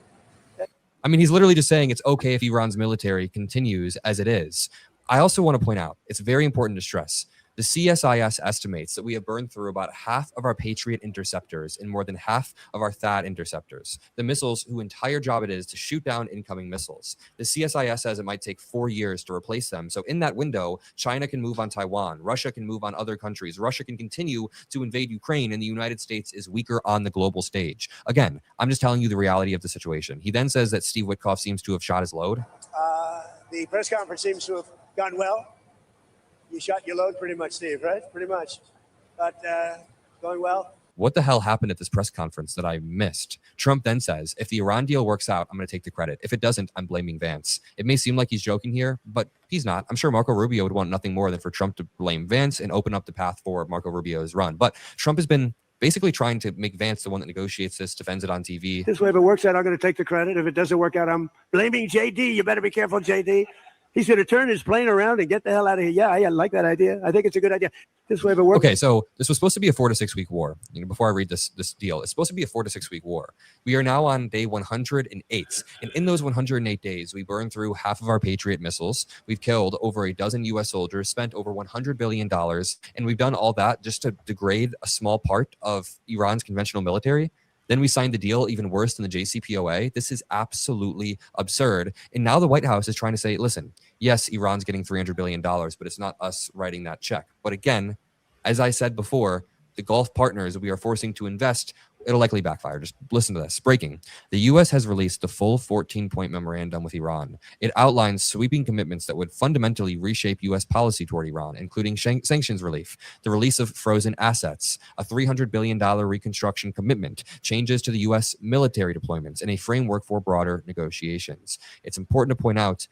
I mean, he's literally just saying it's okay if Iran's military continues as it is. I also want to point out, it's very important to stress, the CSIS estimates that we have burned through about half of our Patriot interceptors and more than half of our THAAD interceptors, the missiles whose entire job it is to shoot down incoming missiles. The CSIS says it might take 4 years to replace them. So in that window, China can move on Taiwan, Russia can move on other countries, Russia can continue to invade Ukraine, and the United States is weaker on the global stage. Again, I'm just telling you the reality of the situation. He then says that Steve Witkoff seems to have shot his load. The press conference seems to have gone well. You shot your load pretty much, Steve, right? Pretty much. But going well. What the hell happened at this press conference that I missed? Trump then says, if the Iran deal works out, I'm going to take the credit. If it doesn't, I'm blaming Vance. It may seem like he's joking here, but he's not. I'm sure Marco Rubio would want nothing more than for Trump to blame Vance and open up the path for Marco Rubio's run. But Trump has been basically trying to make Vance the one that negotiates this, defends it on TV. This way, if it works out, I'm going to take the credit. If it doesn't work out, I'm blaming JD. You better be careful, JD. He's going to turn his plane around and get the hell out of here. Yeah, I like that idea. I think it's a good idea. This way, if it works. Okay, so this was supposed to be a 4 to 6 week war. Before I read this deal, it's supposed to be a 4 to 6 week war. We are now on day 108. And in those 108 days, we burned through half of our Patriot missiles. We've killed over a dozen U.S. soldiers, spent over $100 billion. And we've done all that just to degrade a small part of Iran's conventional military. Then we signed the deal even worse than the JCPOA. This is absolutely absurd. And now the White House is trying to say, listen, yes, Iran's getting $300 billion, but it's not us writing that check. But again, as I said before, the Gulf partners we are forcing to invest, it'll likely backfire. Just listen to this. Breaking. The U.S. has released the full 14-point memorandum with Iran. It outlines sweeping commitments that would fundamentally reshape U.S. policy toward Iran, including sanctions relief, the release of frozen assets, a $300 billion reconstruction commitment, changes to the U.S. military deployments, and a framework for broader negotiations. It's important to point out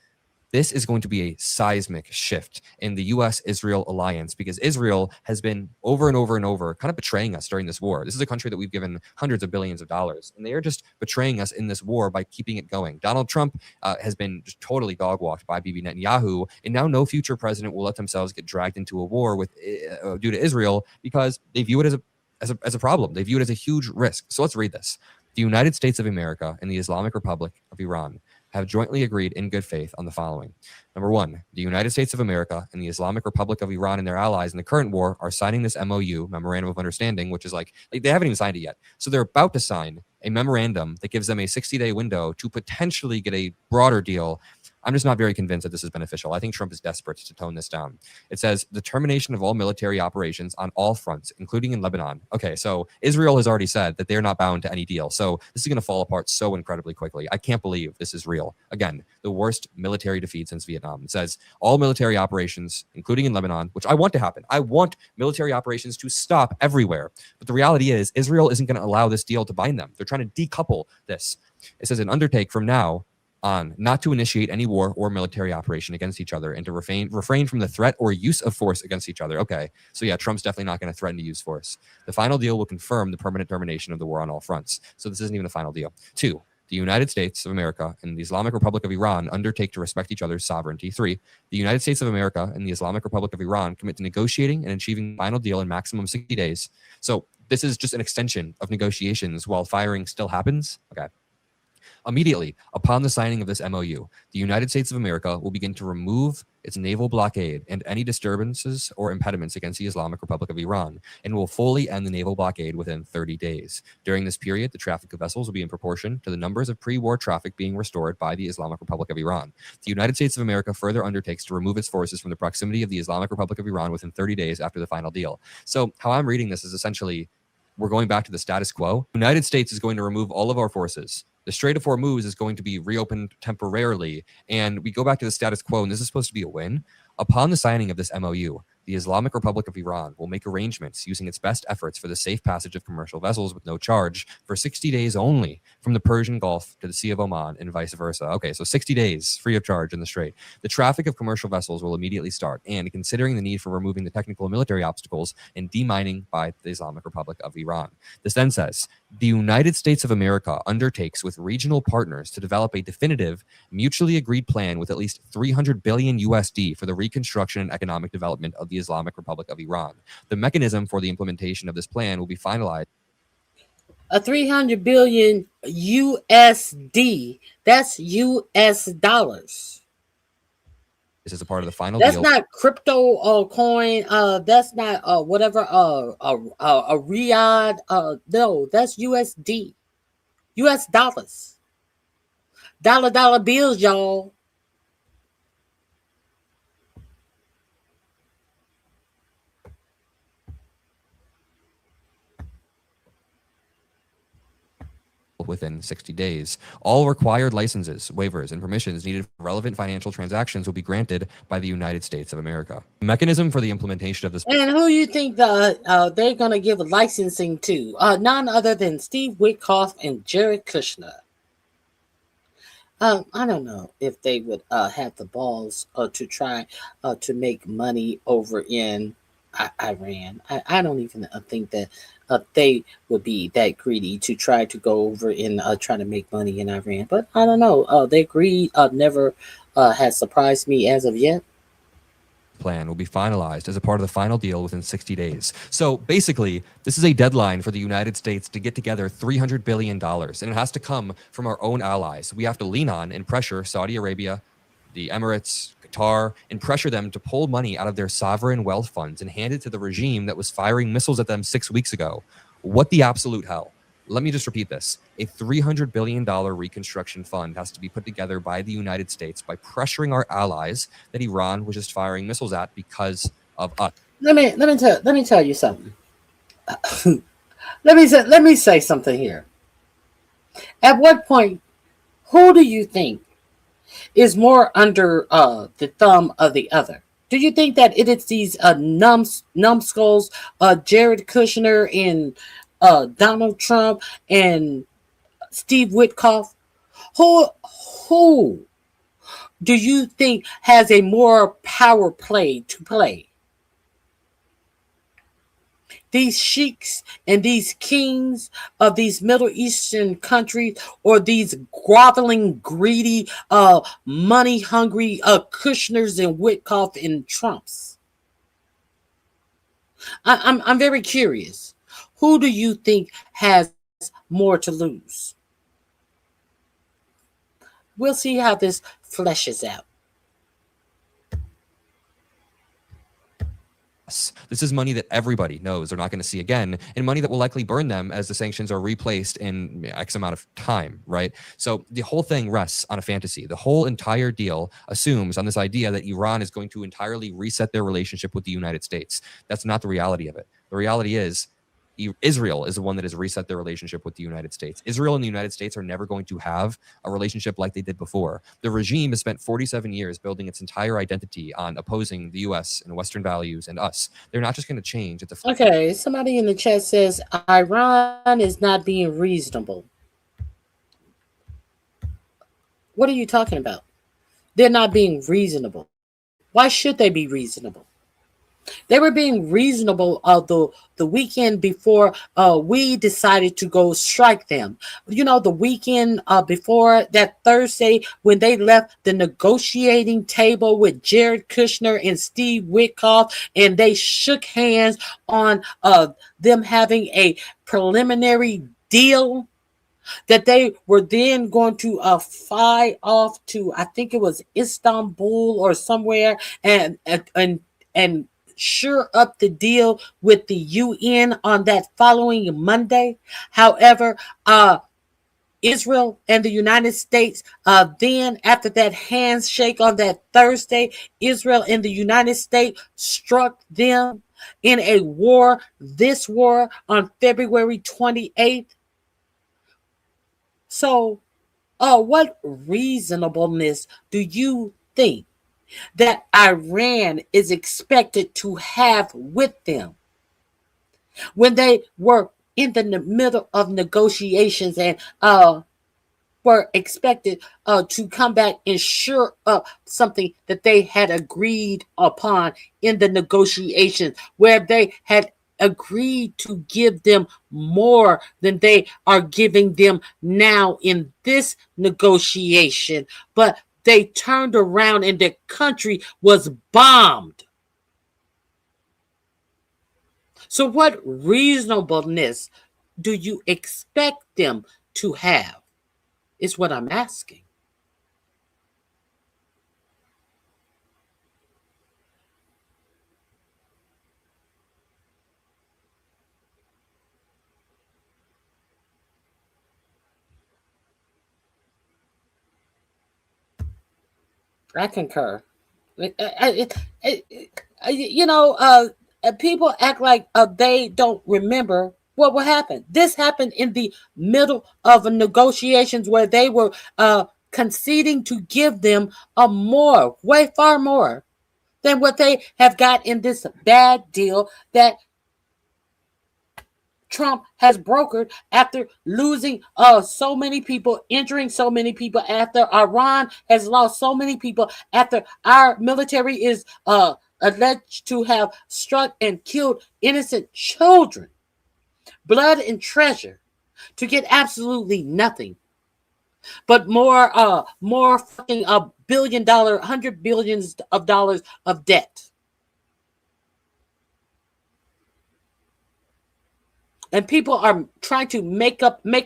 This is going to be a seismic shift in the U.S.-Israel alliance because Israel has been over and over and over kind of betraying us during this war. This is a country that we've given hundreds of billions of dollars, and they are just betraying us in this war by keeping it going. Donald Trump has been just totally dog-walked by Bibi Netanyahu, and now no future president will let themselves get dragged into a war with due to Israel because they view it as a problem. They view it as a huge risk. So let's read this. The United States of America and the Islamic Republic of Iran have jointly agreed in good faith on the following. Number one, the United States of America and the Islamic Republic of Iran and their allies in the current war are signing this MOU, Memorandum of Understanding, which is like they haven't even signed it yet. So they're about to sign a memorandum that gives them a 60-day window to potentially get a broader deal. I'm just not very convinced that this is beneficial. I think Trump is desperate to tone this down. It says the termination of all military operations on all fronts, including in Lebanon. Okay, so Israel has already said that they're not bound to any deal. So this is going to fall apart so incredibly quickly. I can't believe this is real. Again, the worst military defeat since Vietnam. It says all military operations, including in Lebanon, which I want to happen. I want military operations to stop everywhere. But the reality is Israel isn't going to allow this deal to bind them. They're trying to decouple this. It says an undertake from now on not to initiate any war or military operation against each other and to refrain from the threat or use of force against each other. Okay, so yeah, Trump's definitely not going to threaten to use force. The final deal will confirm the permanent termination of the war on all fronts. So this isn't even the final deal. Two, the United States of America and the Islamic Republic of Iran undertake to respect each other's sovereignty. Three, the United States of America and the Islamic Republic of Iran commit to negotiating and achieving the final deal in maximum 60 days. So this is just an extension of negotiations while firing still happens. Okay. Immediately upon the signing of this MOU, the United States of America will begin to remove its naval blockade and any disturbances or impediments against the Islamic Republic of Iran, and will fully end the naval blockade within 30 days. During this period, the traffic of vessels will be in proportion to the numbers of pre-war traffic being restored by the Islamic Republic of Iran. The United States of America further undertakes to remove its forces from the proximity of the Islamic Republic of Iran within 30 days after the final deal. So how I'm reading this is essentially we're going back to the status quo. The United States is going to remove all of our forces. The Strait of Hormuz is going to be reopened temporarily, and we go back to the status quo, and this is supposed to be a win. Upon the signing of this MOU, the Islamic Republic of Iran will make arrangements using its best efforts for the safe passage of commercial vessels with no charge for 60 days only from the Persian Gulf to the Sea of Oman and vice versa. Okay, so 60 days free of charge in the Strait. The traffic of commercial vessels will immediately start, and considering the need for removing the technical and military obstacles and demining by the Islamic Republic of Iran. This then says, the United States of America undertakes with regional partners to develop a definitive, mutually agreed plan with at least 300 billion USD for the reconstruction and economic development of the Islamic Republic of Iran. The mechanism for the implementation of this plan will be finalized. A 300 billion USD. That's US dollars. This is a part of the final That's deal. not crypto coin. That's not whatever. A Riyadh. No, that's USD. US dollars. Dollar bills, y'all. Within 60 days. All required licenses, waivers, and permissions needed for relevant financial transactions will be granted by the United States of America. The mechanism for the implementation of this... And who you think they're going to give licensing to? None other than Steve Witkoff and Jared Kushner. I don't know if they would have the balls to try to make money over in Iran. I don't even think that they would be that greedy to try to go over and try to make money in Iran. But I don't know. Their greed never has surprised me as of yet. Plan will be finalized as a part of the final deal within 60 days. So basically, this is a deadline for the United States to get together $300 billion, and it has to come from our own allies. We have to lean on and pressure Saudi Arabia, the Emirates, Qatar, and pressure them to pull money out of their sovereign wealth funds and hand it to the regime that was firing missiles at them 6 weeks ago. What the absolute hell? Let me just repeat this. A $300 billion reconstruction fund has to be put together by the United States by pressuring our allies that Iran was just firing missiles at because of us. Let me tell you something. let me say something here. At what point, who do you think is more under the thumb of the other? Do you think that it is these numbskulls, Jared Kushner and Donald Trump and Steve Witkoff? Who do you think has a more power play to play? These sheiks and these kings of these Middle Eastern countries, or these groveling, greedy, money-hungry Kushners and Witkoff and Trumps? I'm very curious. Who do you think has more to lose? We'll see how this fleshes out. This is money that everybody knows they're not going to see again, and money that will likely burn them as the sanctions are replaced in X amount of time, right? So the whole thing rests on a fantasy. The whole entire deal assumes on this idea that Iran is going to entirely reset their relationship with the United States. That's not the reality of it. The reality is Israel is the one that has reset their relationship with the United States. Israel and the United States are never going to have a relationship like they did before. The regime has spent 47 years building its entire identity on opposing the U.S. and Western values and us. They're not just going to change. Okay, somebody in the chat says Iran is not being reasonable. What are you talking about? They're not being reasonable. Why should they be reasonable? They were being reasonable the weekend before we decided to go strike them. You know, the weekend before that Thursday when they left the negotiating table with Jared Kushner and Steve Witkoff, and they shook hands on them having a preliminary deal that they were then going to fly off to, I think it was Istanbul or somewhere, and sure up the deal with the UN on that following Monday. However, Israel and the United States, then after that handshake on that Thursday, Israel and the United States struck them in a war, this war on February 28th. So, what reasonableness do you think that Iran is expected to have with them when they were in the middle of negotiations and were expected to come back and shore up something that they had agreed upon in the negotiations, where they had agreed to give them more than they are giving them now in this negotiation, but they turned around and their country was bombed. So what reasonableness do you expect them to have is what I'm asking. I concur. People act like they don't remember what will happen. This happened in the middle of negotiations where they were conceding to give them way far more than what they have got in this bad deal that Trump has brokered after losing so many people, injuring so many people, after Iran has lost so many people, after our military is alleged to have struck and killed innocent children, blood and treasure, to get absolutely nothing but more fucking $1 billion, $100 billion of debt. And people are trying to make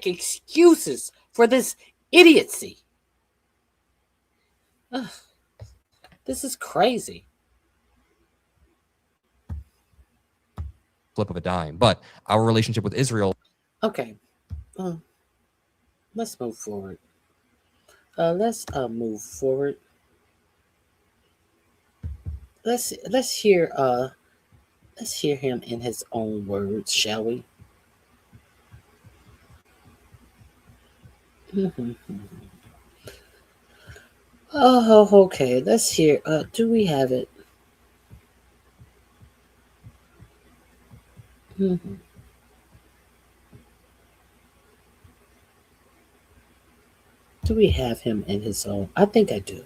excuses for this idiocy. Ugh, this is crazy. Flip of a dime. But our relationship with Israel. Okay. Let's move forward. Let's move forward. Let's hear him in his own words, shall we? Oh, okay. Let's hear. Do we have it? Do we have him in his own? I think I do.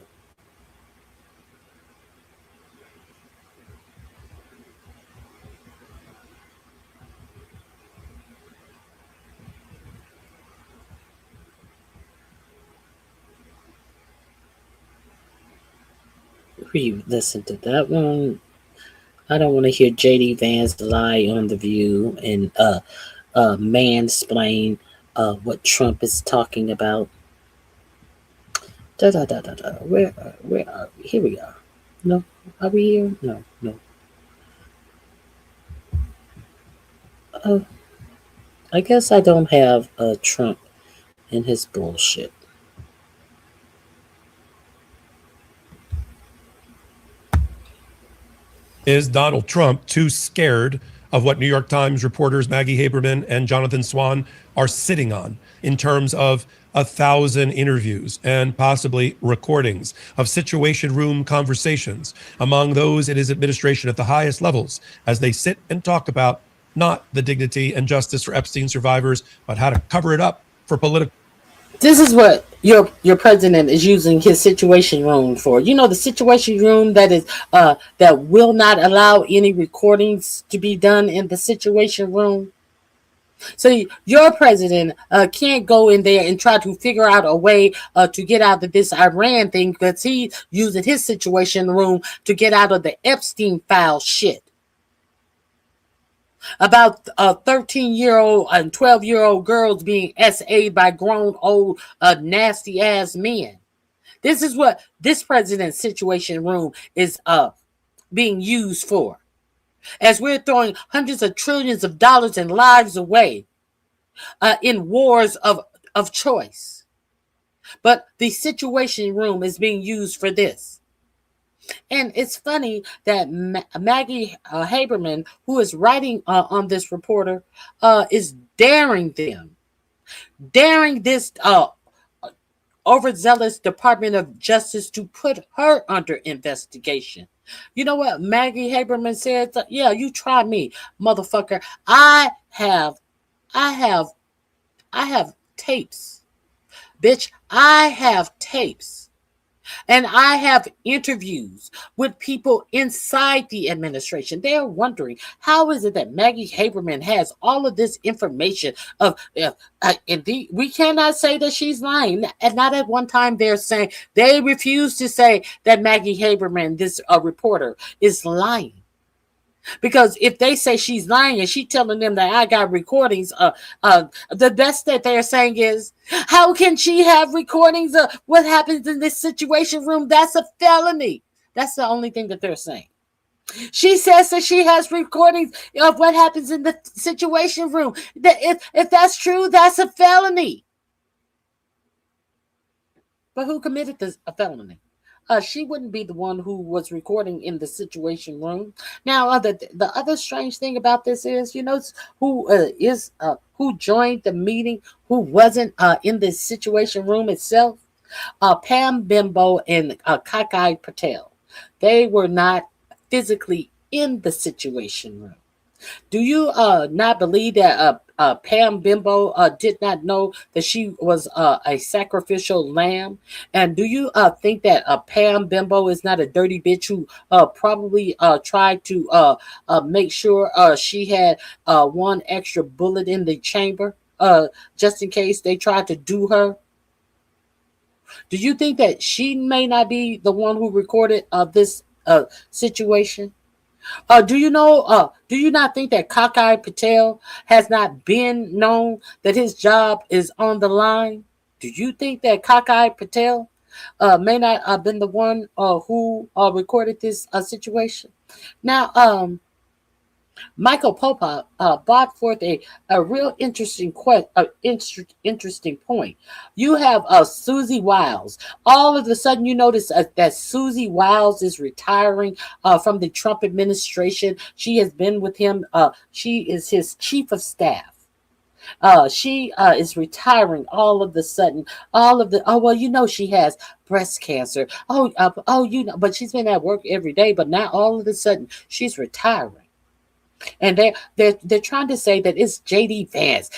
re-listen to that one. I don't want to hear JD Vance lie on the View and mansplain what Trump is talking about. Da da da da da. Where are we? Here we are. No, are we here? No. I guess I don't have Trump and his bullshit. Is Donald Trump too scared of what New York Times reporters Maggie Haberman and Jonathan Swan are sitting on in terms of 1,000 interviews and possibly recordings of situation room conversations among those in his administration at the highest levels as they sit and talk about not the dignity and justice for Epstein survivors, but how to cover it up for political. This is what your president is using his situation room for. You know, the situation room that is that will not allow any recordings to be done in the situation room. So your president can't go in there and try to figure out a way to get out of this Iran thing because he's using his situation room to get out of the Epstein file shit about 13-year-old and 12-year-old girls being SA'd by grown old nasty ass men. This is what this president's situation room is being used for. As we're throwing hundreds of trillions of dollars and lives away in wars of choice. But the situation room is being used for this. And it's funny that Maggie Haberman, who is writing on this reporter, is daring this overzealous Department of Justice to put her under investigation. You know what Maggie Haberman said? Yeah, you try me, motherfucker. I have tapes. Bitch, I have tapes. And I have interviews with people inside the administration. They're wondering, how is it that Maggie Haberman has all of this information of, indeed, we cannot say that she's lying. And not at one time they're saying, they refuse to say that Maggie Haberman, this reporter, is lying. Because if they say she's lying and she's telling them that I got recordings, the best that they're saying is, how can she have recordings of what happens in this situation room? That's a felony. That's the only thing that they're saying. She says that she has recordings of what happens in the situation room. That if that's true, that's a felony. But who committed a felony? She wouldn't be the one who was recording in the situation room. Now, the other strange thing about this is, you know, who joined the meeting, who wasn't in the situation room itself? Pam Bimbo and Kakai Patel. They were not physically in the situation room. Do you not believe that Pam Bimbo did not know that she was a sacrificial lamb? And do you think that Pam Bimbo is not a dirty bitch who probably tried to make sure she had one extra bullet in the chamber just in case they tried to do her? Do you think that she may not be the one who recorded this situation? Do you not think that Kakai Patel has not been known that his job is on the line? Do you think that Kakai Patel may not have been the one who recorded this situation? Now, Michael Popa brought forth a real interesting interesting point. You have Susie Wiles. All of a sudden, you notice that Susie Wiles is retiring from the Trump administration. She has been with him. She is his chief of staff. She is retiring all of the sudden. She has breast cancer. But she's been at work every day. But now all of a sudden, she's retiring. And they're trying to say that it's JD Vance.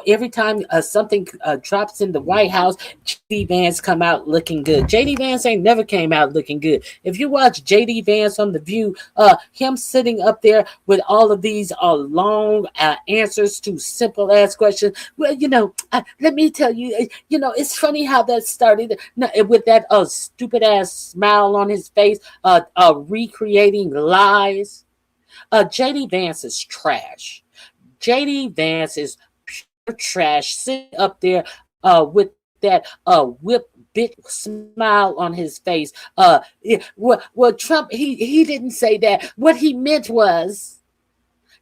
Every time something drops in the White House, JD Vance come out looking good. JD Vance ain't never came out looking good. If you watch JD Vance on The View, him sitting up there with all of these long answers to simple ass questions. Well, let me tell you, it's funny how that started with that stupid ass smile on his face, recreating lies. JD Vance is trash. JD Vance is pure trash, sitting up there with that whip big smile on his face. Well, Trump, he didn't say that. What he meant was,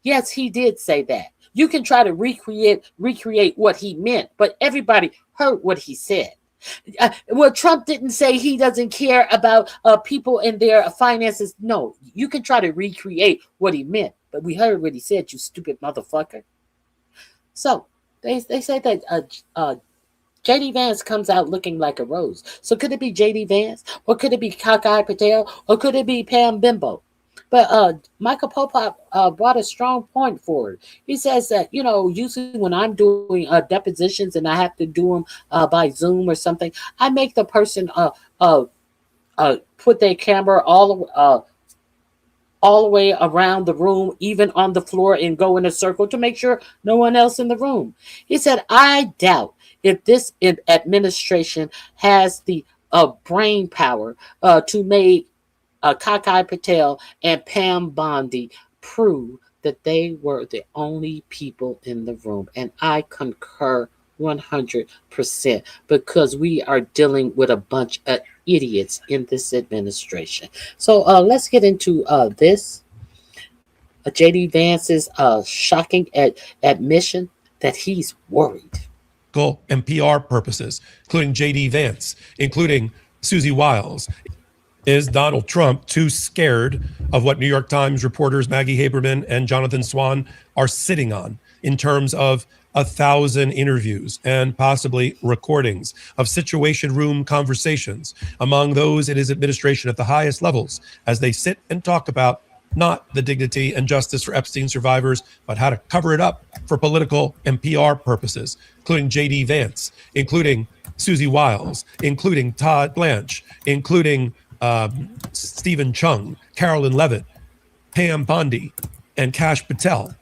yes, he did say that. You can try to recreate what he meant, but everybody heard what he said. Well, Trump didn't say he doesn't care about people and their finances. No, you can try to recreate what he meant, but we heard what he said, you stupid motherfucker. So they say that JD Vance comes out looking like a rose. So could it be JD Vance, or could it be Cockeye Patel, or could it be Pam Bimbo? But Michael Popok brought a strong point forward. He says that, usually when I'm doing depositions and I have to do them by Zoom or something, I make the person put their camera all the way around the room, even on the floor, and go in a circle to make sure no one else in the room. He said, I doubt if this administration has the brain power to make Cockeye Patel and Pam Bondi prove that they were the only people in the room. And I concur 100% because we are dealing with a bunch of idiots in this administration. So let's get into this. JD Vance's shocking admission that he's worried. And PR purposes, including JD Vance, including Susie Wiles. Is Donald Trump too scared of what New York Times reporters Maggie Haberman and Jonathan Swan are sitting on in terms of 1,000 interviews and possibly recordings of situation room conversations among those in his administration at the highest levels as they sit and talk about not the dignity and justice for Epstein survivors, but how to cover it up for political and PR purposes, including JD Vance, including Susie Wiles, including Todd Blanche, including Stephen Chung, Carolyn Levitt, Pam Bondi, and Kash Patel.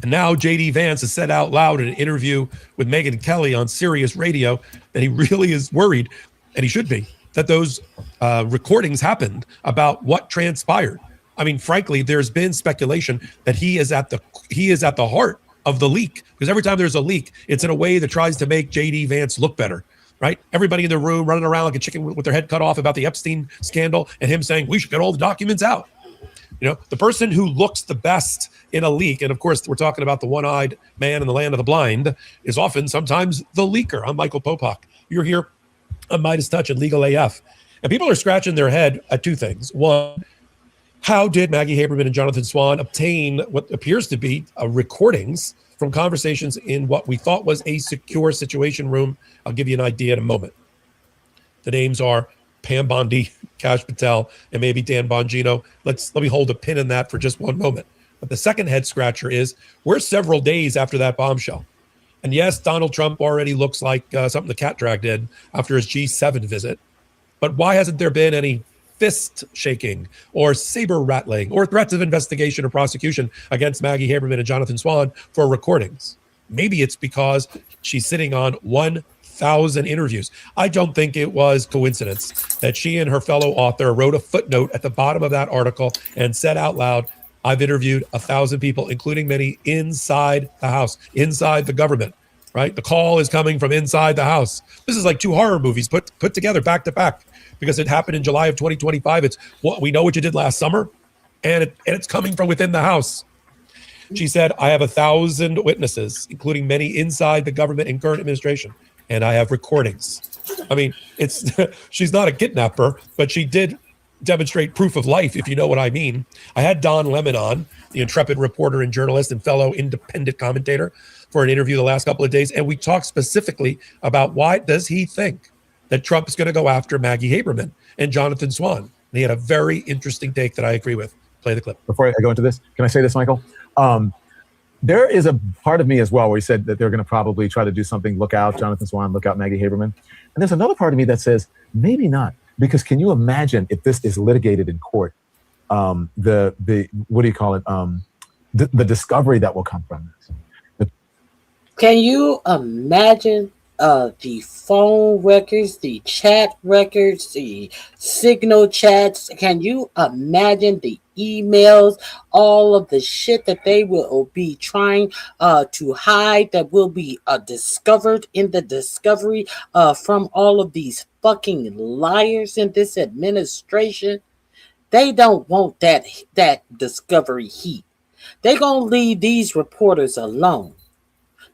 And now JD Vance has said out loud in an interview with Megyn Kelly on Sirius Radio that he really is worried, and he should be, that those recordings happened about what transpired. I mean, frankly, there's been speculation that he is at the heart of the leak, because every time there's a leak, it's in a way that tries to make JD Vance look better. Right? Everybody in the room running around like a chicken with their head cut off about the Epstein scandal, and him saying, we should get all the documents out. The person who looks the best in a leak, and of course, we're talking about the one-eyed man in the land of the blind, is often sometimes the leaker. I'm Michael Popok. You're here on Midas Touch and Legal AF. And people are scratching their head at two things. One, how did Maggie Haberman and Jonathan Swan obtain what appears to be recordings from conversations in what we thought was a secure situation room? I'll give you an idea in a moment. The names are Pam Bondi, Kash Patel, and maybe Dan Bongino. Let me hold a pin in that for just one moment. But the second head scratcher is, we're several days after that bombshell. And yes, Donald Trump already looks like something the cat dragged in after his G7 visit. But why hasn't there been any fist shaking or saber rattling or threats of investigation or prosecution against Maggie Haberman and Jonathan Swan for recordings? Maybe it's because she's sitting on 1,000 interviews. I don't think it was coincidence that she and her fellow author wrote a footnote at the bottom of that article and said out loud, I've interviewed 1,000 people, including many inside the House, inside the government, right? The call is coming from inside the House. This is like two horror movies put together back to back, because it happened in July of 2025. It's what we know what you did last summer, and it's coming from within the House. She said, I have 1,000 witnesses, including many inside the government and current administration, and I have recordings. I mean, she's not a kidnapper, but she did demonstrate proof of life, if you know what I mean. I had Don Lemon on, the intrepid reporter and journalist and fellow independent commentator, for an interview the last couple of days, and we talked specifically about why does he think that Trump is going to go after Maggie Haberman and Jonathan Swan. And he had a very interesting take that I agree with. Play the clip. Before I go into this, can I say this, Michael? There is a part of me as well where he said that they're going to probably try to do something. Look out, Jonathan Swan. Look out, Maggie Haberman. And there's another part of me that says maybe not, because can you imagine if this is litigated in court? The what do you call it? The discovery that will come from this. Can you imagine the phone records, the chat records, the signal chats? Can you imagine the emails, all of the shit that they will be trying to hide that will be discovered in the discovery from all of these fucking liars in this administration? They don't want that discovery heat. They're going to leave these reporters alone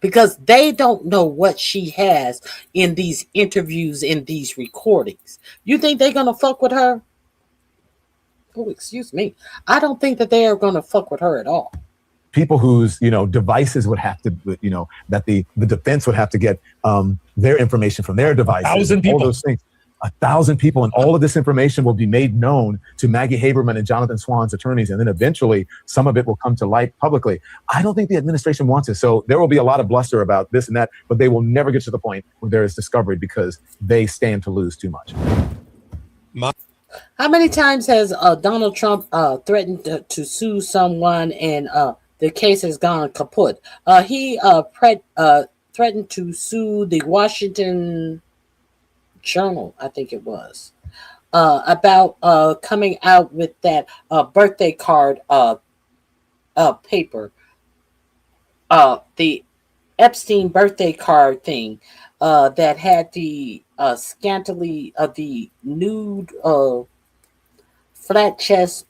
because they don't know what she has in these interviews, in these recordings. You think they're going to fuck with her? Oh, excuse me. I don't think that they are going to fuck with her at all. People whose devices would have to, that the defense would have to get their information from their devices. 1,000 people. All those things. 1,000 people, and all of this information will be made known to Maggie Haberman and Jonathan Swan's attorneys, and then eventually some of it will come to light publicly. I don't think the administration wants it, so there will be a lot of bluster about this and that, but they will never get to the point where there is discovery because they stand to lose too much. How many times has Donald Trump threatened to sue someone and the case has gone kaput? He threatened to sue the Washington Journal, I think it was, about coming out with that birthday card paper, the Epstein birthday card thing that had the scantily the nude flat chest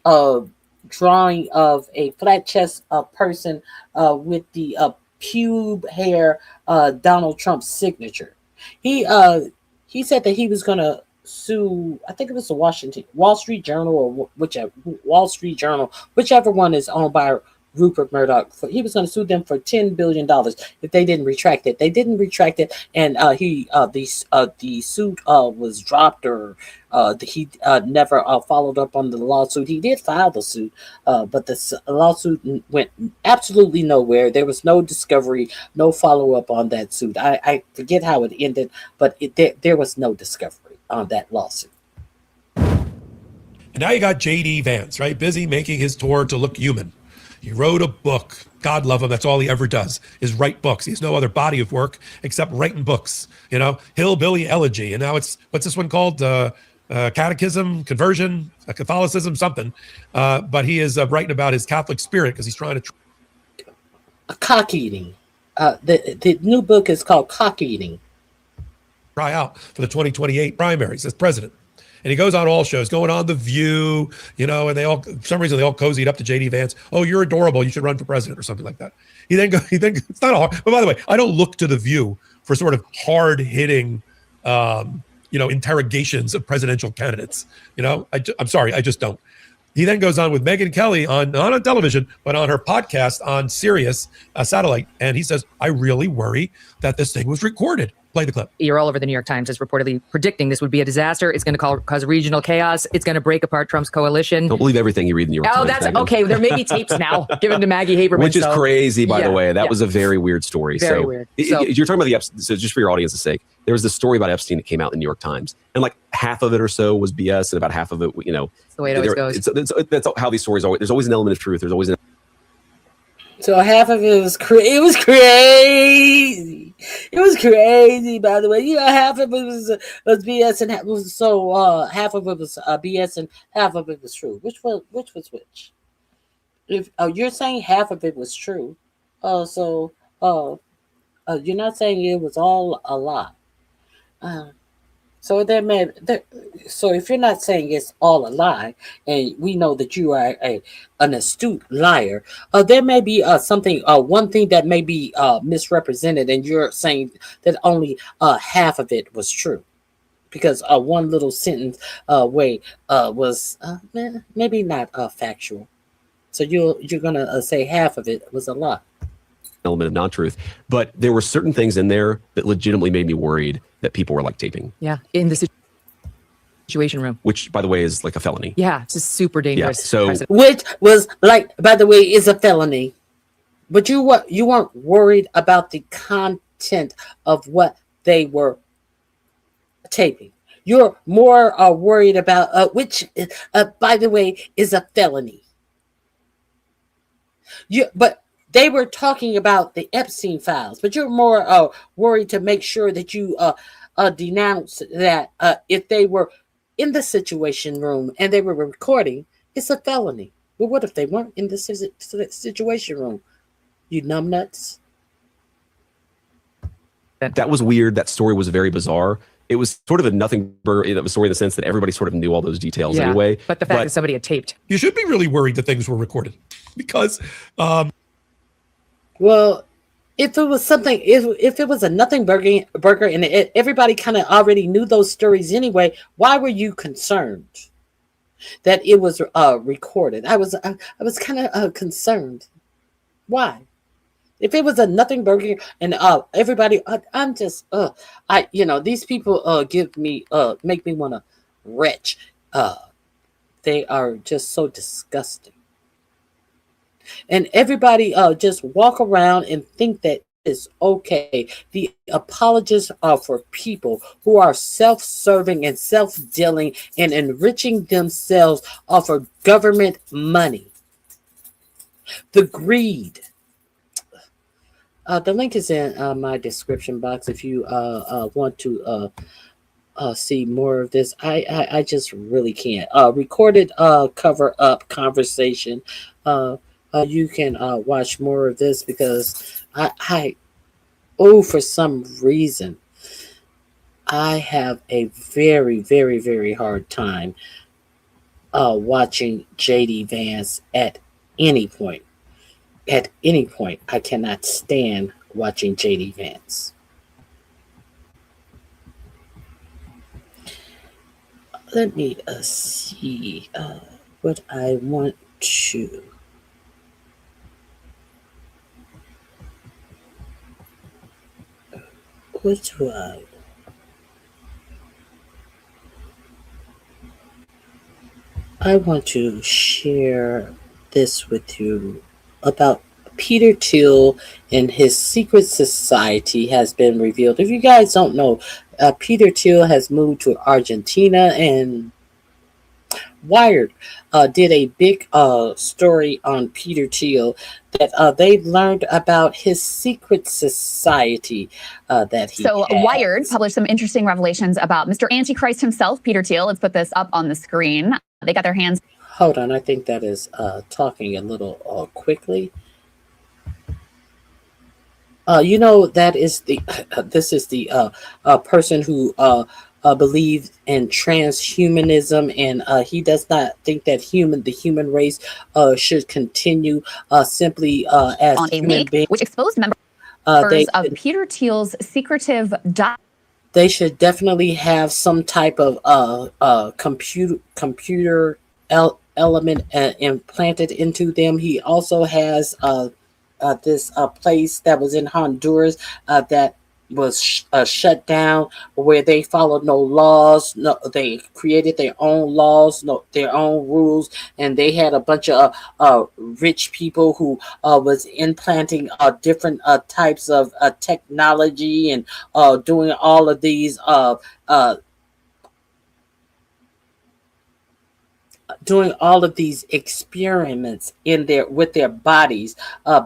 drawing of a flat chest person with the pube hair Donald Trump's signature. He said that he was going to sue, I think it was the Wall Street Journal or whichever one is owned by Rupert Murdoch. He was going to sue them for $10 billion if they didn't retract it. They didn't retract it, and the suit was dropped, or he never followed up on the lawsuit. He did file the suit, but the lawsuit went absolutely nowhere. There was no discovery, no follow up on that suit. I forget how it ended, but there was no discovery on that lawsuit. And now you got JD Vance, right? Busy making his tour to look human. He wrote a book. God love him. That's all he ever does is write books. He has no other body of work except writing books. Hillbilly Elegy. And now it's, what's this one called? Catechism, Conversion, Catholicism, something. But he is writing about his Catholic spirit because he's trying to... Cock eating. The new book is called Cock Eating. Try out for the 2028 primaries as president. And he goes on all shows, going on The View, and they all, for some reason, they all cozied up to JD Vance. Oh, you're adorable. You should run for president or something like that. He then it's not hard. But by the way, I don't look to The View for sort of hard hitting, interrogations of presidential candidates. I'm sorry, I just don't. He then goes on with Megyn Kelly not on television, but on her podcast on Sirius satellite. And he says, I really worry that this thing was recorded. Play the clip. You're all over the New York Times is reportedly predicting this would be a disaster. It's going to cause regional chaos. It's going to break apart Trump's coalition. Don't believe everything you read in the New York Times. Oh, that's okay. There may be tapes now given to Maggie Haberman. Which is crazy, by the way. That was a very weird story. Very weird. You're talking about the Epstein. So just for your audience's sake, there was this story about Epstein that came out in the New York Times. And like half of it or so was BS and about half of it, It's the way it always goes. That's how these stories always, there's always an element of truth. There's always an... So half of it was it was crazy. It was crazy, by the way. Half of it was BS and half of it was BS and half of it was true. Which was which? If you're saying half of it was true, you're not saying it was all a lie. So if you're not saying it's all a lie, and we know that you are an astute liar, there may be one thing that may be misrepresented, and you're saying that only half of it was true, because one little sentence was maybe not factual. So you're gonna say half of it was a lie. Element of non-truth, but there were certain things in there that legitimately made me worried that people were like taping. Yeah, in the Situation room. which, by the way, is like a felony. Yeah, it's just super dangerous. so- precedent. Which was like, by the way, is a felony. But you weren't worried about the content of what they were taping. You're more worried about which, by the way, is a felony. But they were talking about the Epstein files. But you're more worried to make sure that you denounce that if they were in the Situation Room and they were recording, it's a felony. Well, what if they weren't in the Situation Room? You numbnuts. That was weird. That story was very bizarre. It was sort of a nothing burger story in the sense that everybody sort of knew all those details anyway. But the fact that somebody had taped. You should be really worried that things were recorded because. Well, if it was something, if it was a nothing burger and everybody kind of already knew those stories anyway, why were you concerned that it was recorded? I was kind of concerned. Why? If it was a nothing burger and everybody, I'm just these people make me want to retch. They are just so disgusting. And everybody just walk around and think that it's okay. The apologists are for people who are self-serving and self-dealing and enriching themselves off of government money. The greed. The link is in my description box if you want to see more of this. I just really can't. Recorded cover up conversation. You can watch more of this because for some reason, I have a very, very, very hard time watching JD Vance at any point. At any point, I cannot stand watching JD Vance. Let me see what I want to. What do I want to share this with you about Peter Thiel and his secret society has been revealed. If you guys don't know, Peter Thiel has moved to Argentina, and Wired did a big story on Peter Thiel that they learned about his secret society that he So has. Wired published some interesting revelations about Mr. Antichrist himself, Peter Thiel. Let's put this up on the screen. They got their hands. Hold on, I think that is talking a little quickly. That is the this is the person who believes in transhumanism, and he does not think that the human race should continue simply as On a human leak, beings. which exposed members of Peter Thiel's secretive. They should definitely have some type of computer element implanted into them. He also has this place that was in Honduras that was shut down, where they followed no laws. No, they created their own laws, their own rules, and they had a bunch of rich people who was implanting different types of technology and doing all of these experiments with their bodies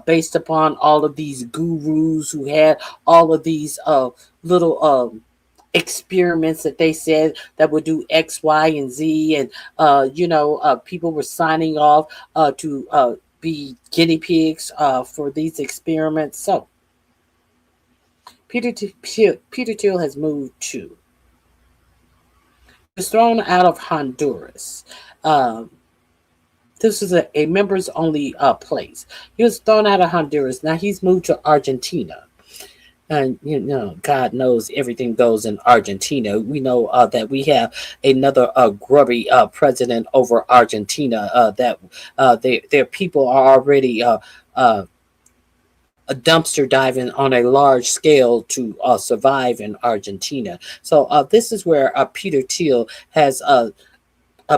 based upon all of these gurus who had all of these little experiments that they said that would do X, Y, and Z, and people were signing off to be guinea pigs for these experiments. So Peter Thiel has moved to. He was thrown out of Honduras. This is a members only place. He was thrown out of Honduras. Now he's moved to Argentina. And God knows everything goes in Argentina. We know that we have another grubby president over Argentina. That their people are already dumpster diving on a large scale to survive in Argentina. So this is where Peter Thiel has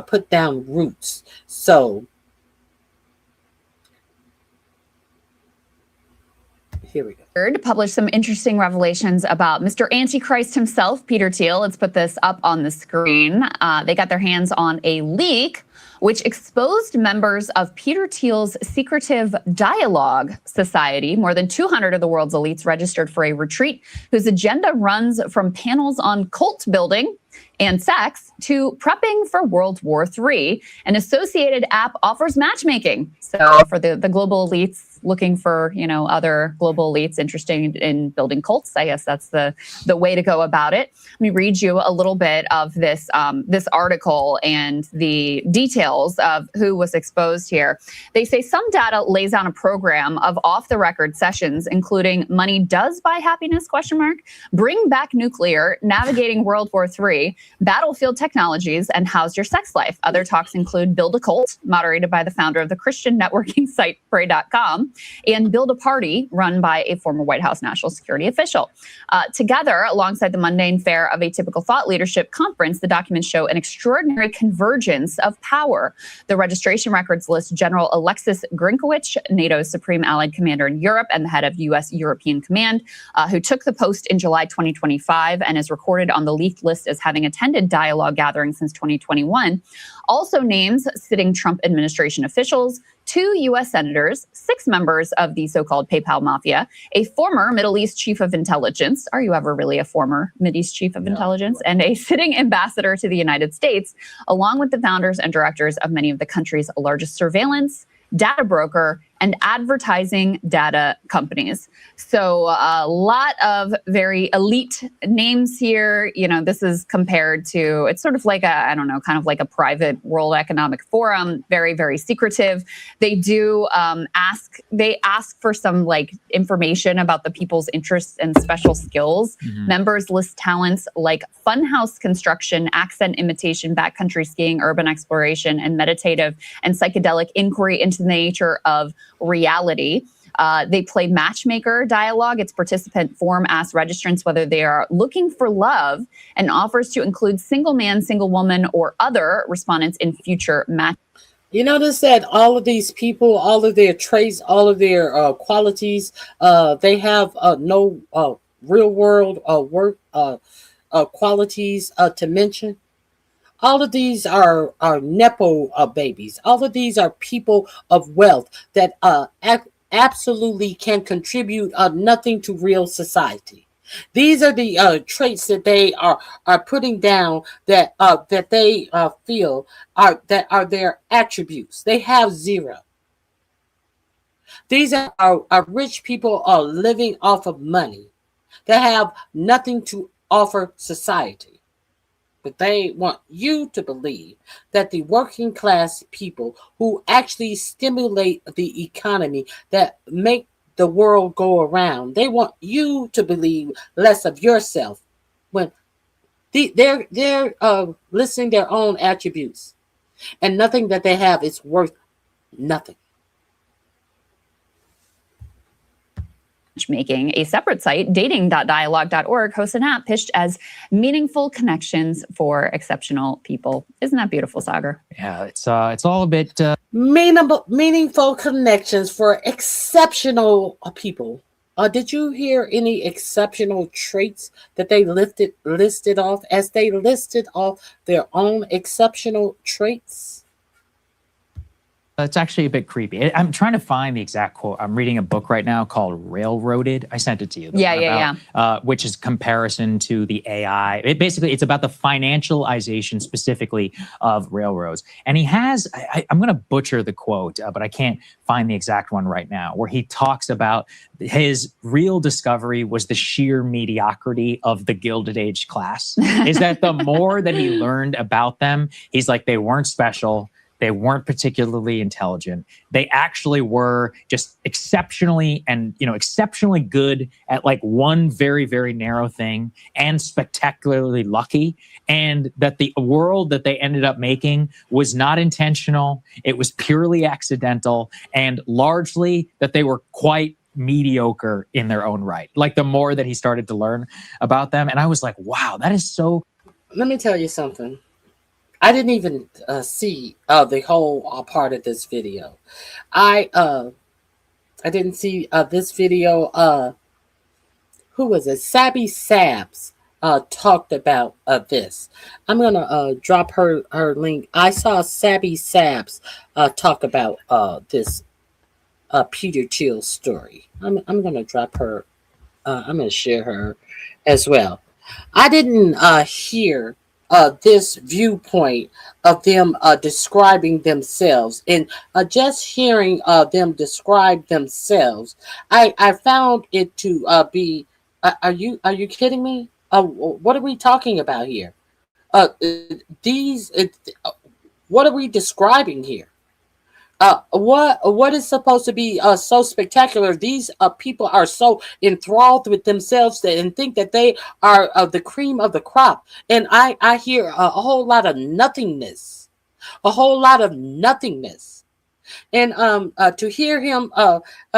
put down roots. So here we go. Published some interesting revelations about Mr. Antichrist himself, Peter Thiel. Let's put this up on the screen. They got their hands on a leak which exposed members of Peter Thiel's secretive Dialogue Society. More than 200 of the world's elites registered for a retreat whose agenda runs from panels on cult building and sex to prepping for World War III. An associated app offers matchmaking. So for the global elites looking for, other global elites interested in building cults, I guess that's the way to go about it. Let me read you a little bit of this article and the details of who was exposed here. They say some data lays down a program of off-the-record sessions, including Money Does Buy Happiness, ? Bring Back Nuclear, Navigating World War III, Battlefield Technologies, and How's Your Sex Life? Other talks include Build a Cult, moderated by the founder of the Christian networking site Pray.com, and Build a Party, run by a former White House national security official. Together, alongside the mundane fare of a typical thought leadership conference, the documents show an extraordinary convergence of power. The registration records list General Alexis Grinkowicz, NATO's Supreme Allied Commander in Europe and the head of U.S. European Command, who took the post in July 2025 and is recorded on the leaked list as having attended dialogue gatherings since 2021. Also names sitting Trump administration officials, 2 U.S. senators, 6 members of the so-called PayPal mafia, a former Middle East chief of intelligence. Are you ever really a former Mideast chief of intelligence? And a sitting ambassador to the United States, along with the founders and directors of many of the country's largest surveillance, data broker, and advertising data companies. So a lot of very elite names here. This is compared to, it's sort of like kind of like a private World Economic Forum, very, very secretive. They do ask for some information about the people's interests and special skills. Mm-hmm. Members list talents like funhouse construction, accent imitation, backcountry skiing, urban exploration, and meditative and psychedelic inquiry into the nature of reality. They play matchmaker dialogue. Its participant form asks registrants whether they are looking for love and offers to include single man, single woman, or other respondents in future match. You notice that all of these people, all of their traits, all of their qualities, they have no real world work qualities to mention. All of these are Nepo babies. All of these are people of wealth that absolutely can contribute nothing to real society. These are the traits that they are putting down that they feel are their attributes. They have zero. These are rich people are living off of money. They have nothing to offer society. But they want you to believe that the working class people who actually stimulate the economy, that make the world go around, they want you to believe less of yourself when they're listing their own attributes, and nothing that they have is worth nothing. Making a separate site, dating.dialogue.org, hosts an app pitched as meaningful connections for exceptional people. Isn't that beautiful, Sagar? Yeah, it's all a bit meaningful connections for exceptional people. Did you hear any exceptional traits that they listed off as they listed off their own exceptional traits? It's actually a bit creepy. I'm trying to find the exact quote. I'm reading a book right now called Railroaded. I sent it to you. Which is comparison to the AI. It's about the financialization specifically of railroads. And he has, I'm going to butcher the quote, but I can't find the exact one right now, where he talks about his real discovery was the sheer mediocrity of the Gilded Age class. Is that the more that he learned about them, he's like, they weren't special. They weren't particularly intelligent. They actually were just exceptionally good at one very, very narrow thing, and spectacularly lucky. And that the world that they ended up making was not intentional. It was purely accidental, and largely that they were quite mediocre in their own right. Like the more that he started to learn about them. And I was like, wow, that is so. Let me tell you something. I didn't even see the whole part of this video. I didn't see this video. Who was it? Sabby Sabs talked about this. I'm gonna drop her link. I saw Sabby Sabs talk about this Peter Thiel story. I'm gonna drop her. I'm gonna share her as well. I didn't hear this viewpoint of them describing themselves, and just hearing them describe themselves, I found it to be. Are you kidding me? What are we talking about here? These. What are we describing here? What is supposed to be so spectacular? These people are so enthralled with themselves and think that they are the cream of the crop. And I hear a whole lot of nothingness, And to hear him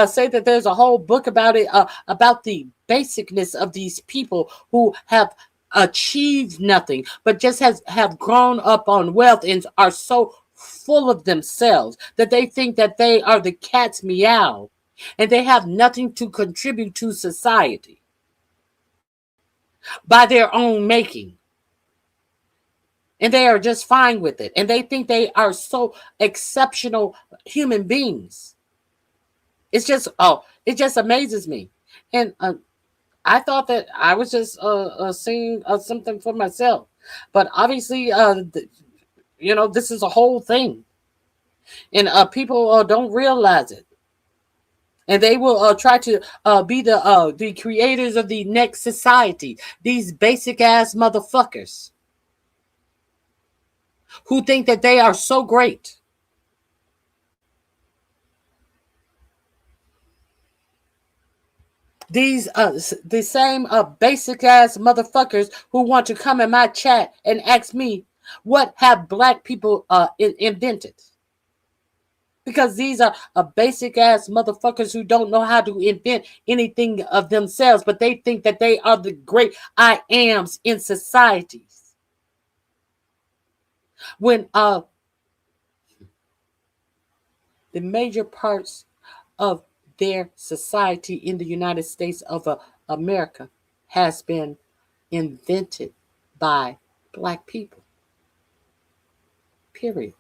say that there's a whole book about it, about the basicness of these people who have achieved nothing, but just have grown up on wealth and are so full of themselves that they think that they are the cat's meow and they have nothing to contribute to society by their own making. And they are just fine with it. And they think they are so exceptional human beings. It just amazes me. And I thought that I was just seeing something for myself. But obviously, this is a whole thing. And people don't realize it. And they will try to be the creators of the next society. These basic ass motherfuckers who think that they are so great. These the same basic ass motherfuckers who want to come in my chat and ask me what have black people invented. Because these are basic ass motherfuckers who don't know how to invent anything of themselves, but they think that they are the great I ams in societies. When the major parts of their society in the United States of America has been invented by black people. Period.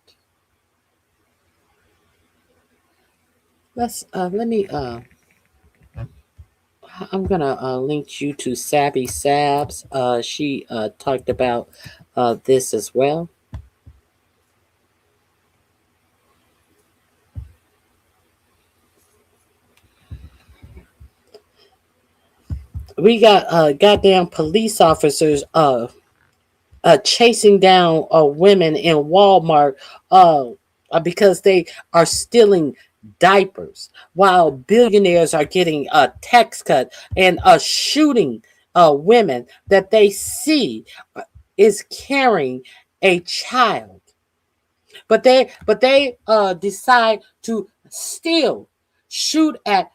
I'm gonna link you to Sabby Sabs. She talked about this as well. We got goddamn police officers chasing down women in Walmart because they are stealing diapers, while billionaires are getting a tax cut and shooting women that they see is carrying a child, but they decide to still shoot at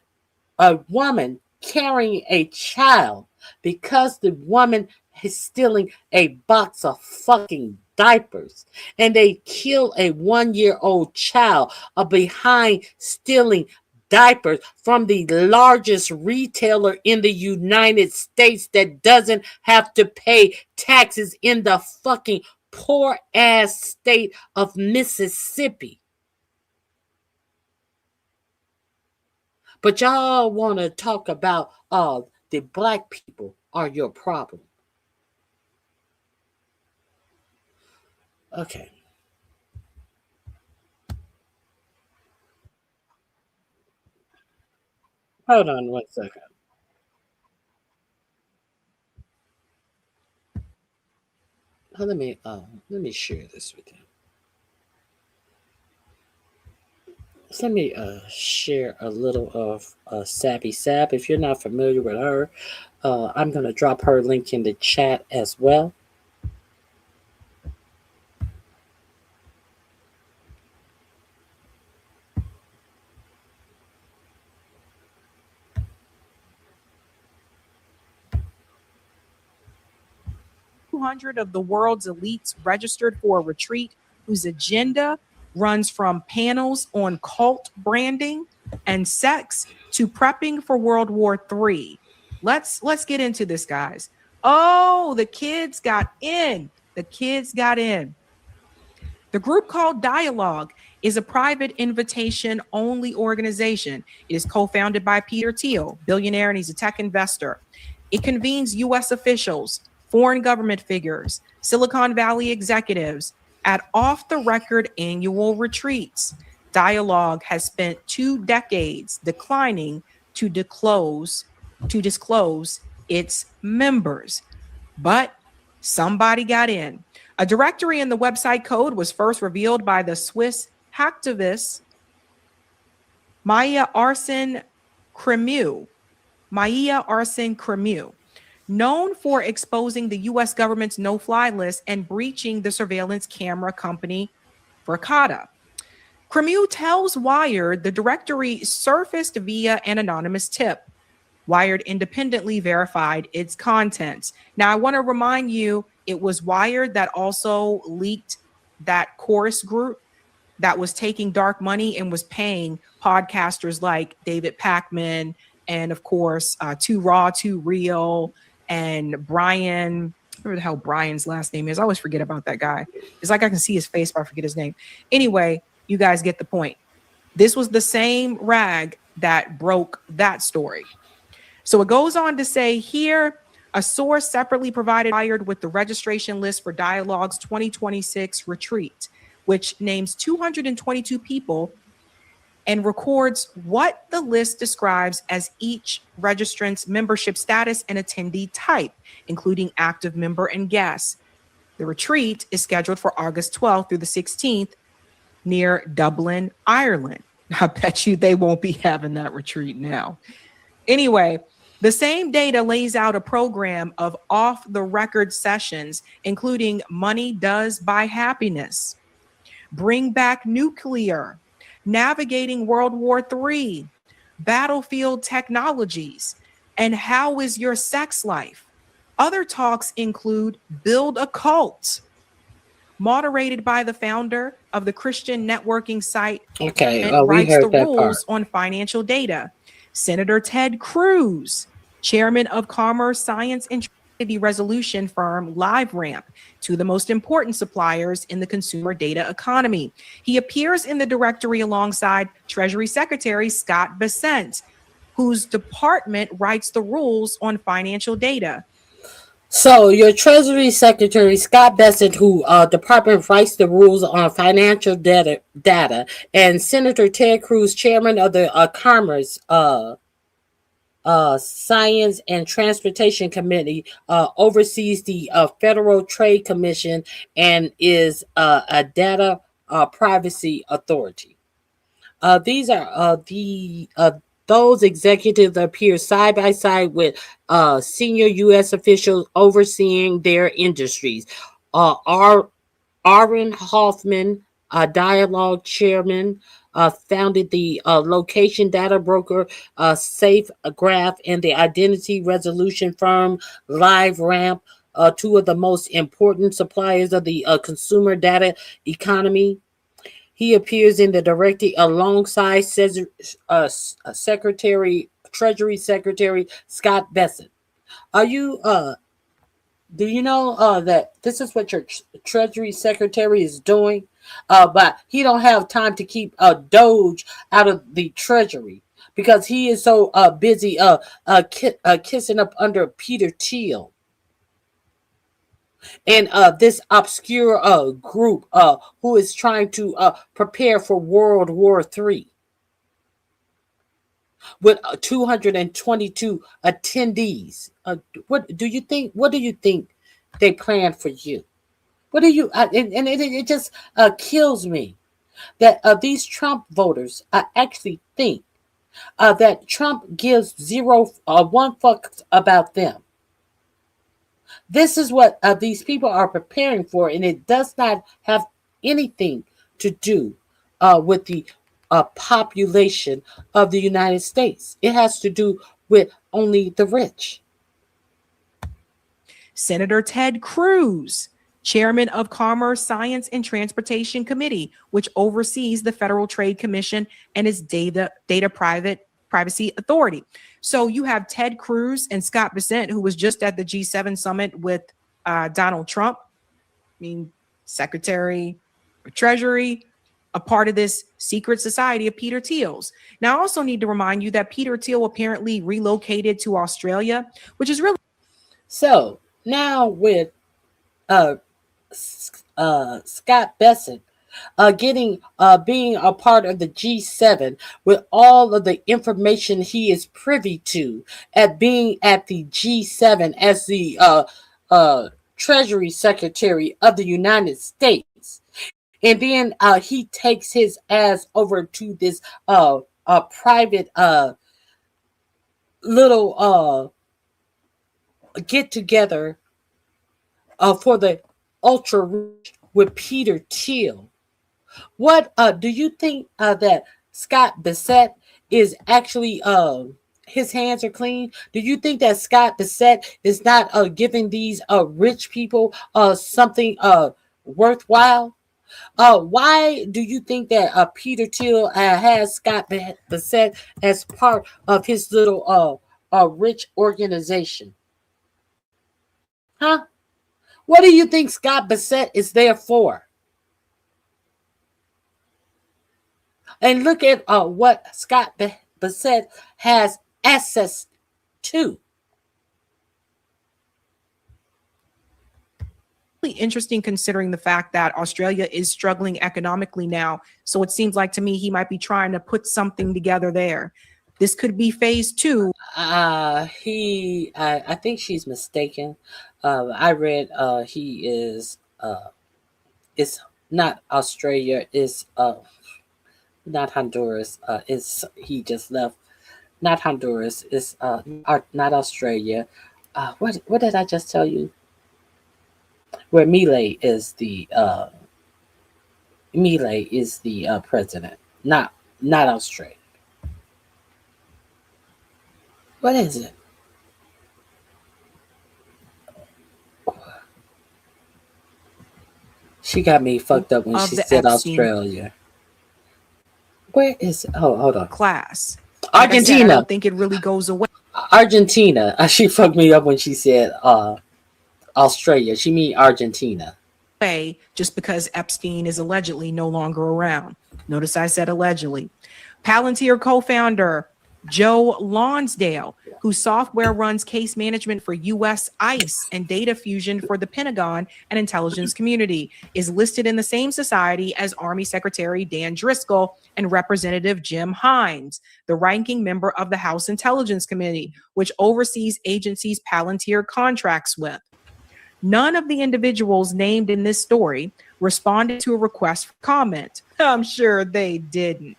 a woman carrying a child because the woman is stealing a box of fucking diapers, and they kill a 1-year-old child behind stealing diapers from the largest retailer in the United States that doesn't have to pay taxes in the fucking poor ass state of Mississippi. But y'all want to talk about the black people are your problem. Okay. Hold on 1 second. Let me share this with you. So let me share a little of Sabby Sab. If you're not familiar with her, I'm going to drop her link in the chat as well. 200 of the world's elites registered for a retreat whose agenda runs from panels on cult branding and sex to prepping for World War III. Let's get into this, guys. Oh, the kids got in. The kids got in. The group called Dialogue is a private invitation-only organization. It is co-founded by Peter Thiel, billionaire, and he's a tech investor. It convenes U.S. officials, foreign government figures, Silicon Valley executives at off-the-record annual retreats. Dialogue has spent 2 decades declining to disclose its members, but somebody got in. A directory in the website code was first revealed by the Swiss hacktivist Maya Arsene Cremieux, known for exposing the U.S. government's no-fly list and breaching the surveillance camera company Verkada. Cremieux tells Wired the directory surfaced via an anonymous tip. Wired independently verified its contents. Now, I want to remind you, it was Wired that also leaked that chorus group that was taking dark money and was paying podcasters like David Pakman and, of course, Too Raw, Too Real, and Brian, whatever the hell Brian's last name is. I always forget about that guy. It's like I can see his face, but I forget his name. Anyway, you guys get the point. This was the same rag that broke that story. So it goes on to say here, a source separately provided Wired with the registration list for Dialogue's 2026 retreat, which names 222 people and records what the list describes as each registrant's membership status and attendee type, including active member and guest. The retreat is scheduled for August 12th through the 16th near Dublin, Ireland. I bet you they won't be having that retreat now. Anyway, the same data lays out a program of off-the-record sessions, including Money Does Buy Happiness, Bring Back Nuclear, Navigating World War III, Battlefield Technologies, and How Is Your Sex Life? Other talks include Build a Cult, moderated by the founder of the Christian networking site and writes the rules on financial data. Senator Ted Cruz, chairman of Commerce, Science, and Tragedy resolution firm LiveRamp, two of the most important suppliers in the consumer data economy. He appears in the directory alongside Treasury Secretary Scott Bessent, whose department writes the rules on financial data. So your Treasury Secretary, Scott Bessent, who department writes the rules on financial data, and Senator Ted Cruz, chairman of the Commerce, Science and Transportation Committee, oversees the Federal Trade Commission and is a data privacy authority. These are those executives appear side by side with senior U.S. officials overseeing their industries. Aaron Hoffman, Dialogue chairman, founded the location data broker SafeGraph and the identity resolution firm LiveRamp, two of the most important suppliers of the consumer data economy. He appears in the directory alongside Treasury Secretary Scott Bessent. Do you know that this is what your Treasury Secretary is doing? But he don't have time to keep Doge out of the Treasury because he is so busy kissing up under Peter Thiel and this obscure group who is trying to prepare for World War III with 222 attendees. What do you think they planned for you? What do you? It just kills me that these Trump voters actually think that Trump gives one fuck about them. This is what these people are preparing for, and it does not have anything to do with the population of the United States. It has to do with only the rich. Senator Ted Cruz, chairman of Commerce, Science, and Transportation Committee, which oversees the Federal Trade Commission and its data privacy authority. So you have Ted Cruz and Scott Bessent, who was just at the G7 summit with Donald Trump. I mean, Secretary of Treasury, a part of this secret society of Peter Thiel's. Now, I also need to remind you that Peter Thiel apparently relocated to Australia, which is really... So now with Scott Bessent being a part of the G7 with all of the information he is privy to at being at the G7 as the Treasury Secretary of the United States. And then he takes his ass over to this private little get together for the ultra rich with Peter Thiel. What do you think that Scott Bessent is actually his hands are clean? Do you think that Scott Bessent is not giving these rich people something worthwhile? Why do you think that Peter Thiel has Scott Bessent as part of his little rich organization? Huh? What do you think Scott Bessent is there for? And look at what Scott Bessent has access to. Interesting considering the fact that Australia is struggling economically now. So it seems like to me he might be trying to put something together there. This could be phase 2. I think she's mistaken. I read he is it's not Australia, it's not Honduras. He just left. Not Honduras. It's not Australia. What did I just tell you? Where Milei is the president, not Australia. What is it? She got me fucked up when she said Epstein. Australia. Where is it? Oh, hold on. Class. Argentina. Like I said, I don't think it really goes away. Argentina. She fucked me up when she said Australia. She mean Argentina. Just because Epstein is allegedly no longer around. Notice I said allegedly. Palantir co-founder Joe Lonsdale, whose software runs case management for U.S. ICE and data fusion for the Pentagon and intelligence community, is listed in the same society as Army Secretary Dan Driscoll and Representative Jim Hines, the ranking member of the House Intelligence Committee, which oversees agencies Palantir contracts with. None of the individuals named in this story responded to a request for comment. I'm sure they didn't.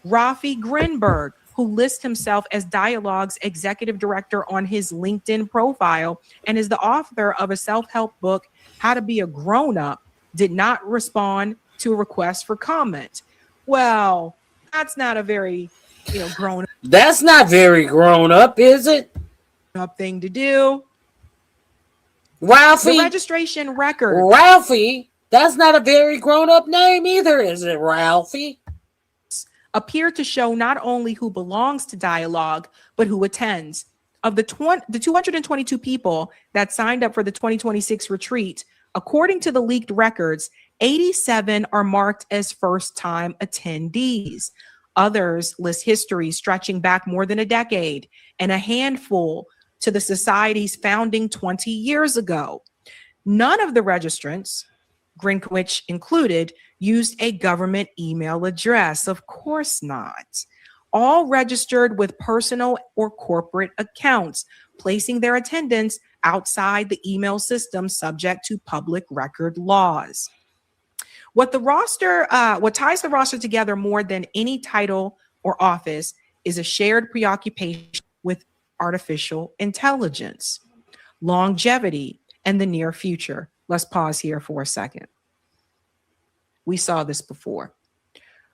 Rafi Grinberg, who lists himself as Dialogue's executive director on his LinkedIn profile and is the author of a self-help book, How to Be a Grown-Up, did not respond to a request for comment. Well, that's not a very, grown-up. That's not very grown-up, is it? Up thing to do. Ralphie. The registration record. Ralphie. That's not a very grown-up name either, is it, Ralphie? Appear to show not only who belongs to Dialogue, but who attends. Of the 222 people that signed up for the 2026 retreat, according to the leaked records, 87 are marked as first-time attendees. Others list history stretching back more than a decade, and a handful to the society's founding 20 years ago. None of the registrants, Greenwich included, used a government email address. Of course not. All registered with personal or corporate accounts, placing their attendance outside the email system subject to public record laws. What ties the roster together more than any title or office is a shared preoccupation with artificial intelligence, longevity, and the near future. Let's pause here for a second. We saw this before.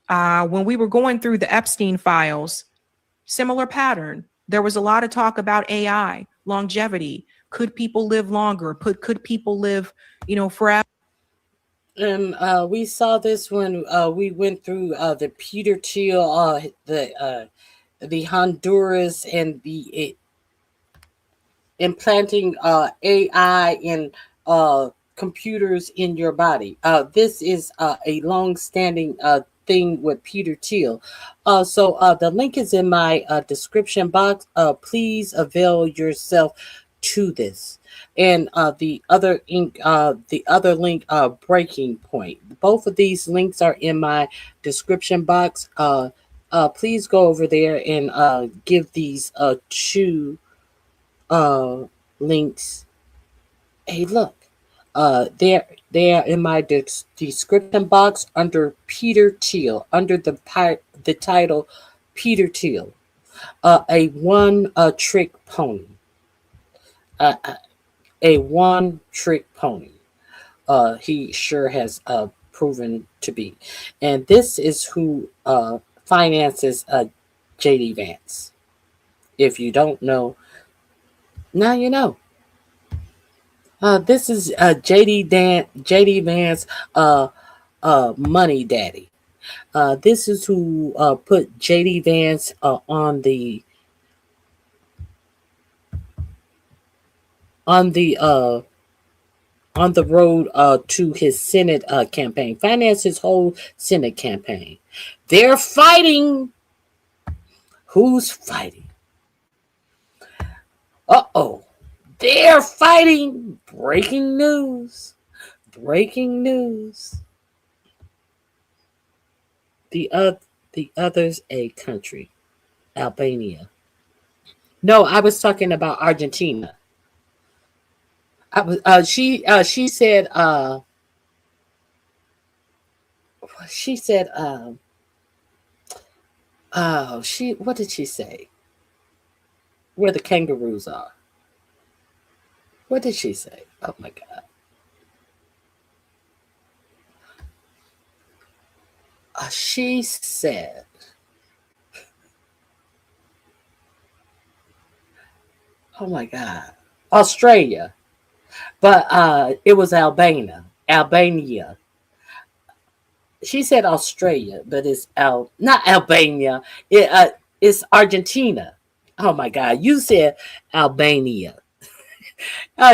When we were going through the Epstein files, similar pattern. There was a lot of talk about AI, longevity, could people live longer? Could people live, forever? And we saw this when we went through the Peter Thiel, the Honduras, and the implanting AI in computers in your body. This is a long-standing thing with Peter Thiel. So the link is in my description box. Please avail yourself to this. And the other link, Breaking Point. Both of these links are in my description box. Please go over there and give these two links a look. They are in my description box under Peter Thiel, under the title Peter Thiel, a one-trick pony. A one-trick pony. He sure has proven to be. And this is who finances JD Vance. If you don't know, now you know. This is JD Vance, money daddy. This is who put JD Vance on the road to his Senate campaign. Finance his whole Senate campaign. They're fighting. Who's fighting? Uh-oh. They're fighting. Breaking news. Breaking news. The other's a country. Albania. No, I was talking about Argentina. She said what did she say? Where the kangaroos are. What did she say? Oh my God. She said, oh my God, Australia. But it was Albania. She said Australia, but it's not Albania. It's Argentina. Oh my God, you said Albania.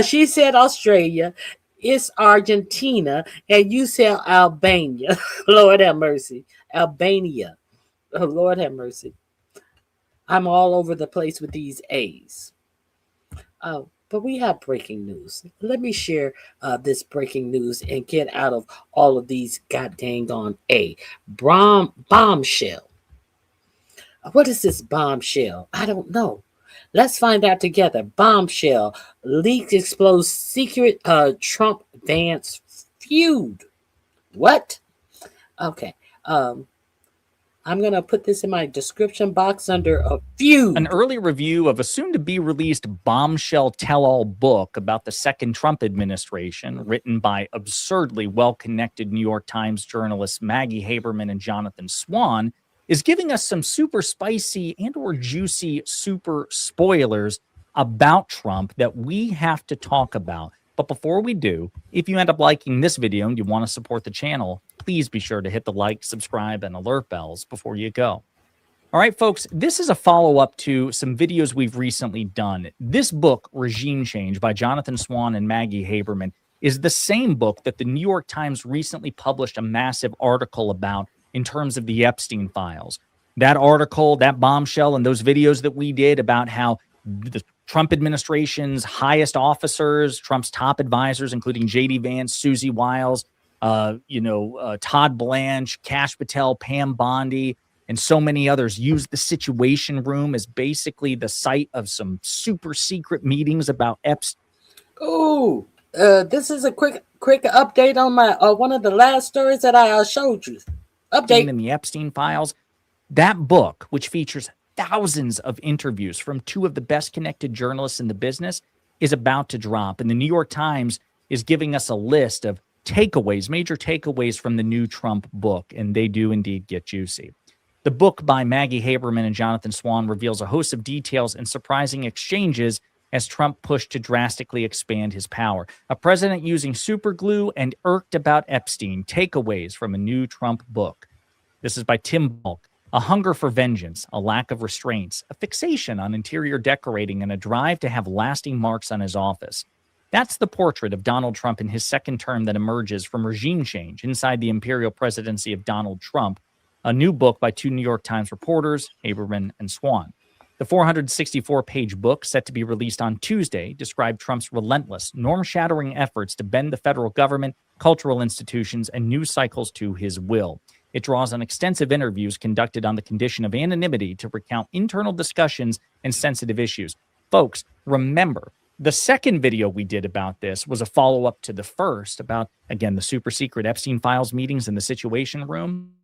She said Australia. It's Argentina, and you said Albania. Lord have mercy. Albania. Oh, Lord have mercy. I'm all over the place with these A's. But we have breaking news. Let me share this breaking news and get out of all of these goddamn on A. Bombshell. What is this bombshell? I don't know. Let's find out together. Bombshell. Leaks expose secret Trump-Vance feud. What? Okay. I'm going to put this in my description box under a feud. An early review of a soon-to-be-released bombshell tell-all book about the second Trump administration, written by absurdly well-connected New York Times journalists Maggie Haberman and Jonathan Swan, is giving us some super spicy and or juicy super spoilers about Trump that we have to talk about. But before we do, if you end up liking this video and you want to support the channel, please be sure to hit the like, subscribe, and alert bells before you go. All right, folks, this is a follow-up to some videos we've recently done. This book, Regime Change, by Jonathan Swan and Maggie Haberman, is the same book that the New York Times recently published a massive article about in terms of the Epstein files. That article, that bombshell, and those videos that we did about how the Trump administration's highest officers, Trump's top advisors, including JD Vance, Susie Wiles, Todd Blanche, Kash Patel, Pam Bondi, and so many others, used the Situation Room as basically the site of some super secret meetings about Epstein. Oh, this is a quick update on my one of the last stories that I showed you. Update in the Epstein files. That book, which features thousands of interviews from two of the best connected journalists in the business, is about to drop. And the New York Times is giving us a list of takeaways, major takeaways from the new Trump book, and they do indeed get juicy. The book by Maggie Haberman and Jonathan Swan reveals a host of details and surprising exchanges as Trump pushed to drastically expand his power. A president using super glue and irked about Epstein. Takeaways from a new Trump book. This is by Tim Bulk. A hunger for vengeance, a lack of restraints, a fixation on interior decorating, and a drive to have lasting marks on his office. That's the portrait of Donald Trump in his second term that emerges from regime change inside the imperial presidency of Donald Trump, a new book by two New York Times reporters, Haberman and Swan. The 464-page book, set to be released on Tuesday, described Trump's relentless, norm-shattering efforts to bend the federal government, cultural institutions, and news cycles to his will. It draws on extensive interviews conducted on the condition of anonymity to recount internal discussions and sensitive issues. Folks, remember, the second video we did about this was a follow-up to the first about, again, the super secret Epstein Files meetings in the Situation Room.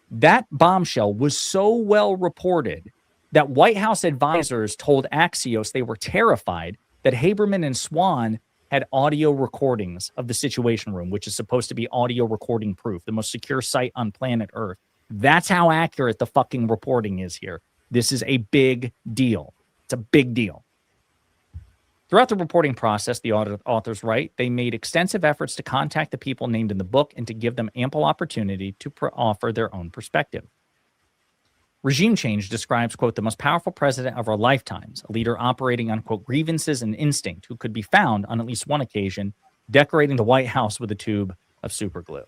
That bombshell was so well reported that White House advisors told Axios they were terrified that Haberman and Swan had audio recordings of the Situation Room, which is supposed to be audio recording proof, the most secure site on planet Earth. That's how accurate the fucking reporting is here. This is a big deal. It's a big deal. Throughout the reporting process, the authors write, they made extensive efforts to contact the people named in the book and to give them ample opportunity to offer their own perspective. Regime change describes, quote, the most powerful president of our lifetimes, a leader operating on, quote, grievances and instinct who could be found on at least one occasion decorating the White House with a tube of superglue.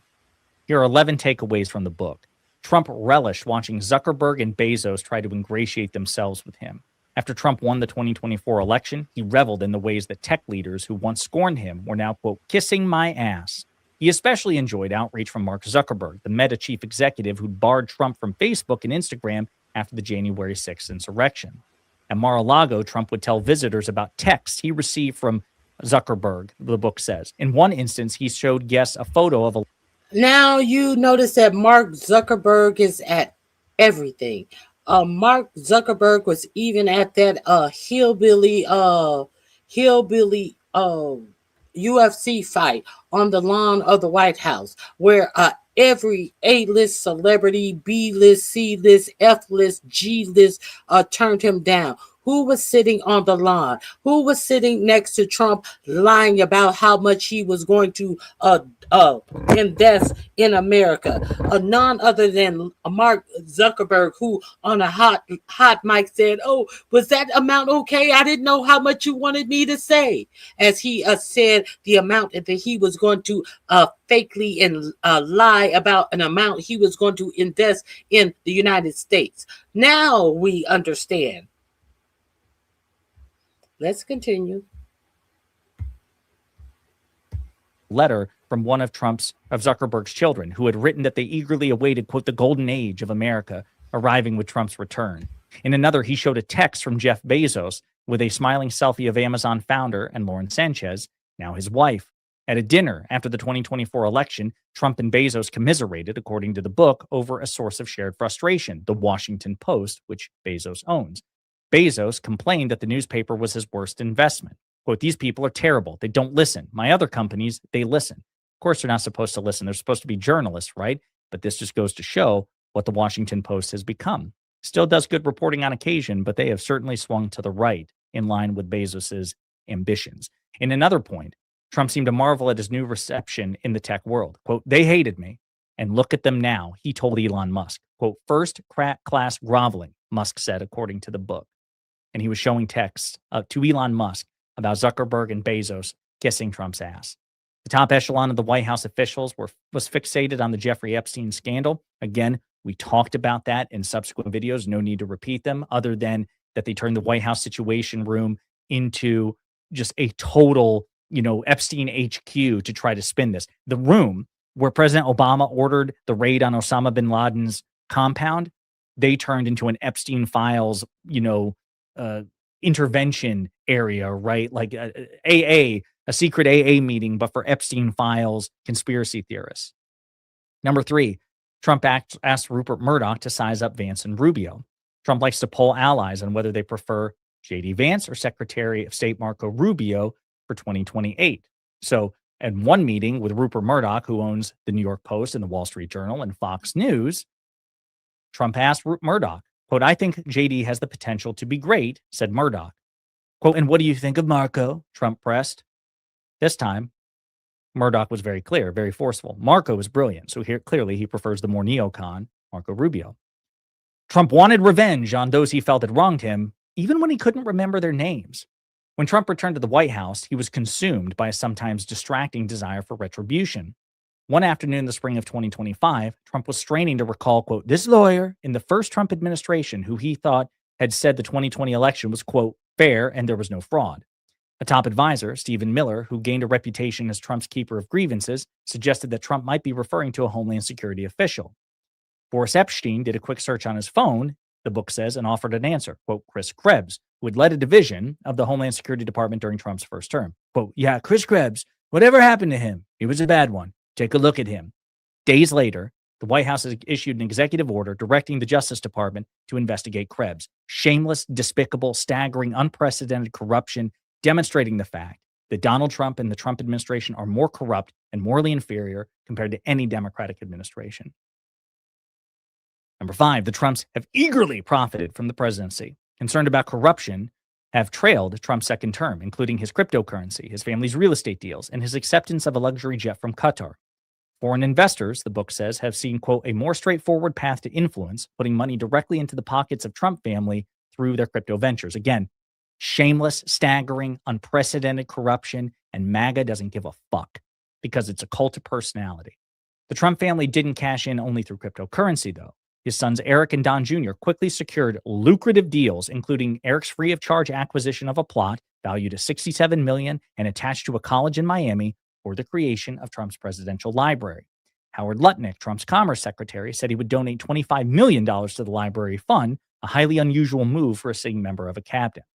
Here are 11 takeaways from the book. Trump relished watching Zuckerberg and Bezos try to ingratiate themselves with him. After Trump won the 2024 election, he reveled in the ways that tech leaders who once scorned him were now, quote, kissing my ass. He especially enjoyed outreach from Mark Zuckerberg, the Meta chief executive who'd barred Trump from Facebook and Instagram after the January 6th insurrection. At Mar-a-Lago, Trump would tell visitors about texts he received from Zuckerberg, the book says. In one instance, he showed guests a photo of a... Now you notice that Mark Zuckerberg is at everything. Mark Zuckerberg was even at that hillbilly UFC fight on the lawn of the White House, where every A-list celebrity, B-list, C-list, F-list, G-list turned him down. Who was sitting on the lawn? Who was sitting next to Trump lying about how much he was going to invest in America? None other than Mark Zuckerberg, who on a hot mic said, oh, was that amount okay? I didn't know how much you wanted me to say. As he said the amount that he was going to fakely and lie about an amount he was going to invest in the United States. Now we understand. Let's continue. Letter from one of Zuckerberg's children, who had written that they eagerly awaited, quote, the golden age of America arriving with Trump's return. In another, he showed a text from Jeff Bezos with a smiling selfie of Amazon founder and Lauren Sanchez, now his wife. At a dinner after the 2024 election, Trump and Bezos commiserated, according to the book, over a source of shared frustration, the Washington Post, which Bezos owns. Bezos complained that the newspaper was his worst investment. Quote, these people are terrible. They don't listen. My other companies, they listen. Of course, they're not supposed to listen. They're supposed to be journalists, right? But this just goes to show what the Washington Post has become. Still does good reporting on occasion, but they have certainly swung to the right in line with Bezos's ambitions. In another point, Trump seemed to marvel at his new reception in the tech world. Quote, they hated me. And look at them now, he told Elon Musk. Quote, first class groveling, Musk said, according to the book. And he was showing texts to Elon Musk about Zuckerberg and Bezos kissing Trump's ass. The top echelon of the White House officials was fixated on the Jeffrey Epstein scandal. Again, we talked about that in subsequent videos. No need to repeat them, other than that they turned the White House Situation Room into just a total, Epstein HQ to try to spin this. The room where President Obama ordered the raid on Osama bin Laden's compound, they turned into an Epstein Files, intervention area, right? Like a secret AA meeting, but for Epstein Files conspiracy theorists. Number 3, Trump asked Rupert Murdoch to size up Vance and Rubio. Trump likes to poll allies on whether they prefer JD Vance or Secretary of State Marco Rubio for 2028. So at one meeting with Rupert Murdoch, who owns the New York Post and the Wall Street Journal and Fox News, Trump asked Murdoch, quote, I think JD has the potential to be great, said Murdoch. Quote, and what do you think of Marco? Trump pressed. This time, Murdoch was very clear, very forceful. Marco is brilliant, so here clearly he prefers the more neocon, Marco Rubio. Trump wanted revenge on those he felt had wronged him, even when he couldn't remember their names. When Trump returned to the White House, he was consumed by a sometimes distracting desire for retribution. One afternoon in the spring of 2025, Trump was straining to recall, quote, this lawyer in the first Trump administration who he thought had said the 2020 election was, quote, fair and there was no fraud. A top advisor, Stephen Miller, who gained a reputation as Trump's keeper of grievances, suggested that Trump might be referring to a Homeland Security official. Boris Epstein did a quick search on his phone, the book says, and offered an answer. Quote, Chris Krebs, who had led a division of the Homeland Security Department during Trump's first term. Quote, yeah, Chris Krebs, whatever happened to him? He was a bad one. Take a look at him. Days later, the White House has issued an executive order directing the Justice Department to investigate Krebs. Shameless, despicable, staggering, unprecedented corruption, demonstrating the fact that Donald Trump and the Trump administration are more corrupt and morally inferior compared to any Democratic administration. Number 5, the Trumps have eagerly profited from the presidency. Concerned about corruption, have trailed Trump's second term, including his cryptocurrency, his family's real estate deals, and his acceptance of a luxury jet from Qatar. Foreign investors, the book says, have seen, quote, a more straightforward path to influence, putting money directly into the pockets of Trump family through their crypto ventures. Again, shameless, staggering, unprecedented corruption, and MAGA doesn't give a fuck because it's a cult of personality. The Trump family didn't cash in only through cryptocurrency, though. His sons Eric and Don Jr. quickly secured lucrative deals, including Eric's free-of-charge acquisition of a plot valued at $67 million and attached to a college in Miami for the creation of Trump's presidential library. Howard Lutnick, Trump's commerce secretary, said he would donate $25 million to the library fund, a highly unusual move for a sitting member of a cabinet.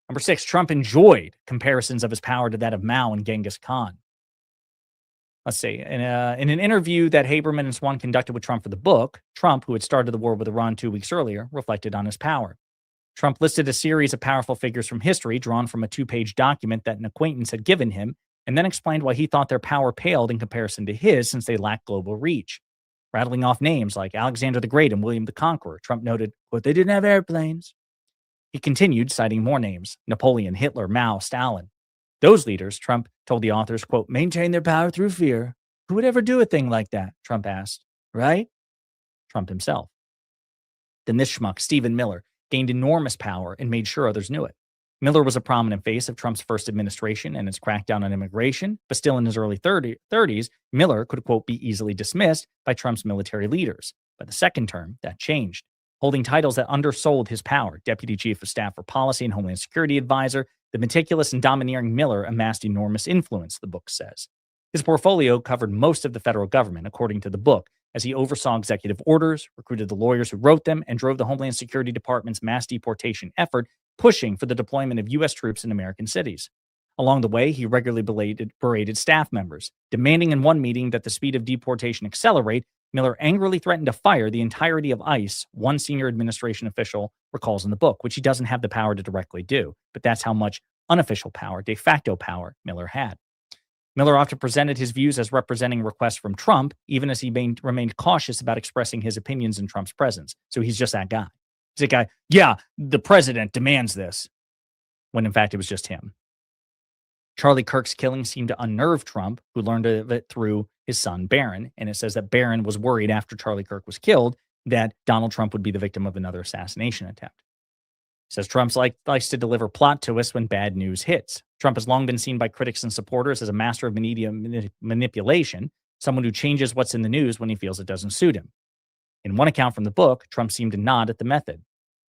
Number 6, Trump enjoyed comparisons of his power to that of Mao and Genghis Khan. Let's see. In an interview that Haberman and Swan conducted with Trump for the book, Trump, who had started the war with Iran 2 weeks earlier, reflected on his power. Trump listed a series of powerful figures from history drawn from a 2-page document that an acquaintance had given him, and then explained why he thought their power paled in comparison to his since they lacked global reach. Rattling off names like Alexander the Great and William the Conqueror, Trump noted, quote, they didn't have airplanes. He continued, citing more names, Napoleon, Hitler, Mao, Stalin. Those leaders, Trump told the authors, quote, maintain their power through fear. Who would ever do a thing like that? Trump asked. Right? Trump himself. Then this schmuck, Stephen Miller, gained enormous power and made sure others knew it. Miller was a prominent face of Trump's first administration and its crackdown on immigration, but still in his early 30s, Miller could, quote, be easily dismissed by Trump's military leaders. By the second term, that changed. Holding titles that undersold his power, Deputy Chief of Staff for Policy and Homeland Security Advisor, the meticulous and domineering Miller amassed enormous influence, the book says. His portfolio covered most of the federal government, according to the book, as he oversaw executive orders, recruited the lawyers who wrote them, and drove the Homeland Security Department's mass deportation effort, pushing for the deployment of U.S. troops in American cities. Along the way, he regularly berated staff members. Demanding in one meeting that the speed of deportation accelerate, Miller angrily threatened to fire the entirety of ICE, one senior administration official recalls in the book, which he doesn't have the power to directly do. But that's how much unofficial power, de facto power, Miller had. Miller often presented his views as representing requests from Trump, even as he remained cautious about expressing his opinions in Trump's presence. So he's just that guy. He's a guy, yeah, the president demands this, when in fact it was just him. Charlie Kirk's killing seemed to unnerve Trump, who learned of it through his son Barron, and it says that Barron was worried after Charlie Kirk was killed that Donald Trump would be the victim of another assassination attempt. It says Trump likes to deliver plot twists when bad news hits. Trump has long been seen by critics and supporters as a master of media manipulation, someone who changes what's in the news when he feels it doesn't suit him. In one account from the book, Trump seemed to nod at the method.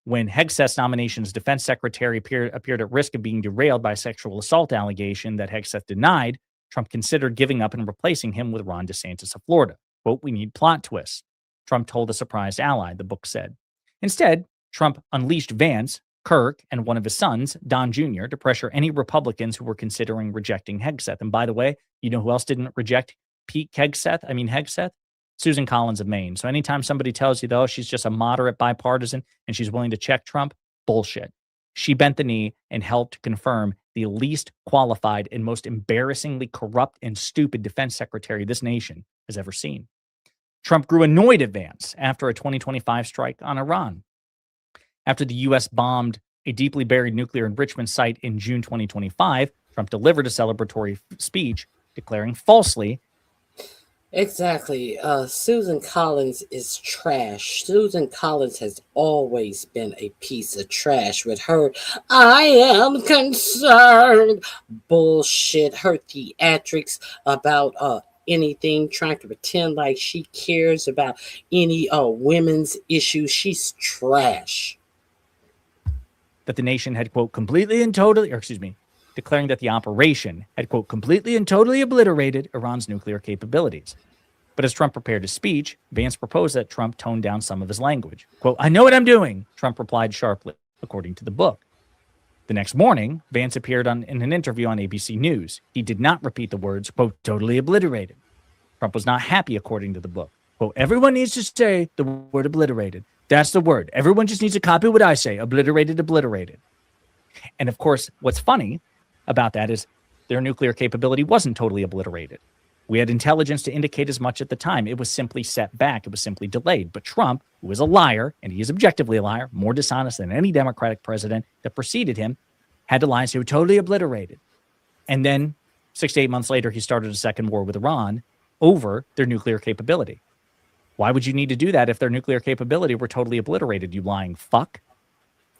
When Hegseth's nomination as defense secretary appeared at risk of being derailed by a sexual assault allegation that Hegseth denied, Trump considered giving up and replacing him with Ron DeSantis of Florida. Quote, we need plot twists, Trump told a surprised ally, the book said. Instead, Trump unleashed Vance, Kirk, and one of his sons, Don Jr., to pressure any Republicans who were considering rejecting Hegseth. And by the way, you know who else didn't reject Hegseth? Susan Collins of Maine. So anytime somebody tells you, though, she's just a moderate bipartisan and she's willing to check Trump, bullshit. She bent the knee and helped confirm the least qualified and most embarrassingly corrupt and stupid defense secretary this nation has ever seen. Trump grew annoyed at Vance after a 2025 strike on Iran. After the U.S. bombed a deeply buried nuclear enrichment site in June 2025, Trump delivered a celebratory speech declaring falsely. Exactly. Susan Collins is trash. Susan Collins has always been a piece of trash with her "I am concerned" bullshit, her theatrics about anything, trying to pretend like she cares about any women's issues. She's trash. That the nation had, quote, completely and totally, or excuse me, declaring that the operation had, quote, completely and totally obliterated Iran's nuclear capabilities. But as Trump prepared his speech, Vance proposed that Trump tone down some of his language. Quote, "I know what I'm doing," Trump replied sharply, according to the book. The next morning, Vance appeared in an interview on ABC News. He did not repeat the words, quote, "totally obliterated." Trump was not happy, according to the book. Quote, "Everyone needs to say the word obliterated. That's the word. Everyone just needs to copy what I say. Obliterated, obliterated." And of course, what's funny about that is their nuclear capability wasn't totally obliterated. We had intelligence to indicate as much at the time. It was simply set back. It was simply delayed. But Trump, who is a liar, and he is objectively a liar, more dishonest than any Democratic president that preceded him, had to lie and say, "We're totally obliterated." And then 6 to 8 months later, he started a second war with Iran over their nuclear capability. Why would you need to do that if their nuclear capability were totally obliterated, you lying fuck?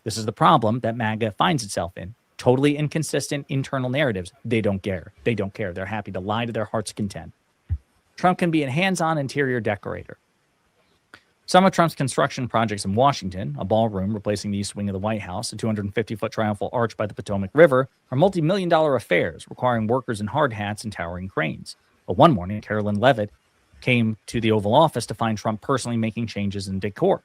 This is the problem that MAGA finds itself in. Totally inconsistent internal narratives. They don't care. They don't care. They're happy to lie to their heart's content. Trump can be a hands-on interior decorator. Some of Trump's construction projects in Washington, a ballroom replacing the east wing of the White House, a 250-foot triumphal arch by the Potomac River, are multi-million-dollar affairs requiring workers in hard hats and towering cranes. But one morning, Carolyn Levitt came to the Oval Office to find Trump personally making changes in decor.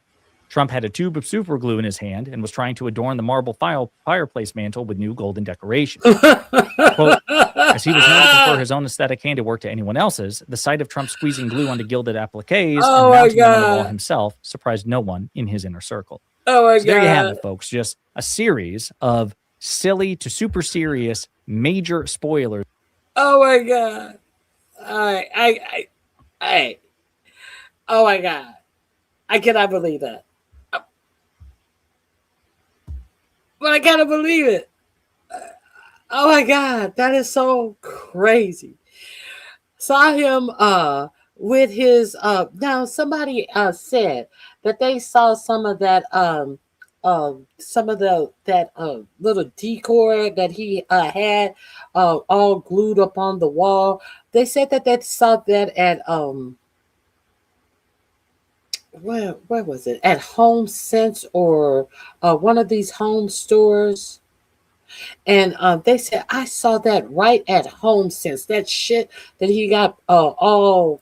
Trump had a tube of super glue in his hand and was trying to adorn the marble fireplace mantle with new golden decorations. Quote, as he was known to prefer his own aesthetic handiwork to anyone else's, the sight of Trump squeezing glue onto gilded appliques and mounting them on the wall himself surprised no one in his inner circle. Oh my So there you have God. it, folks. Just a series of silly to super serious major spoilers. Oh my God. I oh my God. I cannot believe that. But I cannot believe it. Oh my God. That is so crazy. Saw him with his now somebody said that they saw some of that little decor that he had all glued up on the wall. They said that they saw that at where was it? At Home Sense or one of these home stores. And they said, I saw that right at Home Sense. That shit that he got all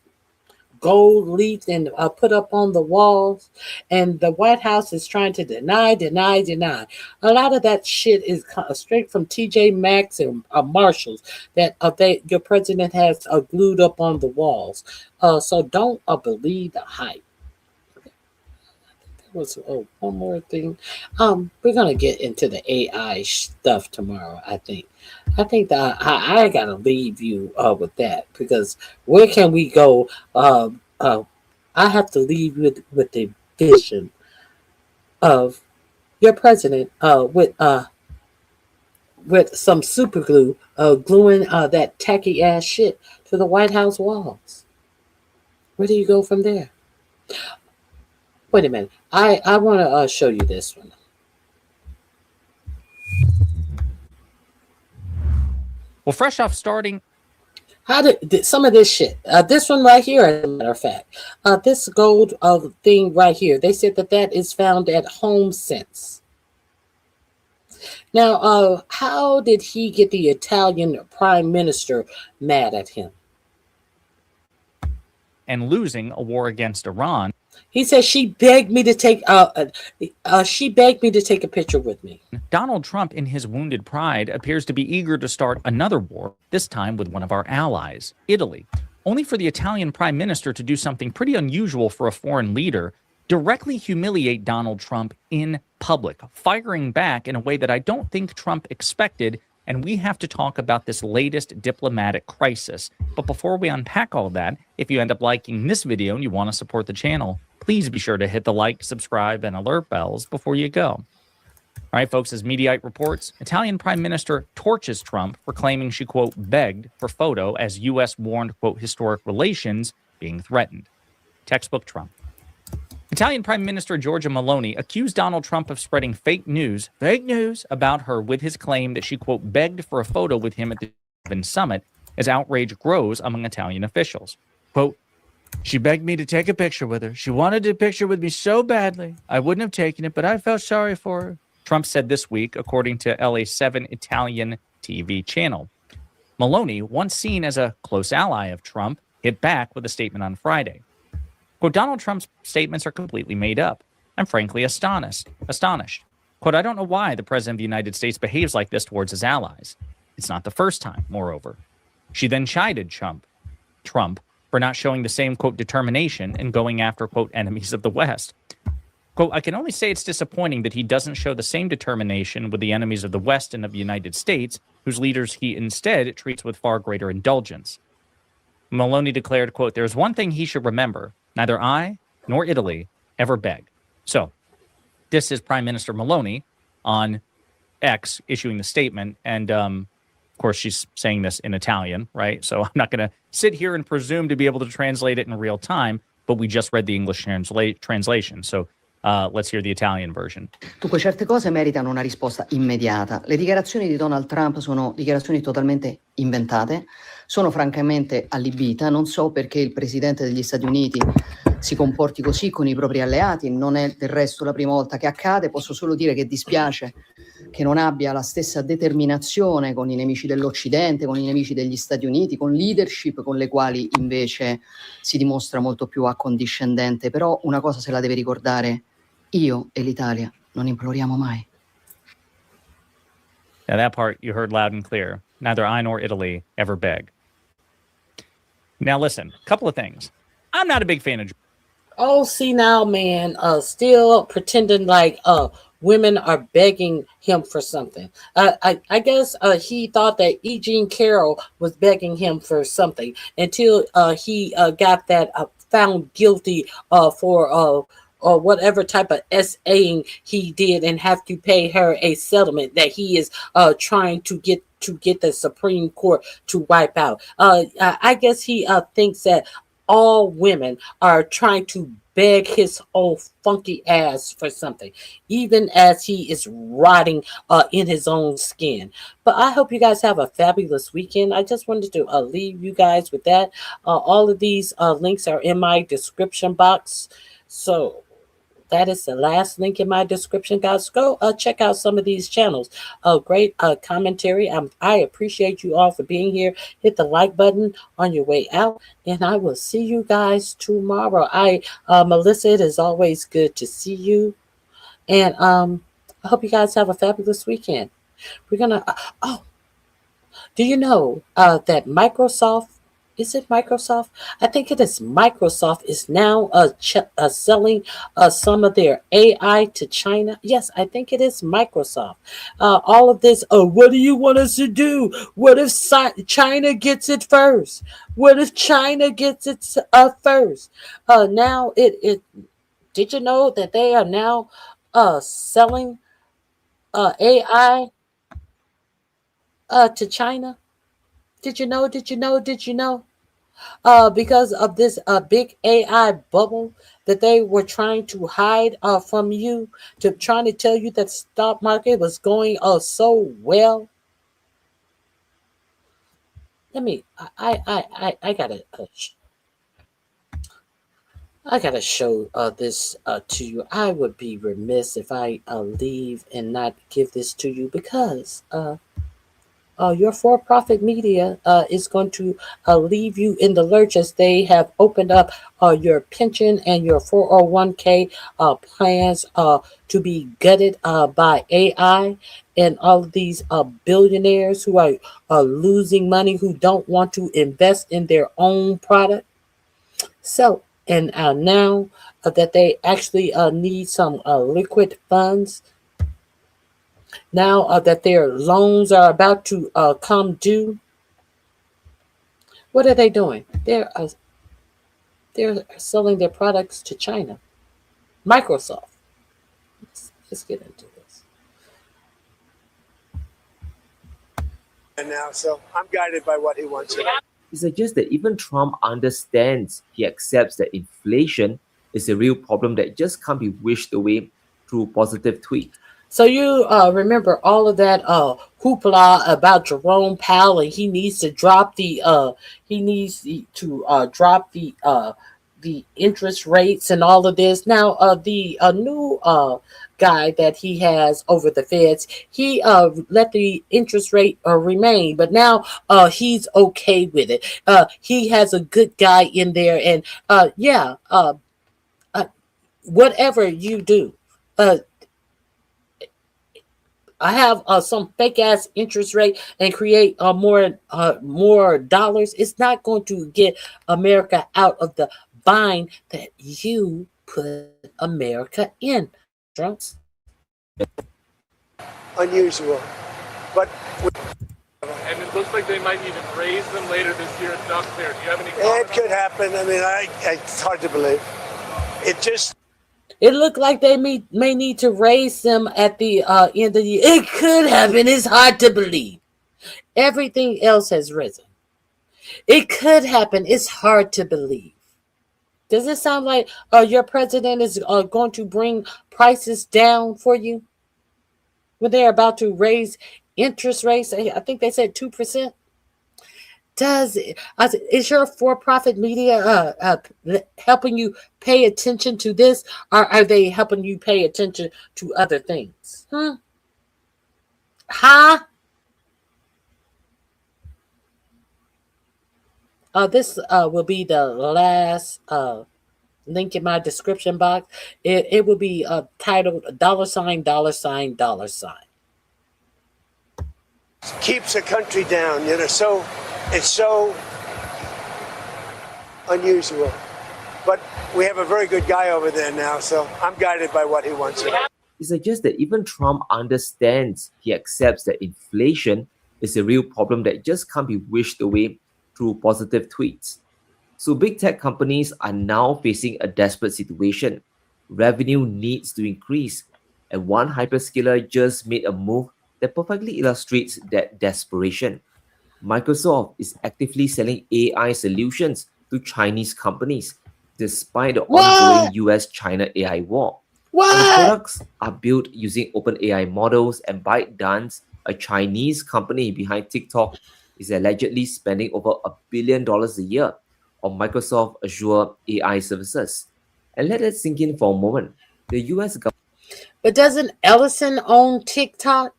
gold leafed and put up on the walls. And the White House is trying to deny. A lot of that shit is straight from TJ Maxx and Marshalls that your president has glued up on the walls. So don't believe the hype. Was one more thing. We're gonna get into the AI stuff tomorrow. I think that I gotta leave you with that because where can we go? I have to leave you with the vision of your president with some super glue gluing that tacky ass shit to the White House walls. Where do you go from there? Wait a minute. I want to show you this one. Well, fresh off starting. How did some of this shit? This one right here, as a matter of fact. This gold thing right here. They said that is found at Home Sense. Now, how did he get the Italian prime minister mad at him? And losing a war against Iran. He said she begged me to take a picture with me. Donald Trump, in his wounded pride, appears to be eager to start another war, this time with one of our allies, Italy, only for the Italian prime minister to do something pretty unusual for a foreign leader, directly humiliate Donald Trump in public, firing back in a way that I don't think Trump expected. And we have to talk about this latest diplomatic crisis. But before we unpack all that, if you end up liking this video and you want to support the channel, please be sure to hit the like, subscribe, and alert bells before you go. All right, folks, as Mediaite reports, Italian Prime Minister torches Trump for claiming she, quote, begged for photo as U.S. warned, quote, historic relations being threatened. Textbook Trump. Italian Prime Minister Giorgia Meloni accused Donald Trump of spreading fake news about her with his claim that she, quote, begged for a photo with him at the G7 summit as outrage grows among Italian officials. Quote, she begged me to take a picture with her. She wanted a picture with me so badly. I wouldn't have taken it, but I felt sorry for her. Trump said this week, according to LA7 Italian TV channel. Meloni, once seen as a close ally of Trump, hit back with a statement on Friday. Quote, Donald Trump's statements are completely made up. I'm frankly astonished. Quote, I don't know why the president of the United States behaves like this towards his allies. It's not the first time, moreover. She then chided Trump for not showing the same, quote, determination in going after, quote, enemies of the West. Quote, I can only say it's disappointing that he doesn't show the same determination with the enemies of the West and of the United States, whose leaders he instead treats with far greater indulgence. Meloni declared, quote, there's one thing he should remember. Neither I nor Italy ever beg. So this is Prime Minister Meloni on X issuing the statement. And of course, she's saying this in Italian, right? So I'm not going to sit here and presume to be able to translate it in real time, but we just read the English translation. So let's hear the Italian version. Dunque, certe cose meritano una risposta immediata. Le dichiarazioni di Donald Trump sono dichiarazioni totalmente inventate. Sono francamente allibita. Non so perché il presidente degli Stati Uniti si comporti così con i propri alleati. Non è del resto la prima volta che accade. Posso solo dire che dispiace che non abbia la stessa determinazione con i nemici dell'Occidente, con i nemici degli Stati Uniti, con leadership con le quali invece si dimostra molto più accondiscendente. Però una cosa se la deve ricordare: io e l'Italia non imploriamo mai. Now that part you heard loud and clear. Neither I nor Italy ever beg. Now listen, a couple of things. I'm not a big fan of. Oh, see now, man, still pretending like women are begging him for something. I guess he thought that E. Jean Carroll was begging him for something until he got that found guilty for or whatever type of SAing he did and have to pay her a settlement that he is trying to get the Supreme Court to wipe out. I guess he thinks that all women are trying to beg his old funky ass for something, even as he is rotting in his own skin. But I hope you guys have a fabulous weekend. I just wanted to leave you guys with that. All of these links are in my description box. So that is the last link in my description, guys. Go check out some of these channels. Great commentary. I appreciate you all for being here. Hit the like button on your way out, and I will see you guys tomorrow. Melissa, it is always good to see you, and I hope you guys have a fabulous weekend. We're gonna. Do you know that Microsoft? Is it Microsoft? I think it is Microsoft is now selling some of their AI to China. Yes, I think it is Microsoft. All of this, what do you want us to do? What if China gets it first? What if China gets it first? Now, did you know that they are now selling AI to China? Did you know? Did you know? Did you know? Because of this big AI bubble that they were trying to hide from you, trying to tell you that the stock market was going so well. Let me. I gotta show this to you. I would be remiss if I leave and not give this to you because your for-profit media is going to leave you in the lurch as they have opened up your pension and your 401k plans to be gutted by AI and all of these billionaires who are losing money, who don't want to invest in their own product. So, and now that they actually need some liquid funds, now that their loans are about to come due, what are they doing? They're selling their products to China. Microsoft. Let's get into this. And now, so I'm guided by what he wants. He suggests that even Trump understands, he accepts that inflation is a real problem that just can't be wished away through positive tweets. So you remember all of that hoopla about Jerome Powell, and he needs to drop the the interest rates and all of this. Now the new guy that he has over the Feds, he let the interest rate remain, but now he's okay with it. He has a good guy in there, and whatever you do. I have some fake ass interest rate and create more dollars. It's not going to get America out of the bind that you put America in. Trumps. Unusual, but And it looks like they might even raise them later this year. It's not clear. Do you have any it comment? could happen. I mean, it's hard to believe. It looked like they may need to raise them at the end of the year. It could happen. It's hard to believe. Everything else has risen. It could happen. It's hard to believe. Does it sound like your president is going to bring prices down for you when they're about to raise interest rates? I think they said 2%. Is your for-profit media helping you pay attention to this, or are they helping you pay attention to other things? This will be the last link in my description box. It will be titled $$$$$. Keeps a country down. You know, so it's so unusual. But we have a very good guy over there now, so I'm guided by what he wants. He suggests that even Trump understands, he accepts that inflation is a real problem that just can't be wished away through positive tweets. So big tech companies are now facing a desperate situation. Revenue needs to increase, and one hyperscaler just made a move that perfectly illustrates that desperation. Microsoft is actively selling AI solutions to Chinese companies, despite the ongoing US-China AI war. And the products are built using OpenAI models, and ByteDance, a Chinese company behind TikTok, is allegedly spending over $1 billion a year on Microsoft Azure AI services. And let it sink in for a moment. The US government. But doesn't Ellison own TikTok?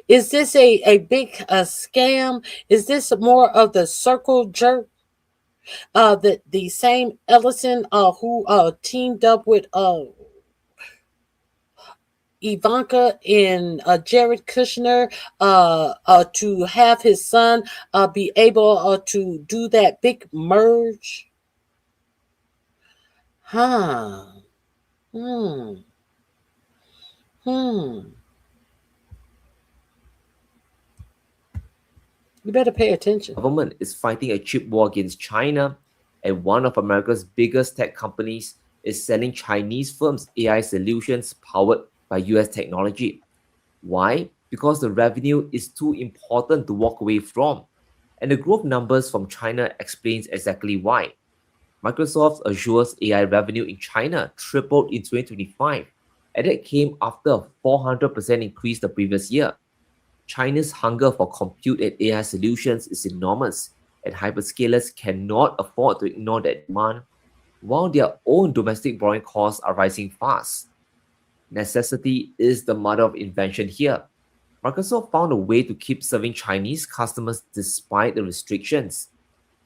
Is this a big scam? Is this more of the circle jerk? The same Ellison who teamed up with Ivanka and Jared Kushner to have his son be able to do that big merge? You better pay attention. The government is fighting a chip war against China, and one of America's biggest tech companies is selling Chinese firms AI solutions powered by US technology. Why? Because the revenue is too important to walk away from. And the growth numbers from China explains exactly why. Microsoft Azure's AI revenue in China tripled in 2025, and that came after a 400% increase the previous year. China's hunger for compute and AI solutions is enormous, and hyperscalers cannot afford to ignore that demand, while their own domestic borrowing costs are rising fast. Necessity is the mother of invention here. Microsoft found a way to keep serving Chinese customers despite the restrictions,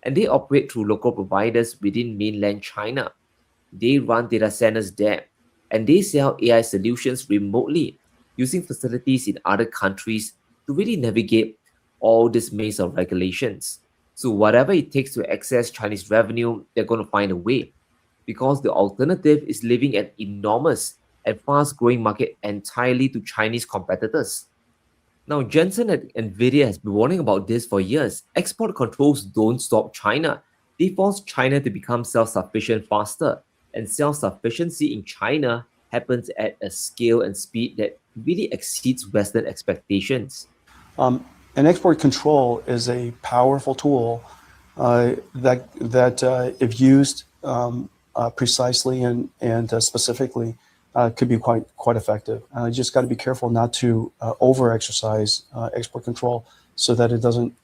and they operate through local providers within mainland China. They run data centers there, and they sell AI solutions remotely using facilities in other countries to really navigate all this maze of regulations. So whatever it takes to access Chinese revenue, they're going to find a way, because the alternative is leaving an enormous and fast-growing market entirely to Chinese competitors. Now, Jensen at NVIDIA has been warning about this for years. Export controls don't stop China. They force China to become self-sufficient faster, and self-sufficiency in China happens at a scale and speed that really exceeds Western expectations. And export control is a powerful tool that if used precisely and specifically, could be quite effective. You just got to be careful not to over-exercise export control so that it doesn't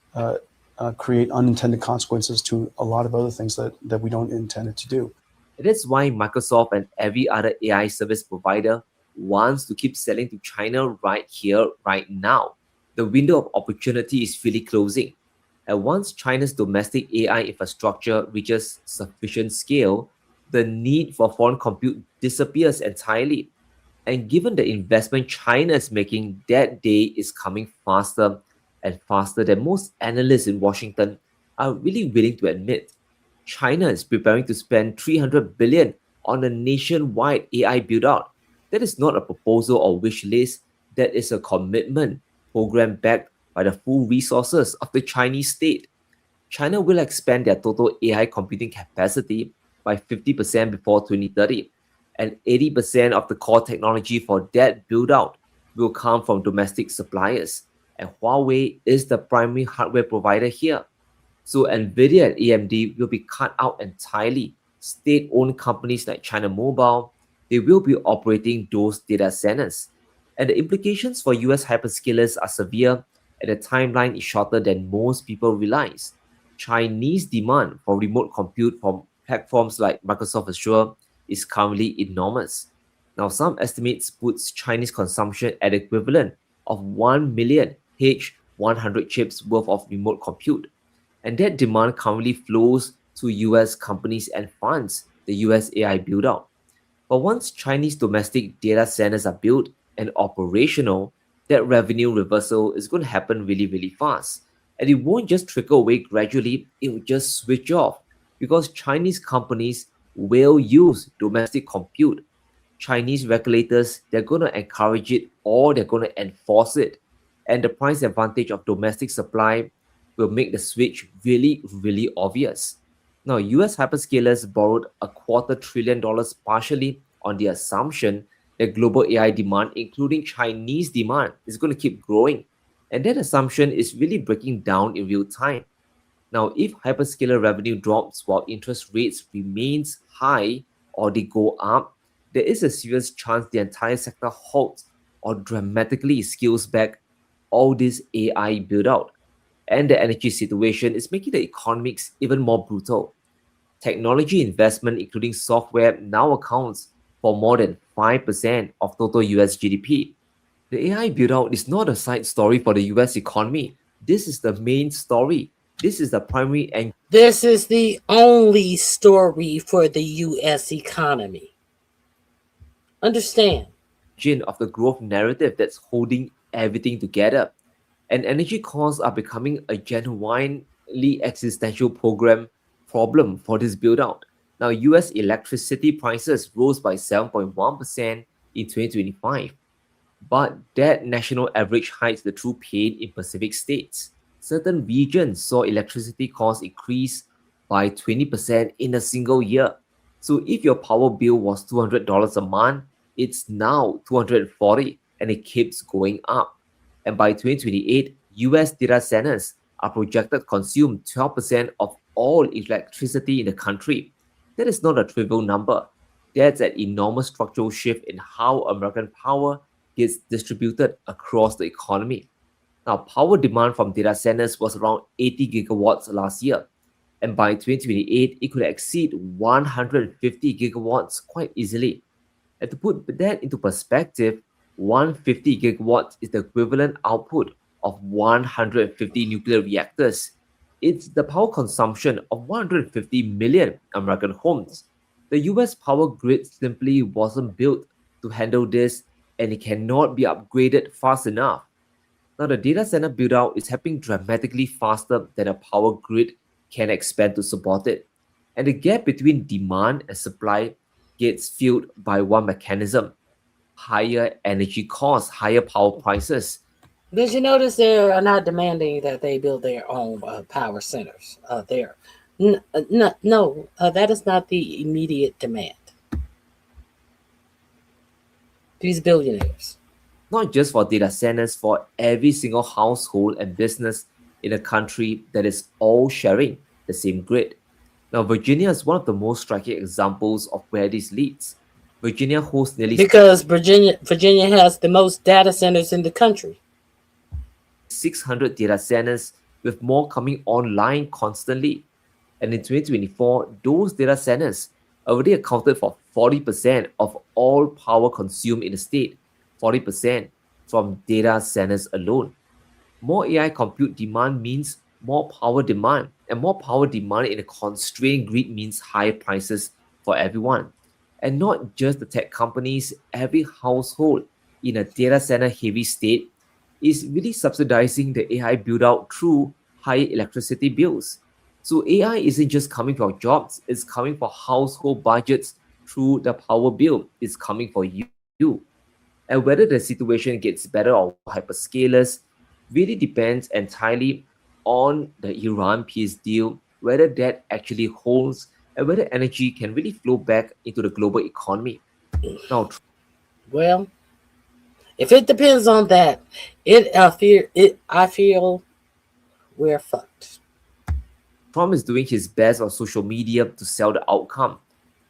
create unintended consequences to a lot of other things that we don't intend it to do. That's why Microsoft and every other AI service provider wants to keep selling to China right here, right now. The window of opportunity is really closing. And once China's domestic AI infrastructure reaches sufficient scale, the need for foreign compute disappears entirely. And given the investment China is making, that day is coming faster and faster than most analysts in Washington are really willing to admit. China is preparing to spend $300 billion on a nationwide AI build-out. That is not a proposal or wish list. That is a commitment program backed by the full resources of the Chinese state. China will expand their total AI computing capacity by 50% before 2030, and 80% of the core technology for that build-out will come from domestic suppliers. And Huawei is the primary hardware provider here. So NVIDIA and AMD will be cut out entirely. State-owned companies like China Mobile, they will be operating those data centers. And the implications for US hyperscalers are severe, and the timeline is shorter than most people realize. Chinese demand for remote compute from platforms like Microsoft Azure is currently enormous. Now, some estimates puts Chinese consumption at the equivalent of 1 million H100 chips worth of remote compute. And that demand currently flows to US companies and funds the US AI build-out. But once Chinese domestic data centers are built and operational, that revenue reversal is going to happen really, really fast. And it won't just trickle away gradually, it will just switch off because Chinese companies will use domestic compute. Chinese regulators, they're going to encourage it or they're going to enforce it. And the price advantage of domestic supply will make the switch really, really obvious. Now, US hyperscalers borrowed $250 billion partially on the assumption that global AI demand, including Chinese demand, is going to keep growing. And that assumption is really breaking down in real time. Now, if hyperscaler revenue drops while interest rates remains high or they go up, there is a serious chance the entire sector halts or dramatically scales back all this AI build-out. And the energy situation is making the economics even more brutal. Technology investment, including software, now accounts for more than 5% of total US GDP. The AI build-out is not a side story for the US economy. This is the main story. This is the primary and this is the only story for the US economy. Understand? Of the growth narrative that's holding everything together. And energy costs are becoming a genuinely existential problem for this build-out. Now, US electricity prices rose by 7.1% in 2025. But that national average hides the true pain in Pacific states. Certain regions saw electricity costs increase by 20% in a single year. So if your power bill was $200 a month, it's now $240, and it keeps going up. And by 2028, US data centers are projected to consume 12% of all electricity in the country. That is not a trivial number. That's an enormous structural shift in how American power gets distributed across the economy. Now, power demand from data centers was around 80 gigawatts last year. And by 2028, it could exceed 150 gigawatts quite easily. And to put that into perspective, 150 gigawatts is the equivalent output of 150 nuclear reactors. It's the power consumption of 150 million American homes. The US power grid simply wasn't built to handle this, and it cannot be upgraded fast enough. Now, the data center build-out is happening dramatically faster than a power grid can expand to support it. And the gap between demand and supply gets filled by one mechanism: higher energy costs, higher power prices. Did you notice they are not demanding that they build their own power centers there? No, that is not the immediate demand. These billionaires, not just for data centers, for every single household and business in a country that is all sharing the same grid. Now, Virginia is one of the most striking examples of where this leads. Virginia hosts nearly Because Virginia has the most data centers in the country. 600 data centers, with more coming online constantly. And in 2024, those data centers already accounted for 40% of all power consumed in the state, 40% from data centers alone. More AI compute demand means more power demand, and more power demand in a constrained grid means higher prices for everyone. And not just the tech companies, every household in a data center heavy state is really subsidizing the AI build out through high electricity bills. So AI isn't just coming for jobs, it's coming for household budgets through the power bill. It's coming for you. And whether the situation gets better or hyperscalers really depends entirely on the Iran peace deal, whether that actually holds, and whether energy can really flow back into the global economy. Now, Well, if it depends on that, I feel we're fucked. Trump is doing his best on social media to sell the outcome,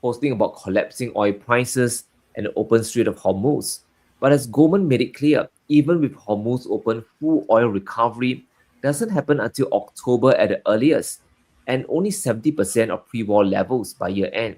posting about collapsing oil prices and the open Strait of Hormuz. But as Goldman made it clear, even with Hormuz open, full oil recovery doesn't happen until October at the earliest, and only 70% of pre-war levels by year end.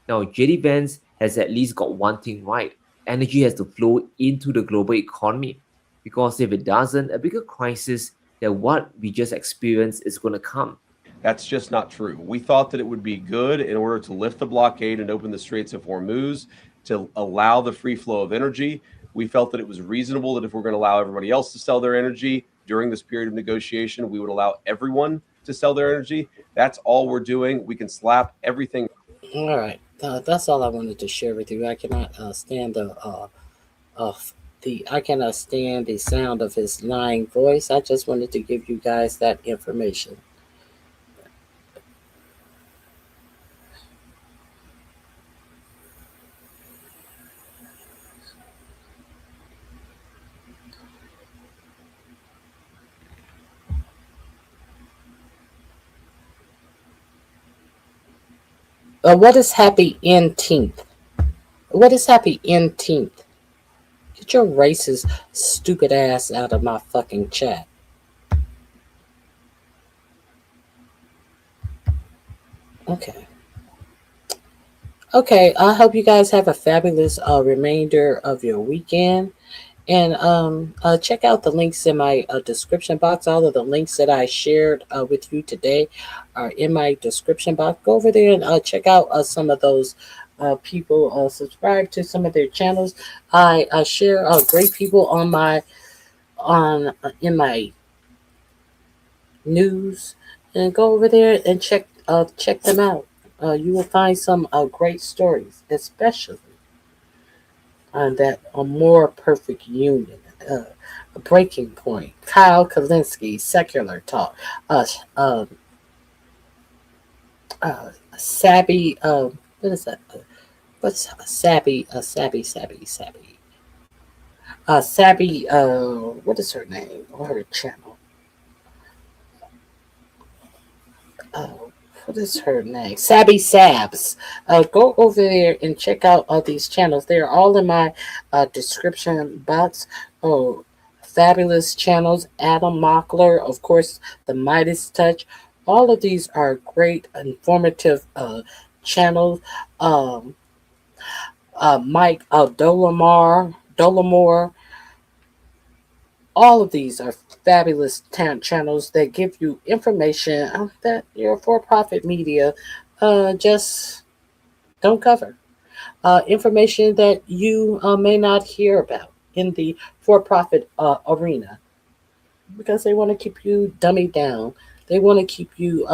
Now, JD Vance has at least got one thing right. Energy has to flow into the global economy, because if it doesn't, a bigger crisis than what we just experienced is going to come. That's just not true. We thought that it would be good in order to lift the blockade and open the Straits of Hormuz to allow the free flow of energy. We felt that it was reasonable that if we're going to allow everybody else to sell their energy during this period of negotiation, we would allow everyone to sell their energy. That's all we're doing. We can slap everything. All right, that's all I wanted to share with you. I cannot stand I cannot stand the sound of his lying voice. I just wanted to give you guys that information. What is happy Juneteenth? What is happy Juneteenth? Get your racist, stupid ass out of my fucking chat. Okay. Okay, I hope you guys have a fabulous remainder of your weekend. And check out the links in my description box. All of the links that I shared with you today are in my description box. Go over there and check out some of those people. Subscribe to some of their channels. I share great people on my in my news, and go over there and check them out. You will find some great stories, especially that a more perfect union, a breaking point. Kyle Kalinske, secular talk. Sabby. What is that? What's Sabby? Sabby. Sabby. What is her name or her channel? What is her name? Sabby Sabs. Go over there and check out these channels. They're all in my description box. Oh, fabulous channels. Adam Mockler, of course, the Midas Touch. All of these are great, informative channels. Mike Dolomore. All of these are fabulous channels that give you information that your for-profit media just don't cover. Information that you may not hear about in the for-profit arena, because they want to keep you dummied down. They want to keep you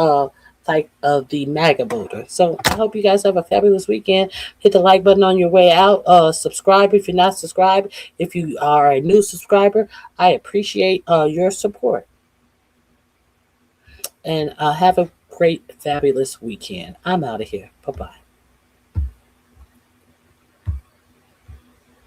like the Maga voter. So I hope you guys have a fabulous weekend. Hit the like button on your way out. Subscribe if you're not subscribed. If you are a new subscriber, I appreciate your support. And have a great, fabulous weekend. I'm out of here. Bye-bye.